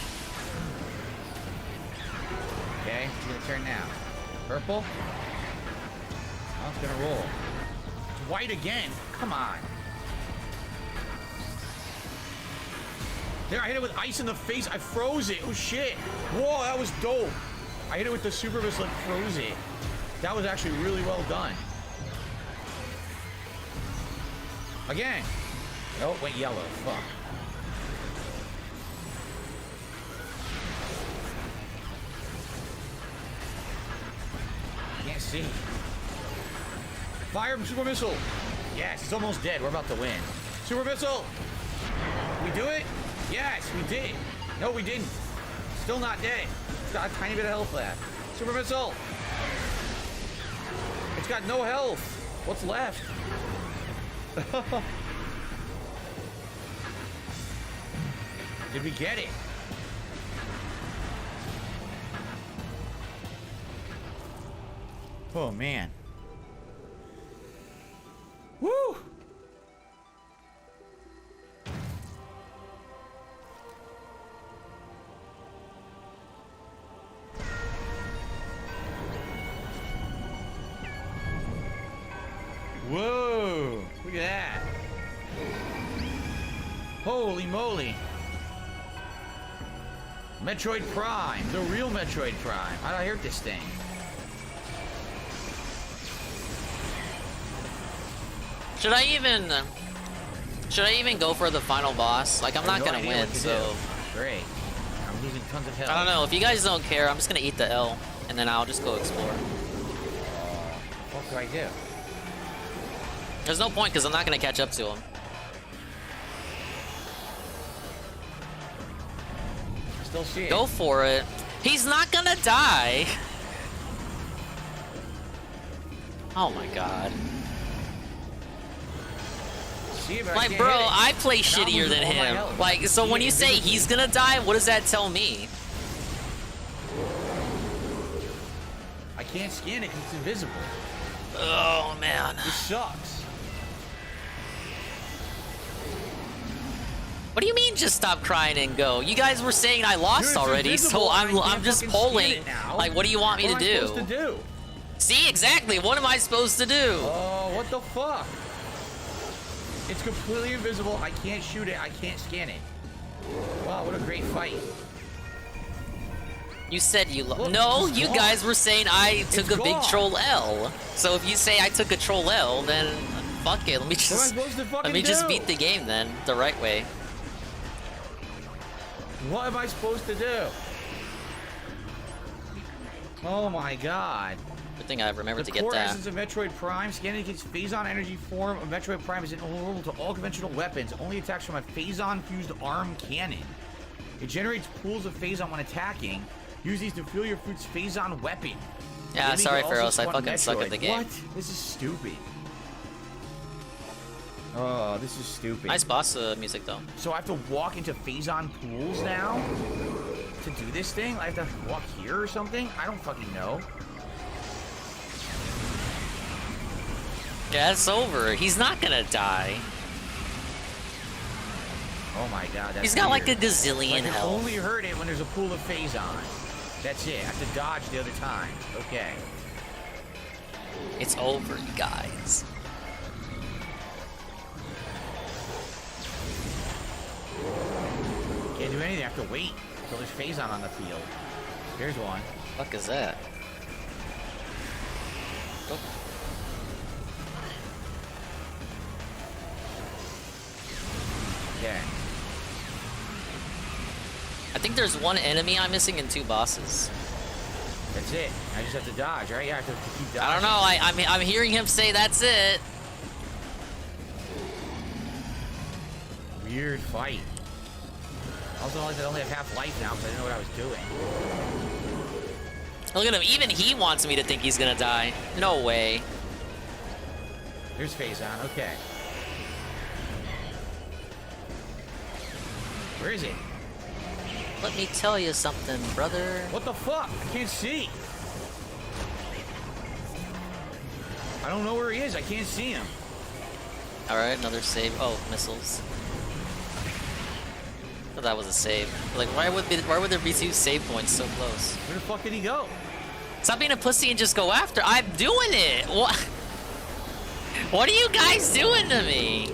Okay, it's gonna turn now. Purple. Oh, it's gonna roll. It's white again. Come on. There, I hit it with ice in the face. I froze it. Oh, shit. Whoa, that was dope. I hit it with the super missile and froze it. That was actually really well done. Again. Oh, went yellow. Fuck. Can't see. Fire super missile. Yes, it's almost dead. We're about to win. Super missile. We do it? Yes, we did. No, we didn't. Still not dead. It's got a tiny bit of health left. Super missile. It's got no health. What's left? Did we get it? Oh, man. Woo! Whoa! Look at that. Holy moly. Metroid Prime. The real Metroid Prime. How'd I hurt this thing? Should I even go for the final boss? Like, I'm not gonna win, so... Great. I'm losing tons of health. I don't know. If you guys don't care, I'm just gonna eat the L, and then I'll just go explore. What do I do? There's no point, because I'm not gonna catch up to him. Still see it. Go for it. He's not gonna die. Oh my god. See it, but Like, bro, I play shittier than him. Like, so when you say he's gonna die, what does that tell me? I can't scan it because it's invisible. Oh, man. This sucks. What do you mean just stop crying and go? You guys were saying I lost already, so I'm just polling. Like, what do you want me to do? What am I supposed to do? See, exactly. What am I supposed to do? Oh, what the fuck? It's completely invisible. I can't shoot it. I can't scan it. Wow, what a great fight. You said you no, you guys were saying I took a big troll L. So if you say I took a troll L, then fuck it. Let me just just beat the game then the right way. What am I supposed to do? Oh my god. Good thing I remembered to get The core that. essence of Metroid Prime, scanning against Phazon energy form of Metroid Prime is invulnerable to all conventional weapons. Only attacks from a Phazon-fused arm cannon. It generates pools of Phazon when attacking. Use these to fuel your fruit's Phazon weapon. Yeah, sorry, Feros. I fucking suck at the game. What? This is stupid. Oh, this is stupid. Nice boss music, though. So I have to walk into Phazon pools now to do this thing? I have to walk here or something? I don't fucking know. Yeah, it's over. He's not gonna die. Oh my god, that's He's got weird. like a gazillion I can health. only hurt it when there's a pool of Phazon. That's it. I have to dodge the other time. Okay. It's over, you guys. Can't do anything. I have to wait until there's Phazon on the field. Here's one. What the fuck is that? Oh. Okay. I think there's one enemy I'm missing and 2 bosses. That's it. I just have to dodge, right? Yeah, I have to keep dodging. I don't know. I'm hearing him say that's it. weird fight. I also realized I only have half life now because I didn't know what I was doing. Look at him. Even he wants me to think he's gonna die. No way. Here's Phazon. Okay. Where is it? Let me tell you something, brother. What the fuck? I can't see. I don't know where he is. I can't see him. Alright, another save. Oh, missiles. Oh, that was a save. Like, why would there be 2 save points so close? Where the fuck did he go? Stop being a pussy and just go after. I'm doing it. What? What are you guys doing to me?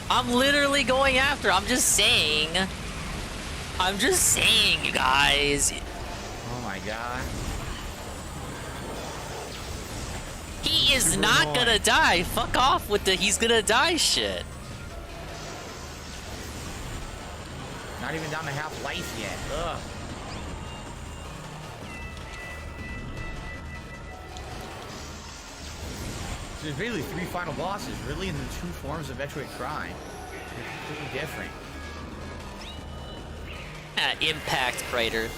I'm literally going after. I'm just saying. You guys. Oh my god. He is Super not annoying. gonna die. Fuck off with the he's gonna die shit. Not even down to half life yet. Ugh. So there's basically 3 final bosses, really, in the 2 forms of Metroid Prime. They're completely different. Impact crater.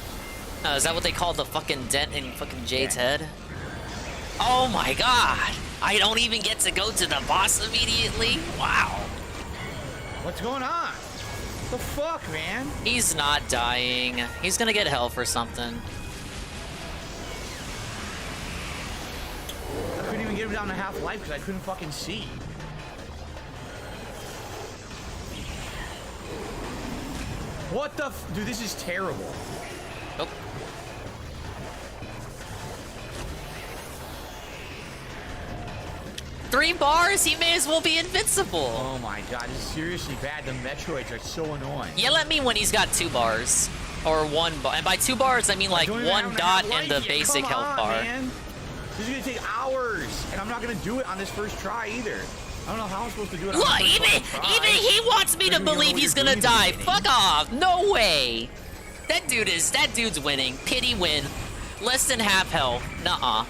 Is that what they call the fucking dent in fucking Jade's head? Oh my god! I don't even get to go to the boss immediately? Wow. What's going on? What the fuck, man? He's not dying. He's gonna get health or something. I couldn't even get him down to half life because I couldn't fucking see. What the dude, this is terrible. Nope. Three bars, he may as well be invincible. Oh my god, this is seriously bad. The Metroids are so annoying. Yell at me when he's got 2 bars. Or 1 bar. And by 2 bars, I mean like Don't even 1 have to dot have and the life yet. basic Come health on, bar. Man. This is gonna take hours, and I'm not gonna do it on this first try either. I don't know how I'm supposed to do it on Look, the first even fucking try. he wants me to Doesn't even know believe what he's you're gonna doing in the die. beginning. Fuck off. No way. That dude's winning. Pity win. Less than half health. Nuh-uh.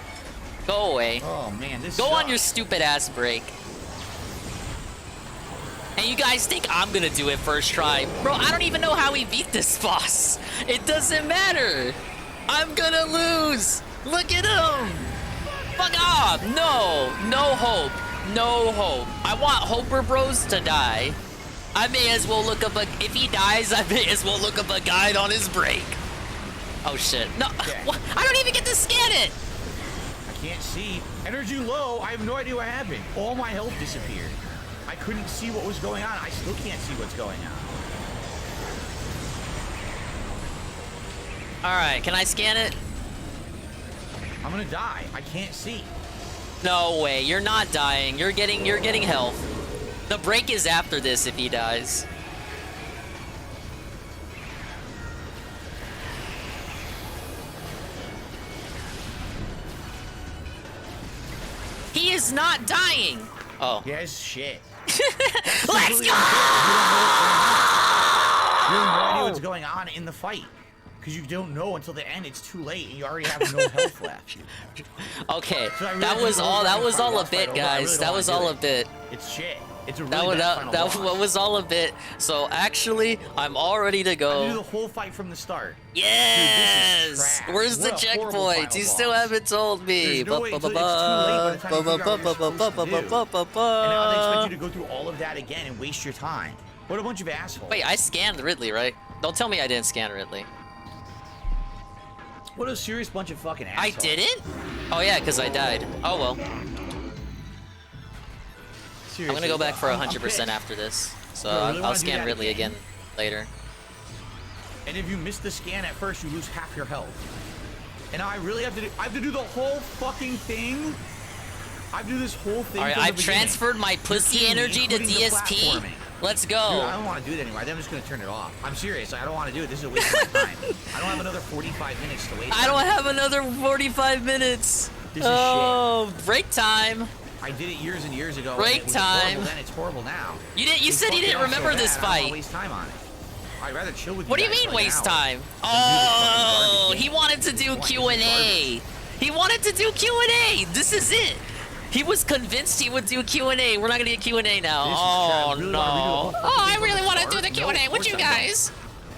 Go away. Oh man, this Go sucks. on your stupid ass break. And you guys think I'm gonna do it first try. Bro, I don't even know how we beat this boss. It doesn't matter. I'm gonna lose. Look at him. Fuck off. No. No hope. No hope. I want Hoper Bros to die. I may as well look up a... If he dies, I may as well look up a guide on his break. Oh, shit. No. Okay. What? I don't even get to scan it. I can't see. Energy low. I have no idea what happened. All my health disappeared. I couldn't see what was going on. I still can't see what's going on. All right. Can I scan it? I'm gonna die. I can't see. No way. You're not dying. You're getting health. The break is after this if he dies. He is not dying. Oh. Yes, shit. Let's go! You have no idea what's going on in the fight. Because you don't know until the end. It's too late, and you already have no health left. Okay, So I really that think was we're all. gonna That was fight all a boss fight bit, over. I guys. really That don't was wanna all do a it. bit. It's shit. It's a That really was bad final boss. that was all a bit. So actually, I'm all ready to I do go. the whole fight from the start. Yes. Dude, this is trash. Where's the What a horrible checkpoints? final You still boss. haven't told me. There's no way until it's too late by the time you figure out what you're supposed to do. And now they expect you to go through all of that again and waste your time. What a bunch of assholes. Wait, I scanned Ridley, right? Don't tell me I didn't scan Ridley. What a serious bunch of fucking I assholes. didn't? Oh yeah, because I died. Oh well. Seriously, I'm gonna go back for I'm 100% pissed. after this. So Bro, I really I'll wanna do scan that Ridley again later. And if you miss the scan at first, you lose half your health. And now I really have to do the whole fucking thing. I have to do this whole thing. All right, from the I've beginning. transferred my You're pussy kidding me, energy to including the DSP. platforming. Let's Dude, I go. don't want to do it anymore. I'm just gonna turn it off. I'm serious. I don't want to do it. This is a waste of my time. I don't have another 45 minutes to waste. I don't have another 45 minutes. This is Oh, break time. I did it years and years ago. Break and it was time. Horrible then. It's horrible now. You didn't. You It's said you fucking didn't off so remember this bad, I don't wanna fight. waste time on it. I'd rather chill with you. What do you guys mean for like an waste hour time? than do this fucking Oh, garbage he game. wanted to do What? Q&A. He wanted to do Q&A. This is it. He was convinced he would do Q&A. We're not gonna get Q&A now. This is Oh really no. wanna redo the whole Oh, I thing really from want the to do the start? Q&A No, with of you course I don't. guys.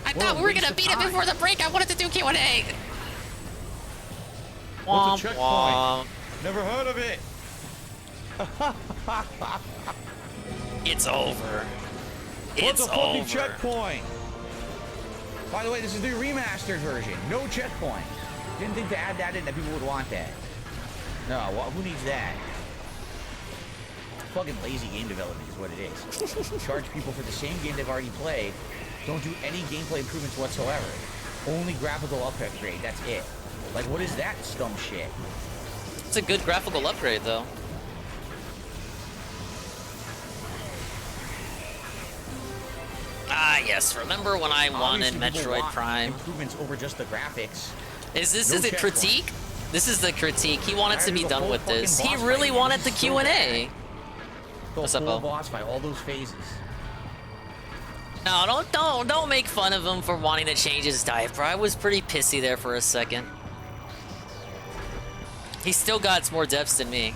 I What thought a we were waste gonna of beat it time. before the break. I wanted to do Q&A. What's a checkpoint? Womp. Never heard of it. It's over. What's It's a fucking over. checkpoint? By the way, this is the remastered version. No checkpoint. Didn't think to add that in that people would want that. No, who needs that? Fucking lazy game development is what it is. Charge people for the same game they've already played. Don't do any gameplay improvements whatsoever. Only graphical upgrade. That's it. Like, what is that scum shit? It's a good graphical upgrade, though. Ah, yes. Remember when I won in Obviously, people Metroid want Prime? improvements over just the graphics. Is this No is a checkpoint. critique? This is the critique. He wanted I to be do the done whole with this. fucking He boss really fight. wanted This the is so Q&A. The What's up, whole Bo? boss fight, all those phases. No, don't make fun of him for wanting to change his diaper. I was pretty pissy there for a second. He still got more depths than me.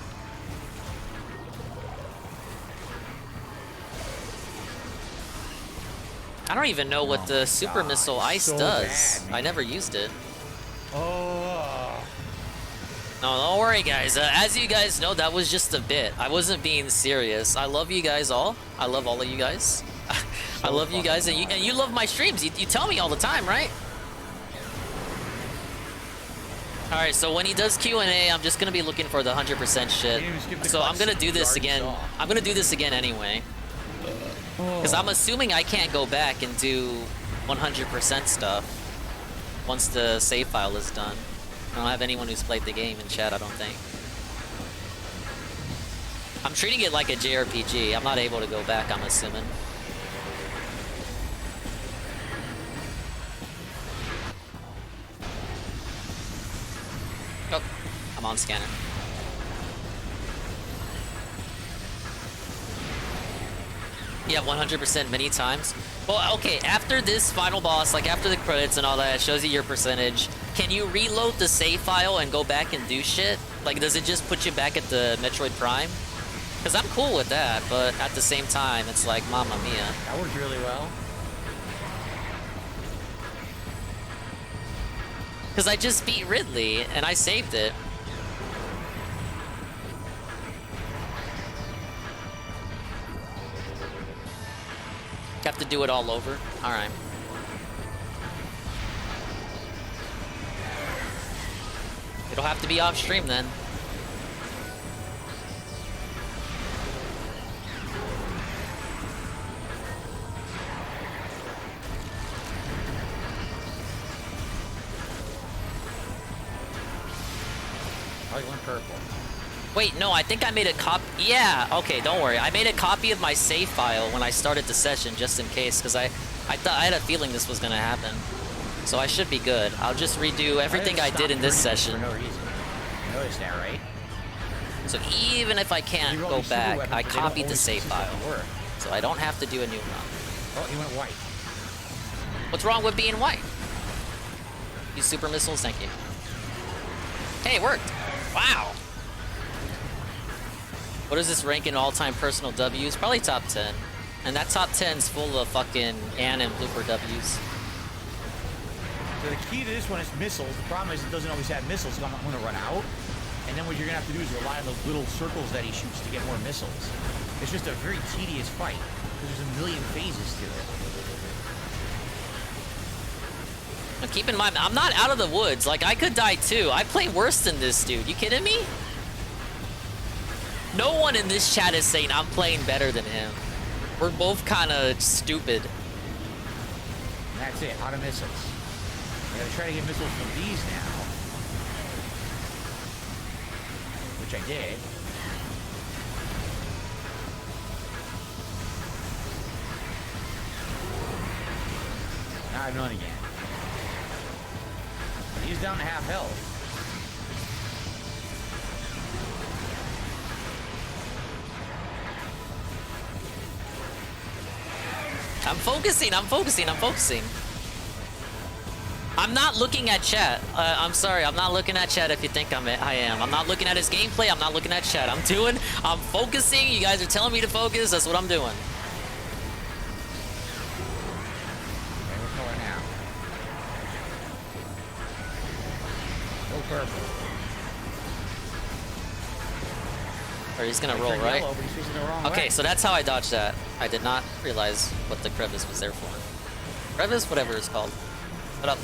I don't even know what the super God, missile it's ice so does. bad, man. I never used it. Oh. No, don't worry, guys. As you guys know, that was just a bit. I wasn't being serious. I love you guys all. I love all of you guys. I love you guys, and you love my streams. You tell me all the time, right? All right, so when he does Q&A, I'm just gonna be looking for the 100% shit. You didn't even skip the So I'm gonna cutscene do you this already again. saw. I'm gonna do this again anyway. Because I'm assuming I can't go back and do 100% stuff once the save file is done. I don't have anyone who's played the game in chat, I don't think. I'm treating it like a JRPG. I'm not able to go back, I'm assuming. Oh, I'm on scanner. Yeah, 100% many times. Well, okay, after this final boss, like after the credits and all that, it shows you your percentage. Can you reload the save file and go back and do shit? Like, does it just put you back at the Metroid Prime? Because I'm cool with that, but at the same time, it's like, mamma mia. That worked really well. Because I just beat Ridley, and I saved it. Have to do it all over? Alright. It'll have to be off stream then. Oh, you went purple. Wait, no, I think I made a copy. Yeah, okay, don't worry. I made a copy of my save file when I started the session just in case, because I thought I had a feeling this was gonna happen. So I should be good. I'll just redo everything I did in this session. For no reason. You noticed that, right? So even if I can't You roll go these super back, weapons, I but they don't copied the always save file. consistently work. So I don't have to do a new run. Oh, he went white. What's wrong with being white? Use super missiles, thank you. Hey, it worked. Wow. What does this rank in all-time personal W's? Probably top 10. And that top 10's full of fucking Ann and blooper W's. So the key to this one is missiles. The problem is it doesn't always have missiles, so I'm going to run out. And then what you're going to have to do is rely on those little circles that he shoots to get more missiles. It's just a very tedious fight, because there's a million phases to it. Now keep in mind, I'm not out of the woods. Like, I could die too. I play worse than this dude. You kidding me? No one in this chat is saying I'm playing better than him. We're both kind of stupid. And that's it, out of missiles. I gotta try to get missiles from these now. Which I did. Now I have none again. He's down to half health. I'm focusing. I'm not looking at chat. I'm sorry, I'm not looking at chat if you think I am. I'm not looking at his gameplay, I'm not looking at chat. I'm focusing, you guys are telling me to focus, that's what I'm doing. Okay, what color now? Go purple. Or he's gonna I roll, turned right? yellow, but he's facing the wrong Okay, way. so that's how I dodged that. I did not realize what the crevice was there for. Crevice? Whatever it's called. What up?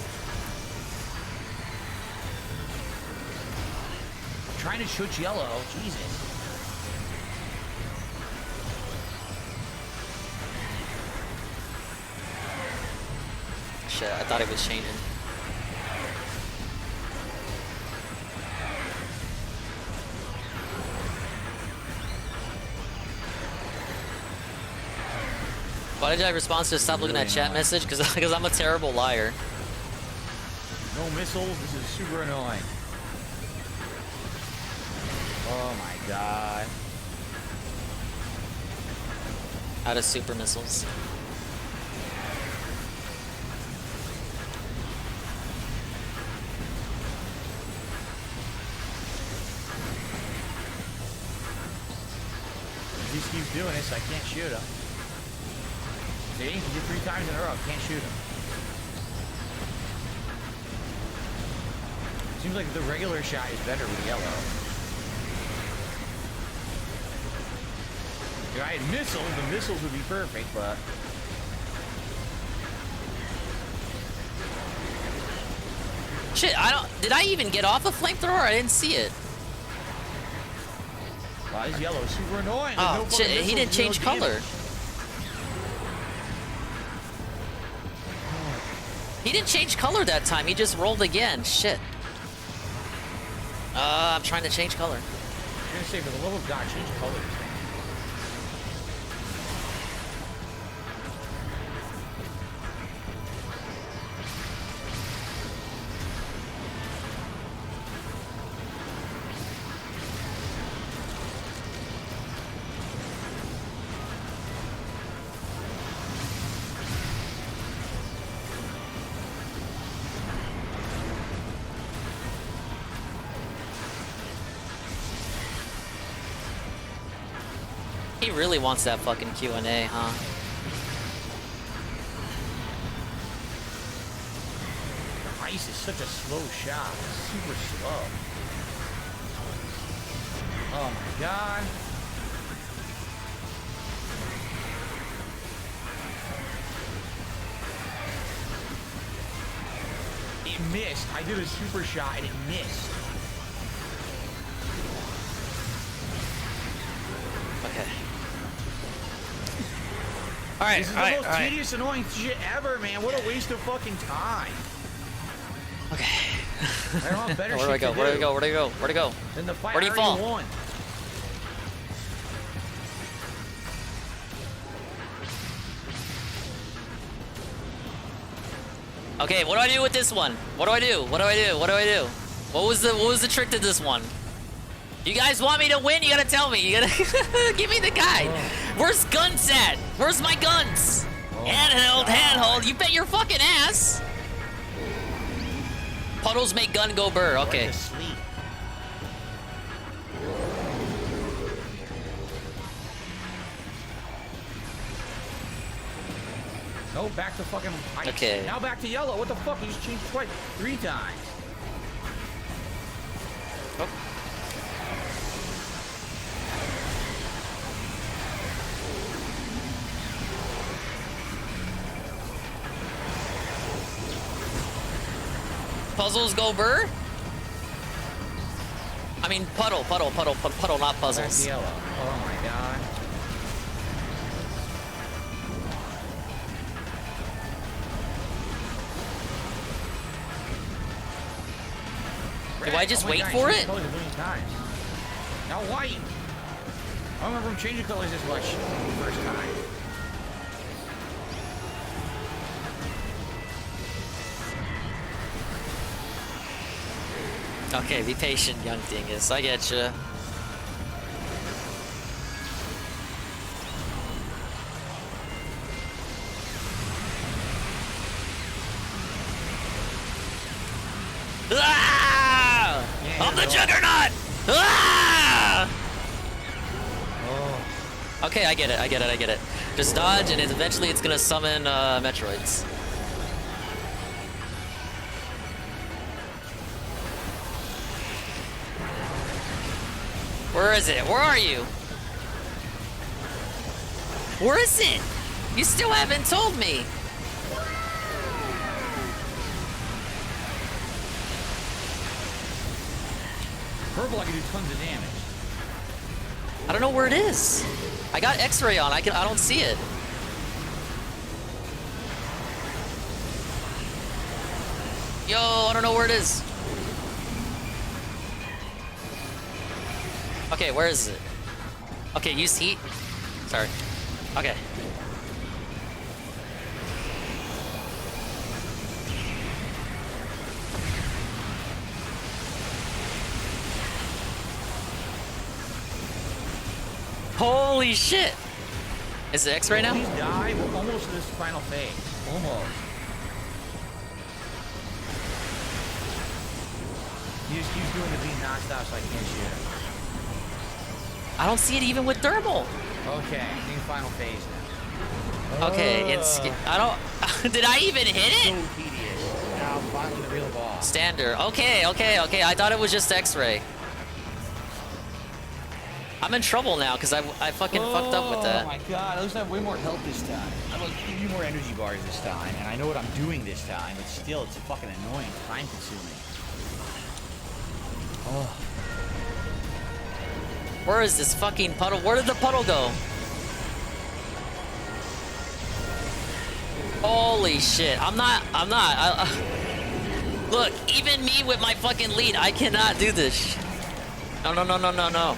Trying to shoot yellow, Jesus. Shit, I thought it was changing. Why did I respond to stop looking at chat message? Because I'm a terrible liar. No missiles, this is super annoying. Oh my god. Out of super missiles. He just keeps doing it, so I can't shoot him. See? He did 3 times in a row, can't shoot him. Seems like the regular shot is better with yellow. If I had missiles, the missiles would be perfect, but... Shit, did I even get off a flamethrower? I didn't see it. Wow, this yellow is super annoying. There's Oh, no fucking shit, he missiles, didn't no change damage. color. He didn't change color that time, he just rolled again. Shit. I'm trying to change color. I'm gonna say, for the love of God, change colors, man. He really wants that fucking Q&A, huh? The ice is such a slow shot. It's super slow. Oh my god. It missed. I did a super shot and it missed. Okay. Alright, This is the most tedious, annoying shit ever, man. What a waste of fucking time. Okay. I don't have better Where do I shit go? to Where do I do. go? Where do I go? Where do I go? Then the fight Where do you already fall? won. Okay, what do I do with this one? What do I do? What do I do? What do I do? What was the trick to this one? You guys want me to win? You gotta tell me. You gotta give me the guide. Where's guns at? Where's my guns? Handheld, handhold. You bet your fucking ass. Puddles make gun go burr. Okay. Went to sleep. No, back to fucking ice. Okay. Now back to yellow. What the fuck? You just changed twice, 3 times. Oh. Puzzles go burr? I mean puddle, not Back puzzles. to yellow. Oh my god. Do I just Oh my wait God, for he changed it? colors a million times. Now white. I don't remember him changing colors this much the first time. Okay, be patient, young dingus. I get you. Juggernaut! Ah! Okay, I get it. Just dodge, and eventually it's gonna summon Metroids. Where is it? Where are you? Where is it? You still haven't told me. Purple, I can do tons of damage. I don't know where it is. I got X-ray on. I don't see it. Yo, I don't know where it is. Okay, where is it? Okay, use heat. Sorry. Okay. Holy shit! Is it X-ray now? Please die. We're almost to this final phase. Almost. He just keeps doing the beat non-stop so I can't shoot him. I don't see it even with thermal. Okay, I think final phase now. Okay, I don't. Did I even hit So it? tedious. Now finally the real boss. Standard. Okay. I thought it was just X-ray. I'm in trouble now because I fucking fucked up with that. Oh my god, at least I have way more health this time. I will give you more energy bars this time, and I know what I'm doing this time, but still, it's fucking annoying, time consuming. Oh. Where is this fucking puddle? Where did the puddle go? Holy shit. Look, even me with my fucking lead, I cannot do this. No.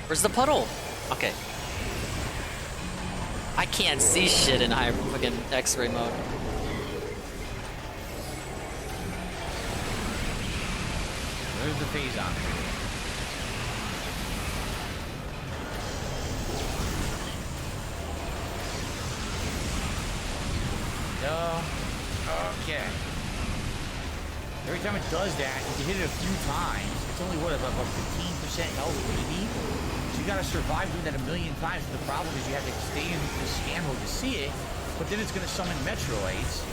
Where's the puddle? Okay. I can't see shit in high fucking X-ray mode. There's the phase on. No. Okay. Every time it does that, if you hit it a few times, it's only what, about 15% health maybe? So you gotta survive doing that a million times. The problem is you have to stay in the scan mode to see it, but then it's gonna summon Metroids,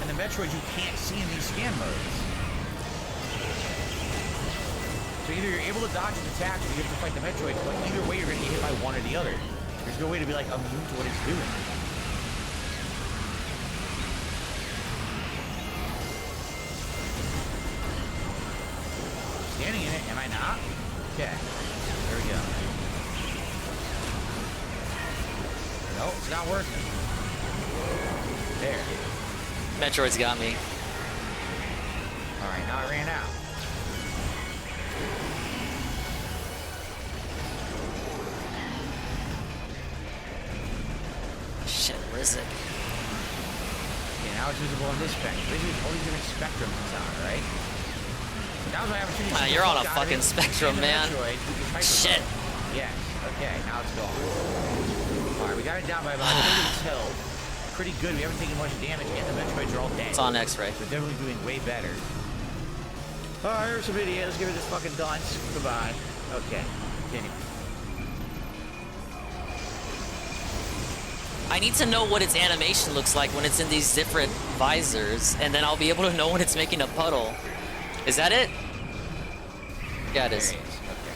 and the Metroids you can't see in these scan modes. So either you're able to dodge its attacks or you have to fight the Metroids, but either way you're gonna get hit by one or the other. There's no way to be like immune to what it's doing. Standing in it, am I not? Okay. There we go. No, it's not working. There. Metroid's got me. Alright, now I ran out. Shit, where is it? Okay, now it's visible on this spectrum. Basically, all these different spectrums it's on, right? Now's my opportunity to You're on a out of fucking it, spectrum, and the man. Metroid, who can hyper Shit. vote. Yes, okay, now it's gone. Alright, we got it down by about 30 health. Pretty good, we haven't taken much damage yet. The Metroids are all dead. It's on X-ray. We're definitely doing way better. Alright, here's some idiot. Let's give it this fucking dunce. Goodbye. Okay, continue. I need to know what its animation looks like when it's in these different visors, and then I'll be able to know when it's making a puddle. Is that it? Yeah, it is. There it is. Okay.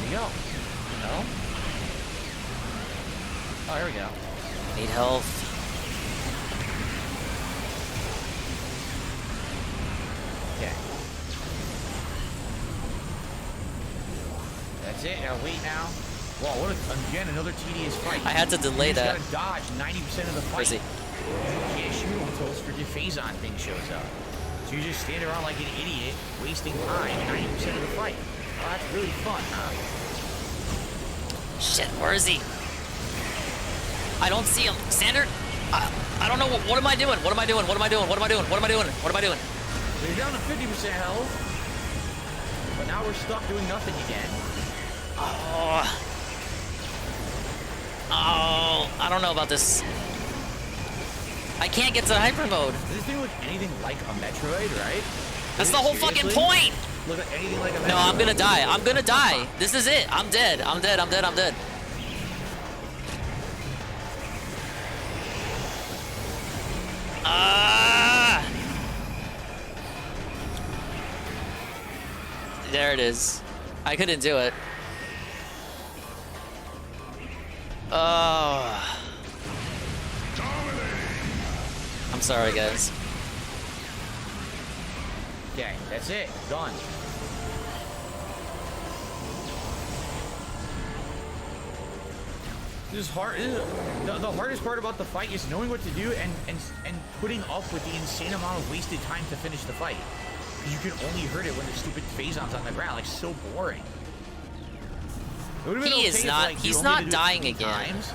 There we go. No? Oh, here we go. Need health. Okay. That's it. Now wait now. Wow, what again another tedious fight. I had to delay you just that. gotta dodge 90% of the fight. Where is he? You can't shoot him until this freaking phase-on thing shows up. So you just stand around like an idiot, wasting time 90% of the fight. Oh, that's really fun, huh? Shit, where is he? I don't see him. Standard? I don't know. What am I doing? What am I doing? What am I doing? What am I doing? What am I doing? What am I doing? So you're down to 50% health. But now we're stuck doing nothing again. Oh. Oh, I don't know about this. I can't get to hyper mode. Does this thing look anything like a Metroid, right? That's the whole fucking point. Look at anything like a Metroid? No, I'm gonna die. I'm gonna die. This is it. I'm dead. I'm dead. I'm dead. I'm dead. Ah! There it is. I couldn't do it. Oh. I'm sorry, guys. Okay, that's it. Done. This is hard. The hardest part about the fight is knowing what to do and putting up with the insane amount of wasted time to finish the fight. You can only hurt it when the stupid phason's on the ground. Like, so boring. He is not. He's not dying again. Times,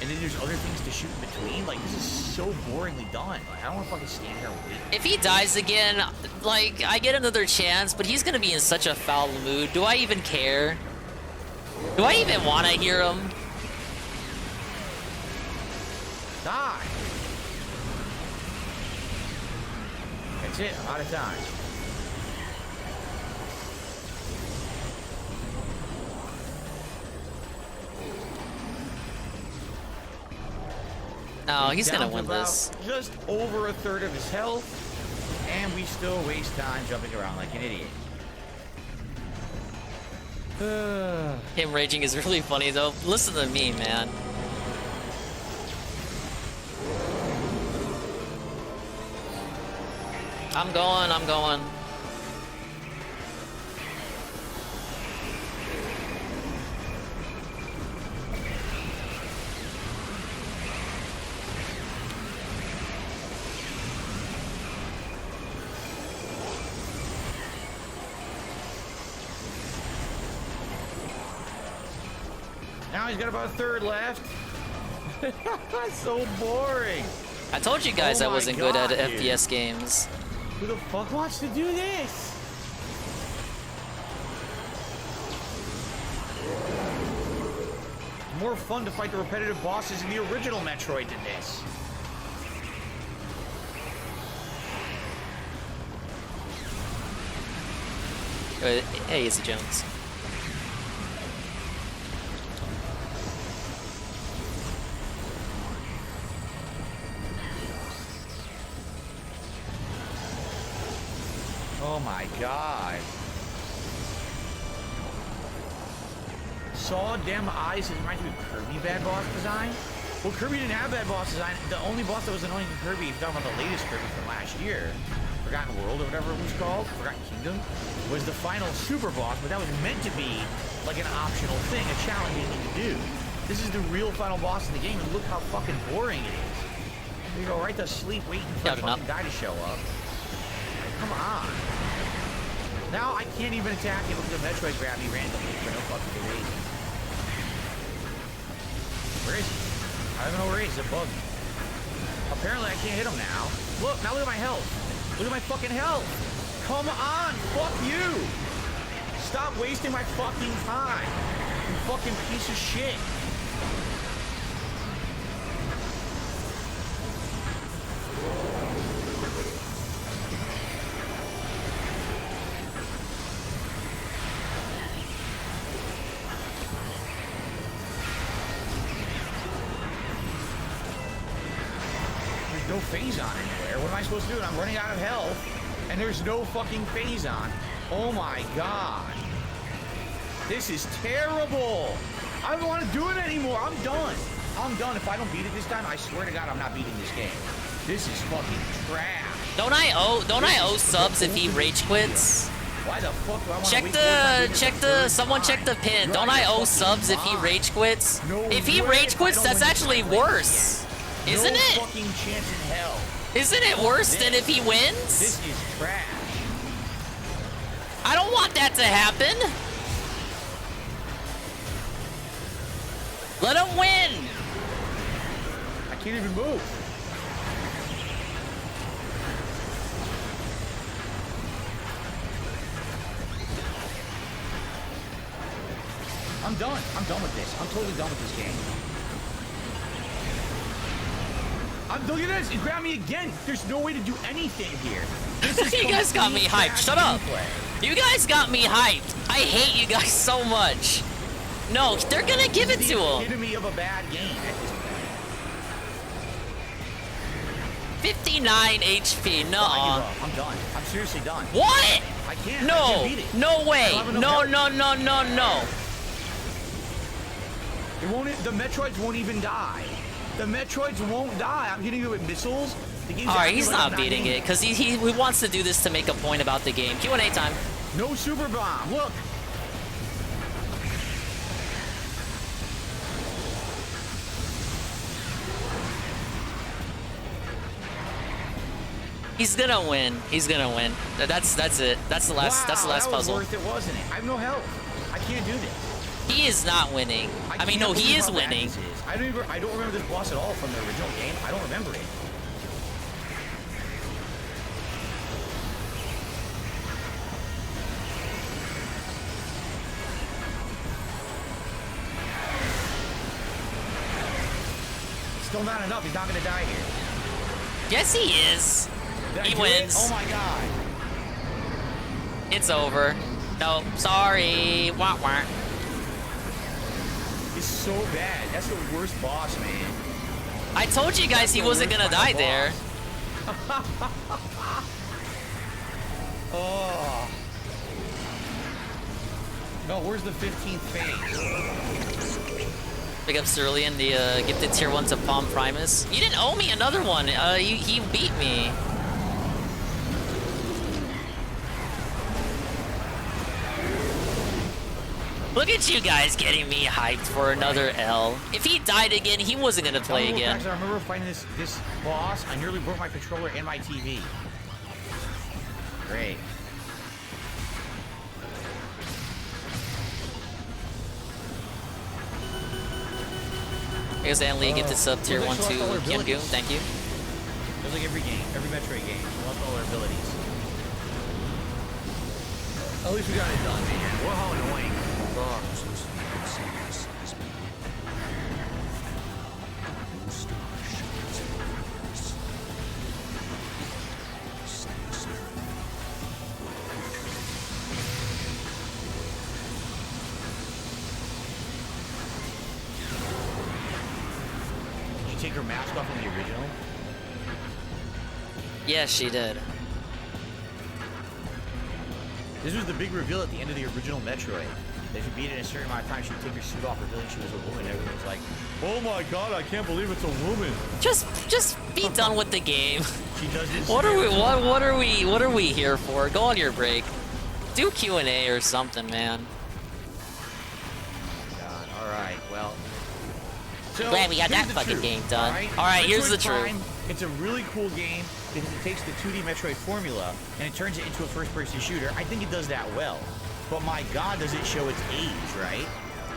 and then there's other things to shoot in between. Like, this is so boringly done. Like, I don't want to fucking stand here and wait. If he dies again, like, I get another chance, but he's gonna be in such a foul mood. Do I even care? Do I even want to hear him? Die. That's it. I'm out of time. No, he's Down gonna to win about this. Just over a third of his health, and we still waste time jumping around like an idiot. Him raging is really funny though. Listen to me, man. I'm going. I'm going. Now he's got about a third left. So boring. I told you guys Oh I my wasn't God, good at dude. FPS games. Who the fuck wants to do this? More fun to fight the repetitive bosses in the original Metroid than this. Hey, Izzy Jones. Oh my god. Saw Dem Eyes reminds me of Kirby bad boss design. Well, Kirby didn't have bad boss design. The only boss that was annoying in Kirby, if you're talking about the latest Kirby from last year, Forgotten World or whatever it was called, Forgotten Kingdom, was the final super boss, but that was meant to be like an optional thing, a challenging thing to do. This is the real final boss in the game, and look how fucking boring it is. You go right to sleep waiting for a fucking guy to show up. Like, come on. Now I can't even attack him because the Metroid grabbed me randomly for no fucking reason. Where is he? I don't know where he is. It's a bug. Apparently I can't hit him now. Look, now look at my health. Look at my fucking health. Come on, fuck you. Stop wasting my fucking time. You fucking piece of shit. No phase on anywhere. What am I supposed to do? I'm running out of health, and there's no fucking phase on. Oh my god. This is terrible. I don't want to do it anymore. I'm done. I'm done. If I don't beat it this time, I swear to God, I'm not beating this game. This is fucking trash. Don't I owe subs if he rage quits? Why the fuck do I want Check someone check the pin. Don't I owe subs if he rage quits? If he rage quits, that's actually worse. Isn't it? No fucking chance in hell. Isn't it worse than if he wins? This is trash. I don't want that to happen. Let him win. I can't even move. I'm done. I'm done with this. I'm totally done with this game. Look at this. It grabbed me again. There's no way to do anything here. This is You guys got me complete hyped. Shut up. gameplay. You guys got me hyped. I hate you guys so much. No, they're gonna give it to The him. epitome of a bad game at this point. 59 HP. I Nuh-uh. give up. I'm done. I'm seriously done. What? I can't. I No. can't beat it. No way. I don't have enough No, health. no, no, no, no. It won't. The Metroids won't even die. The Metroids won't die. I'm hitting it with missiles. The game's Alright, acting he's like not I'm beating hitting it because he wants to do this to make a point about the game. Q&A time. No super bomb. Look. He's gonna win. He's gonna win. That's it. That's the last. Wow, that's the last that was puzzle. worth it, wasn't it? I have no health. I can't do this. He is not winning. I mean, no, can't he believe is how bad winning. this is. I don't remember this boss at all from the original game. I don't remember it. Still not enough. He's not gonna die here. Yes, he is. Did I He do it? wins. Oh my god. It's over. No, sorry. Wah wah. It's so bad. That's the worst boss, man. I told you guys he the wasn't worst gonna die final there. Oh. No, where's the 15th phase? Big up Cerulean, the gifted tier 1 to Palm Primus. You didn't owe me another one. He beat me. Look at you guys getting me hyped for another L. If he died again, he wasn't gonna play again. I remember fighting this boss. I nearly broke my controller and my TV. Great. Here's Anli, gifted sub tier 1 to Kyunggu. Thank you. Just like every game, every Metroid game, we lost all our abilities. At least we got it done, man. Well, how annoying. Did you take her mask off in the original? Yes, she did. This was the big reveal at the end of the original Metroid. That if you beat it in a certain amount of time, she would take her suit off, revealing she was a woman. Everyone was like, "Oh my god, I can't believe it's a woman." Just be done with the game. She does this. What are we here for? Go on your break. Do Q&A or something, man. God, all right, well. So, Glad we got here's that the fucking truth, game done. All All right, here's the Metroid's truth. fine. It's a really cool game because it takes the 2D Metroid formula and it turns it into a first-person shooter. I think it does that well. But my god, does it show its age, right?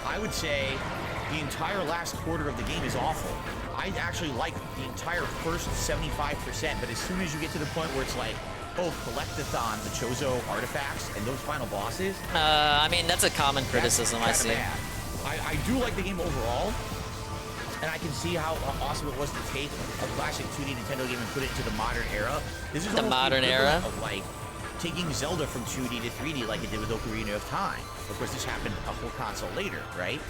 I would say the entire last quarter of the game is awful. I actually like the entire first 75%, but as soon as you get to the point where it's like, oh, collectathon, the Chozo artifacts, and those final bosses, I mean, that's a common criticism I that's see. kinda bad. I do like the game overall, and I can see how awesome it was to take a classic 2D Nintendo game and put it into the modern era. This is The almost modern era? equivalent of like taking Zelda from 2D to 3D like it did with Ocarina of Time. Of course, this happened a whole console later, right?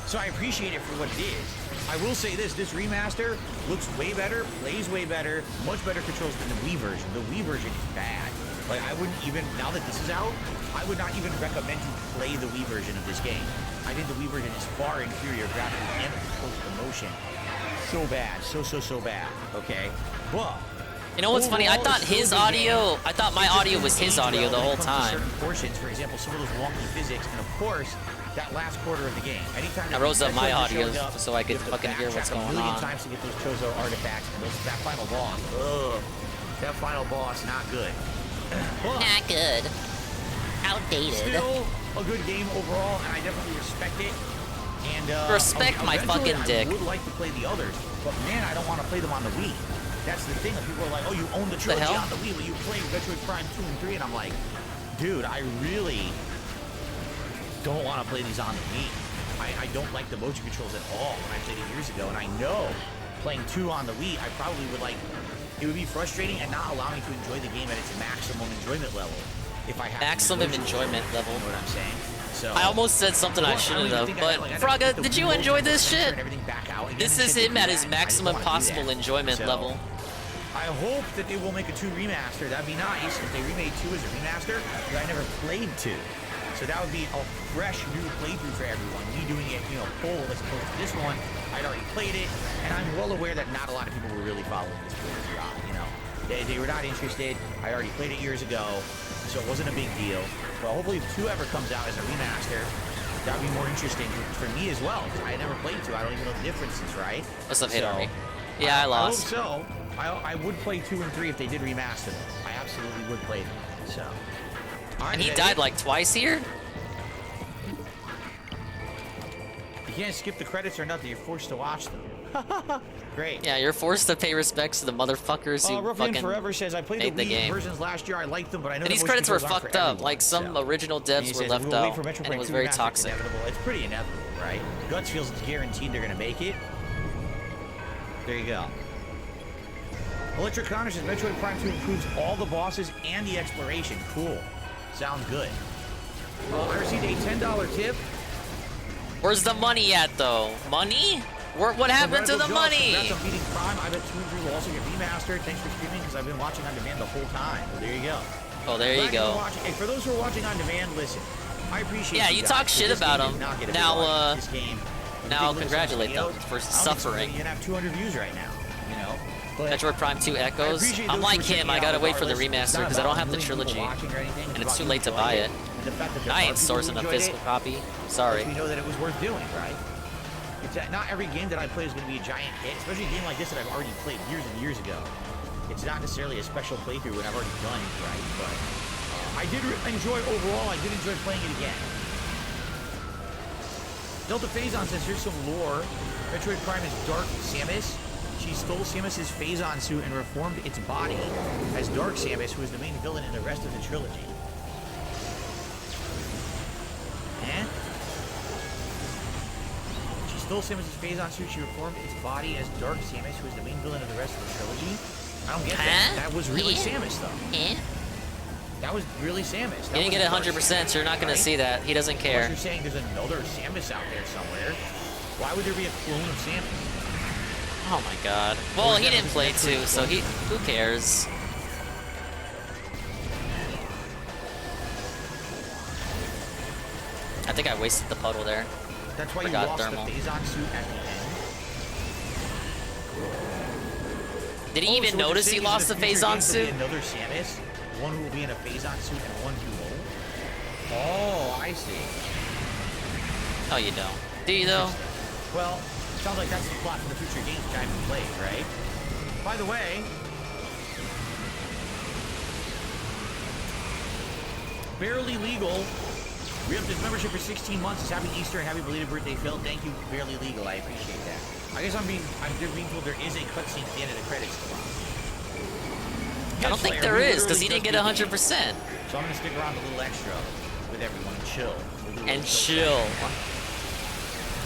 So I appreciate it for what it is. I will say this remaster looks way better, plays way better, much better controls than the Wii version. The Wii version is bad. Like, I wouldn't even, now that this is out, I would not even recommend you play the Wii version of this game. I think the Wii version is far inferior graphically and close to motion. So bad, so bad, okay? But You know what's funny? I overall, thought it's still his a good game. audio, I thought my It just audio was didn't his age audio well the when whole it comes to time. certain portions, for example, some of those wonky physics, and of course, that last quarter of the game. Anytime I rose up my audio shows up, so I could you have to fucking hear what's backtrack going a million on. times to get those Chozo artifacts and that final boss. Ugh, that final boss, not good. But Not good. Outdated. still a good game overall, and I definitely respect it. And Respect my eventually fucking dick. I would like to play the others, but man, I don't want to play them on the Wii. That's the thing. People are like, "Oh, you own the trilogy hell? on the Wii. Will you play Metroid Prime 2 and 3?" And I'm like, dude, I really don't want to play these on the Wii. I don't like the motion controls at all when I played it years ago, and I know playing 2 on the Wii, I probably would like, it would be frustrating and not allow me to enjoy the game at its maximum enjoyment level if I had Maximum enjoyment level. You know what I'm saying? So I almost said something I shouldn't have, but Fraga, did you enjoy this shit? This is him at his maximum possible enjoyment level. I hope that they will make a 2 remaster. That'd be nice if they remade 2 as a remaster, but I never played 2. So that would be a fresh new playthrough for everyone. Me doing it, you know, full as opposed to this one. I'd already played it, and I'm well aware that not a lot of people were really following this playthrough. You know, they were not interested. I already played it years ago, so it wasn't a big deal. But hopefully if 2 ever comes out as a remaster, that would be more interesting for me as well. I never played 2. I don't even know the differences, right? What's up, Hate Army? Yeah, I lost. I hope so. I would play 2 and 3 if they did remaster them. I absolutely would play them. So. Right, And he died like twice here? You can't skip the credits or nothing. You're forced to watch them. Great. Yeah, you're forced to pay respects to the motherfuckers who Ruffian fucking Forever says, I played made the the Wii game. versions last year. I liked them, but I know And these the credits were motion controls aren't fucked for up. everyone, Like some so. original And devs he were says, left we'll wait out, for Metroid and Prime it was 2 very remastered. toxic. It's inevitable. It's pretty inevitable, right? Guts feels it's guaranteed they're gonna make it. There you go. Electric Connor says Metroid Prime 2 improves all the bosses and the exploration. Cool. Sounds good. I received a $10 tip. Where's the money at, though? Money? What happened to the money? Congrats on beating Prime. I bet 2 and 3 will also get remastered. Thanks for streaming, because I've been watching on demand the whole time. Well, there you go. Oh, there you go. Hey, for those who are watching on demand, listen. I appreciate Yeah, you guys, talk but shit this about game him. did not get a Now, big audience. This game, now ridiculous congratulate them videos. for I don't think so. suffering. You have 200 views right now, you know? But Metroid Prime 2 Echoes. appreciate I'm those who like are checking him. I it gotta out wait for the regardless. It's remaster not because I don't about have the a million people trilogy, watching or anything. and it's about too you late to enjoying buy it. And the fact that there I are ain't people who sourcing a enjoyed physical it, copy. Sorry. we know that it was worth doing, right? It's that not every game that I play is going to be a giant hit, especially a game like this that I've already played years and years ago. It's not necessarily a special playthrough when I've already done it, right? But I did enjoy overall. I did enjoy playing it again. Delta Phazon says, here's some lore. Metroid Prime is Dark Samus. She stole Samus's Phazon suit and reformed its body as Dark Samus, who is the main villain in the rest of the trilogy. Eh? She stole Samus's Phazon suit. She reformed its body as Dark Samus, who is the main villain of the rest of the trilogy. I don't get that. That was really Samus, though. That was really Samus. You didn't get it 100%, so you're not gonna see that. He doesn't care. Unless you're saying there's another Samus out there somewhere. Why would there be a clone of Samus? Oh my god. Well, he didn't play 2, so who cares? I think I wasted the puddle there. That's why you Forgot lost thermal. the Phazon suit at the end. Did he even notice he lost the Phazon suit? Another Samus, one who will be in a Phazon suit and one who won't. Oh, I see. Oh, you don't. Do you though? Well, sounds like that's the plot for the future games which I haven't played, right? By the way, Barely Legal re-upped his membership for 16 months. It's Happy Easter and Happy belated birthday, Phil. Thank you, Barely Legal. I appreciate that. I guess I'm being told there is a cutscene at the end of the credits. I don't think there is, because he didn't get 100%. So I'm gonna stick around a little extra with everyone and chill. And chill.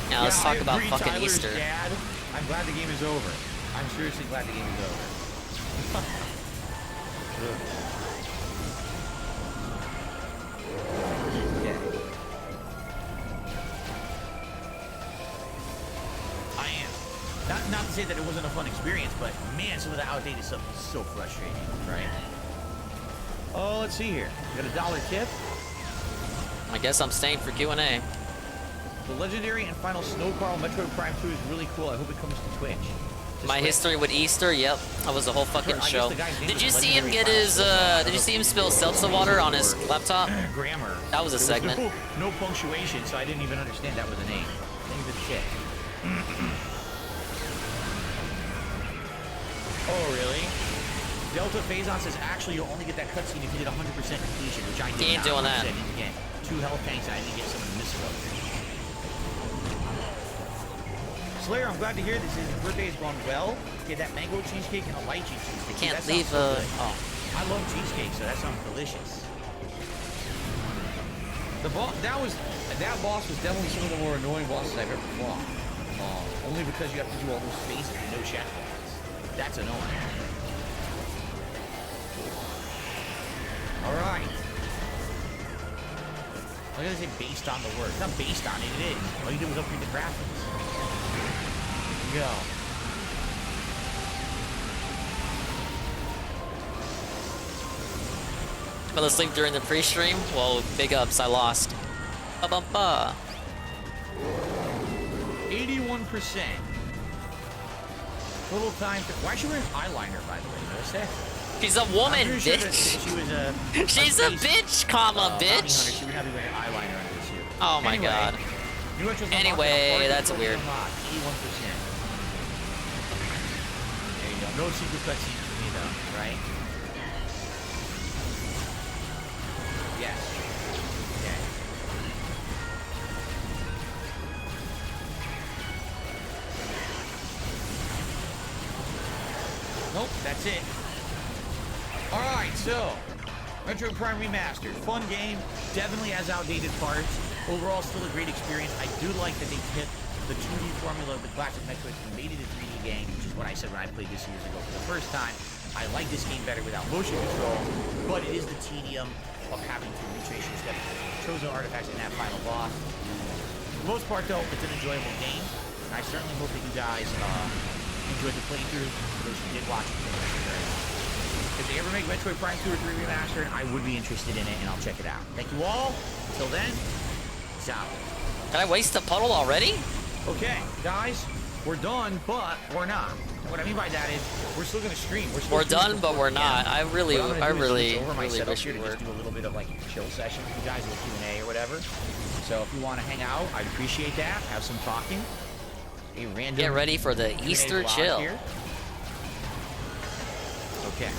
Now let's talk about fucking Tyler's Easter. Dad, I'm glad the game is over. I'm seriously glad the game is over. Okay. I am. Not to say that it wasn't a fun experience, but man, some of the outdated stuff is so frustrating, right? Oh, let's see here. Got a $1 tip. I guess I'm staying for Q&A. The legendary and final Snow Carl Metroid Prime 2 is really cool. I hope it comes to Twitch. My history with Easter, yep. That was the whole fucking show. Did you see him get his, did you see him spill seltzer water on his laptop? Grammar. That was a segment. No punctuation, so I didn't even understand that was a name. Thank you for the shit. Oh, really? Delta Phazon says, actually, you'll only get that cutscene if you did 100% completion, which I did. He ain't doing that. I didn't get 2 health tanks, I didn't get some of the missile. Slayer, I'm glad to hear this. His birthday has gone well. Get that mango cheesecake and a lychee cheesecake. I can't That leave. sounds so good. Oh, I love cheesecake, so that sounds delicious. The boss, that boss was definitely some of the more annoying bosses I've ever fought. Only because you have to do all those phases and no checkpoints. That's annoying. All right. I'm gonna say based on the work. It's not based on it. It is. All you did was upgrade the graphics. Here we go. fell asleep during the pre-stream. Well, big ups, I lost. Ba-bum-ba. 81%. Total time. Why is she wearing eyeliner, by the way? Notice that? She's a woman, I'm pretty sure bitch. that she was a. She's a bitch, comma, bounty hunter. bitch. She would not be wearing eyeliner under this suit. Oh my Anyway, god. New entrants Anyway, unlocked. that's weird. 81%. There you go. No secret cutscenes for me though, right? Yes. Okay. Nope, that's it. Alright, so Metroid Prime Remastered. Fun game, definitely has outdated parts. Overall, still a great experience. I do like that they hit the 2D formula of the classic Metroid and made it a 3D game, which is what I said when I played this years ago for the first time. I like this game better without motion control, but it is the tedium of having to retrace your steps to chosen artifacts in that final boss. For the most part, though, it's an enjoyable game, and I certainly hope that you guys enjoyed the playthrough. For those who did watch it, if they ever make Metroid Prime 2 or 3 Remastered, I would be interested in it, and I'll check it out. Thank you all. Until then, peace out. Did I waste a puddle already? Okay, guys, we're done, but we're not. What I mean by that is, we're still gonna stream. We're done, but we're not. I really What I'm gonna do is really, switch over my really setup wish here we to were. just do a little bit of like a chill session with you guys, a little Q&A or whatever. So if you want to hang out, I'd appreciate that. Have some talking. A random. Get ready for the Q&A Easter vlog chill. here. Okay.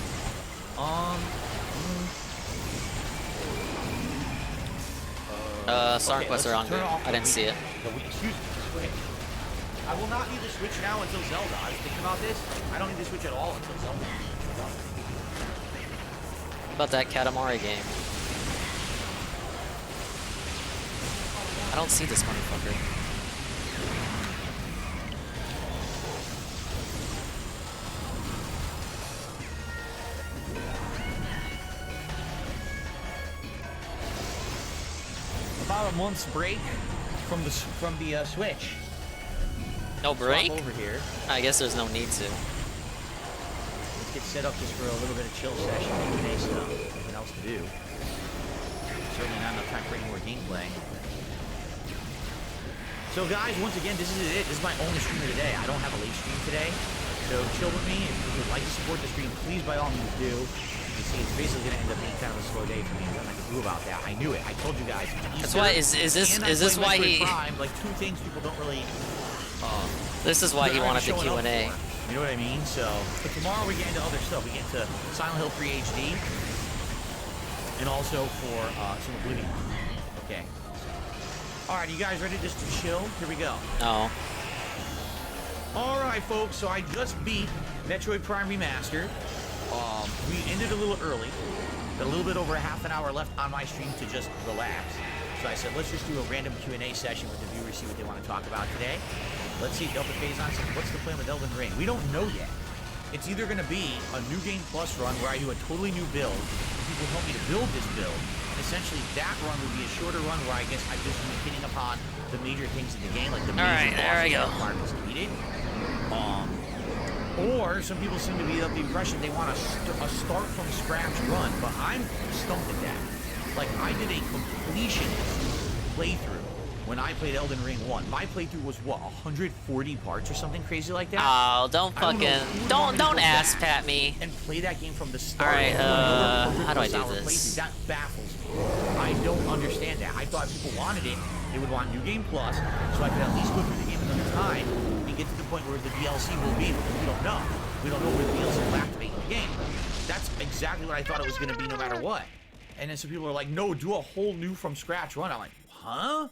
Star Okay, Quests are let's on turn good. off I the didn't see it. Excuse me. Wait. I will not need the Switch now until Zelda. I was thinking about this. I don't need the Switch at all until Zelda. What about that Katamari game? I don't see this motherfucker. About a month's break from the Switch. No break? Swap over here. I guess there's no need to. Let's get set up just for a little bit of chill session. Q&A stuff. Nothing else to do. Certainly not enough time for any more gameplay. So guys, once again, this is it. This is my only stream of the day. I don't have a late stream today. So chill with me. If you would like to support the stream, please by all means do. You see, it's basically going to end up being kind of a slow day for me. Nothing I can do about that. I knew it. I told you guys. That's why. Is this why he? Prime, like two things people don't really. This is why he aren't wanted the showing up Q&A. for. You know what I mean? So, but tomorrow we get into other stuff. We get into Silent Hill 3 HD, and also for some Oblivion. Okay. All right, you guys ready just to chill? Here we go. No. All right, folks. So I just beat Metroid Prime Remastered. We ended a little early. Got a little bit over half an hour left on my stream to just relax. So I said, let's just do a random Q&A session with the viewers, see what they want to talk about today. Let's see, Delta Phazon said, what's the plan with Elden Ring? We don't know yet. It's either going to be a New Game Plus run where I do a totally new build. People help me to build this build. And essentially, that run would be a shorter run where I guess I just be hitting upon the major things in the game, like the major requirements needed. Or some people seem to be of the impression they want a start from scratch run, but I'm stumped at that. Like, I did a completionist playthrough when I played Elden Ring 1. My playthrough was, what, 140 parts or something crazy like that? Oh, don't ass pat me. And play that game from the start. All right, how do I do Playthrough. this? That baffles me. I don't understand that. I thought people wanted it. They would want New Game Plus, so I could at least go through the game another time and get to the point where the DLC will be, because we don't know. We don't know where the DLC will activate in the game. That's exactly what I thought it was going to be no matter what. And then some people are like, no, do a whole new from scratch run. I'm like, huh?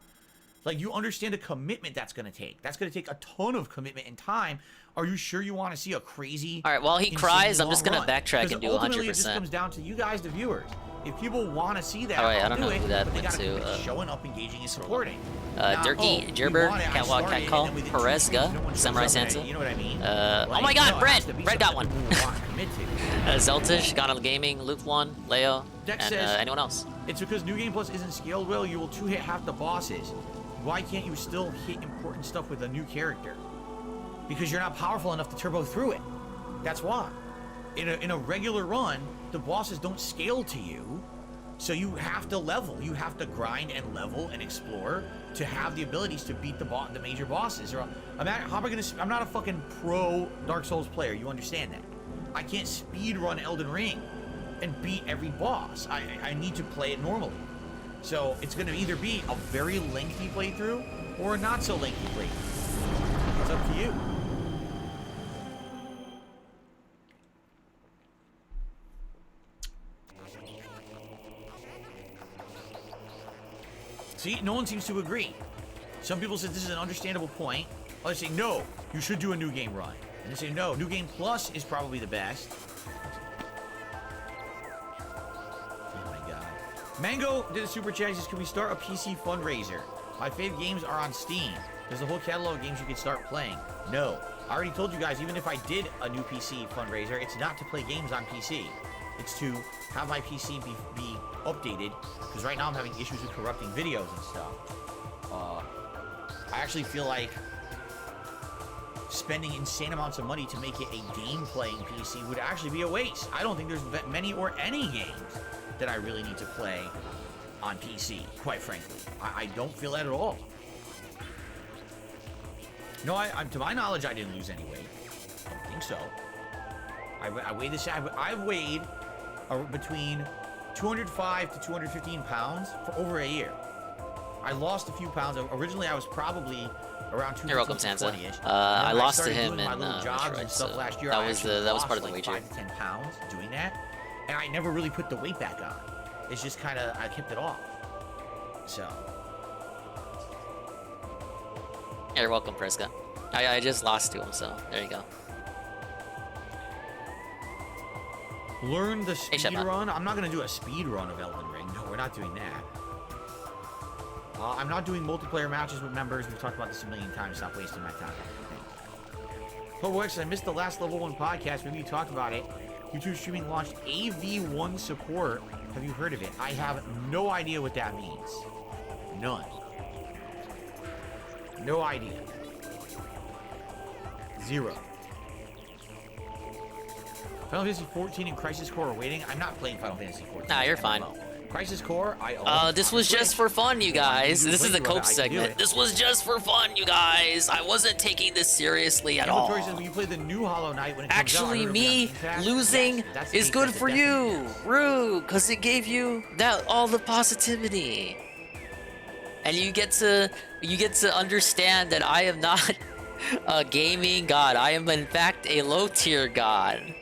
Like, you understand the commitment that's going to take. That's going to take a ton of commitment and time. Are you sure you want to see a crazy... All right, while he insane cries, I'm long just going to run? backtrack and do 100%. Ultimately, it just comes down to you guys, the viewers. If people want to see that, Oh, wait, I I'll don't do know it, who that but they went gotta to, commit to showing up, engaging, and supporting. Durkee, Gerber, Catwalk, Catcall, Perezga, Samurai Sansa. You know what I mean? Oh my god, Brett! Brett got one. Commit to. Zeltish, Ghana Gaming, Luke 1, Leo, Dex and says- anyone else. It's because New Game Plus isn't scaled well, you will two-hit half the bosses. Why can't you still hit important stuff with a new character? Because you're not powerful enough to turbo through it. That's why. In a regular run, the bosses don't scale to you, so you have to level. You have to grind and level and explore to have the abilities to beat the major bosses. I'm not a fucking pro Dark Souls player. You understand that? I can't speed run Elden Ring and beat every boss. I need to play it normally. So it's going to either be a very lengthy playthrough or a not so lengthy playthrough. It's up to you. See, no one seems to agree. Some people say this is an understandable point. Others say, no, you should do a new game run. And they say, no, New Game Plus is probably the best. Oh my god. Mango did a super chat. He says, can we start a PC fundraiser? My favorite games are on Steam. There's a whole catalog of games you can start playing. No. I already told you guys, even if I did a new PC fundraiser, it's not to play games on PC. It's to have my PC be updated, because right now I'm having issues with corrupting videos and stuff. I actually feel like spending insane amounts of money to make it a game-playing PC would actually be a waste. I don't think there's many or any games that I really need to play on PC, quite frankly. I don't feel that at all. No, to my knowledge, I didn't lose any weight. I don't think so. I weighed this. I've weighed between 205 to 215 pounds for over a year. I lost a few pounds. Originally, I was probably around 220-ish. You're welcome, Sansa. I lost to him in Metroid, so last year. That was part of the wager. 5 to 10 pounds doing that, and I never really put the weight back on. It's just kind of I kept it off. So. You're welcome, Preska. I just lost to him, so there you go. Learn the speed run. I'm not gonna do a speed run of Elden Ring. No, we're not doing that. I'm not doing multiplayer matches with members. We've talked about this a million times. Stop wasting my time. Pobox, I missed the last level 1 podcast. Maybe you talked about it. YouTube streaming launched AV1 support. Have you heard of it? I have no idea what that means. None. No idea. Zero. Final Fantasy 14 and Crisis Core are waiting. I'm not playing Final Fantasy 14. Nah, you're fine. Crisis Core, I own. This was just for fun, you guys. This is the Cope segment. This was just for fun, you guys. I wasn't taking this seriously at all. Says when you play the new Hollow Knight when it comes Actually, out, me losing is good for you, Rue, because it gave you all the positivity, and you get to understand that I am not a gaming god. I am in fact a low tier god.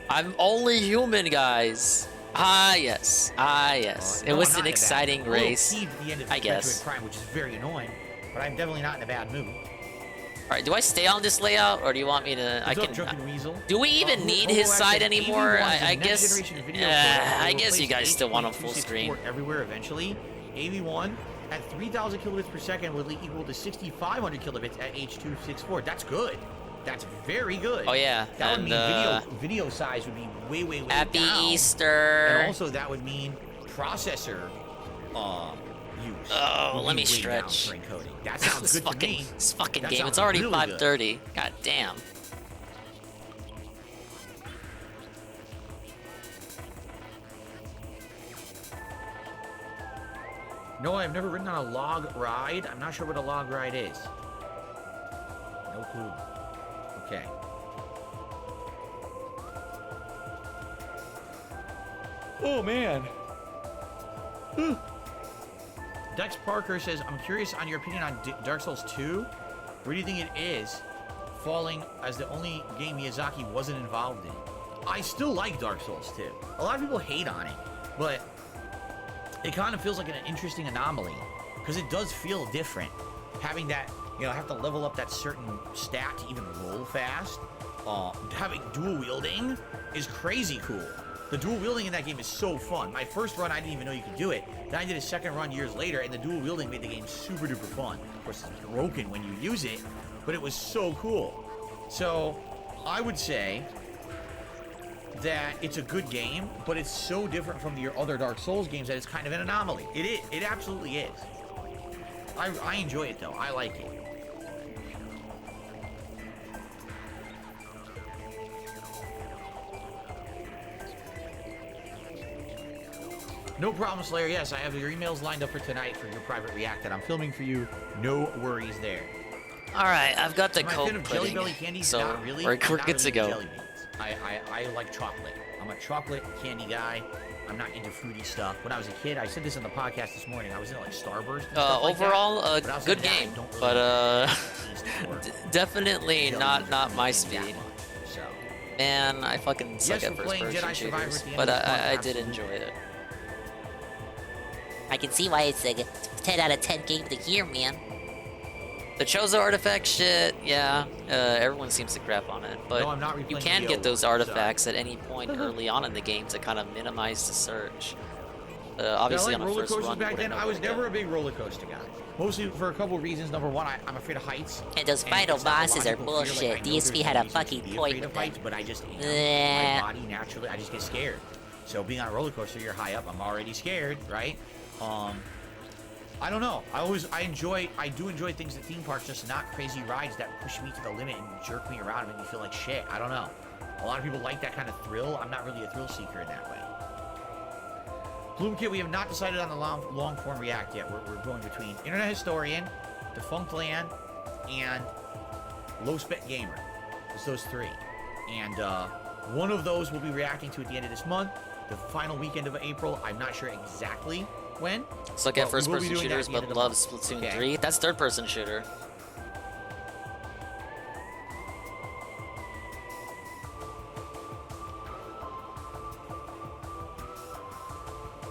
I'm only human, guys. Ah, yes. Ah, yes. It was an exciting race, I guess. Prime, which is very annoying, but I'm definitely not in a bad mood. All right, do I stay on this layout, or do you want me to? Weasel? Do we even need his side anymore? I guess. I guess you guys still want him full screen. Everywhere eventually. AV1 at 3,000 kilobits per second will equal to 6,500 kilobits at H.264. That's good. That's very good. Oh yeah, that would mean video size would be way Happy down. Easter. And also that would mean processor use. Oh, let me stretch. That sounds good to me. This fucking game. It's already really 5:30. God damn. No, I've never ridden on a log ride. I'm not sure what a log ride is. No clue. Okay. Oh, man. Dex Parker says, I'm curious on your opinion on Dark Souls 2. Where do you think it is falling as the only game Miyazaki wasn't involved in? I still like Dark Souls 2. A lot of people hate on it, but it kind of feels like an interesting anomaly because it does feel different. having that, have to level up that certain stat to even roll fast. Having dual wielding is crazy cool. The dual wielding in that game is so fun. My first run, I didn't even know you could do it. Then I did a second run years later, and the dual wielding made the game super duper fun. Of course, it's broken when you use it, but it was so cool. So, I would say that it's a good game, but it's so different from your other Dark Souls games that it's kind of an anomaly. It is. It absolutely is. I enjoy it, though. I like it. No problem, Slayer. Yes, I have your emails lined up for tonight for your private react that I'm filming for you. No worries there. All right, I've got the Am I a Coke fan of Jelly pudding, Belly candy? so Not really. we're I'm not good to really into go. jelly beans. I like chocolate. I'm a chocolate candy guy. I'm not into fruity stuff. When I was a kid, I said this on the podcast this morning. I was into like Starburst. And stuff like Overall, that. But outside good of that, I game, don't really but taste or definitely jelly not beans my that speed. much, so. Man, I fucking suck Yes, at we're first playing person Jedi Survivor shooters, at the end but of this month, I did absolutely. enjoy it. I can see why it's a 10 out of 10 game of the year, man. The Chozo artifact shit, yeah, everyone seems to crap on it, but No, I'm not you replaying can the get those Yoda, artifacts at any point early on in the game to kind of minimize the search. Obviously, I like on a roller first coasters run, back then. whatever, I was but, never a big roller coaster guy. Mostly for a couple reasons. Number one, I'm afraid of heights. And those And final it's not a bosses are logical fear, like, bullshit. I know DSP there's had no a reason to fucking be point afraid of with heights, them. but I just am. Yeah. My body naturally, I just get scared. So being on a roller coaster, you're high up. I'm already scared, right? I don't know. I do enjoy things at theme parks, just not crazy rides that push me to the limit and jerk me around and make me feel like shit. I don't know. A lot of people like that kind of thrill. I'm not really a thrill seeker in that way. Bloomkit, we have not decided on the long form react yet. We're going between Internet Historian, Defunct Land, and Low Spec Gamer. It's those three. And one of those we'll be reacting to at the end of this month. The final weekend of April. I'm not sure exactly when. Let's look at but we will be first-person doing that shooters, at the end but of the love month. Splatoon Okay. 3. That's third-person shooter.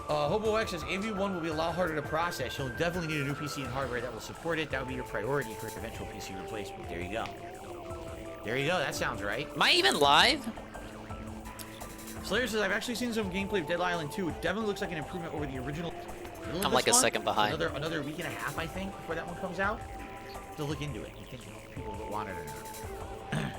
Hobo X says AV1 will be a lot harder to process. You'll definitely need a new PC and hardware that will support it. That would be your priority for eventual PC replacement. There you go. There you go. That sounds right. Am I even live? Slayer says I've actually seen some gameplay of Dead Island 2. It definitely looks like an improvement over the original. I'm like a second behind. Another week and a half, I think, before that one comes out. To look into it. You think people will want it or not?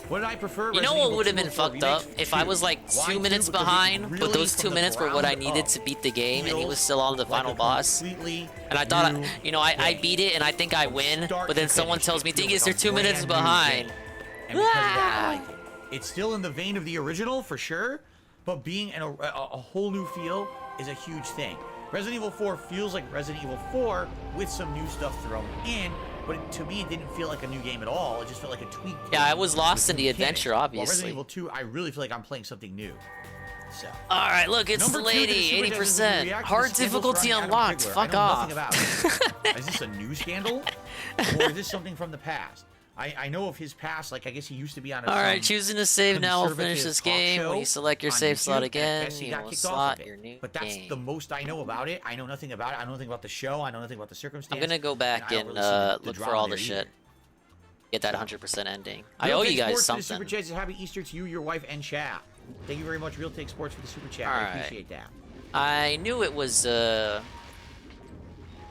What did I prefer? You know Resident what Evil would have 2 been or fucked up? 4 If I was like Why 2 minutes Because it behind, really, but those from 2 the minutes were what I ground needed up, to beat the game, and he feels was still on the like final a boss. completely And I thought, new I game. beat it, and I think I win, Start but then to someone finish, tells it me, feels Dingus, like they're a 2 minutes brand new behind. game. And because of that, I like it. It's still in the vein of the original, for sure, but being in a whole new feel is a huge thing. Resident Evil 4 feels like Resident Evil 4 with some new stuff thrown in, but to me, it didn't feel like a new game at all. It just felt like a tweak. Yeah, I was lost in with the new adventure, mechanics. While obviously. Resident Evil 2, I really feel like I'm playing something new. So. All right, look, it's Number the 2 to lady, Super Judges is the 80%. reaction to Hard scandals difficulty surrounding Adam unlocked. Trigler. Fuck I know off. nothing about it. Is this a new scandal? Or is this something from the past? I know of his past, like I guess he used to be on a All right, choosing to save now will conservative finish this talk game. show When you select your on save YouTube, slot and I again, guess he you got will kicked off slot of it. your new But that's game. the most I know about it. I know nothing about it. I know nothing about the show. I know nothing about the circumstance. I'm gonna go back I and don't really see the look for drama all there the shit. either. Get that 100% ending. I Real owe Take you guys Sports for the something. Super Chats. Happy Easter to you, your wife, and chat. Thank you very much, Real Take Sports, for the super chat. All I right. appreciate that. I knew it was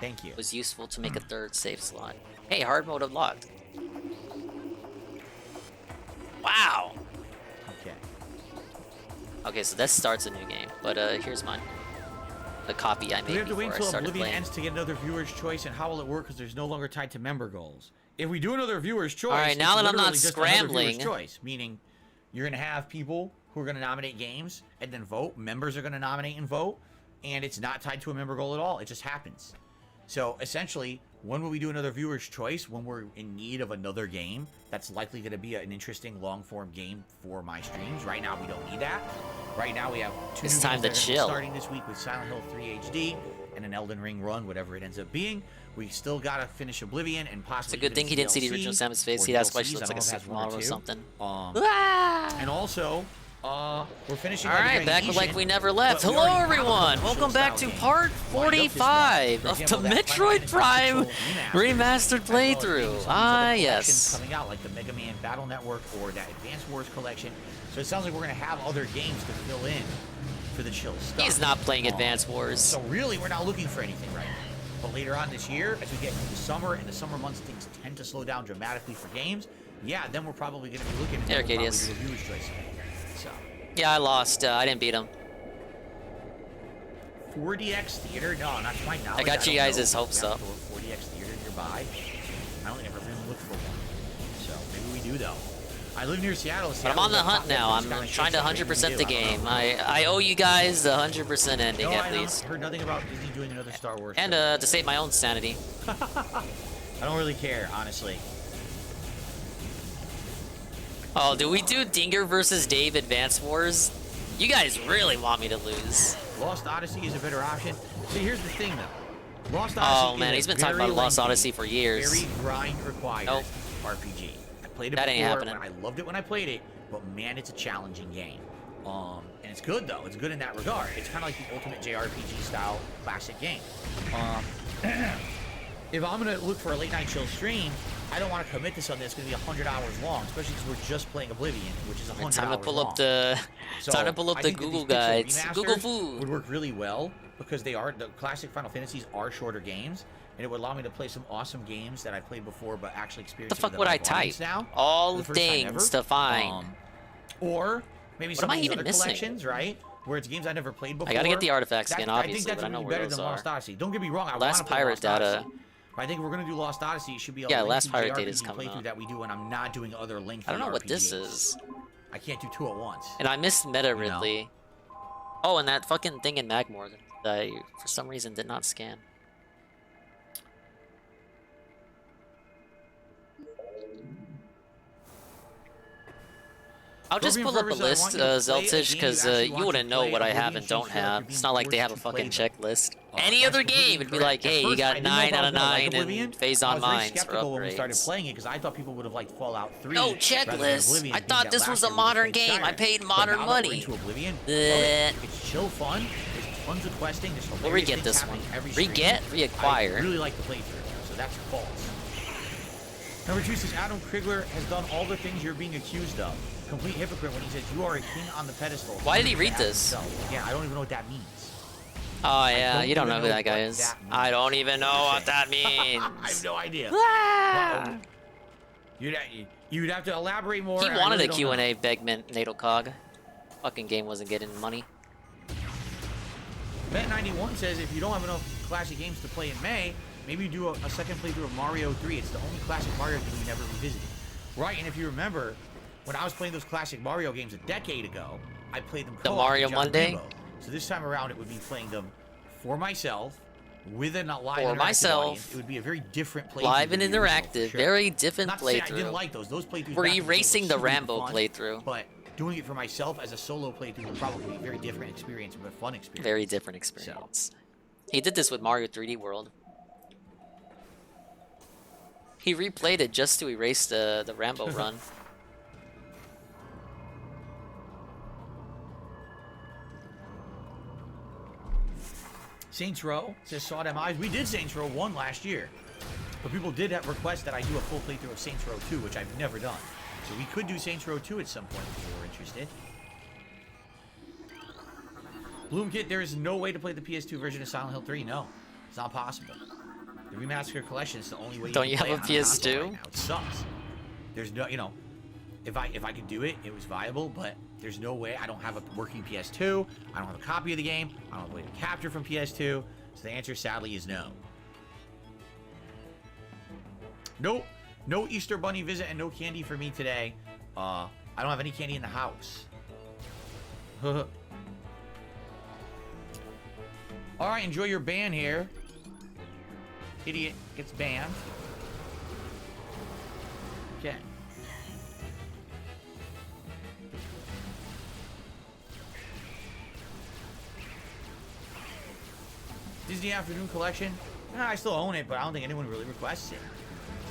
Thank you. useful to make a third save slot. Hey, hard mode unlocked. Wow. Okay. Okay, so that starts a new game, but here's mine. The copy I Do we made have to wait before I until started Oblivion playing. ends to get another viewer's choice, and how will it work? Because there's no longer tied to member goals. If we do another viewer's choice, Alright, now it's that I'm not literally just another scrambling- viewer's choice, meaning you're gonna have people who are gonna nominate games and then vote. Members are gonna nominate and vote, and it's not tied to a member goal at all. It just happens. So essentially, when will we do another viewer's choice? When we're in need of another game that's likely going to be an interesting long-form game for my streams. Right now, we don't need that. Right now, we have two It's new time games to that are chill. starting this week with Silent Hill 3 HD and an Elden Ring run, whatever it ends up being. We still got to finish Oblivion and It's possibly a good thing he didn't see the DLC original Samus face. or He asked why DLCs. she looks I like a don't know if it has one or supermodel or two. something. And also, We're finishing. All right, back like we never left. Hello, everyone. Welcome back to part 45 of the Metroid Prime Remastered playthrough. Ah, yes. Coming out like the Mega Man Battle Network or that Advance Wars collection. So it sounds like we're gonna have other games to fill in for the chill stuff. He's not playing Advance Wars. So really, we're not looking for anything right now. But later on this year, as we get into the summer and the summer months, things tend to slow down dramatically for games. Yeah, then we're probably gonna be looking at Arcadius. the viewers' choice. So. Yeah, I lost. I didn't beat him. 4DX Theater? No, not to my knowledge. I got you guys' hopes up. 4DX Theater nearby. I only ever really looked for one. So maybe we do though. I live near Seattle. But I'm on the hunt now. I'm trying to 100% the game. I owe you guys the 100% ending at least. I heard nothing about Disney doing another Star Wars. And to save my own sanity. I don't really care, honestly. Oh, do we do Dinger versus Dave Advance Wars? You guys really want me to lose. Lost Odyssey is a better option. See, here's the thing, though. Lost Odyssey. Oh man, he's been talking about Lost Odyssey for years. Very grind required RPG. I played it that before. Ain't happening. I loved it when I played it, but man, it's a challenging game. And it's good though. It's good in that regard. It's kind of like the ultimate JRPG style classic game. If I'm gonna look for a late night chill stream, I don't want to commit to something that's going to be 100 hours long, especially because we're just playing Oblivion, which is 100 hours long. Time to pull up the Google guides. Google food would work really well because the classic Final Fantasies are shorter games, and it would allow me to play some awesome games that I played before, but actually experience. The fuck would I type? Now, all things to find. Or maybe some of these other collections, right? Where it's games I never played before. I gotta get the artifacts again, obviously, I think that's but I know really where better those than are. Lost Odyssey. Don't get me wrong. I Last want to play pirate Lost data. Odyssey. But I think if we're gonna do Lost Odyssey, it should be a Last pirate data JRPG is coming playthrough up. that we do when I'm not doing other lengthy I don't know what RPGs. this is. I can't do two at once. And I missed Meta Ridley. Oh, and that fucking thing in Magmore that I, for some reason, did not scan. I'll just pull up a list, Zeltish, because you wouldn't know what I have and don't have. It's not like they have a fucking checklist. Any other game, it'd be like, hey, you got 9 out of 9 and Phase on Mines for when we started upgrades. playing it because I thought people would have liked Fallout 3. No checklist! I thought this was a modern game. I paid modern money. Into Oblivion, Bleh. it's chill fun. There's tons of questing. There's We'll re-get this one. Re-get? Reacquire. I really like the playthrough, so that's false. Number 2 says Adam Krigler has done all the things you're being accused of. Complete hypocrite when he says you are a king on the pedestal. Why did he read this? Yeah, I don't even know what that means. Oh yeah, you don't know who that guy is. I don't even know what that means. I have no idea. Ah! You'd have to elaborate more. He I wanted really a don't Q&A Begment Natal Cog. Fucking game wasn't getting money. Bet91 says if you don't have enough classic games to play in May, maybe you do a second playthrough of Mario 3. It's the only classic Mario game we never revisited. Right, and if you remember, when I was playing those classic Mario games a decade ago, I played them The co-op Mario with John Monday? Debo. So this time around, it would be playing them for myself, with a live For interactive myself. audience. It would be a very different playthrough. Live and than the original, for interactive, sure. very different Not to say I playthrough. didn't like those. Those playthroughs. We're back in the day erasing were the super Rambo fun, playthrough. But doing it for myself as a solo playthrough would probably be a very different experience, but a fun experience. Very different experience. He did this with Mario 3D World. He replayed it just to erase the Rambo run. Saints Row says Saw Them Eyes. We did Saints Row 1 last year. But people did have requests that I do a full playthrough of Saints Row 2, which I've never done. So we could do Saints Row 2 at some point if you were interested. Bloomkit, there is no way to play the PS2 version of Silent Hill 3. No, it's not possible. The Remastered Collection is the only way Don't you you can play have it a on console PS2? right now. It sucks. There's no, if I could do it, it was viable, but there's no way. I don't have a working PS2. I don't have a copy of the game. I don't have a way to capture from PS2. So the answer, sadly, is no. Nope. No Easter Bunny visit and no candy for me today. I don't have any candy in the house. Alright, enjoy your ban here. Idiot gets banned. Okay. Disney Afternoon Collection. I still own it, but I don't think anyone really requests it.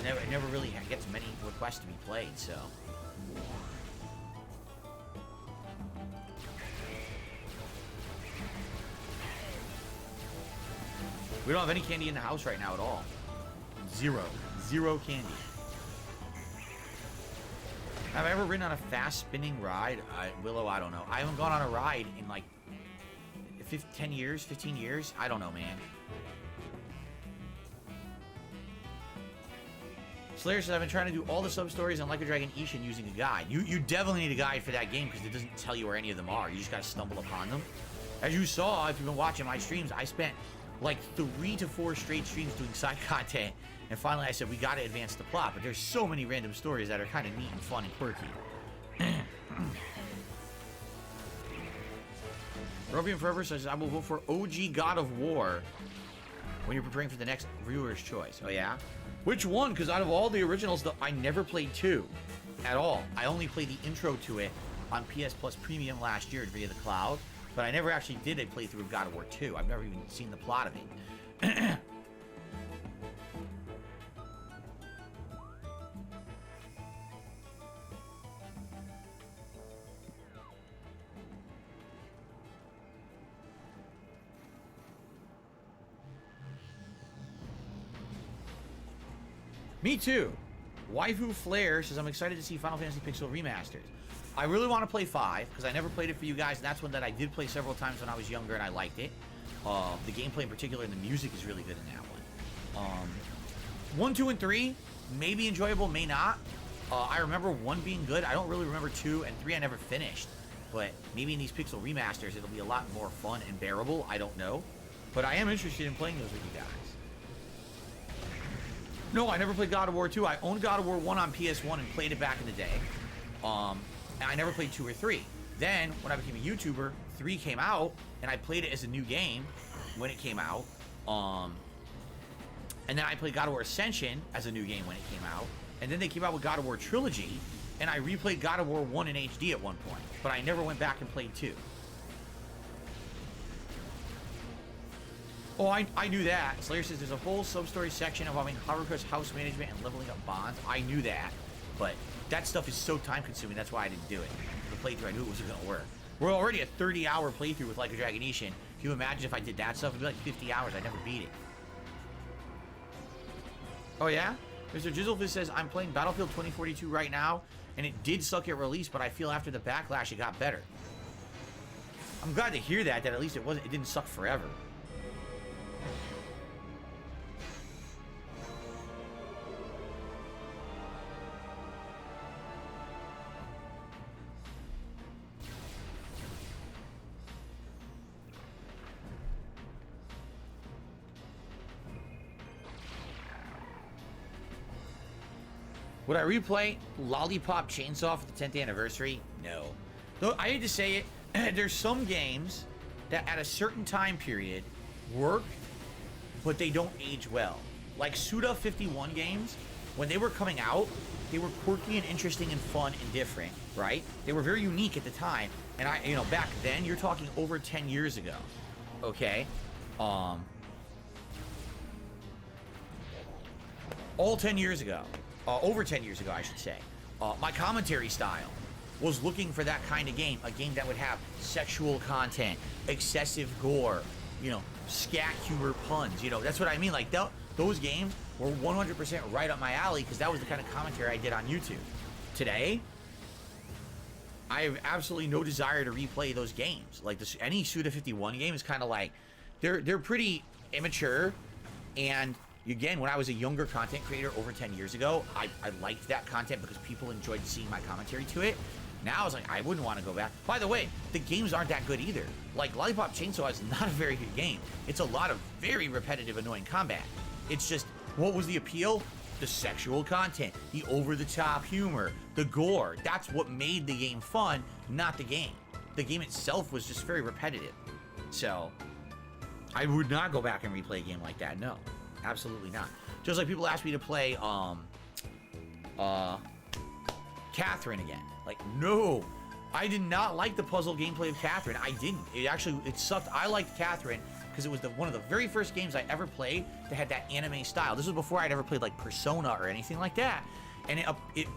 It never really gets many requests to be played, so. We don't have any candy in the house right now at all. Zero. Zero candy. Have I ever ridden on a fast spinning ride? Willow, I don't know. I haven't gone on a ride in like 10 years, 15 years. I don't know, man. Slayer says, I've been trying to do all the sub-stories on Like a Dragon Ishin using a guide. You definitely need a guide for that game because it doesn't tell you where any of them are. You just gotta stumble upon them. As you saw, if you've been watching my streams, I spent like 3 to 4 straight streams doing side content. And finally I said, we gotta advance the plot. But there's so many random stories that are kind of neat and fun and quirky. Robian Forever says, I will vote for OG God of War when you're preparing for the next viewer's choice. Oh, yeah? Which one? Because out of all the originals, I never played 2 at all. I only played the intro to it on PS Plus Premium last year via the cloud. But I never actually did a playthrough of God of War 2. I've never even seen the plot of it. Me too. Waifu Flare says, I'm excited to see Final Fantasy Pixel Remastered. I really want to play 5, because I never played it for you guys, and that's one that I did play several times when I was younger, and I liked it. The gameplay in particular, and the music is really good in that one. 1, 2, and 3, maybe enjoyable, may not. I remember 1 being good. I don't really remember 2, and 3 I never finished. But maybe in these Pixel Remasters, it'll be a lot more fun and bearable. I don't know. But I am interested in playing those with you guys. No, I never played God of War 2. I owned God of War 1 on PS1 and played it back in the day. And I never played 2 or 3. Then, when I became a YouTuber, 3 came out, and I played it as a new game when it came out. And then I played God of War Ascension as a new game when it came out. And then they came out with God of War Trilogy, and I replayed God of War 1 in HD at one point. But I never went back and played 2. Oh, I knew that. Slayer says there's a whole sub-story section involving Haruka's house management and leveling up bonds. I knew that, but that stuff is so time-consuming, that's why I didn't do it. The playthrough, I knew it wasn't going to work. We're already a 30-hour playthrough with Like a Dragon Ishin. Can you imagine if I did that stuff? It'd be like 50 hours. I'd never beat it. Oh, yeah? Mr. Jizzlefish says, I'm playing Battlefield 2042 right now, and it did suck at release, but I feel after the backlash, it got better. I'm glad to hear that at least it didn't suck forever. Would I replay Lollipop Chainsaw for the 10th anniversary? No. Though I hate to say it, there's some games that at a certain time period work, but they don't age well. Like Suda 51 games, when they were coming out, they were quirky and interesting and fun and different, right? They were very unique at the time. And back then, you're talking over 10 years ago. Okay? All 10 years ago. Over 10 years ago, I should say. My commentary style was looking for that kind of game. A game that would have sexual content, excessive gore, scat humor puns. That's what I mean. Like, those games were 100% right up my alley because that was the kind of commentary I did on YouTube. Today, I have absolutely no desire to replay those games. Like, any Suda 51 game is kind of like, they're pretty immature, and again, when I was a younger content creator over 10 years ago, I liked that content because people enjoyed seeing my commentary to it. Now it's like, I wouldn't want to go back. By the way, the games aren't that good either. Like, Lollipop Chainsaw is not a very good game. It's a lot of very repetitive, annoying combat. It's just, what was the appeal? The sexual content, the over-the-top humor, the gore. That's what made the game fun, not the game. The game itself was just very repetitive. So, I would not go back and replay a game like that, no. Absolutely not. Just like people ask me to play Catherine again. Like, no, I did not like the puzzle gameplay of Catherine. I didn't. It sucked. I liked Catherine because it was one of the very first games I ever played that had that anime style. This was before I'd ever played like Persona or anything like that, and it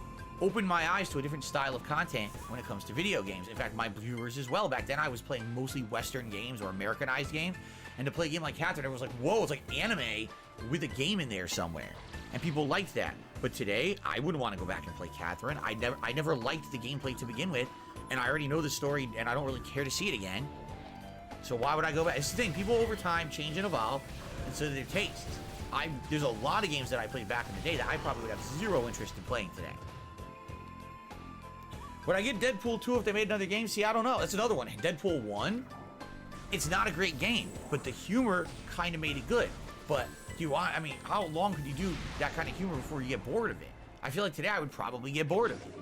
opened my eyes to a different style of content when it comes to video games. In fact, my viewers as well. Back then, I was playing mostly Western games or Americanized games. And to play a game like Catherine, everyone's like, whoa, it's like anime with a game in there somewhere. And people liked that. But today, I wouldn't want to go back and play Catherine. I never liked the gameplay to begin with, and I already know the story, and I don't really care to see it again. So why would I go back? It's the thing, people over time change and evolve, and so do their tastes. There's a lot of games that I played back in the day that I probably would have zero interest in playing today. Would I get Deadpool 2 if they made another game? See, I don't know. That's another one. Deadpool 1, it's not a great game, but the humor kind of made it good. But I mean, how long could you do that kind of humor before you get bored of it? I feel like today I would probably get bored of it.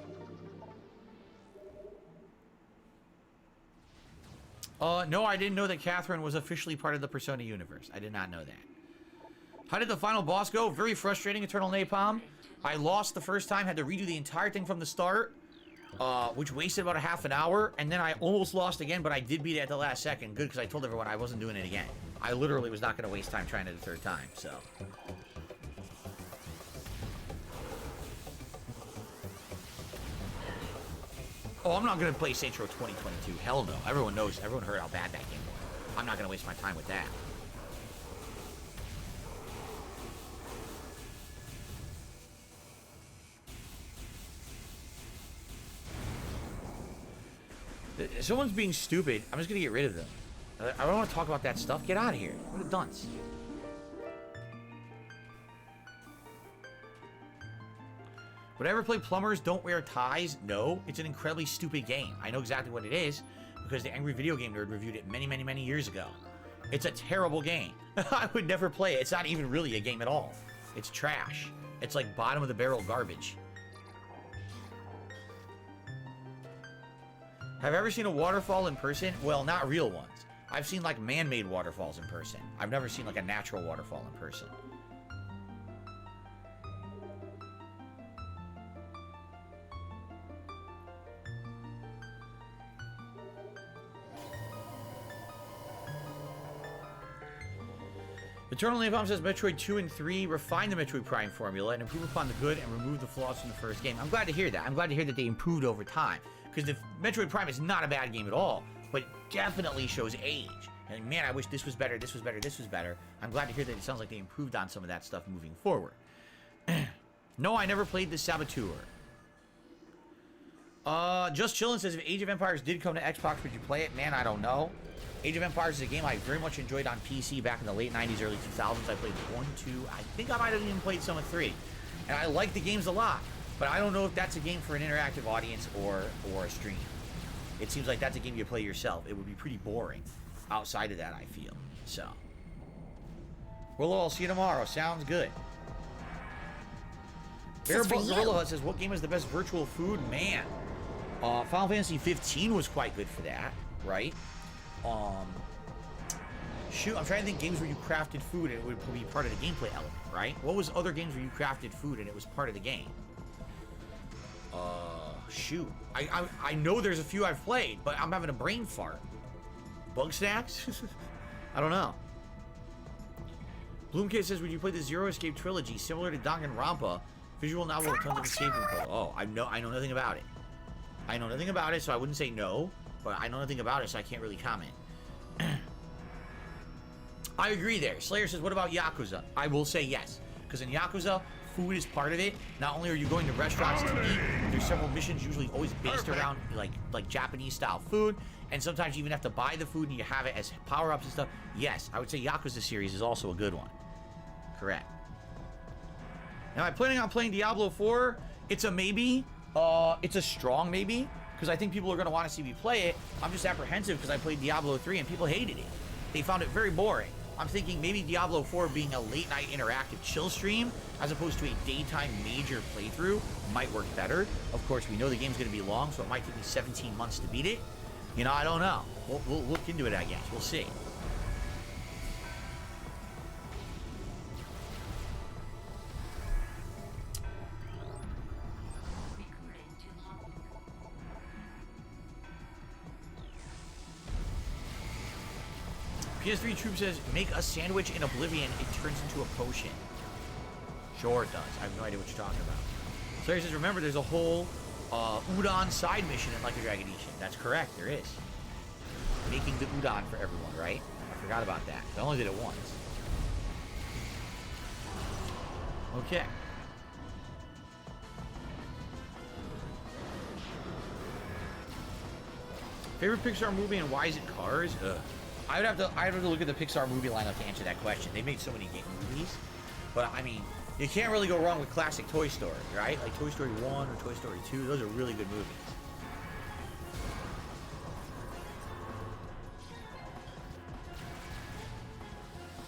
No, I didn't know that Catherine was officially part of the Persona universe. I did not know that. How did the final boss go? Very frustrating, Eternal Napalm. I lost the first time, had to redo the entire thing from the start, which wasted about a half an hour, and then I almost lost again, but I did beat it at the last second. Good, because I told everyone I wasn't doing it again. I literally was not going to waste time trying it a third time, so... Oh, I'm not going to play Saints Row 2022. Hell no. Everyone heard how bad that game was. I'm not going to waste my time with that. If someone's being stupid, I'm just going to get rid of them. I don't want to talk about that stuff. Get out of here. What a dunce. Would I ever play Plumbers Don't Wear Ties? No. It's an incredibly stupid game. I know exactly what it is because the Angry Video Game Nerd reviewed it many, many, many years ago. It's a terrible game. I would never play it. It's not even really a game at all. It's trash. It's like bottom of the barrel garbage. Have I ever seen a waterfall in person? Well, not real ones. I've seen like man-made waterfalls in person. I've never seen like a natural waterfall in person. Eternal Napalm says Metroid 2 and 3 refine the Metroid Prime formula and improve upon the good and remove the flaws from the first game. I'm glad to hear that. I'm glad to hear that they improved over time. Because the Metroid Prime is not a bad game at all, but it definitely shows age. And man, I wish this was better, this was better, this was better. I'm glad to hear that it sounds like they improved on some of that stuff moving forward. No, I never played the Saboteur. Just Chillin' says, if Age of Empires did come to Xbox, would you play it? Man, I don't know. Age of Empires is a game I very much enjoyed on PC back in the late 90s, early 2000s. I played 1, 2, I think I might have even played some of 3. And I like the games a lot, but I don't know if that's a game for an interactive audience or a stream. It seems like that's a game you play yourself. It would be pretty boring outside of that, I feel. So. Well, I'll see you tomorrow. Sounds good. Bearbug Gorilla Hut says, what game is the best virtual food? Man. Final Fantasy 15 was quite good for that, right? Shoot, I'm trying to think games where you crafted food and it would be part of the gameplay element, right? What was other games where you crafted food and it was part of the game? Shoot. I know there's a few I've played, but I'm having a brain fart. Bug Snacks? I don't know. Bloomkid says, would you play the Zero Escape trilogy similar to Danganronpa? Visual novel with tons of escape info. Oh, I know nothing about it. I know nothing about it, so I wouldn't say no, but I know nothing about it, so I can't really comment. I agree there. Slayer says, what about Yakuza? I will say yes, because in Yakuza, food is part of it. Not only are you going to restaurants to eat, there's several missions usually always based around like Japanese style food, and sometimes you even have to buy the food and you have it as power-ups and stuff. Yes, I would say Yakuza series is also a good one. Correct. Now, I'm planning on playing Diablo 4. It's a maybe. It's a strong maybe, because I think people are going to want to see me play it. I'm just apprehensive because I played Diablo 3 and people hated it. They found it very boring. I'm thinking maybe Diablo 4 being a late night interactive chill stream as opposed to a daytime major playthrough might work better. Of course, we know the game's going to be long, so it might take me 17 months to beat it. You know, I don't know. We'll look into it, I guess. We'll see. PS3 Troop says, make a sandwich in Oblivion, it turns into a potion. Sure it does. I have no idea what you're talking about. Slayer says, remember, there's a whole udon side mission in Like a Dragon Ishin. That's correct, there is. Making the udon for everyone, right? I forgot about that. I only did it once. Okay. Favorite Pixar movie and why is it Cars? Ugh. I'd have to look at the Pixar movie lineup to answer that question. They made so many game movies, but I mean, you can't really go wrong with classic Toy Story, right? Like Toy Story 1 or Toy Story 2. Those are really good movies.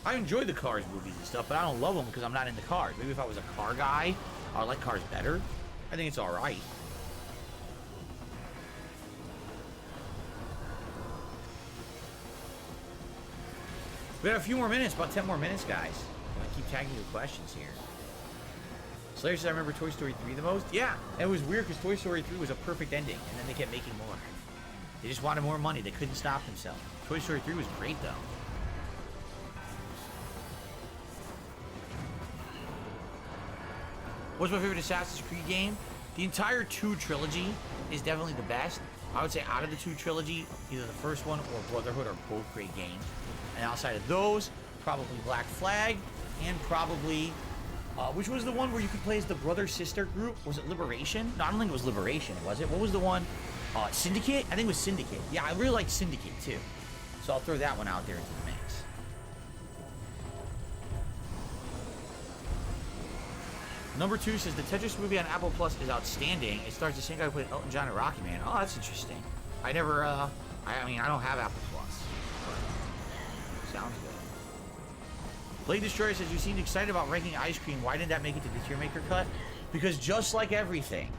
I enjoy the Cars movies and stuff, but I don't love them because I'm not into cars. Maybe if I was a car guy, I would like Cars better. I think it's all right. We got a few more minutes, about 10 more minutes, guys. I keep tagging you with questions here. Slayer says, I remember Toy Story 3 the most. Yeah, it was weird because Toy Story 3 was a perfect ending, and then they kept making more. They just wanted more money. They couldn't stop themselves. Toy Story 3 was great, though. What's my favorite Assassin's Creed game? The entire 2 trilogy is definitely the best. I would say out of the 2 trilogy, either the first one or Brotherhood are both great games. And outside of those, probably Black Flag, and probably, which was the one where you could play as the brother-sister group? Was it Liberation? No, I don't think it was Liberation, was it? What was the one? Syndicate? I think it was Syndicate. Yeah, I really liked Syndicate, too. So I'll throw that one out there into the mix. Number 2 says, the Tetris movie on Apple Plus is outstanding. It stars the same guy who played Elton John and Rocky Man. Oh, that's interesting. I never, I mean, I don't have Apple Plus. But sounds good. Blade Destroyer says, you seemed excited about ranking ice cream. Why didn't that make it to the tier maker cut? Because just like everything,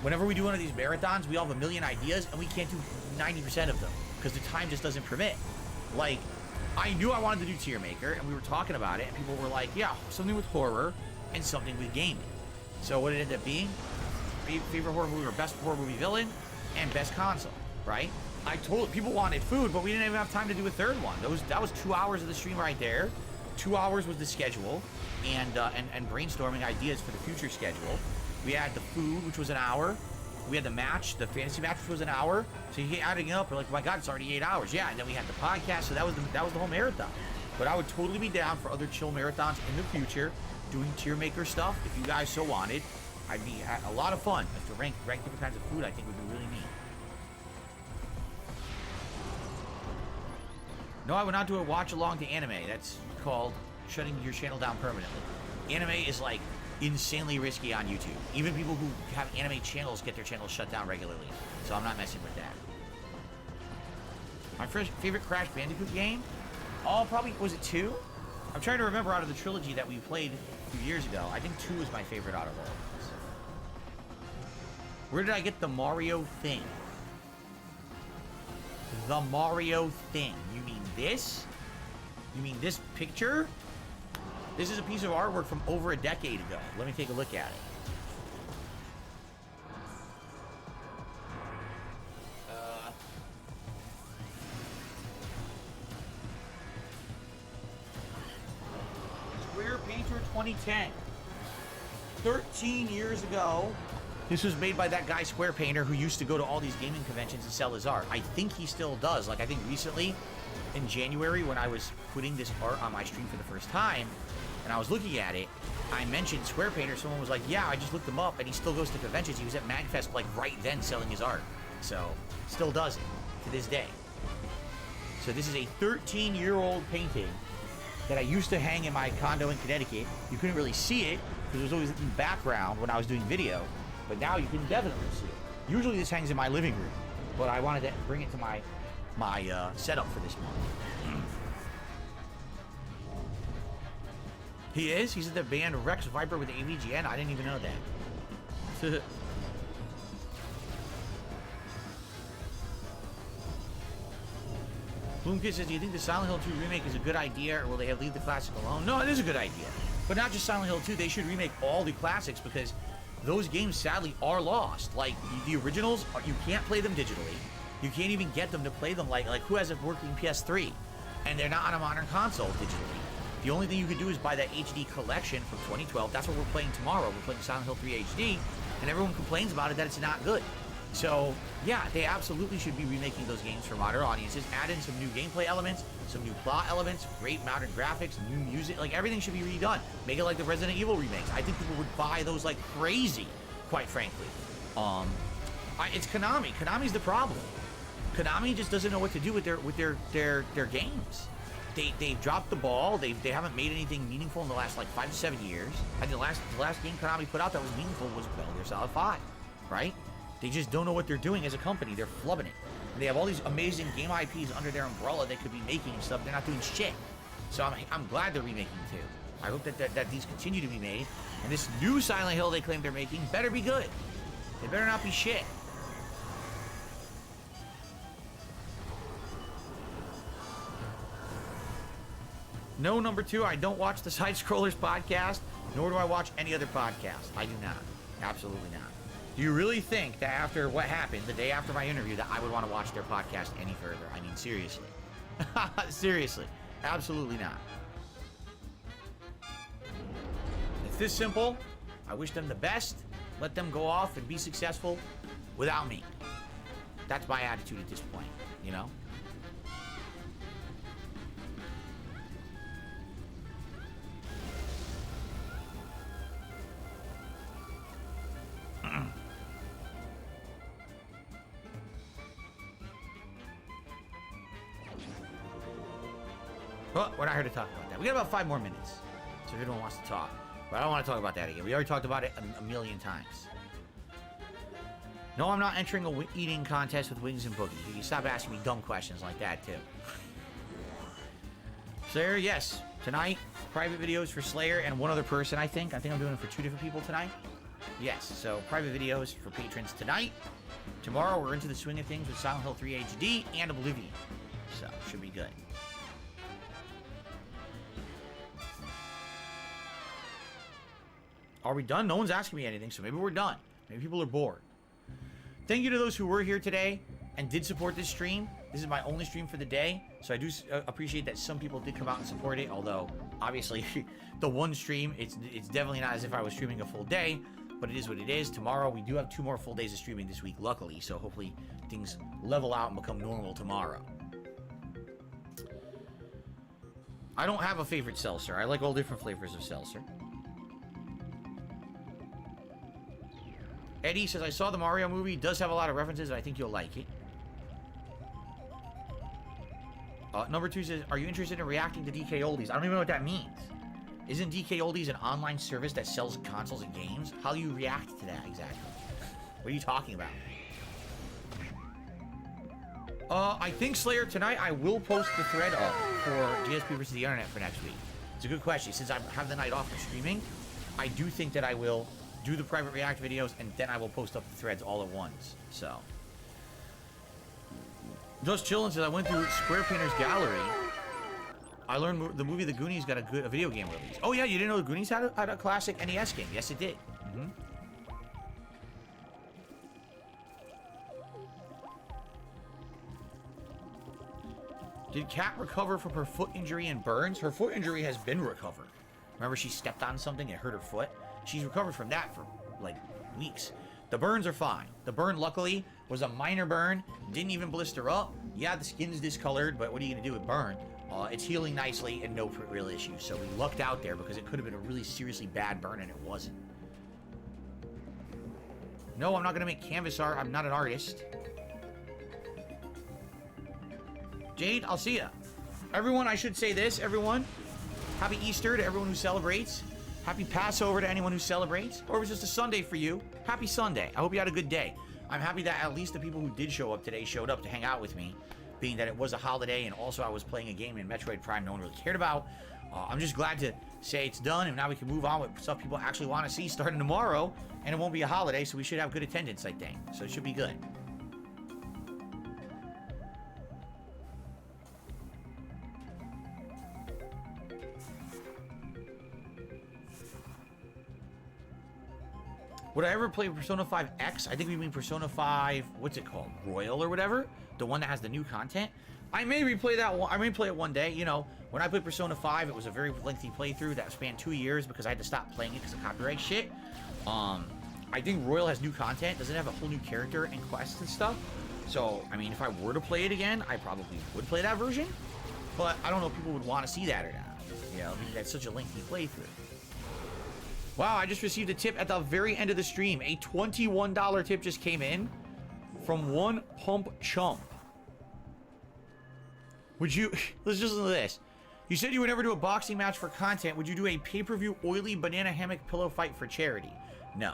whenever we do one of these marathons, we all have a million ideas, and we can't do 90% of them. Because the time just doesn't permit. Like, I knew I wanted to do tier maker, and we were talking about it, and people were like, yeah, something with horror, and something with gaming. So what it ended up being, favorite horror movie or best horror movie villain, and best console, right? I told people wanted food, but we didn't even have time to do a third one. That was 2 hours of the stream right there. 2 hours was the schedule, and brainstorming ideas for the future schedule. We had the food, which was an hour. We had the match, the fantasy match, which was an hour. So you get adding it up, we're like, oh my god, it's already 8 hours. Yeah, and then we had the podcast, so that was the whole marathon. But I would totally be down for other chill marathons in the future, doing tier maker stuff, if you guys so wanted. I'd be a lot of fun. To rank different kinds of food, I think would be really neat. No, I would not do a watch along to anime. That's called shutting your channel down permanently. Anime is like insanely risky on YouTube. Even people who have anime channels get their channels shut down regularly. So I'm not messing with that. My favorite Crash Bandicoot game? Oh, probably, was it 2? I'm trying to remember out of the trilogy that we played a few years ago. I think 2 was my favorite out of all of these. Where did I get the Mario thing? The Mario thing. You mean this? You mean this picture? This is a piece of artwork from over a decade ago. Let me take a look at it. Square Painter 2010. 13 years ago. This was made by that guy, Square Painter, who used to go to all these gaming conventions and sell his art. I think he still does. Like, I think recently, in January, when I was putting this art on my stream for the first time, and I was looking at it, I mentioned Square Painter. Someone was like, yeah, I just looked him up, and he still goes to conventions. He was at MagFest, like, right then selling his art. So, still does it to this day. So this is a 13-year-old painting that I used to hang in my condo in Connecticut. You couldn't really see it, because it was always in the background when I was doing video. But now you can definitely see it. Usually this hangs in my living room, but I wanted to bring it to my setup for this month. He is? He's in the band Rex Viper with AVGN? I didn't even know that. Bloomkid says, do you think the Silent Hill 2 remake is a good idea, or will they leave the classic alone? No, it is a good idea. But not just Silent Hill 2. They should remake all the classics, because those games, sadly, are lost. Like, the originals, you can't play them digitally. You can't even get them to play them like who has a working PS3? And they're not on a modern console digitally. The only thing you could do is buy that HD collection from 2012. That's what we're playing tomorrow. We're playing Silent Hill 3 HD, and everyone complains about it that it's not good. So, yeah, they absolutely should be remaking those games for modern audiences, add in some new gameplay elements, some new plot elements, great modern graphics, new music, like everything should be redone. Make it like the Resident Evil remakes. I think people would buy those like crazy, quite frankly. It's Konami. Konami's the problem. Konami just doesn't know what to do with their games. They've dropped the ball. They haven't made anything meaningful in the last like 5 to 7 years. I think the last game Konami put out that was meaningful was Metal Gear Solid 5, right? They just don't know what they're doing as a company. They're flubbing it. And they have all these amazing game IPs under their umbrella they could be making and stuff. They're not doing shit. So I'm glad they're remaking too. I hope that these continue to be made. And this new Silent Hill they claim they're making better be good. They better not be shit. No, number 2, I don't watch the Side Scrollers podcast, nor do I watch any other podcast. I do not. Absolutely not. Do you really think that after what happened the day after my interview that I would want to watch their podcast any further? I mean, seriously. Seriously. Absolutely not. It's this simple. I wish them the best. Let them go off and be successful without me. That's my attitude at this point, you know? Well, we're not here to talk about that. We got about 5 more minutes. So if anyone wants to talk. But I don't want to talk about that again. We already talked about it a million times. No, I'm not entering a eating contest with Wings and Boogie. You stop asking me dumb questions like that, too. Slayer, yes. Tonight, private videos for Slayer and one other person, I think. I think I'm doing it for 2 different people tonight. Yes, so private videos for patrons tonight. Tomorrow, we're into the swing of things with Silent Hill 3 HD and Oblivion. So, should be good. Are we done? No one's asking me anything, so maybe we're done. Maybe people are bored. Thank you to those who were here today and did support this stream. This is my only stream for the day, so I do appreciate that some people did come out and support it, although, obviously, the one stream, it's definitely not as if I was streaming a full day, but it is what it is. Tomorrow, we do have 2 more full days of streaming this week, luckily, so hopefully things level out and become normal tomorrow. I don't have a favorite seltzer. I like all different flavors of seltzer. Eddie says, I saw the Mario movie. It does have a lot of references, and I think you'll like it. Number 2 says, are you interested in reacting to DK Oldies? I don't even know what that means. Isn't DK Oldies an online service that sells consoles and games? How do you react to that exactly? What are you talking about? I think, Slayer, tonight I will post the thread up for GSP versus the Internet for next week. It's a good question. Since I have the night off for streaming, I do think that I will do the private react videos, and then I will post up the threads all at once. So, just chilling. Says I went through Square Painter's gallery. I learned the movie The Goonies got a video game release. Oh yeah, you didn't know The Goonies had a classic NES game? Yes, it did. Did Kat recover from her foot injury and burns? Her foot injury has been recovered. Remember, she stepped on something and hurt her foot? She's recovered from that for, like, weeks. The burns are fine. The burn, luckily, was a minor burn. Didn't even blister up. Yeah, the skin's discolored, but what are you going to do with burn? It's healing nicely and no real issues. So we lucked out there because it could have been a really seriously bad burn, and it wasn't. No, I'm not going to make canvas art. I'm not an artist. Jade, I'll see ya. Everyone, I should say this, everyone. Happy Easter to everyone who celebrates. Happy Passover to anyone who celebrates. Or it was just a Sunday for you. Happy Sunday. I hope you had a good day. I'm happy that at least the people who did show up today showed up to hang out with me, being that it was a holiday and also I was playing a game in Metroid Prime no one really cared about. I'm just glad to say it's done, and now we can move on with stuff people actually want to see starting tomorrow, and it won't be a holiday, so we should have good attendance, I think. So it should be good. Would I ever play Persona 5 X? I think we mean Persona 5, what's it called? Royal or whatever? The one that has the new content? I may replay that one. I may play it one day. You know, when I played Persona 5, it was a very lengthy playthrough that spanned 2 years because I had to stop playing it because of copyright shit. I think Royal has new content, doesn't have a whole new character and quests and stuff. So, I mean, if I were to play it again, I probably would play that version. But I don't know if people would want to see that or not. You know, because that's such a lengthy playthrough. Wow, I just received a tip at the very end of the stream. A $21 tip just came in from One Pump Chump. Would you... Let's just listen to this. You said you would never do a boxing match for content. Would you do a pay-per-view oily banana hammock pillow fight for charity? No.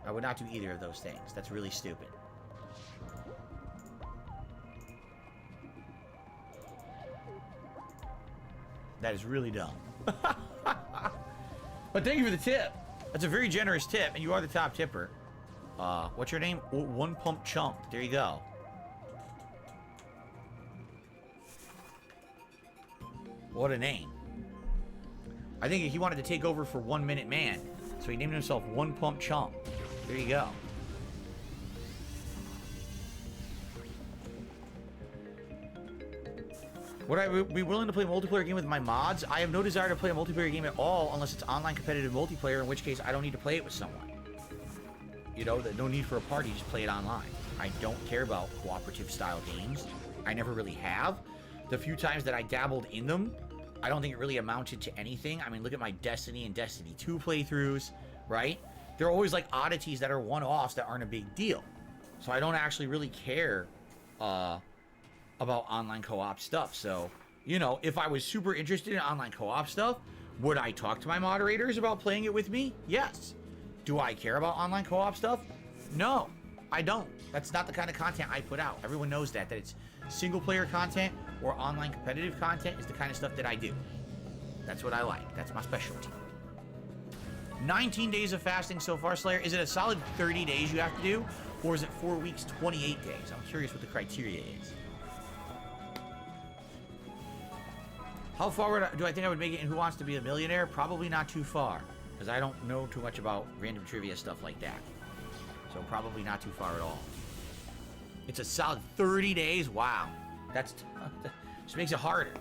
I would not do either of those things. That's really stupid. That is really dumb. But thank you for the tip. That's a very generous tip, and you are the top tipper. What's your name? One Pump Chump. There you go. What a name. I think he wanted to take over for 1 Minute Man, so he named himself One Pump Chump. There you go. Would I be willing to play a multiplayer game with my mods? I have no desire to play a multiplayer game at all unless it's online competitive multiplayer, in which case I don't need to play it with someone. You know, no need for a party, just play it online. I don't care about cooperative style games. I never really have. The few times that I dabbled in them, I don't think it really amounted to anything. I mean, look at my Destiny and Destiny 2 playthroughs, right? There are always like oddities that are one-offs that aren't a big deal. So I don't actually really care, about online co-op stuff. So, you know, if I was super interested in online co-op stuff, would I talk to my moderators about playing it with me? Yes. Do I care about online co-op stuff? No, I don't. That's not the kind of content I put out. Everyone knows that it's single player content or online competitive content is the kind of stuff that I do. That's what I like. That's my specialty. 19 days of fasting so far, Slayer. Is it a solid 30 days you have to do? Or is it 4 weeks, 28 days? I'm curious what the criteria is. How far do I think I would make it in Who Wants to Be a Millionaire? Probably not too far, because I don't know too much about random trivia stuff like that. So probably not too far at all. It's a solid 30 days? Wow. That just makes it harder.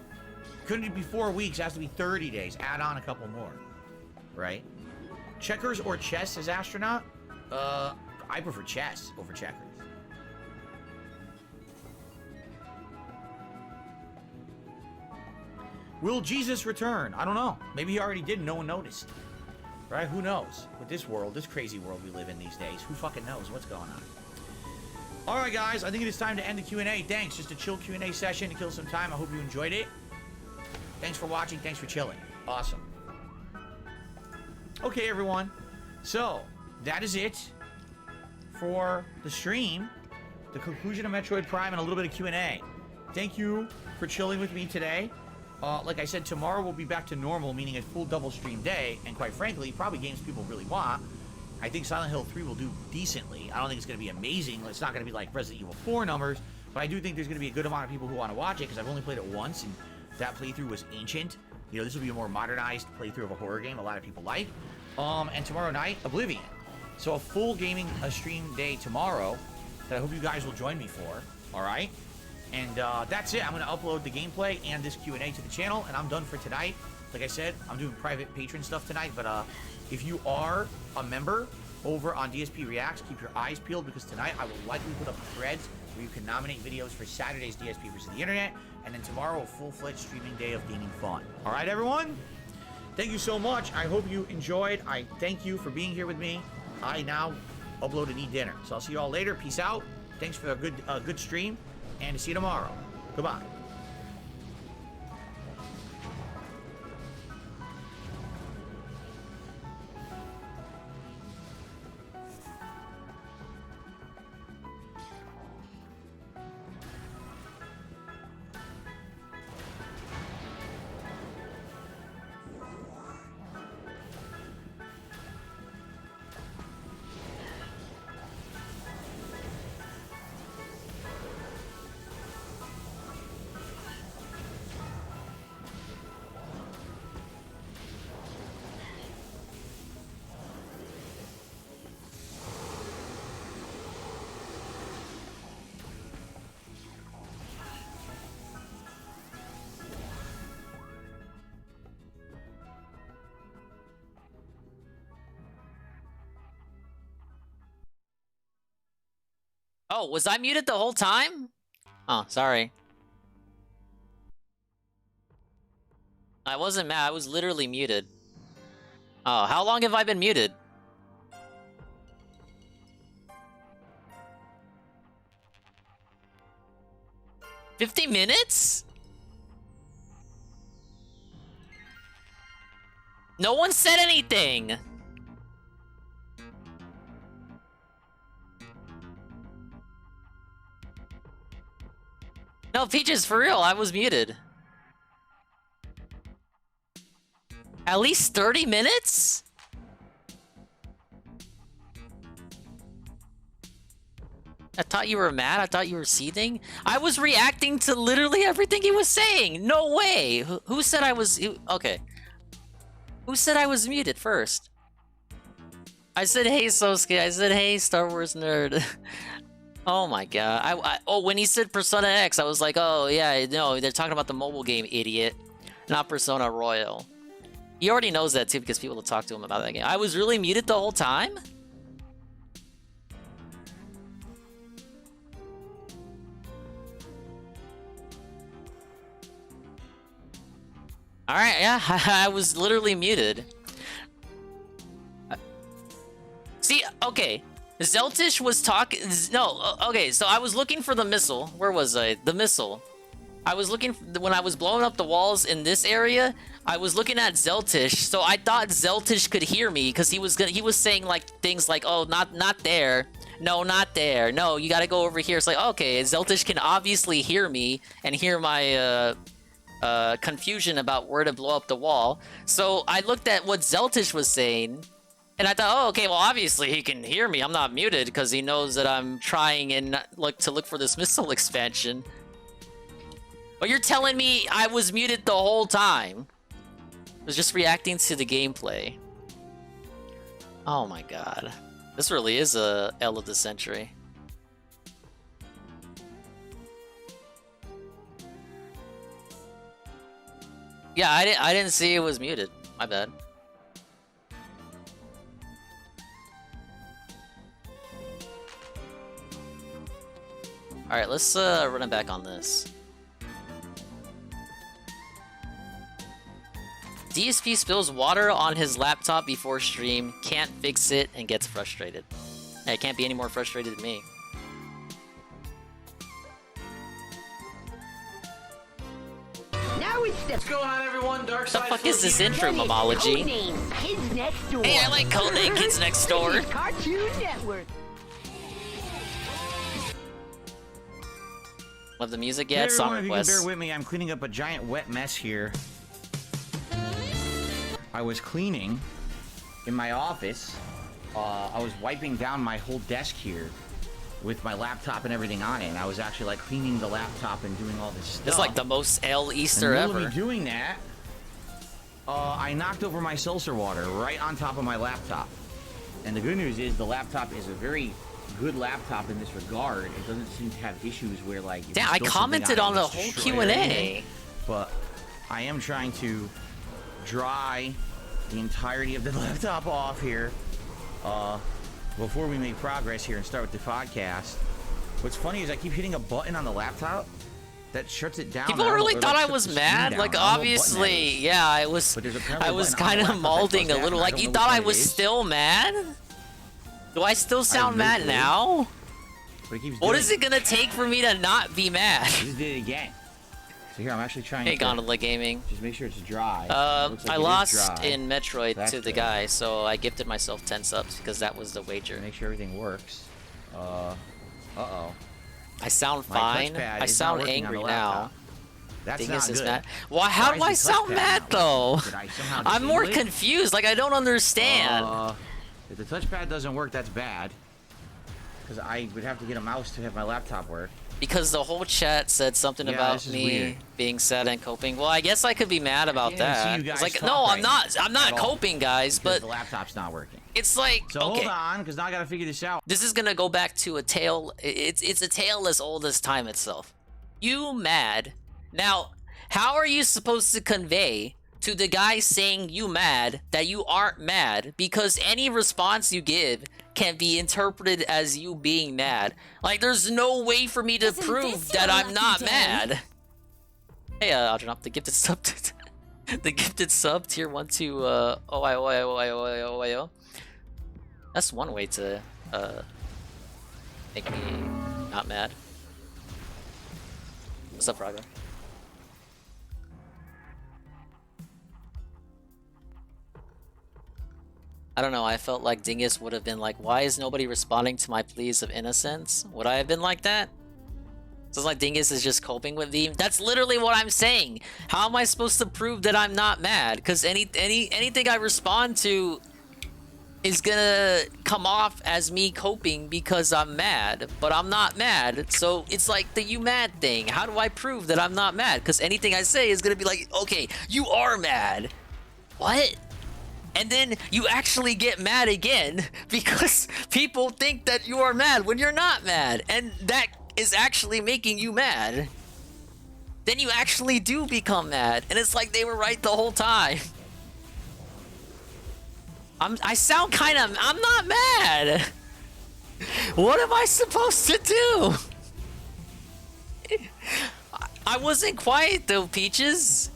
Couldn't it be 4 weeks? It has to be 30 days. Add on a couple more. Right? Checkers or chess as astronaut? I prefer chess over checkers. Will Jesus return? I don't know. Maybe he already did and no one noticed. Right? Who knows? With this world, this crazy world we live in these days, who fucking knows what's going on? Alright guys, I think it is time to end the Q&A. Thanks. Just a chill Q&A session to kill some time. I hope you enjoyed it. Thanks for watching. Thanks for chilling. Awesome. Okay, everyone. So, that is it for the stream. The conclusion of Metroid Prime and a little bit of Q&A. Thank you for chilling with me today. Like I said, tomorrow we'll be back to normal, meaning a full double stream day, and quite frankly, probably games people really want. I think Silent Hill 3 will do decently. I don't think it's going to be amazing. It's not going to be like Resident Evil 4 numbers, but I do think there's going to be a good amount of people who want to watch it, because I've only played it once, and that playthrough was ancient. You know, this will be a more modernized playthrough of a horror game a lot of people like. And tomorrow night, Oblivion. So a full gaming stream day tomorrow that I hope you guys will join me for, alright? And that's it. I'm going to upload the gameplay and this Q&A to the channel, and I'm done for tonight. Like I said, I'm doing private patron stuff tonight, but if you are a member over on DSP Reacts, keep your eyes peeled, because tonight I will likely put up threads where you can nominate videos for Saturday's DSP versus the Internet, and then tomorrow a full-fledged streaming day of gaming fun. All right, everyone? Thank you so much. I hope you enjoyed. I thank you for being here with me. I now upload and eat dinner. So I'll see you all later. Peace out. Thanks for a good stream, and see you tomorrow. Goodbye. Oh, was I muted the whole time? Oh, sorry. I wasn't mad. I was literally muted. Oh, how long have I been muted? $50 minutes? No one said anything. No, Peaches, for real, I was muted. At least 30 minutes? I thought you were mad? I thought you were seething? I was reacting to literally everything he was saying! No way! Who said I was... Okay. Who said I was muted first? I said, hey, Sosuke. I said, hey, Star Wars nerd. Oh my god. Oh, when he said Persona X, I was like, oh, yeah, no, they're talking about the mobile game, idiot. Not Persona Royal. He already knows that, too, because people will talk to him about that game. I was really muted the whole time? Alright, yeah, I was literally muted. See, okay. Zeltish was talking... No, okay, so I was looking for the missile. Where was I? The missile. I was looking... When I was blowing up the walls in this area, I was looking at Zeltish, so I thought Zeltish could hear me, because he was saying, like, things like, oh, not there. No, not there. No, you gotta go over here. It's like, okay, Zeltish can obviously hear me, and hear my, confusion about where to blow up the wall. So I looked at what Zeltish was saying, and I thought, oh, okay, well, obviously he can hear me. I'm not muted because he knows that I'm trying and to look for this missile expansion. But you're telling me I was muted the whole time. I was just reacting to the gameplay. Oh my god. This really is a L of the century. Yeah, I didn't see it was muted. My bad. Alright, let's run it back on this. DSP spills water on his laptop before stream, can't fix it, and gets frustrated. Hey, it can't be any more frustrated than me. What's going on, everyone? Dark The fuck is this intro momology? Hey, I like Codename Kids Next Door. Cartoon Network. Love the music, yeah, Hey it's song everyone, if you can requests. bear with me, I'm cleaning up a giant wet mess here. I was cleaning in my office. I was wiping down my whole desk here with my laptop and everything on it, and I was actually like cleaning the laptop and doing all this stuff. It's like the most L Easter In the middle ever. of me doing that, I knocked over my seltzer water right on top of my laptop. And the good news is the laptop is a very good laptop in this regard. It doesn't seem to have issues where like... Damn, I commented on the whole Q&A. But I am trying to dry the entirety of the laptop off here before we make progress here and start with the podcast. What's funny is I keep hitting a button on the laptop that shuts it down. People really thought I was mad. Like, obviously, yeah, I was kind of malding a little. Like, you thought I was still mad? Do I still sound mad now? What is it gonna take for me to not be mad? I just did it again. So here, I'm actually trying Hey, to Gondola Gaming. just make sure it's dry. Looks like I it is lost dry. in Metroid That's to the good. guy, so I gifted myself 10 subs because that was the wager. Make sure everything works. Uh-oh. I sound My fine. touchpad I is not sound working on angry the now. laptop. That's Dingus not is good. mad. Why? How Why do I is the sound touchpad mad not though? working? Did I somehow I'm more disable it? confused. Like I don't understand. If the touchpad doesn't work, that's bad. Because I would have to get a mouse to have my laptop work. Because the whole chat said something Yeah, about this is me weird. being sad and coping. Well, I guess I could be mad about can't even see that. you guys It's like, talk no, I'm right not. I'm not at all, coping, guys. Because But the laptop's not working. it's like, So okay, hold on, because now I gotta figure this out. this is gonna go back to a tale. It's a tale as old as time itself. You mad? Now, how are you supposed to convey to the guy saying you mad that you aren't mad? Because any response you give can be interpreted as you being mad. Like, there's no way for me to prove that I'm not mad. Hey, Algernon, the gifted sub, the gifted sub, tier 1 to OIO. That's one way to make me not mad. What's up, Frogger? I don't know, I felt like Dingus would have been like, why is nobody responding to my pleas of innocence? Would I have been like that? So it's like Dingus is just coping with the... That's literally what I'm saying! How am I supposed to prove that I'm not mad? Because anything I respond to is gonna come off as me coping because I'm mad, but I'm not mad. So it's like the you mad thing. How do I prove that I'm not mad? Because anything I say is gonna be like, okay, you are mad. What? And then you actually get mad again because people think that you are mad when you're not mad. And that is actually making you mad. Then you actually do become mad. And it's like they were right the whole time. I sound kind of... I'm not mad. What am I supposed to do? I wasn't quiet though, Peaches.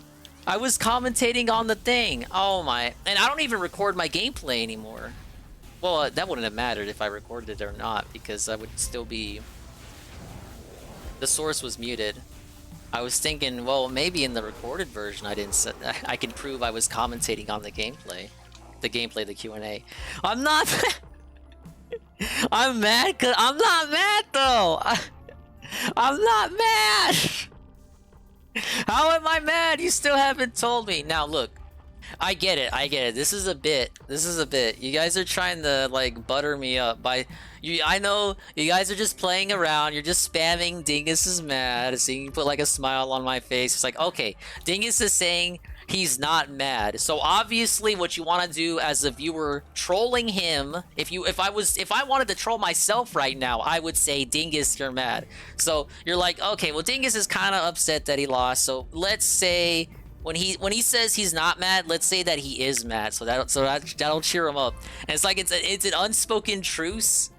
I was commentating on the thing. Oh my... And I don't even record my gameplay anymore. Well, that wouldn't have mattered if I recorded it or not, because I would still be... The source was muted. I was thinking, well, maybe in the recorded version I didn't... I can prove I was commentating on the gameplay. The Q&A. I'm not... I'm mad because... I'm not mad though! I'm not mad! How am I mad? You still haven't told me. Now look, I get it. This is a bit. You guys are trying to like butter me up by you. I know you guys are just playing around. You're just spamming Dingus is mad. So you can put like a smile on my face. It's like, okay, Dingus is saying he's not mad. So obviously what you want to do as a viewer trolling him, if I wanted to troll myself right now, I would say, Dingus, you're mad. So you're like, okay, well Dingus is kind of upset that he lost. So let's say when he says he's not mad, let's say that he is mad. So that'll cheer him up. And it's like it's an unspoken truce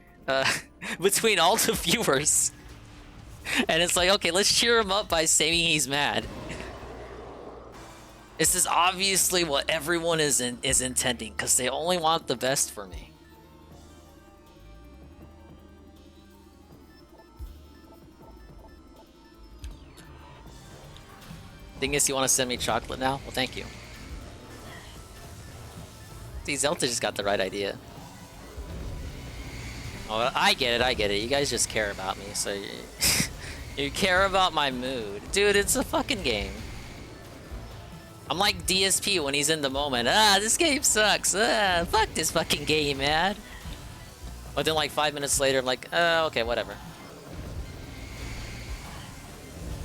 between all the viewers. And it's like, okay, let's cheer him up by saying he's mad. This is obviously what everyone is intending, because they only want the best for me. Dingus, you want to send me chocolate now? Well, thank you. See, Zelda just got the right idea. Oh, I get it. You guys just care about me, so you care about my mood. Dude, it's a fucking game. I'm like DSP when he's in the moment. This game sucks. Fuck this fucking game, man. But then like 5 minutes later, I'm like, okay, whatever.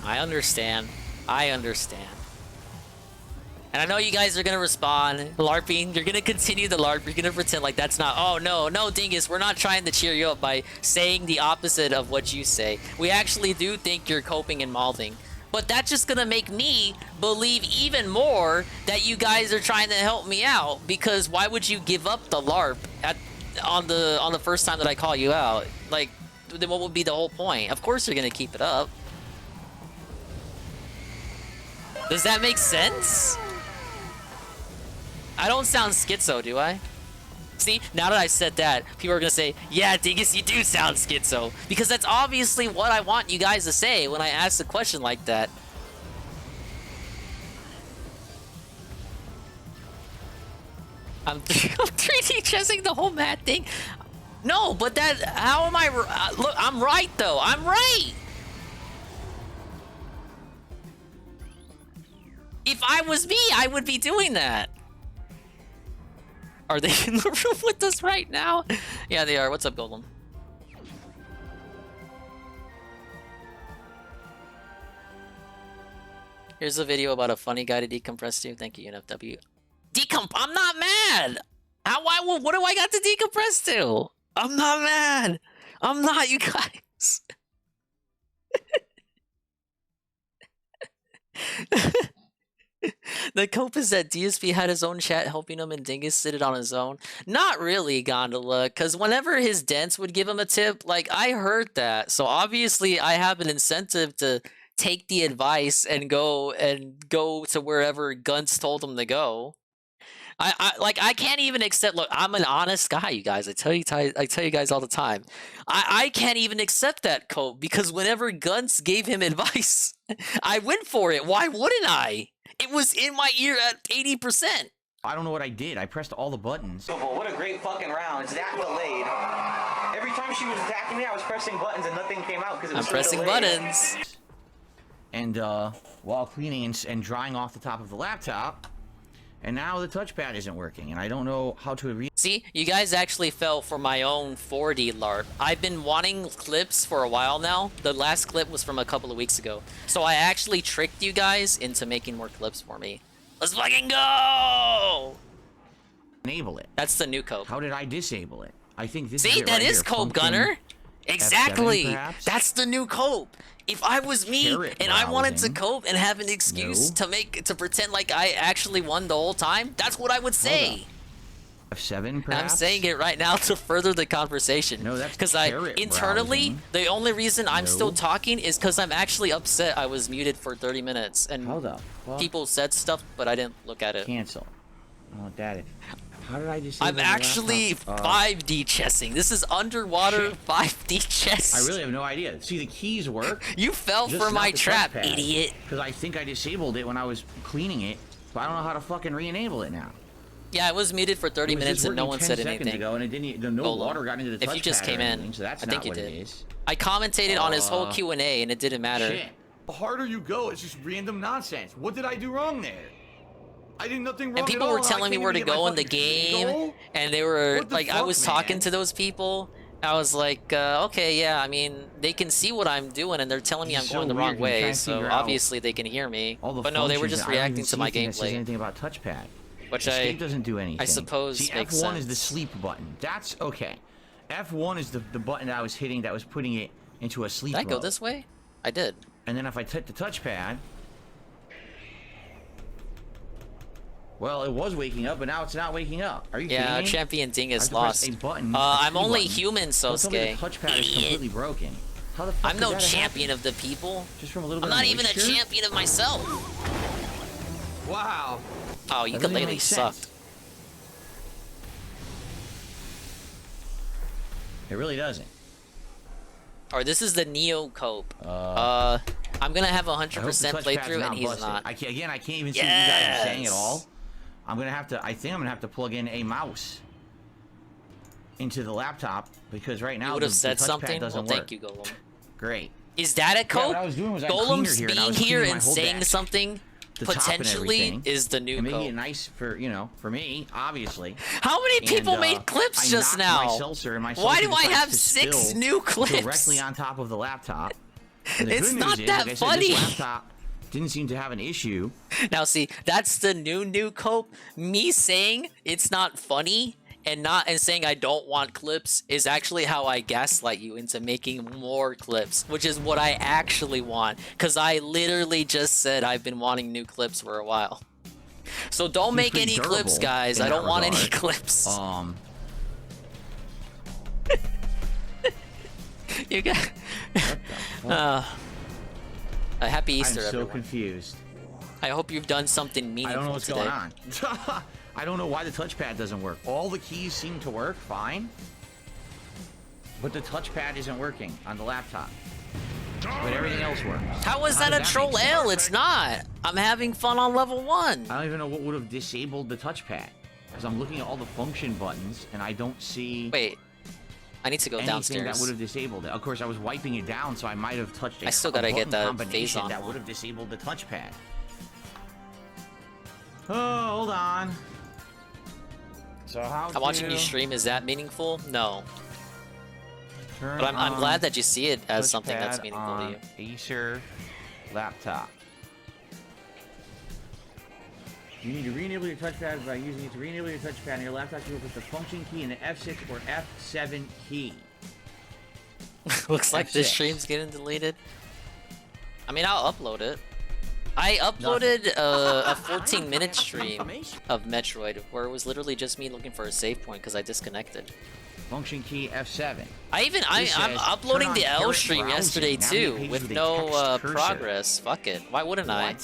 I understand. And I know you guys are gonna respond, LARPing. You're gonna continue the LARP. You're gonna pretend like that's not... Oh, no, Dingus. We're not trying to cheer you up by saying the opposite of what you say. We actually do think you're coping and mouthing. But that's just gonna make me believe even more that you guys are trying to help me out. Because why would you give up the LARP on the first time that I call you out? Like, then what would be the whole point? Of course you're gonna keep it up. Does that make sense? I don't sound schizo, do I? See, now that I said that, people are gonna say, yeah, Dingus, you do sound schizo. Because that's obviously what I want you guys to say when I ask a question like that. I'm 3D chessing the whole mad thing. No, but that, how am I, look, I'm right though, I'm right! If I was me, I would be doing that. Are they in the room with us right now? Yeah, they are. What's up, Golem? Here's a video about a funny guy to decompress to. Thank you, UNFW. I'm not mad! What do I got to decompress to? I'm not mad! I'm not, you guys! The cope is that DSP had his own chat helping him and Dingus did it on his own. Not really, Gondola, because whenever his dents would give him a tip, like, I heard that. So obviously I have an incentive to take the advice and go to wherever Guns told him to go. I can't even accept. Look, I'm an honest guy, you guys. I tell you guys all the time. I can't even accept that cope because whenever Guns gave him advice, I went for it. Why wouldn't I? It was in my ear at 80%. I don't know what I did. I pressed all the buttons. What a great fucking round. It's that delayed. Every time she was attacking me, I was pressing buttons and nothing came out because it was I'm pressing buttons. And while cleaning and drying off the top of the laptop, and now the touchpad isn't working, and I don't know how to See, you guys actually fell for my own 4D LARP. I've been wanting clips for a while now. The last clip was from a couple of weeks ago. So I actually tricked you guys into making more clips for me. Let's fucking go! enable it. That's the new cope. How did I disable it? I think this See, is it that right is here. cope, Function Gunner. Exactly. F7, perhaps? That's the new cope. If I was me Carrot and I wanted to browsing. cope and have an excuse No. to pretend like I actually won the whole time, that's what I would say. F7 perhaps? I'm saying it right now to further the conversation. No, that's because carrot internally, browsing. the only reason I'm still No. talking is because I'm actually upset I was muted for 30 minutes and How the fuck? people said stuff, but I didn't look at it. Cancel. Oh, that is. How did I disable I'm the actually laptop? 5D chessing. This is underwater 5D chess. I really have no idea. See, the keys work. You fell Just for not my the trap, touchpad. idiot. Because I think I disabled it when I was cleaning it, but I don't know how to fucking re-enable it now. Yeah, I was muted for 30 It was minutes just and no working one 10 said seconds anything. ago, and it didn't. No Hold on. water got into the touchpad. If you just came or in, anything, so that's I think not you what did. it is. I commentated on his whole Q&A and it didn't matter. Shit. The harder you go, it's just random nonsense. What did I do wrong there? I did nothing wrong And people at all. were telling me I can't where to even get go my in the fucking game, goal? and they were What the like, I fuck, was talking man? to those people. I was like, okay, yeah, I mean, they can see what I'm doing, and they're telling me I'm It's going so the wrong weird, I'm way, trying to so figure out obviously they can hear me. All the But no, they were functions, just I don't even reacting to see my anything that says gameplay, anything about touchpad. which Escape doesn't do anything. suppose See, makes F1 is the sense. sleep button. That's okay. F1 is the button that I was hitting that was putting it into a sleep Did I go mode. this way? I did. And then if I hit the touchpad, well, it was waking up, but now it's not waking up. Are you Yeah, kidding me? Champion I Dingus have to press lost. a button, a I'm key only button. human, Don't tell me Sosuke. the touchpad is completely broken. How the fuck I'm did no that happen? champion of the people. Just from a little I'm bit not of even a moisture? champion of myself. Wow. Oh, That doesn't even ukulele make sucked. sense. It really doesn't. Or this is the Neo Cope. Uh, I'm gonna have a I hope the 100% touchpad's playthrough, not and he's busted. not. I can't even see what you guys are saying at Yes. all. I'm gonna have to. I think I'm gonna have to plug in a mouse into the laptop because right now You would have the said touchpad something? doesn't Well, work. thank you, Golem. Great. Is that a Yeah, cope? what I was doing was I cleaned her Golem's here, and I being was here cleaning my and whole saying deck. something The top and potentially everything, is the new and making it cope. nice for for me, obviously. How many people And, made clips I just knocked now? My seltzer, and my Why seltzer do I decides have to 6 spill new clips? directly on top of the laptop? And the It's good not news that is, like I said, funny. this laptop didn't seem to have an issue. Now see, that's the new cope. Me saying it's not funny and saying I don't want clips is actually how I gaslight you into making more clips, which is what I actually want. Cause I literally just said I've been wanting new clips for a while. So don't Seems make pretty any clips, durable guys. in I that don't want any regard. clips. You got a happy Easter, I'm so everyone. confused. I hope you've done something I meaningful don't know what's today. going on. I don't know why the touchpad doesn't work. All the keys seem to work fine, but the touchpad isn't working on the laptop. But everything else works. How is How that a does troll make sense? L? It's not. I'm having fun on level 1. I don't even know what would have disabled the touchpad, because I'm looking at all the function buttons and I don't see Wait, I need to go anything downstairs. that would have disabled it. Of course, I was wiping it down, so I might have touched I still gotta get button that combination phase on that one. would have disabled the touchpad. Oh, hold on. So how? Watching to you stream, is that meaningful? No. turn But I'm on glad that you see it as something that's touchpad meaningful to on you. Acer laptop. You need to re-enable your touchpad by using it to re-enable your touchpad on your laptop. You will put the function key in the F6 or F7 key. Looks like this F6. stream's getting deleted. I mean, I'll upload it. I uploaded a 14-minute stream of Metroid where it was literally just me looking for a save point because I disconnected. Function key F7. I'm uploading the L stream yesterday too with no progress. Fuck it. Why wouldn't I?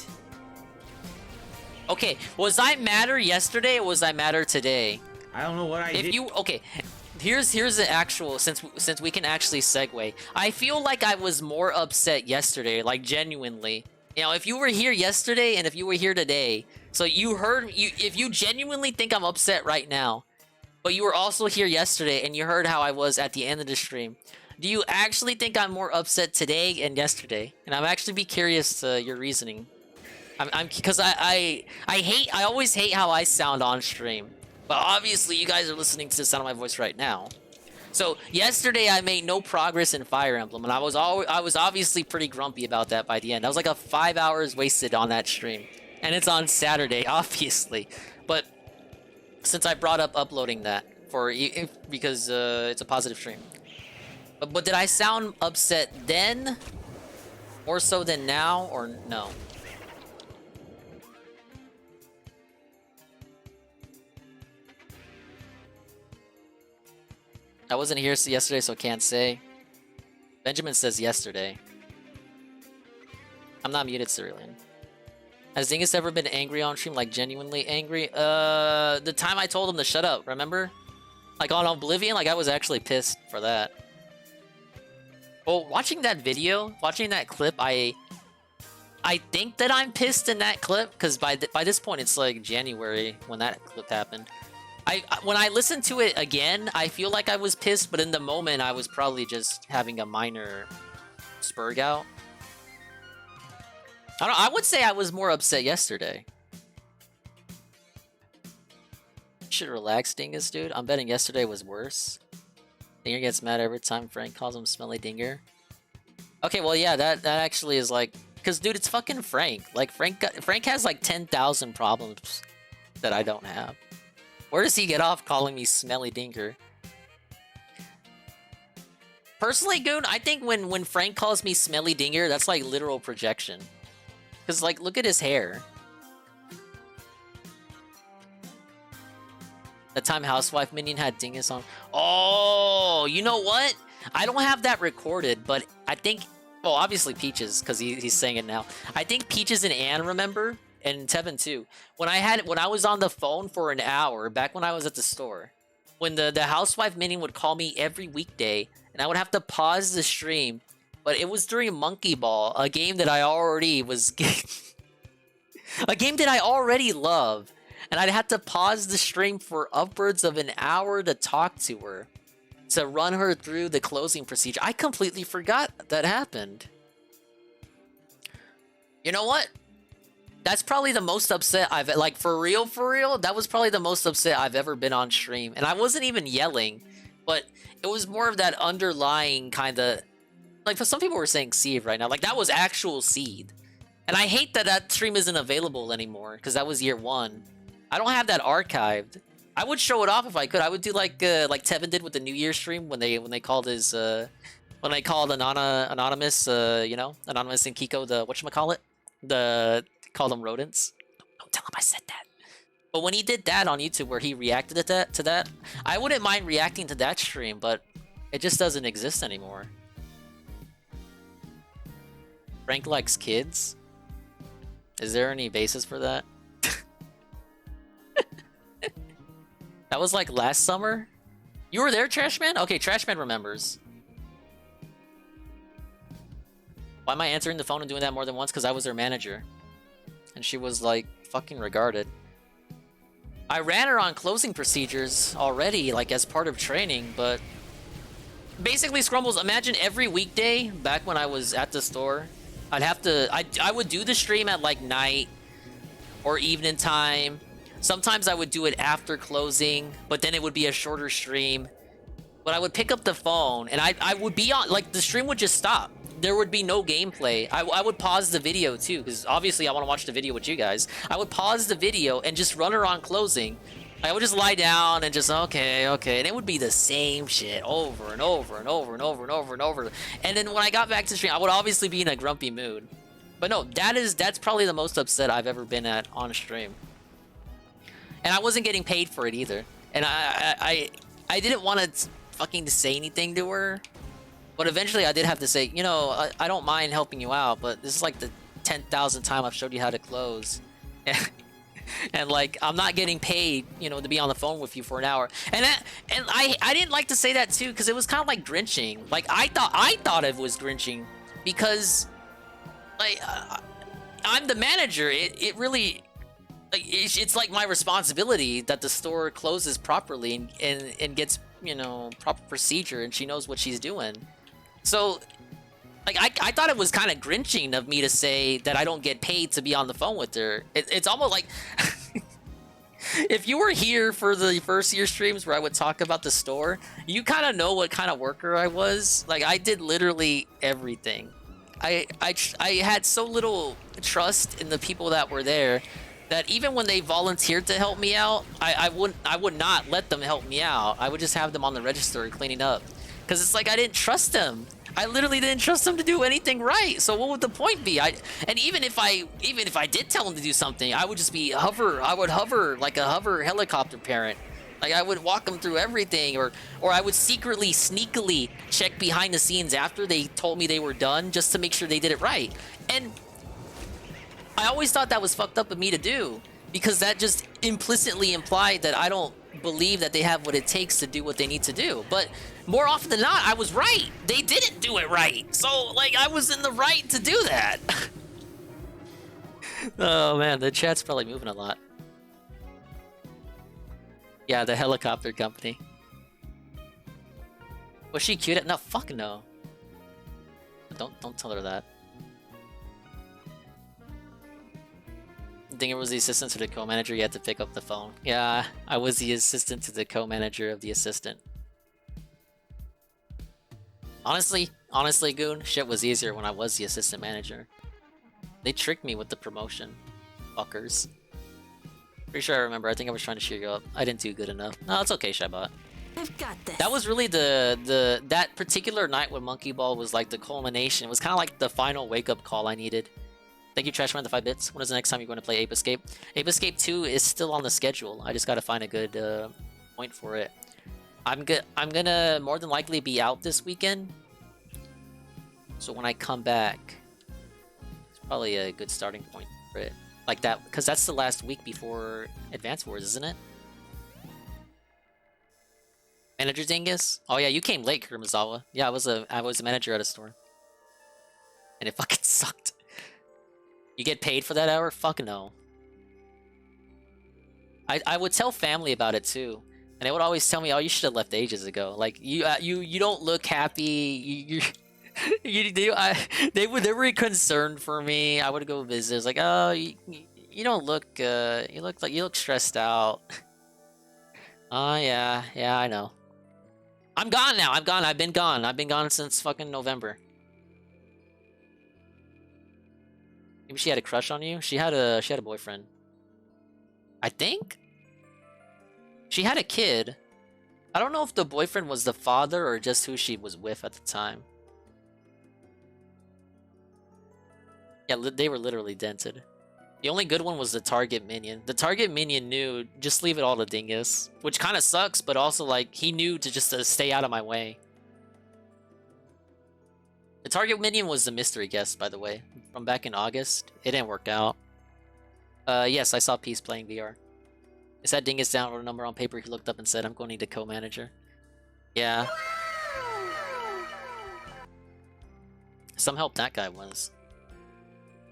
Okay, was I madder yesterday or was I madder today? I don't know what I did. Okay, here's the actual, since we can actually segue. I feel like I was more upset yesterday, like genuinely. You know, if you were here yesterday and if you were here today, so if you genuinely think I'm upset right now, but you were also here yesterday and you heard how I was at the end of the stream, do you actually think I'm more upset today and yesterday? And I'm actually be curious to your reasoning. Because I always hate how I sound on stream. But obviously you guys are listening to the sound of my voice right now. So yesterday I made no progress in Fire Emblem, and I was obviously pretty grumpy about that by the end. I was like 5 hours wasted on that stream, and it's on Saturday, obviously. But since I brought up uploading that because it's a positive stream. But did I sound upset then, more so than now, or no? I wasn't here yesterday, so can't say. Benjamin says yesterday. I'm not muted, Cerulean. Has Dingus ever been angry on stream, like genuinely angry? The time I told him to shut up, remember? Like on Oblivion, like I was actually pissed for that. Well, watching that video, watching that clip, I think that I'm pissed in that clip, because by this point it's like January when that clip happened. When I listened to it again, I feel like I was pissed, but in the moment, I was probably just having a minor spurg out. I would say I was more upset yesterday. You should relax, Dingus, dude. I'm betting yesterday was worse. Dinger gets mad every time Frank calls him Smelly Dinger. Okay, well, yeah, that actually is like... Because, dude, it's fucking Frank. Like, Frank has like 10,000 problems that I don't have. Where does he get off calling me Smelly Dinker? Personally, Goon, I think when Frank calls me Smelly Dinger, that's like literal projection. Because, like, look at his hair. The time Housewife Minion had Dingus on. Oh, you know what? I don't have that recorded, but I think... Well, obviously Peaches, because he's saying it now. I think Peaches and Anne remember... And Tevin too. When I was on the phone for an hour back when I was at the store, when the housewife minion would call me every weekday, and I would have to pause the stream, but it was during Monkey Ball, a game that I already was a game that I already love, and I'd have to pause the stream for upwards of an hour to talk to her, to run her through the closing procedure. I completely forgot that happened. You know what? That's probably the most upset I've... Like, for real, that was probably the most upset I've ever been on stream. And I wasn't even yelling, but it was more of that underlying kind of... Like, for some people were saying Seethe right now. Like, that was actual Seethe. And I hate that that stream isn't available anymore, because that was year 1. I don't have that archived. I would show it off if I could. I would do like Tevin did with the New Year stream when they called his... when they called Anonymous, you know? Anonymous and Kiko, the... Whatchamacallit? Call them rodents. Don't tell him I said that. But when he did that on YouTube where he reacted to that, I wouldn't mind reacting to that stream, but it just doesn't exist anymore. Frank likes kids? Is there any basis for that? That was like last summer? You were there, Trashman? Okay, Trashman remembers. Why am I answering the phone and doing that more than once? Because I was their manager. And she was, like, fucking regarded. I ran her on closing procedures already, like, as part of training, but... Basically, Scrumbles, imagine every weekday, back when I was at the store, I'd have to... I would do the stream at, like, night or evening time. Sometimes I would do it after closing, but then it would be a shorter stream. But I would pick up the phone, and I would be on... Like, the stream would just stop. There would be no gameplay. I would pause the video too, because obviously I want to watch the video with you guys. I would pause the video and just run her on closing. I would just lie down and just, okay. And it would be the same shit over and over and over and over and over and over. And then when I got back to stream, I would obviously be in a grumpy mood. But no, that's probably the most upset I've ever been at on stream. And I wasn't getting paid for it either. And I didn't want to fucking say anything to her. But eventually I did have to say, you know, I don't mind helping you out, but this is like the 10,000th time I've showed you how to close. And like, I'm not getting paid, you know, to be on the phone with you for an hour. And I didn't like to say that too, because it was kind of like grinching. Like, I thought it was grinching because, like, I'm the manager. It really, like, it's like my responsibility that the store closes properly and gets, you know, proper procedure, and she knows what she's doing. So, like, I thought it was kind of grinching of me to say that I don't get paid to be on the phone with her. It's almost like if you were here for the first year streams where I would talk about the store, you kind of know what kind of worker I was. Like, I did literally everything. I had so little trust in the people that were there that even when they volunteered to help me out, I would not let them help me out. I would just have them on the register cleaning up, because it's like I didn't trust them. I literally didn't trust them to do anything right. So what would the point be? And even if I did tell them to do something, I would just be I would hover like a hover helicopter parent. Like, I would walk them through everything, or I would secretly, sneakily check behind the scenes after they told me they were done just to make sure they did it right. And I always thought that was fucked up of me to do, because that just implicitly implied that I don't believe that they have what it takes to do what they need to do. But more often than not, I was right. They didn't do it right. So, like, I was in the right to do that. Oh, man, the chat's probably moving a lot. Yeah, the helicopter company. Was she cute? No, fuck no. Don't tell her that. I think it was the assistant to the co-manager. You had to pick up the phone. Yeah, I was the assistant to the co-manager of the assistant. Honestly, Goon, shit was easier when I was the assistant manager. They tricked me with the promotion. Fuckers. Pretty sure I remember. I think I was trying to cheer you up. I didn't do good enough. No, it's okay, Shaibot. I've got this. That was really that particular night with Monkey Ball was like the culmination. It was kind of like the final wake-up call I needed. Thank you, Trashman, the 5 bits. When is the next time you're going to play Ape Escape? Ape Escape 2 is still on the schedule. I just got to find a good point for it. I'm gonna more than likely be out this weekend. So when I come back, it's probably a good starting point for it. Like that, because that's the last week before Advance Wars, isn't it? Manager Dingus? Oh yeah, you came late, Kurumazawa. Yeah, I was a manager at a store. And it fucking sucked. You get paid for that hour? Fuck no. I would tell family about it too. And they would always tell me, "Oh, you should have left ages ago. Like you don't look happy. They were concerned for me. I would go visit. It's like, oh, you don't look. You look stressed out. Oh yeah, I know. I'm gone now. I'm gone. I've been gone. I've been gone since fucking November. Maybe she had a crush on you. She had a boyfriend. I think she had a kid. I don't know if the boyfriend was the father or just who she was with at the time. Yeah, they were literally dented. The only good one was the target minion. The target minion knew, just leave it all to Dingus. Which kind of sucks, but also, like, he knew to just stay out of my way. The target minion was the mystery guest, by the way. From back in August. It didn't work out. Yes, I saw Peace playing VR. I sat Dingus down, wrote a number on paper, he looked up and said, I'm going to need a co-manager. Yeah. Some help that guy was.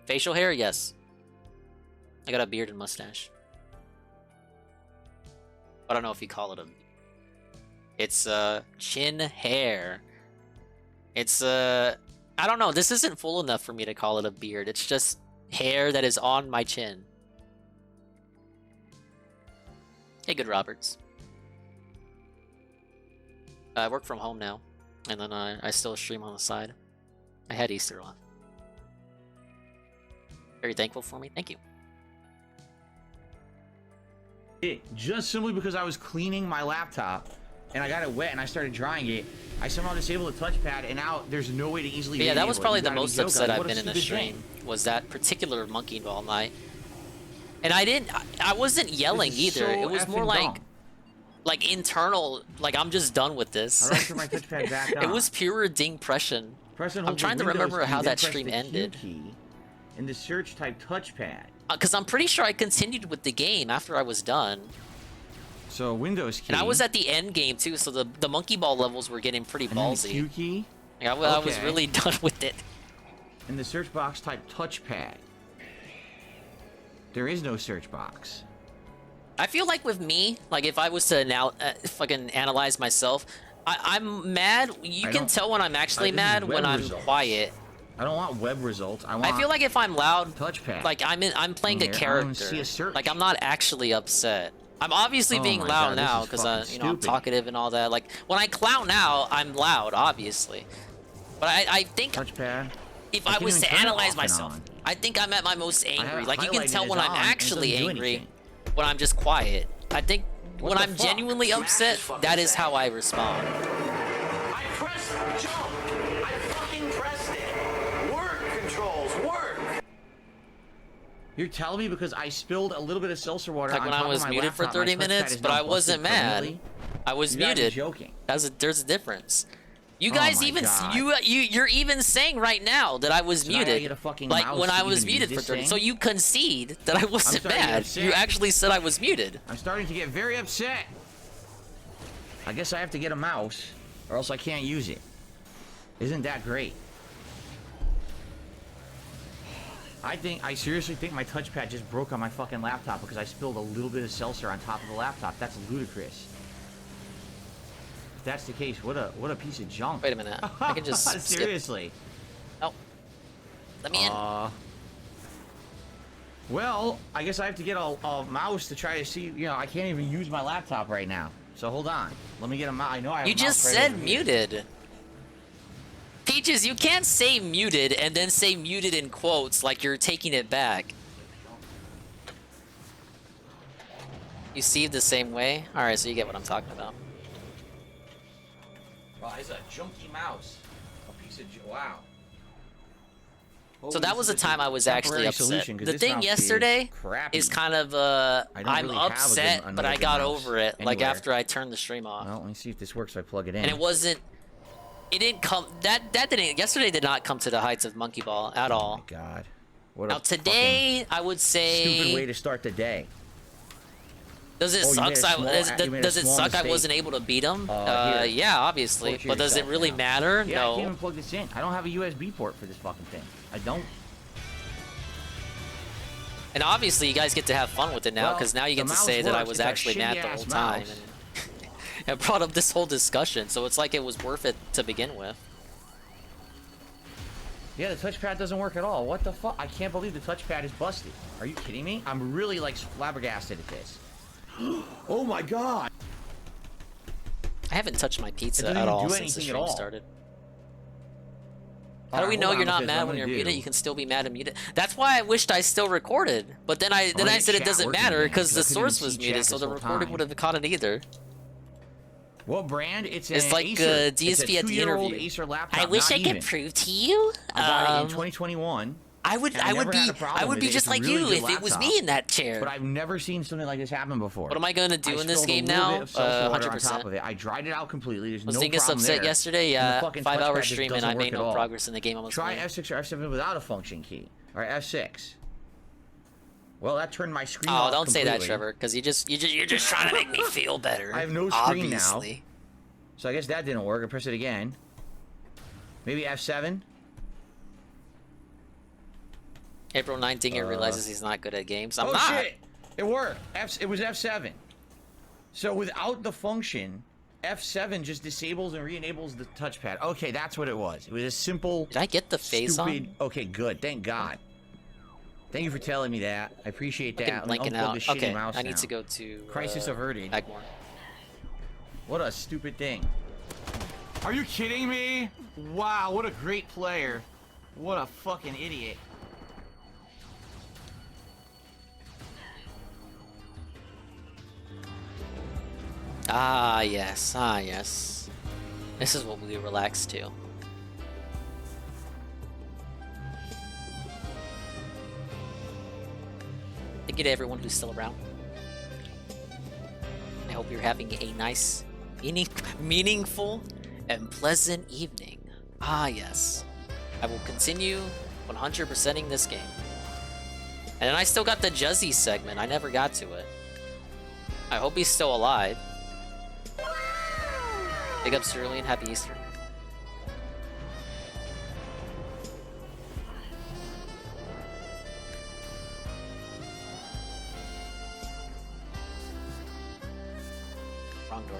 Facial hair? Yes. I got a beard and mustache. I don't know if you call it a... It's, chin hair. It's, I don't know. This isn't full enough for me to call it a beard. It's just hair that is on my chin. Hey, good Roberts. I work from home now. And then I still stream on the side. I had Easter off. Very thankful for me. Thank you. Just simply because I was cleaning my laptop and I got it wet and I started drying it. I somehow disabled the touchpad, and now there's no way to easily. But yeah, that was re-enable it. probably You the gotta be most joking. upset Like, I've what a been in a stupid stream. thing. Was that particular monkey ball night. And I wasn't yelling This is either. so It was more effing dumb. like internal, like I'm just done with this. How do I turn my touchpad back on? It was pure dingpression. Press and I'm hold the trying to Windows remember key, how then that press stream the Q ended. key in the search type touchpad. Because I'm pretty sure I continued with the game after I was done. So Windows key. And I was at the end game too, so the monkey ball levels were getting pretty and then the ballsy. Q key. Like, I was Okay. really done with it. In the search box type touchpad. There is no search box. I feel like with me, like if I was to now fucking analyze myself, I'm mad. You I can don't- tell when I'm actually this is mad when web I'm results. quiet. I don't want web results. I want. I feel like if I'm loud, touchpad. like I'm playing a Here, I don't even character. see a search. Like I'm not actually upset. I'm obviously Oh being my loud God, this now is because fucking you know I'm stupid. talkative and all that. Like when I clown out, I'm loud, obviously. But I think touchpad. if I I can't was even to turn it analyze off and myself, on. I think I'm at my most angry. have Like you can highlighted tell as when I'm on, and it actually doesn't do angry, anything. when I'm just quiet. I think What when the I'm fuck? genuinely Smash upset, this fucking that is thing. how I respond. I pressed jump. I fucking pressed it. Work controls, work. You're telling me because I spilled a little bit of seltzer water Like on when I top was of my muted for laptop, 30 my touchpad minutes, is but now I wasn't busted mad. permanently? I was You gotta be muted. joking. There's a difference. You Oh guys my even God. you're even saying right now that I was So now I gotta muted. get a fucking Like mouse when to I was even muted use for this 30. thing? So you concede that I wasn't starting to get mad. upset. You actually said I was muted. I'm starting to get very upset. I guess I have to get a mouse, or else I can't use it. Isn't that great? I seriously think my touchpad just broke on my fucking laptop because I spilled a little bit of seltzer on top of the laptop. That's ludicrous. If that's the case, what a piece of junk. Wait a minute. I can just skip. Seriously. Oh. Let me in. Well, I guess I have to get a mouse to try to see. You know, I can't even use my laptop right now. So hold on. Let me get a mouse. I know I have You a mouse just right said over here. muted. Peaches, you can't say muted and then say muted in quotes like you're taking it back. You see the same way? Alright, so you get what I'm talking about. Wow, it's a junky mouse. A piece of wow. So that was the time I was actually upset. The thing yesterday is kind of I'm really have upset, but another I good got mouse over it like anywhere. after I turned the stream off. Well, let me see if this works if I plug it in. And it didn't come yesterday did not come to the heights of Monkey Ball at Oh all. my god. What Now a today I would fucking stupid way say to start the day. does it Oh, you suck? made a small- you made a Does it small suck I mistake. wasn't able to beat him? Here. Yeah, obviously. Torture But does it yourself really now. matter? Yeah, I can't No. even plug this in. I don't have a USB port for this fucking thing. I don't. And obviously, you guys get to have fun with it now, Well, because now you get the to say mouse that I works. was It's a actually mad the shitty-ass whole time. mouse. And it brought up this whole discussion, so it's like it was worth it to begin with. Yeah, the touchpad doesn't work at all. What the fuck? I can't believe the touchpad is busted. Are you kidding me? I'm really like flabbergasted at this. Oh my god! I haven't touched my pizza doesn't at even all do since the anything at stream all. started. How do we know Hold you're on, not because mad I'm when you're gonna muted? do- You can still be mad and muted. That's why I wished I still recorded. But then I gonna said it chat doesn't working matter again, because the 'cause I couldn't source even was see muted, chat so this the whole recording time. would have caught it either. What brand? It's It's an like, Acer. DSP it's a at the 2-year-old interview. Acer laptop. I wish not I could even. prove to you. I got it in 2021. I would and I never had a I problem would with be it. just It's a like really you good if it was laptop. me in that chair. But I've never seen something like this happen before. What am I going to do in this spilled game a little now? bit of seltzer water on 100%. top of it. I dried it out completely. There's Was no Dingus problem upset there. yesterday? And the Yeah, fucking 5-hour touchpad just stream and doesn't I made work at no all. progress in the game almost. Try F6 or F7 without a function key. Or F6. Well, that turned my screen Oh, off don't say that, completely. Trevor, because you're just trying to make me feel better. I have no screen now. obviously. So I guess that didn't work. I press it again. Maybe F7. April 9 Dinger realizes he's not good at games. I'm oh not. shit! It worked. It was F7. So without the function, F7 just disables and re-enables the touchpad. Okay, that's what it was. It was a simple. Did I get the phase stupid. on? Okay, good. Thank God. Thank you for telling me that. I appreciate that. Fucking Let me blanking unplug out. this shitty Okay, mouse I need now. to go to Crisis averted. Agmore. What a stupid thing. Are you kidding me? Wow, what a great player. What a fucking idiot. Ah, yes. Ah, yes. This is what we relax to. Thank you to everyone who's still around. I hope you're having a nice, meaningful, and pleasant evening. Ah, yes. I will continue 100%ing this game. And I still got the Juzzy segment. I never got to it. I hope he's still alive. Big up Sterling, happy Easter. Wrong door.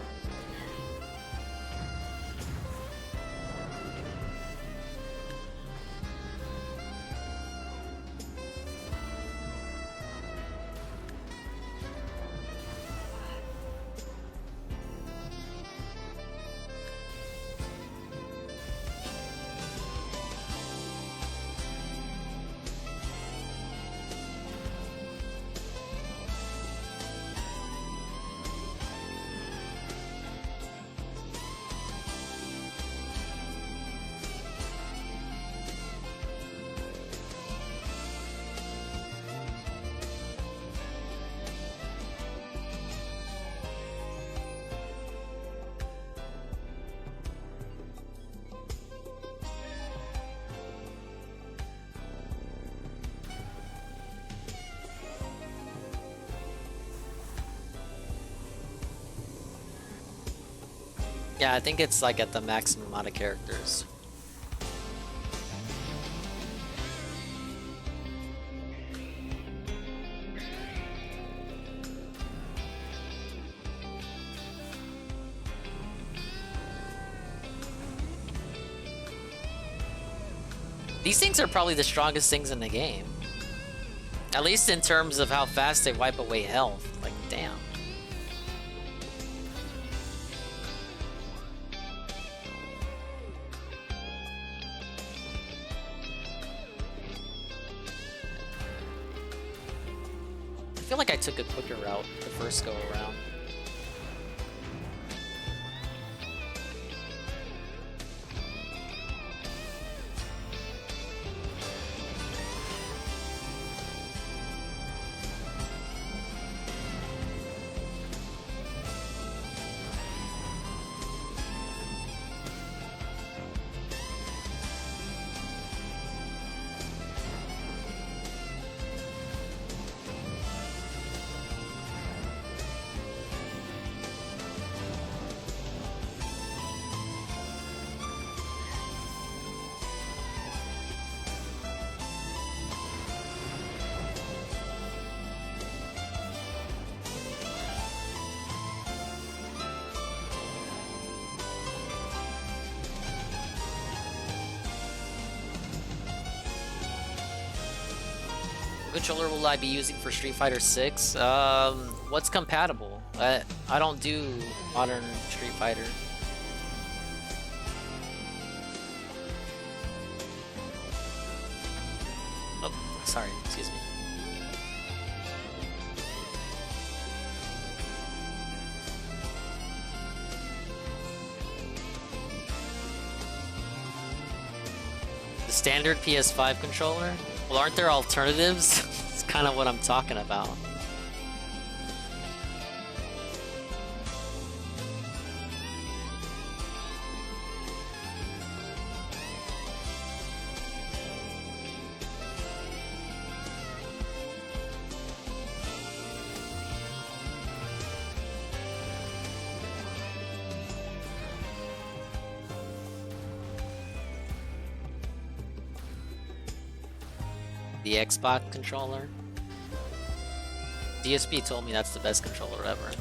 Yeah, I think it's like at the maximum amount of characters. These things are probably the strongest things in the game. At least in terms of how fast they wipe away health. Like, damn. I feel like I took a quicker route the first go around. What controller will I be using for Street Fighter 6? What's compatible? I don't do modern Street Fighter. Oh, sorry, excuse me. The standard PS5 controller? Well, aren't there alternatives? It's kind of what I'm talking about. The Xbox controller. DSP told me that's the best controller ever.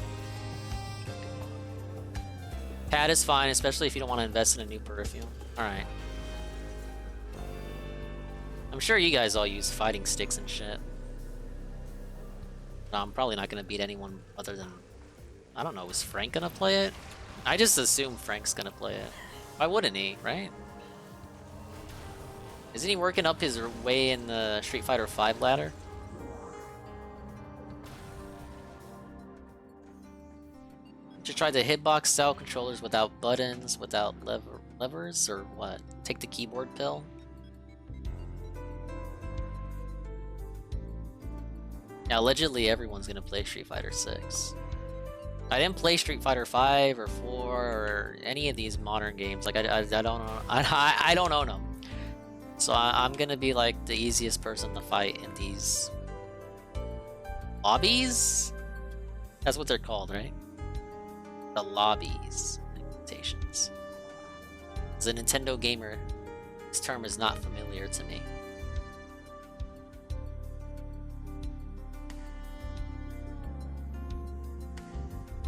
Pad is fine, especially if you don't want to invest in a new perfume. Alright. I'm sure you guys all use fighting sticks and shit. No, I'm probably not going to beat anyone other than... I don't know, is Frank going to play it? I just assume Frank's going to play it. Why wouldn't he, right? Isn't he working up his way in the Street Fighter 5 ladder? Should try the hitbox style controllers without buttons, without levers, or what? Take the keyboard pill? Now, allegedly, everyone's gonna play Street Fighter 6. I didn't play Street Fighter 5 or 4 or any of these modern games. Like, I don't know. I don't own them. So I'm gonna be like the easiest person to fight in these lobbies? That's what they're called, right? The lobbies. Limitations. As a Nintendo gamer, this term is not familiar to me.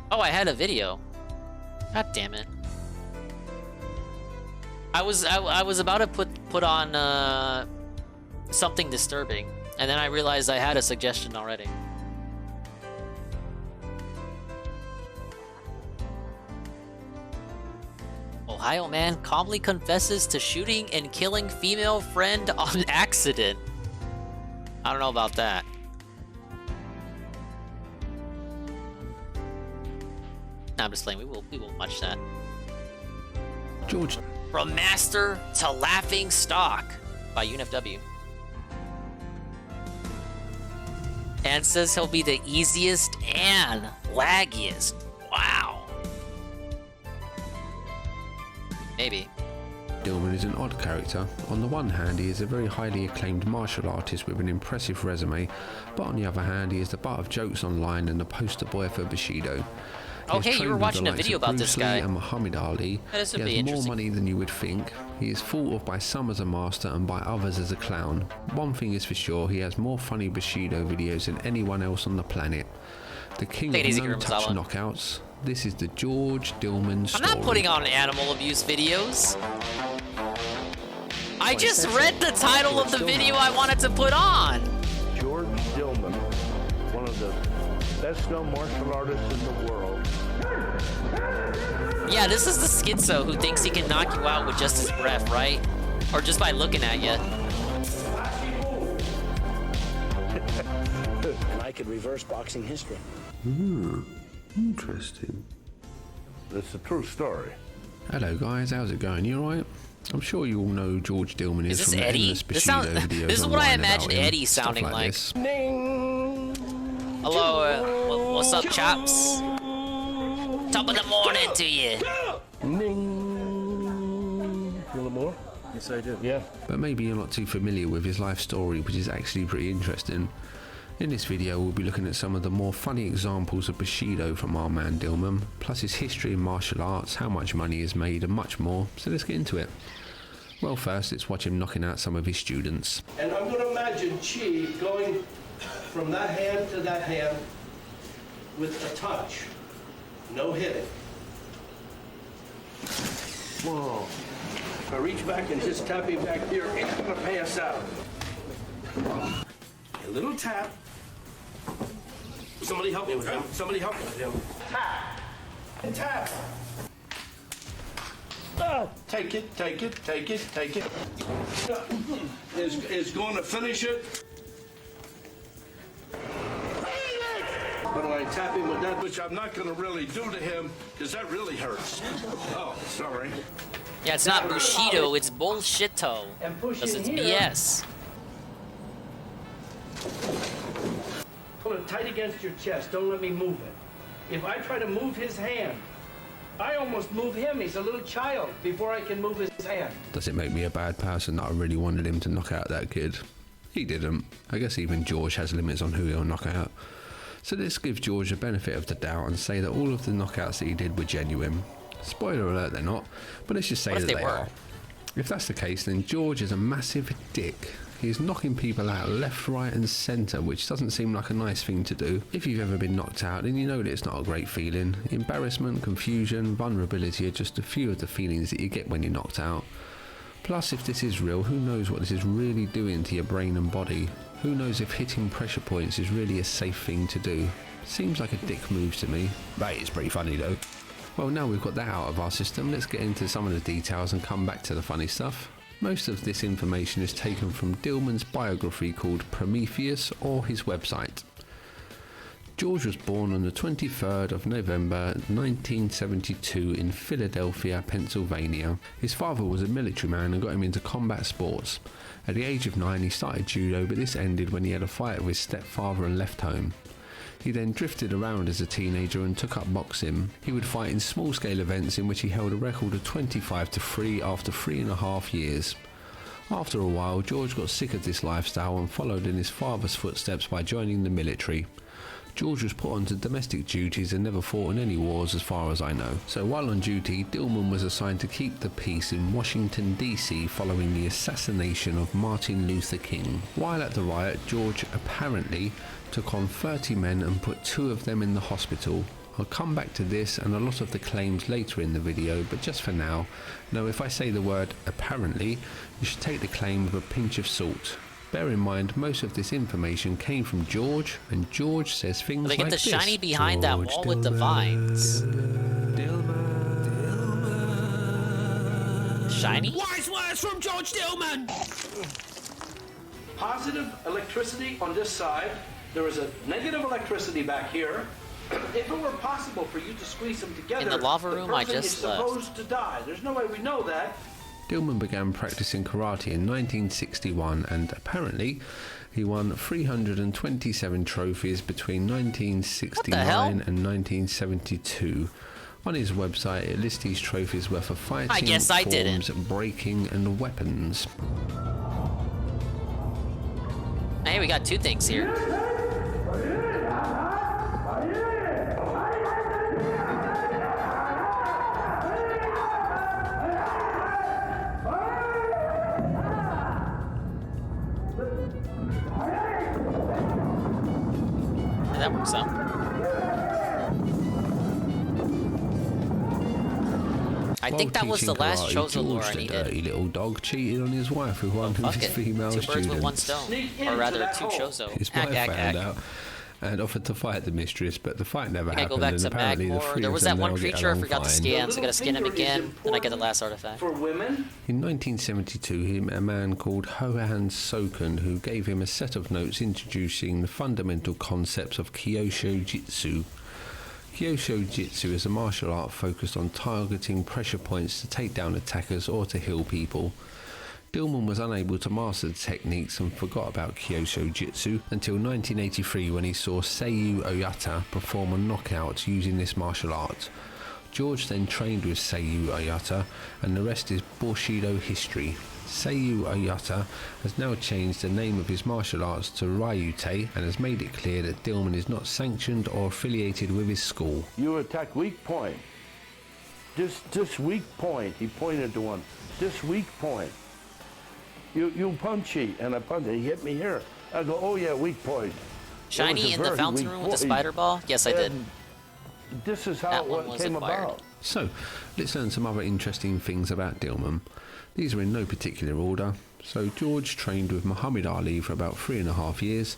Oh, I had a video. God damn it. I was about to put on something disturbing, and then I realized I had a suggestion already. Ohio man calmly confesses to shooting and killing female friend on accident. I don't know about that. Nah, I'm just playing. We will watch that. George. From Master to Laughing Stock by UNFW. And says he'll be the easiest and laggiest. Wow. Maybe. Dillman is an odd character. On the one hand, he is a very highly acclaimed martial artist with an impressive resume, but on the other hand, he is the butt of jokes online and the poster boy for Bushido. Oh, hey, you were watching a video about this guy. And Muhammad Ali. That is he has more money than you would think. He is thought of by some as a master and by others as a clown. One thing is for sure, he has more funny Bushido videos than anyone else on the planet. The king of no-touch knockouts. This is the George Dillman story. I'm not putting on animal abuse videos. I just read the title of the video I wanted to put on. George Dillman, one of the best known martial artists in the world. Yeah, this is the schizo who thinks he can knock you out with just his breath, right? Or just by looking at you. I could reverse boxing history. Interesting. It's a true story. Hello guys, how's it going? You alright? I'm sure you all know who George Dillman is this from Eddie? the Bushido videos. This is what I imagine him, Eddie sounding like. Hello, what's up, chaps? Top of the morning to you. Ning. You want more? Yes, I do. Yeah. But maybe you're not too familiar with his life story, which is actually pretty interesting. In this video, we'll be looking at some of the more funny examples of Bushido from our man Dillman, plus his history in martial arts, how much money is made, and much more. So let's get into it. Well, first, let's watch him knocking out some of his students. And I'm going to imagine Chi going from that hand to that hand with a touch. No hitting. Whoa. I reach back and just tap him back here. He's going to pass out. A little tap. Somebody help me with him. Somebody help me with him. Tap. And tap. Take it, take it, take it, take it. Is going to finish it. But I tap him with that, which I'm not going to really do to him, because that really hurts. Oh, sorry. Yeah, it's not Bushido, it's bullshito. Because it's BS. Pull it tight against your chest. Don't let me move it. If I try to move his hand, I almost move him. He's a little child before I can move his hand. Does it make me a bad person that I really wanted him to knock out that kid? He didn't. I guess even George has limits on who he'll knock out. So let's give George the benefit of the doubt and say that all of the knockouts that he did were genuine. Spoiler alert, they're not, but let's just say that they are. If that's the case, then George is a massive dick. He's knocking people out left, right and centre, which doesn't seem like a nice thing to do. If you've ever been knocked out, then you know that it's not a great feeling. Embarrassment, confusion, vulnerability are just a few of the feelings that you get when you're knocked out. Plus, if this is real, who knows what this is really doing to your brain and body? Who knows if hitting pressure points is really a safe thing to do? Seems like a dick move to me. That is pretty funny though. Well, now we've got that out of our system, let's get into some of the details and come back to the funny stuff. Most of this information is taken from Dillman's biography called Prometheus or his website. George was born on the 23rd of November 1972 in Philadelphia, Pennsylvania. His father was a military man and got him into combat sports. At the age of 9 he started judo, but this ended when he had a fight with his stepfather and left home. He then drifted around as a teenager and took up boxing. He would fight in small-scale events in which he held a record of 25-3 after 3.5 years. After a while, George got sick of this lifestyle and followed in his father's footsteps by joining the military. George was put onto domestic duties and never fought in any wars as far as I know. So while on duty, Dillman was assigned to keep the peace in Washington DC following the assassination of Martin Luther King. While at the riot, George apparently took on 30 men and put 2 of them in the hospital. I'll come back to this and a lot of the claims later in the video, but just for now, know if I say the word apparently, you should take the claim with a pinch of salt. Bear in mind, most of this information came from George, and George says things like this. They get the shiny behind that wall with the vines. Shiny? Wise words from George Dillman! Positive electricity on this side. There is a negative electricity back here. If it were possible for you to squeeze them together, in the lava room I just is supposed to die. There's no way we know that. Dillman began practicing karate in 1961 and apparently he won 327 trophies between 1969 and 1972. On his website it lists these trophies were for fighting, forms, breaking and weapons. Hey, we got 2 things here. That works out. I think that was the last Chozo lore I needed. Dirty little dog cheated on his wife with one of his female students. 2 birds with 1 stone. Or rather, 2 Chozo. His wife found out and offered to fight the mistress, but the fight never happened. Go back and to apparently the 3 there of was them that one now get creature I along forgot to fine. scan, so I gotta skin him again, then I get the last artifact. For women? In 1972, he met a man called Hohan Soken who gave him a set of notes introducing the fundamental concepts of Kyosho Jitsu. Kyosho Jitsu is a martial art focused on targeting pressure points to take down attackers or to heal people. Dillman was unable to master the techniques and forgot about Kyosho Jitsu until 1983 when he saw Seiyu Oyata perform a knockout using this martial art. George then trained with Seiyu Oyata and the rest is Bushido history. Seiyu Oyata has now changed the name of his martial arts to Ryute and has made it clear that Dillman is not sanctioned or affiliated with his school. You attack weak point. This weak point. He pointed to one. This weak point. You punchy, and I punch. He hit me here. I go, oh yeah, weak point. Shiny in the fountain room with the spider ball? Yes, I did. This is how it came about. So, let's learn some other interesting things about Dillman. These are in no particular order. So George trained with Muhammad Ali for about 3.5 years.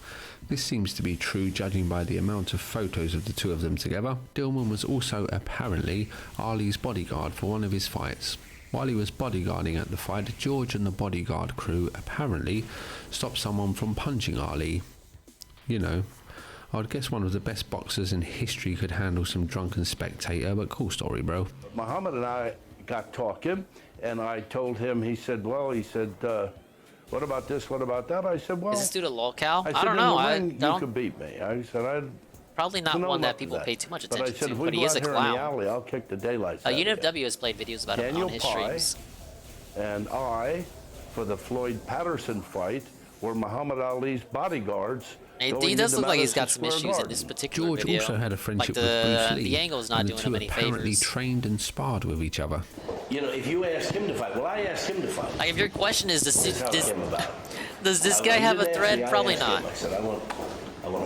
This seems to be true judging by the amount of photos of the 2 of them together. Dillman was also apparently Ali's bodyguard for one of his fights. While he was bodyguarding at the fight, George and the bodyguard crew apparently stopped someone from punching Ali. You know, I'd guess one of the best boxers in history could handle some drunken spectator, but cool story, bro. Muhammad and I got talking, and I told him, he said, what about this, what about that? I said, well... Is this due to lolcow? I don't know. You could beat me. I said, probably not one that people pay too much attention to, but he is a clown. Alley, I'll kick the daylights out Unit W has played videos about him on his streams. And I, for the Floyd Patterson fight, were Muhammad Ali's bodyguards. He does look like he's got some issues in this particular video. video. George also had a friendship with Bruce Lee. The angle's not doing him any favors. Apparently trained and sparred with each other. You know, if you ask him to fight, well, I asked him to fight. Like, if your question is, does this guy have a thread? Probably not. I said, I want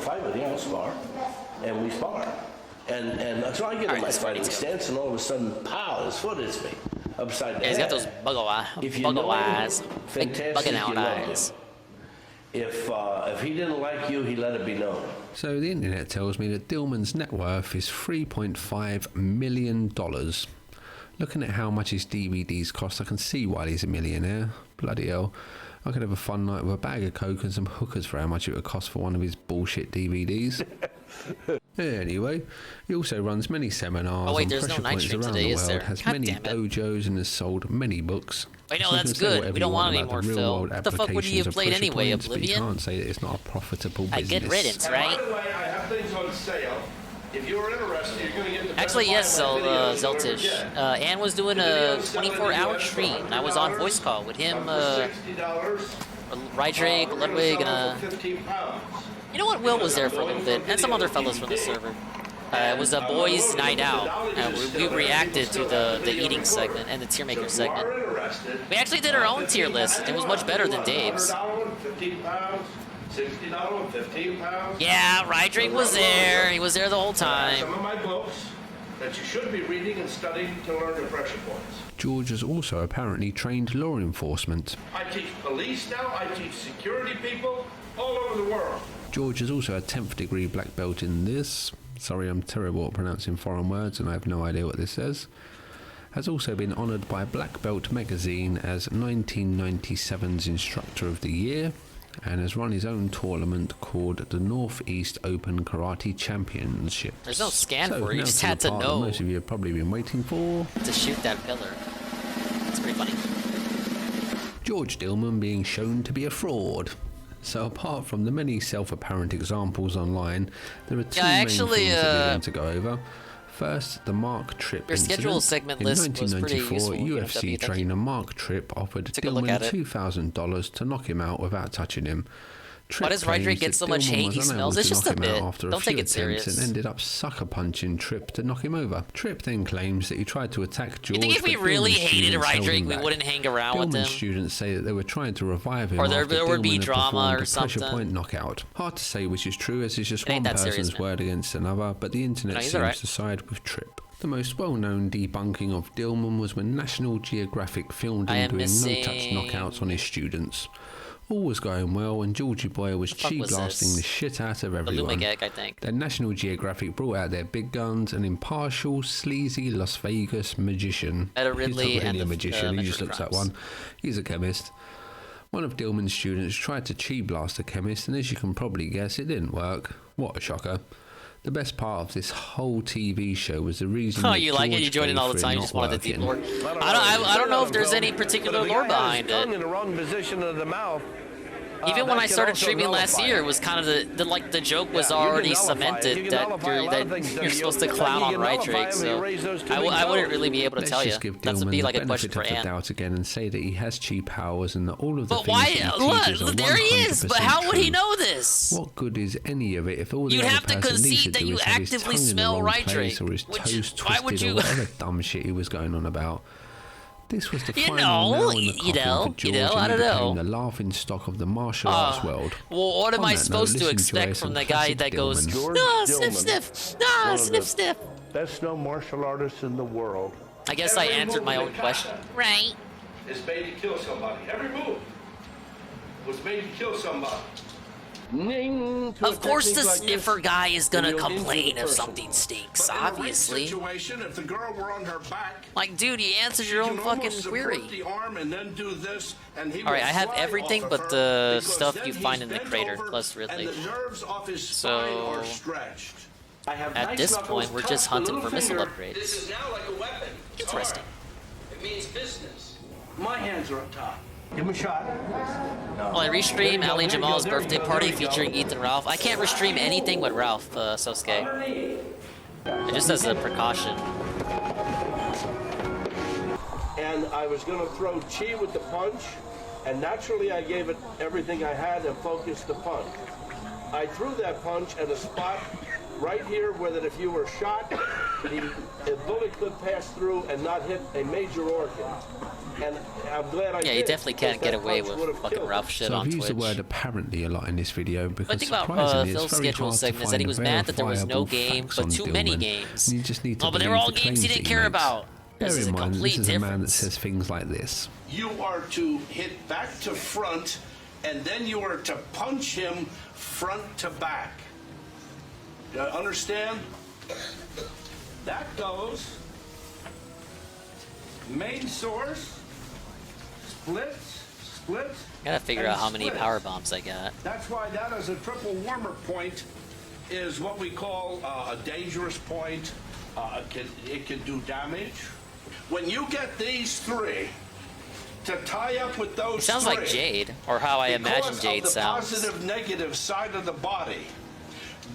to fight with you. I'll spar, and we spar. And so I get in my fighting stance, and all of a sudden, pow! His foot hits me upside down. Yeah, he's got those buggle eyes, big bugging out eyes. If he didn't like you, he let it be known. So the internet tells me that Dillman's net worth is $3.5 million. Looking at how much his DVDs cost, I can see why he's a millionaire. Bloody hell. I could have a fun night with a bag of coke and some hookers for how much it would cost for one of his bullshit DVDs. Anyway, he also runs many seminars Oh wait, on there's no pressure night points stream around today, the is world, there? has God many damn it. dojos, and has sold many books. I know, So you that's can say good. whatever We you don't want any about more the Phil. real-world What the fuck would you applications have of played pressure anyway, points, but you Oblivion? can't say that it's not a profitable I business. get riddance, right? By the way, I have things on sale. If you're interested, you're going to get the Actually, yes, best buy my videos you'll ever Zeltish. get. Ann was doing a 24-hour stream. I was on voice call with him, $60, Rydrake, Ludwig, and for 15 pounds. you know what? Will was there for a little bit, and some other fellows from the server. It was a boys' night out, and we reacted to the eating segment and the tier maker segment. We actually did our own tier list. It was much better than Dave's. $15 $60 15 pounds. Yeah, Rydrake was there. He was there the whole time. Some of my books that you should be reading and studying to learn your pressure points. George has also apparently trained law enforcement. I teach police now. I teach security people all over the world. George is also a 10th degree black belt in this. Sorry, I'm terrible at pronouncing foreign words and I have no idea what this says. Has also been honoured by Black Belt magazine as 1997's Instructor of the Year, and has run his own tournament called the Northeast Open Karate Championship. There's no scan for it, you now just to had the to part that know most of you have probably been waiting for. to shoot that pillar. It's pretty funny. George Dillman being shown to be a fraud. So apart from the many self-apparent examples online, there are two main things that we're going to go over. First, the Mark Tripp Your schedule incident. segment In list was pretty 1994, useful. UFC Thank you. trainer Mark Tripp offered Took a look at Dillman it. $2,000 to knock him out without touching him. Why does Rydrake get so much hate? He smells. It's just a bit. Don't take it serious. And ended up sucker punching Tripp to knock him over. Tripp then claims that he tried to attack George. You think if we but really Dillman's hated students held Rydrake, him we back. wouldn't hang around with Dillman's him? students say that they were trying to revive him Or there after would be Dillman had drama performed or a pressure something. point knockout. Hard to say which is true, as it's just It ain't one that serious, person's man. word against another, but the internet No, he's seems alright. to side with Tripp. The most well-known debunking of Dillman was when National Geographic filmed I him am doing missing- no-touch knockouts on his students. All was going well, and Georgie Boy was fuck was cheap-blasting this? the shit out of The everyone. Lumigek, I think. Then National Geographic brought out their big guns, an impartial, sleazy Las Vegas magician. Etta He's Ridley not really and a the, magician, he just Metroid looks like Crimes. one. He's a chemist. One of Dillman's students tried to chi blast the chemist, and as you can probably guess, it didn't work. What a shocker. The best part of this whole TV show was the reason. Oh, that you like it? George You join in paid all the for it time. You not just wanted the deep working. lore. I don't know if there's any particular lore behind it. in the wrong position of the mouth. Even when I started streaming last year, it was kind of the joke was already cemented that you're supposed to clown on Rydrake. So I wouldn't really be able to Let's tell you. just give That would Dillman be like the a question benefit for of the Ann. doubt again and say that he has chi powers and that all of the But things why? that he teaches are Look, there he is. But 100% how would he true. know this? What good is any of it if all the You'd other have to person needs concede to that do you is have his actively tongue in the smell wrong Rydrake. place or his Which- toes why would twisted you- or whatever dumb shit he was going on about? This was the You final know, nail in the you coffin know, for George, you know, and I he don't know. became the laughing stock of the martial arts world. Well, what am On I that supposed note, to let's enjoy expect some from the guy classic that goes, Dillman. George no, Dillman, sniff, no, one of sniff, the sniff. Best known martial artists in the world. I guess I answered my own question. Right. It's made to kill somebody. Every move was made to kill somebody. Of course the sniffer guy is gonna complain if something stinks, obviously. Situation, if the girl were on her back, Like, dude, you answered your own fucking query. Alright, Alright, I have everything but the stuff you find in the crater, plus Ridley. So, at this point, we're just hunting for missile upgrades. This is now like a weapon. Interesting. It means business. My hands are up top. Give him a shot. Well, I restream Ali Jamal's birthday party featuring Ethan Ralph. I can't restream anything with Ralph, Sosuke. Just as a precaution. And I was going to throw chi with the punch, and naturally I gave it everything I had and focused the punch. I threw that punch at a spot right here where that if you were shot, the bullet could pass through and not hit a major organ. And I'm glad I Yeah, did. you definitely can't because get that away punch with would have fucking killed Ralph him. shit So on I've used the Twitch. word apparently a lot in this video But because think about surprisingly Phil's it's very schedule hard to segments that find he was mad that there was no verifiable game, facts but on too many Dillman. games. You just need to Oh, but they were believe all the games he claims didn't that care makes. about. This Bear is a in mind, complete this is a man that difference. says things like this. You are to hit back to front, and then you are to punch him front to back. Understand? That goes main source, splits, Gotta figure out how many power bombs I got. That's why that is a triple warmer point is what we call a dangerous point. It can do damage. When you get these three to tie up with those It sounds three, like Jade, or how I imagine Jade because of the sounds. positive, negative side of the body,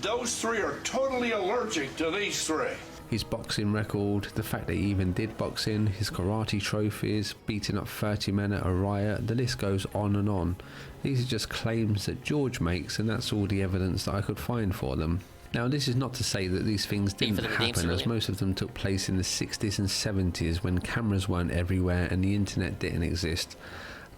those three are totally allergic to these three. His boxing record, the fact that he even did boxing, his karate trophies, beating up 30 men at a riot, the list goes on and on. These are just claims that George makes, and that's all the evidence that I could find for them. Now, this is not to say that these things didn't happen, as most of them took place in the 60s and 70s when cameras weren't everywhere and the internet didn't exist.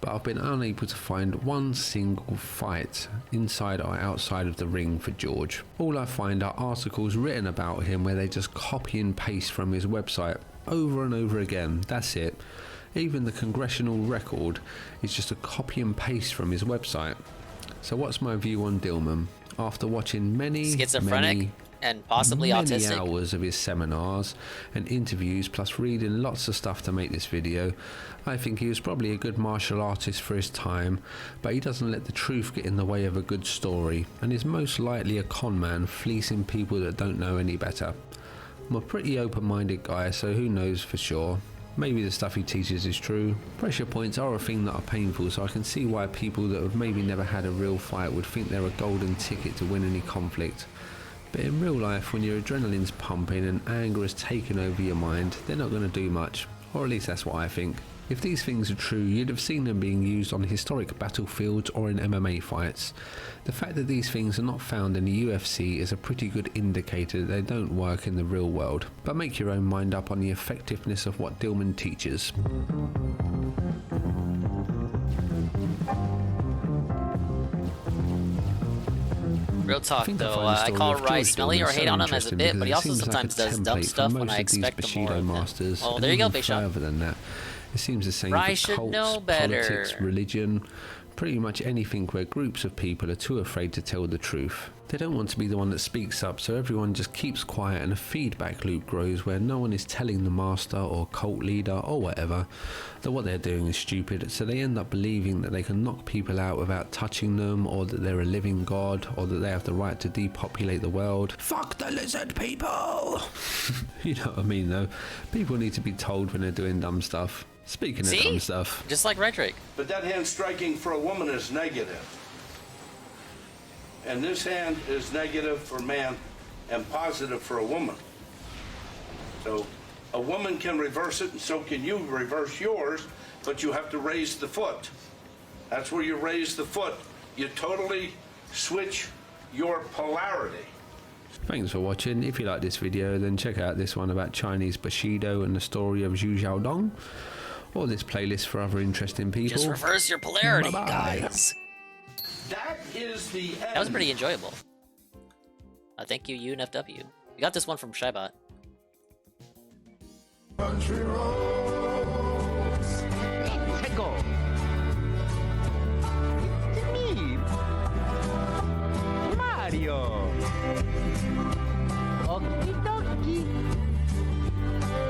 But I've been unable to find one single fight inside or outside of the ring for George. All I find are articles written about him where they just copy and paste from his website over and over again. That's it. Even the congressional record is just a copy and paste from his website. So what's my view on Dillman? After watching many and possibly autistic hours of his seminars and interviews, plus reading lots of stuff to make this video, I think he was probably a good martial artist for his time, but he doesn't let the truth get in the way of a good story, and is most likely a con man fleecing people that don't know any better. I'm a pretty open-minded guy, so who knows for sure. Maybe the stuff he teaches is true. Pressure points are a thing that are painful, so I can see why people that have maybe never had a real fight would think they're a golden ticket to win any conflict. But in real life, when your adrenaline's pumping and anger has taken over your mind, they're not going to do much. Or at least that's what I think. If these things are true, you'd have seen them being used on historic battlefields or in MMA fights. The fact that these things are not found in the UFC is a pretty good indicator that they don't work in the real world. But make your own mind up on the effectiveness of what Dillman teaches. Real talk though, I call Rai smelly or hate on him as a bit, but he also sometimes does dumb stuff when I expect him more of him. Well, there you go, Big Shot. Further than that, it seems the same Rai for should cults, know better. politics, religion, pretty much anything where groups of people are too afraid to tell the truth. They don't want to be the one that speaks up, so everyone just keeps quiet and a feedback loop grows where no one is telling the master or cult leader or whatever that what they're doing is stupid, so they end up believing that they can knock people out without touching them, or that they're a living god, or that they have the right to depopulate the world. Fuck the lizard people! You know what I mean though? People need to be told when they're doing dumb stuff. Speaking of dumb stuff. Just like Rhetoric. But that hand striking for a woman is negative. And this hand is negative for man and positive for a woman. So a woman can reverse it, and so can you reverse yours, but you have to raise the foot. That's where you raise the foot. You totally switch your polarity. Thanks for watching. If you like this video, then check out this one about Chinese Bushido and the story of Zhu Xiaodong, or this playlist for other interesting people. Just reverse your polarity, Bye-bye. That guys. is the end. That was pretty enjoyable. Thank you, UNFW. We got this one from Shybot. Country roads. Go. Me. Mario. Okie dokie.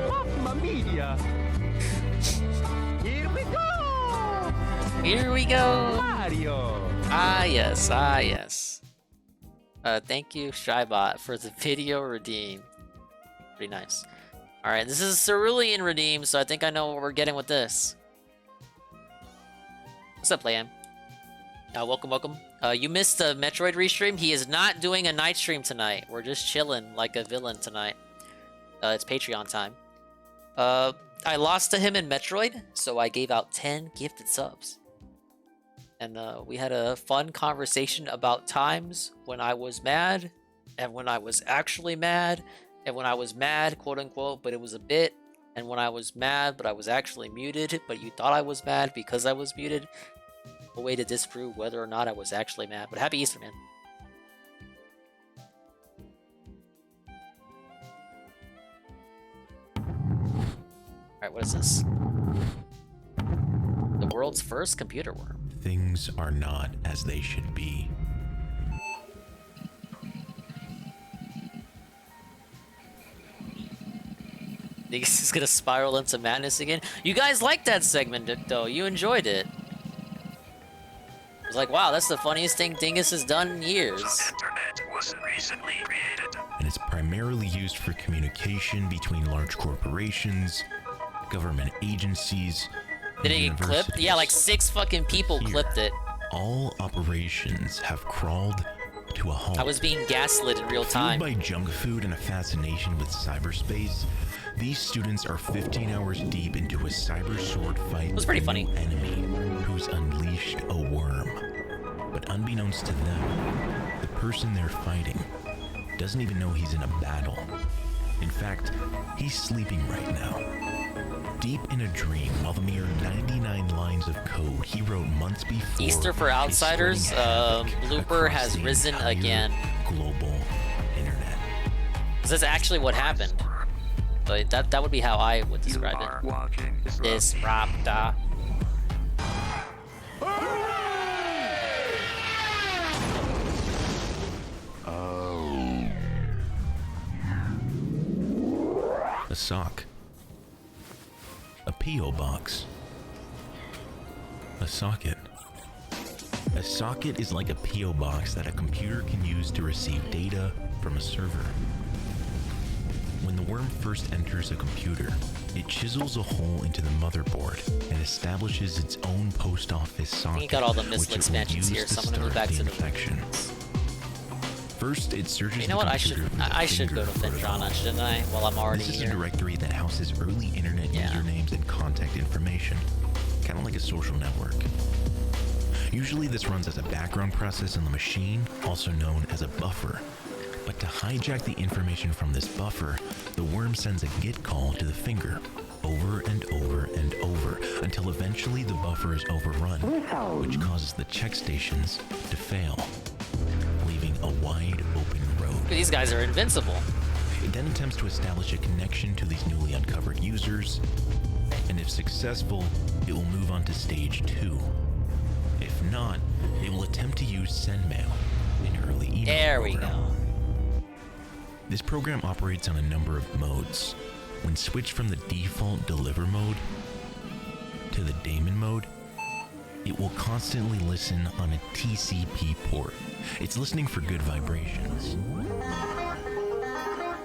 Mamma mia. Here we go. Here we go. Mario. Ah, yes. Ah, yes. Thank you, Shybot, for the video redeem. Pretty nice. Alright, this is Cerulean redeem, so I think I know what we're getting with this. What's up, Liam? Welcome, welcome. You missed the Metroid restream. He is not doing a night stream tonight. We're just chilling like a villain tonight. It's Patreon time. I lost to him in Metroid, so I gave out 10 gifted subs. And we had a fun conversation about times when I was mad, and when I was actually mad, and when I was mad, quote unquote, but it was a bit, and when I was mad, but I was actually muted, but you thought I was mad because I was muted. A way to disprove whether or not I was actually mad. But happy Easter, man. Alright, what is this? The world's first computer worm. Things are not as they should be. Think this is gonna spiral into madness again? You guys liked that segment, though. You enjoyed it. It was like, wow, that's the funniest thing Dingus has done in years. The internet was recently created, and it's primarily used for communication between large corporations, government agencies. Did it get clipped? Yeah, like 6 fucking people clipped it. All operations have crawled to a halt. I was being gaslit in real time. Fueled by junk food and a fascination with cyberspace, these students are 15 hours deep into a cyber sword fight. It was pretty funny. With a new enemy who's unleashed a worm. But unbeknownst to them, the person they're fighting doesn't even know he's in a battle. In fact, he's sleeping right now. Deep in a dream, while the mere 99 lines of code he wrote months before. Easter for Outsiders, Blooper has risen again. Global internet. This is actually what happened. But that would be how I would describe it. Disruptor. A sock. A P.O. box. A socket. A socket is like a P.O. box that a computer can use to receive data from a server. When the worm first enters a computer, it chisels a hole into the motherboard and establishes its own post office socket. You got all the missile expansions here, so I'm gonna go back to the infection. First, it searches. You know what? I should go to Findrana, shouldn't I? While I'm already This is here. a directory that houses early internet usernames and contact information, kind of like a social network. Usually, this runs as a background process on the machine, also known as a buffer. But to hijack the information from this buffer, the worm sends a GET call to the finger, over and over and over, until eventually the buffer is overrun, which causes the check stations to fail, leaving a wide open road. These guys are invincible. It then attempts to establish a connection to these newly uncovered users, and if successful, it will move on to stage 2. If not, it will attempt to use SendMail, an early email There we program. go. This program operates on a number of modes. When switched from the default deliver mode to the daemon mode, it will constantly listen on a TCP port. It's listening for good vibrations.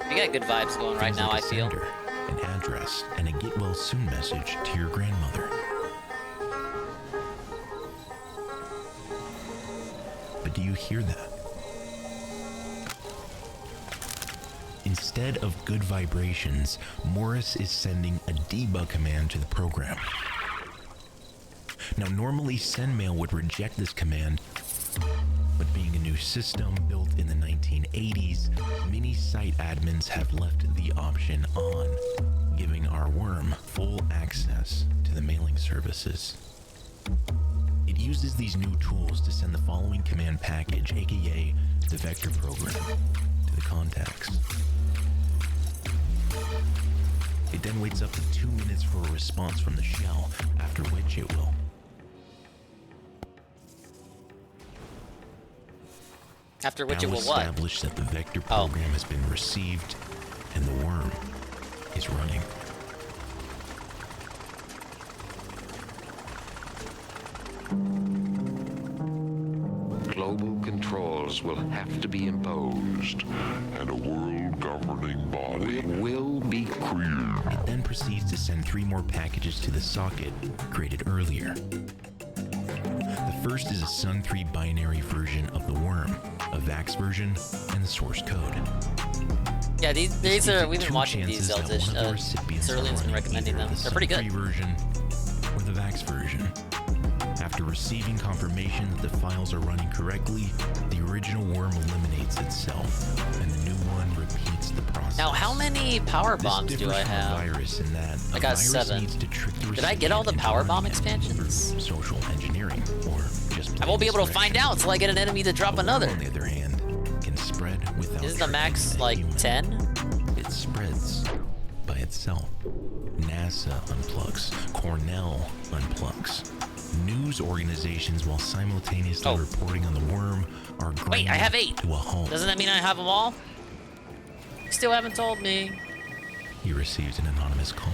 You got good vibes going right Things now, like I a feel. sender, an address, and a get well soon message to your grandmother. But do you hear that? Instead of good vibrations, Morris is sending a debug command to the program. Now, normally SendMail would reject this command, but being a new system built in the 1980s, many site admins have left the option on, giving our worm full access to the mailing services. It uses these new tools to send the following command package, aka the vector program, to the contacts. It then waits up to 2 minutes for a response from the shell, after which it will. After which it will what? Establish that the vector program has been received and the worm is running. Global controls will have to be imposed, and a world governing body will be created. It then proceeds to send 3 more packages to the socket created earlier. The first is a Sun 3 binary version of the worm, a VAX version, and the source code. Yeah, these are, we've been watching these Zelda. Cerulean's been recommending them. They're pretty good. The Sun 3 version or the VAX version. After receiving confirmation that the files are running correctly, the original worm eliminates itself, and the new one repeats the process. Now, how many power bombs do I have? Virus in that I got 7. Did I get all the power bomb expansions? Social engineering, or just I won't be able to find out until I get an enemy to drop another. On the other hand, can spread without. Isn't the max like 10? It spreads by itself. NASA unplugs. Cornell unplugs. News organizations, while simultaneously reporting on the worm, are Wait, I have 8. to a halt. Doesn't that mean I have them all? You still haven't told me. He receives an anonymous call.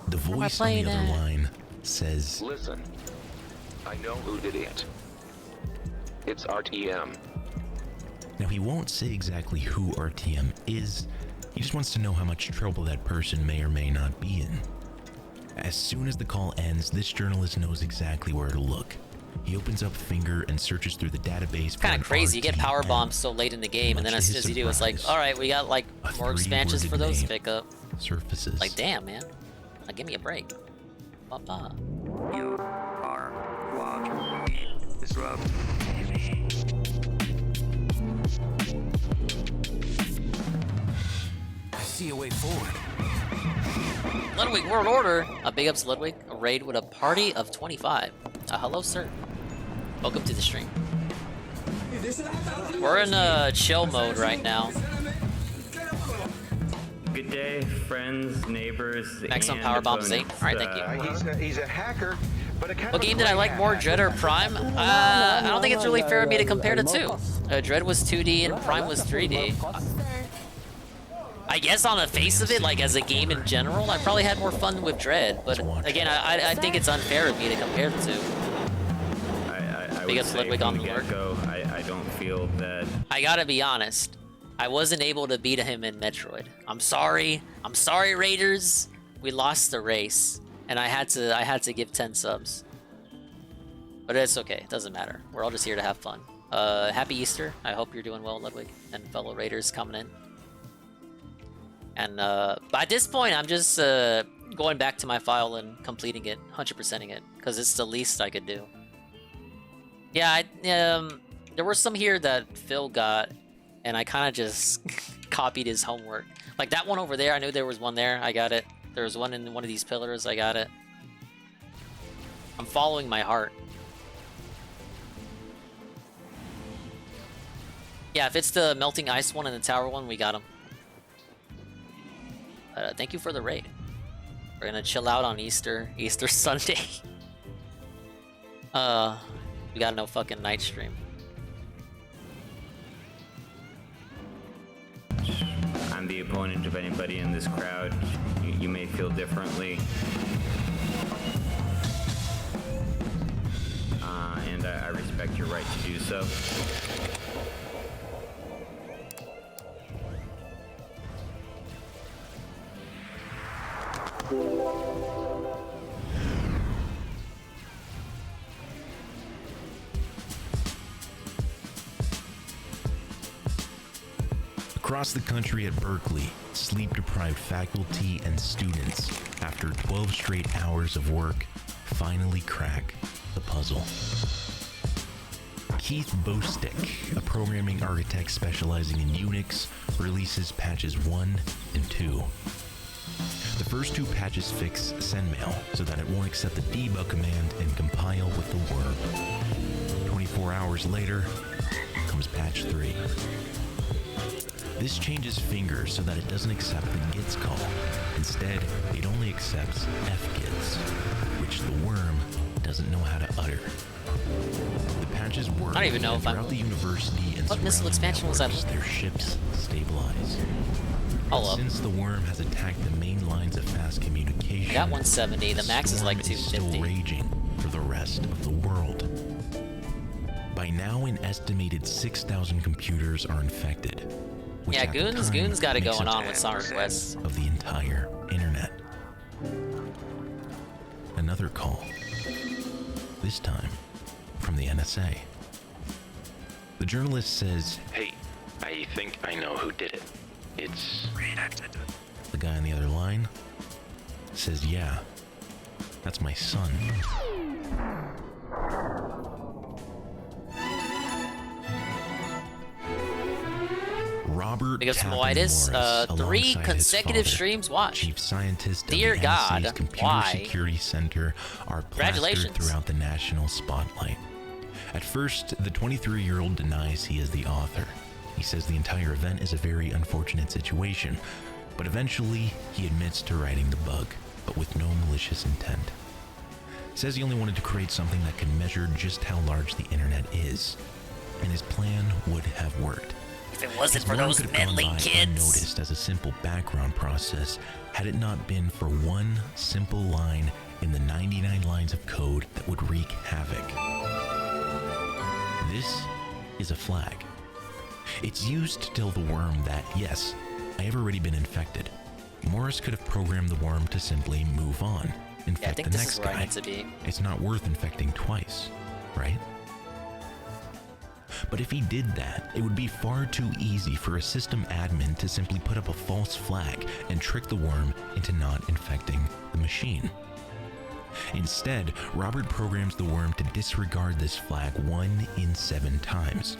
The voice on the other line says, Listen, I know who did it. It's RTM. Now, he won't say exactly who RTM is, he just wants to know how much trouble that person may or may not be in. As soon as the call ends, this journalist knows exactly where to look. He opens up Finger and searches through the database. Kind of crazy. You get power bombs so late in the game, and then as soon as you do, it's like, all right, we got like more expansions for those to pick up. Surfaces. Like, damn, man. Like, give me a break. Papa. You are what we disrupt. I see a way forward. Ludwig World Order. A big ups Ludwig. A raid with a party of 25. Hello, sir. Welcome to the stream. We're in chill mode right now. Good day, friends, neighbors, Maximum power bombs 8. Alright, thank you. He's a hacker, but a kind What game did I like more, Dread or Prime? I don't think it's really fair of me to compare the two. Dread was 2D and Prime was 3D. I guess on the face of it, like as a game in general, I probably had more fun with Dread. But again, I think it's unfair of me to compare the two. Big ups Ludwig on the lurk. I don't feel that. I gotta be honest. I wasn't able to beat him in Metroid. I'm sorry. I'm sorry, Raiders. We lost the race, and I had to give 10 subs. But it's okay. It doesn't matter. We're all just here to have fun. Happy Easter. I hope you're doing well, Ludwig, and fellow Raiders coming in. And at this point, I'm just going back to my file and completing it, 100%ing it, because it's the least I could do. Yeah, there were some here that Phil got, and I kind of just copied his homework. Like that one over there, I knew there was one there, I got it. There was one in one of these pillars, I got it. I'm following my heart. Yeah, if it's the melting ice one and the tower one, we got him. Thank you for the raid. We're gonna chill out on Easter Sunday. We got no fucking night stream. I'm the opponent of anybody in this crowd. You may feel differently. And I respect your right to do so. Across the country at Berkeley, sleep-deprived faculty and students, after 12 straight hours of work, finally crack the puzzle. Keith Bostick, a programming architect specializing in Unix, releases patches 1 and 2. The first 2 patches fix sendmail so that it won't accept the debug command and compile with the worm. 24 hours later comes patch 3. This changes Finger so that it doesn't accept the gits call. Instead, it only accepts fgits, which the worm doesn't know how to utter. The patches work. I don't even know if throughout the university and what missile expansion was that? Their ships stabilize. Hold up. Since the worm has attacked the main lines of fast communication, I got 170. The max is like storm 250. still raging for the rest of the world. By now, an estimated 6,000 computers are infected. Which Yeah, at the time Goons got it makes going up on with Sonic Quest. of the entire internet. Another call. This time from the NSA. The journalist says, "Hey, I think I know who did it. It's redacted." The guy on the other line says, "Yeah, that's my son." Robert Big ups to Moitis. 3 consecutive streams watched. Chief scientist Dear of the God, NSA's Computer why? Security Center, are plastered Congratulations. throughout the national spotlight. At first, the 23-year-old denies he is the author. He says the entire event is a very unfortunate situation, but eventually he admits to writing the bug, but with no malicious intent. Says he only wanted to create something that can measure just how large the internet is, and his plan would have worked. If it wasn't His for work those could have gone meddling by kids. unnoticed as a simple background process had it not been for one simple line in the 99 lines of code that would wreak havoc. This is a flag. It's used to tell the worm that, yes, I have already been infected. Morris could have programmed the worm to simply move on, infect the next guy. Need to be. It's not worth infecting twice, right? But if he did that, it would be far too easy for a system admin to simply put up a false flag and trick the worm into not infecting the machine. Instead, Robert programs the worm to disregard this flag 1 in 7 times.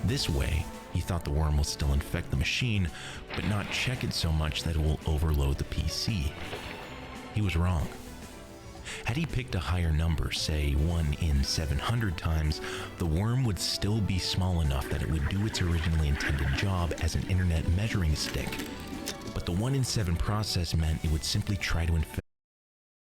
This way, he thought the worm will still infect the machine, but not check it so much that it will overload the PC. He was wrong. Had he picked a higher number, say 1 in 700 times, the worm would still be small enough that it would do its originally intended job as an internet measuring stick. But the 1 in 7 process meant it would simply try to infect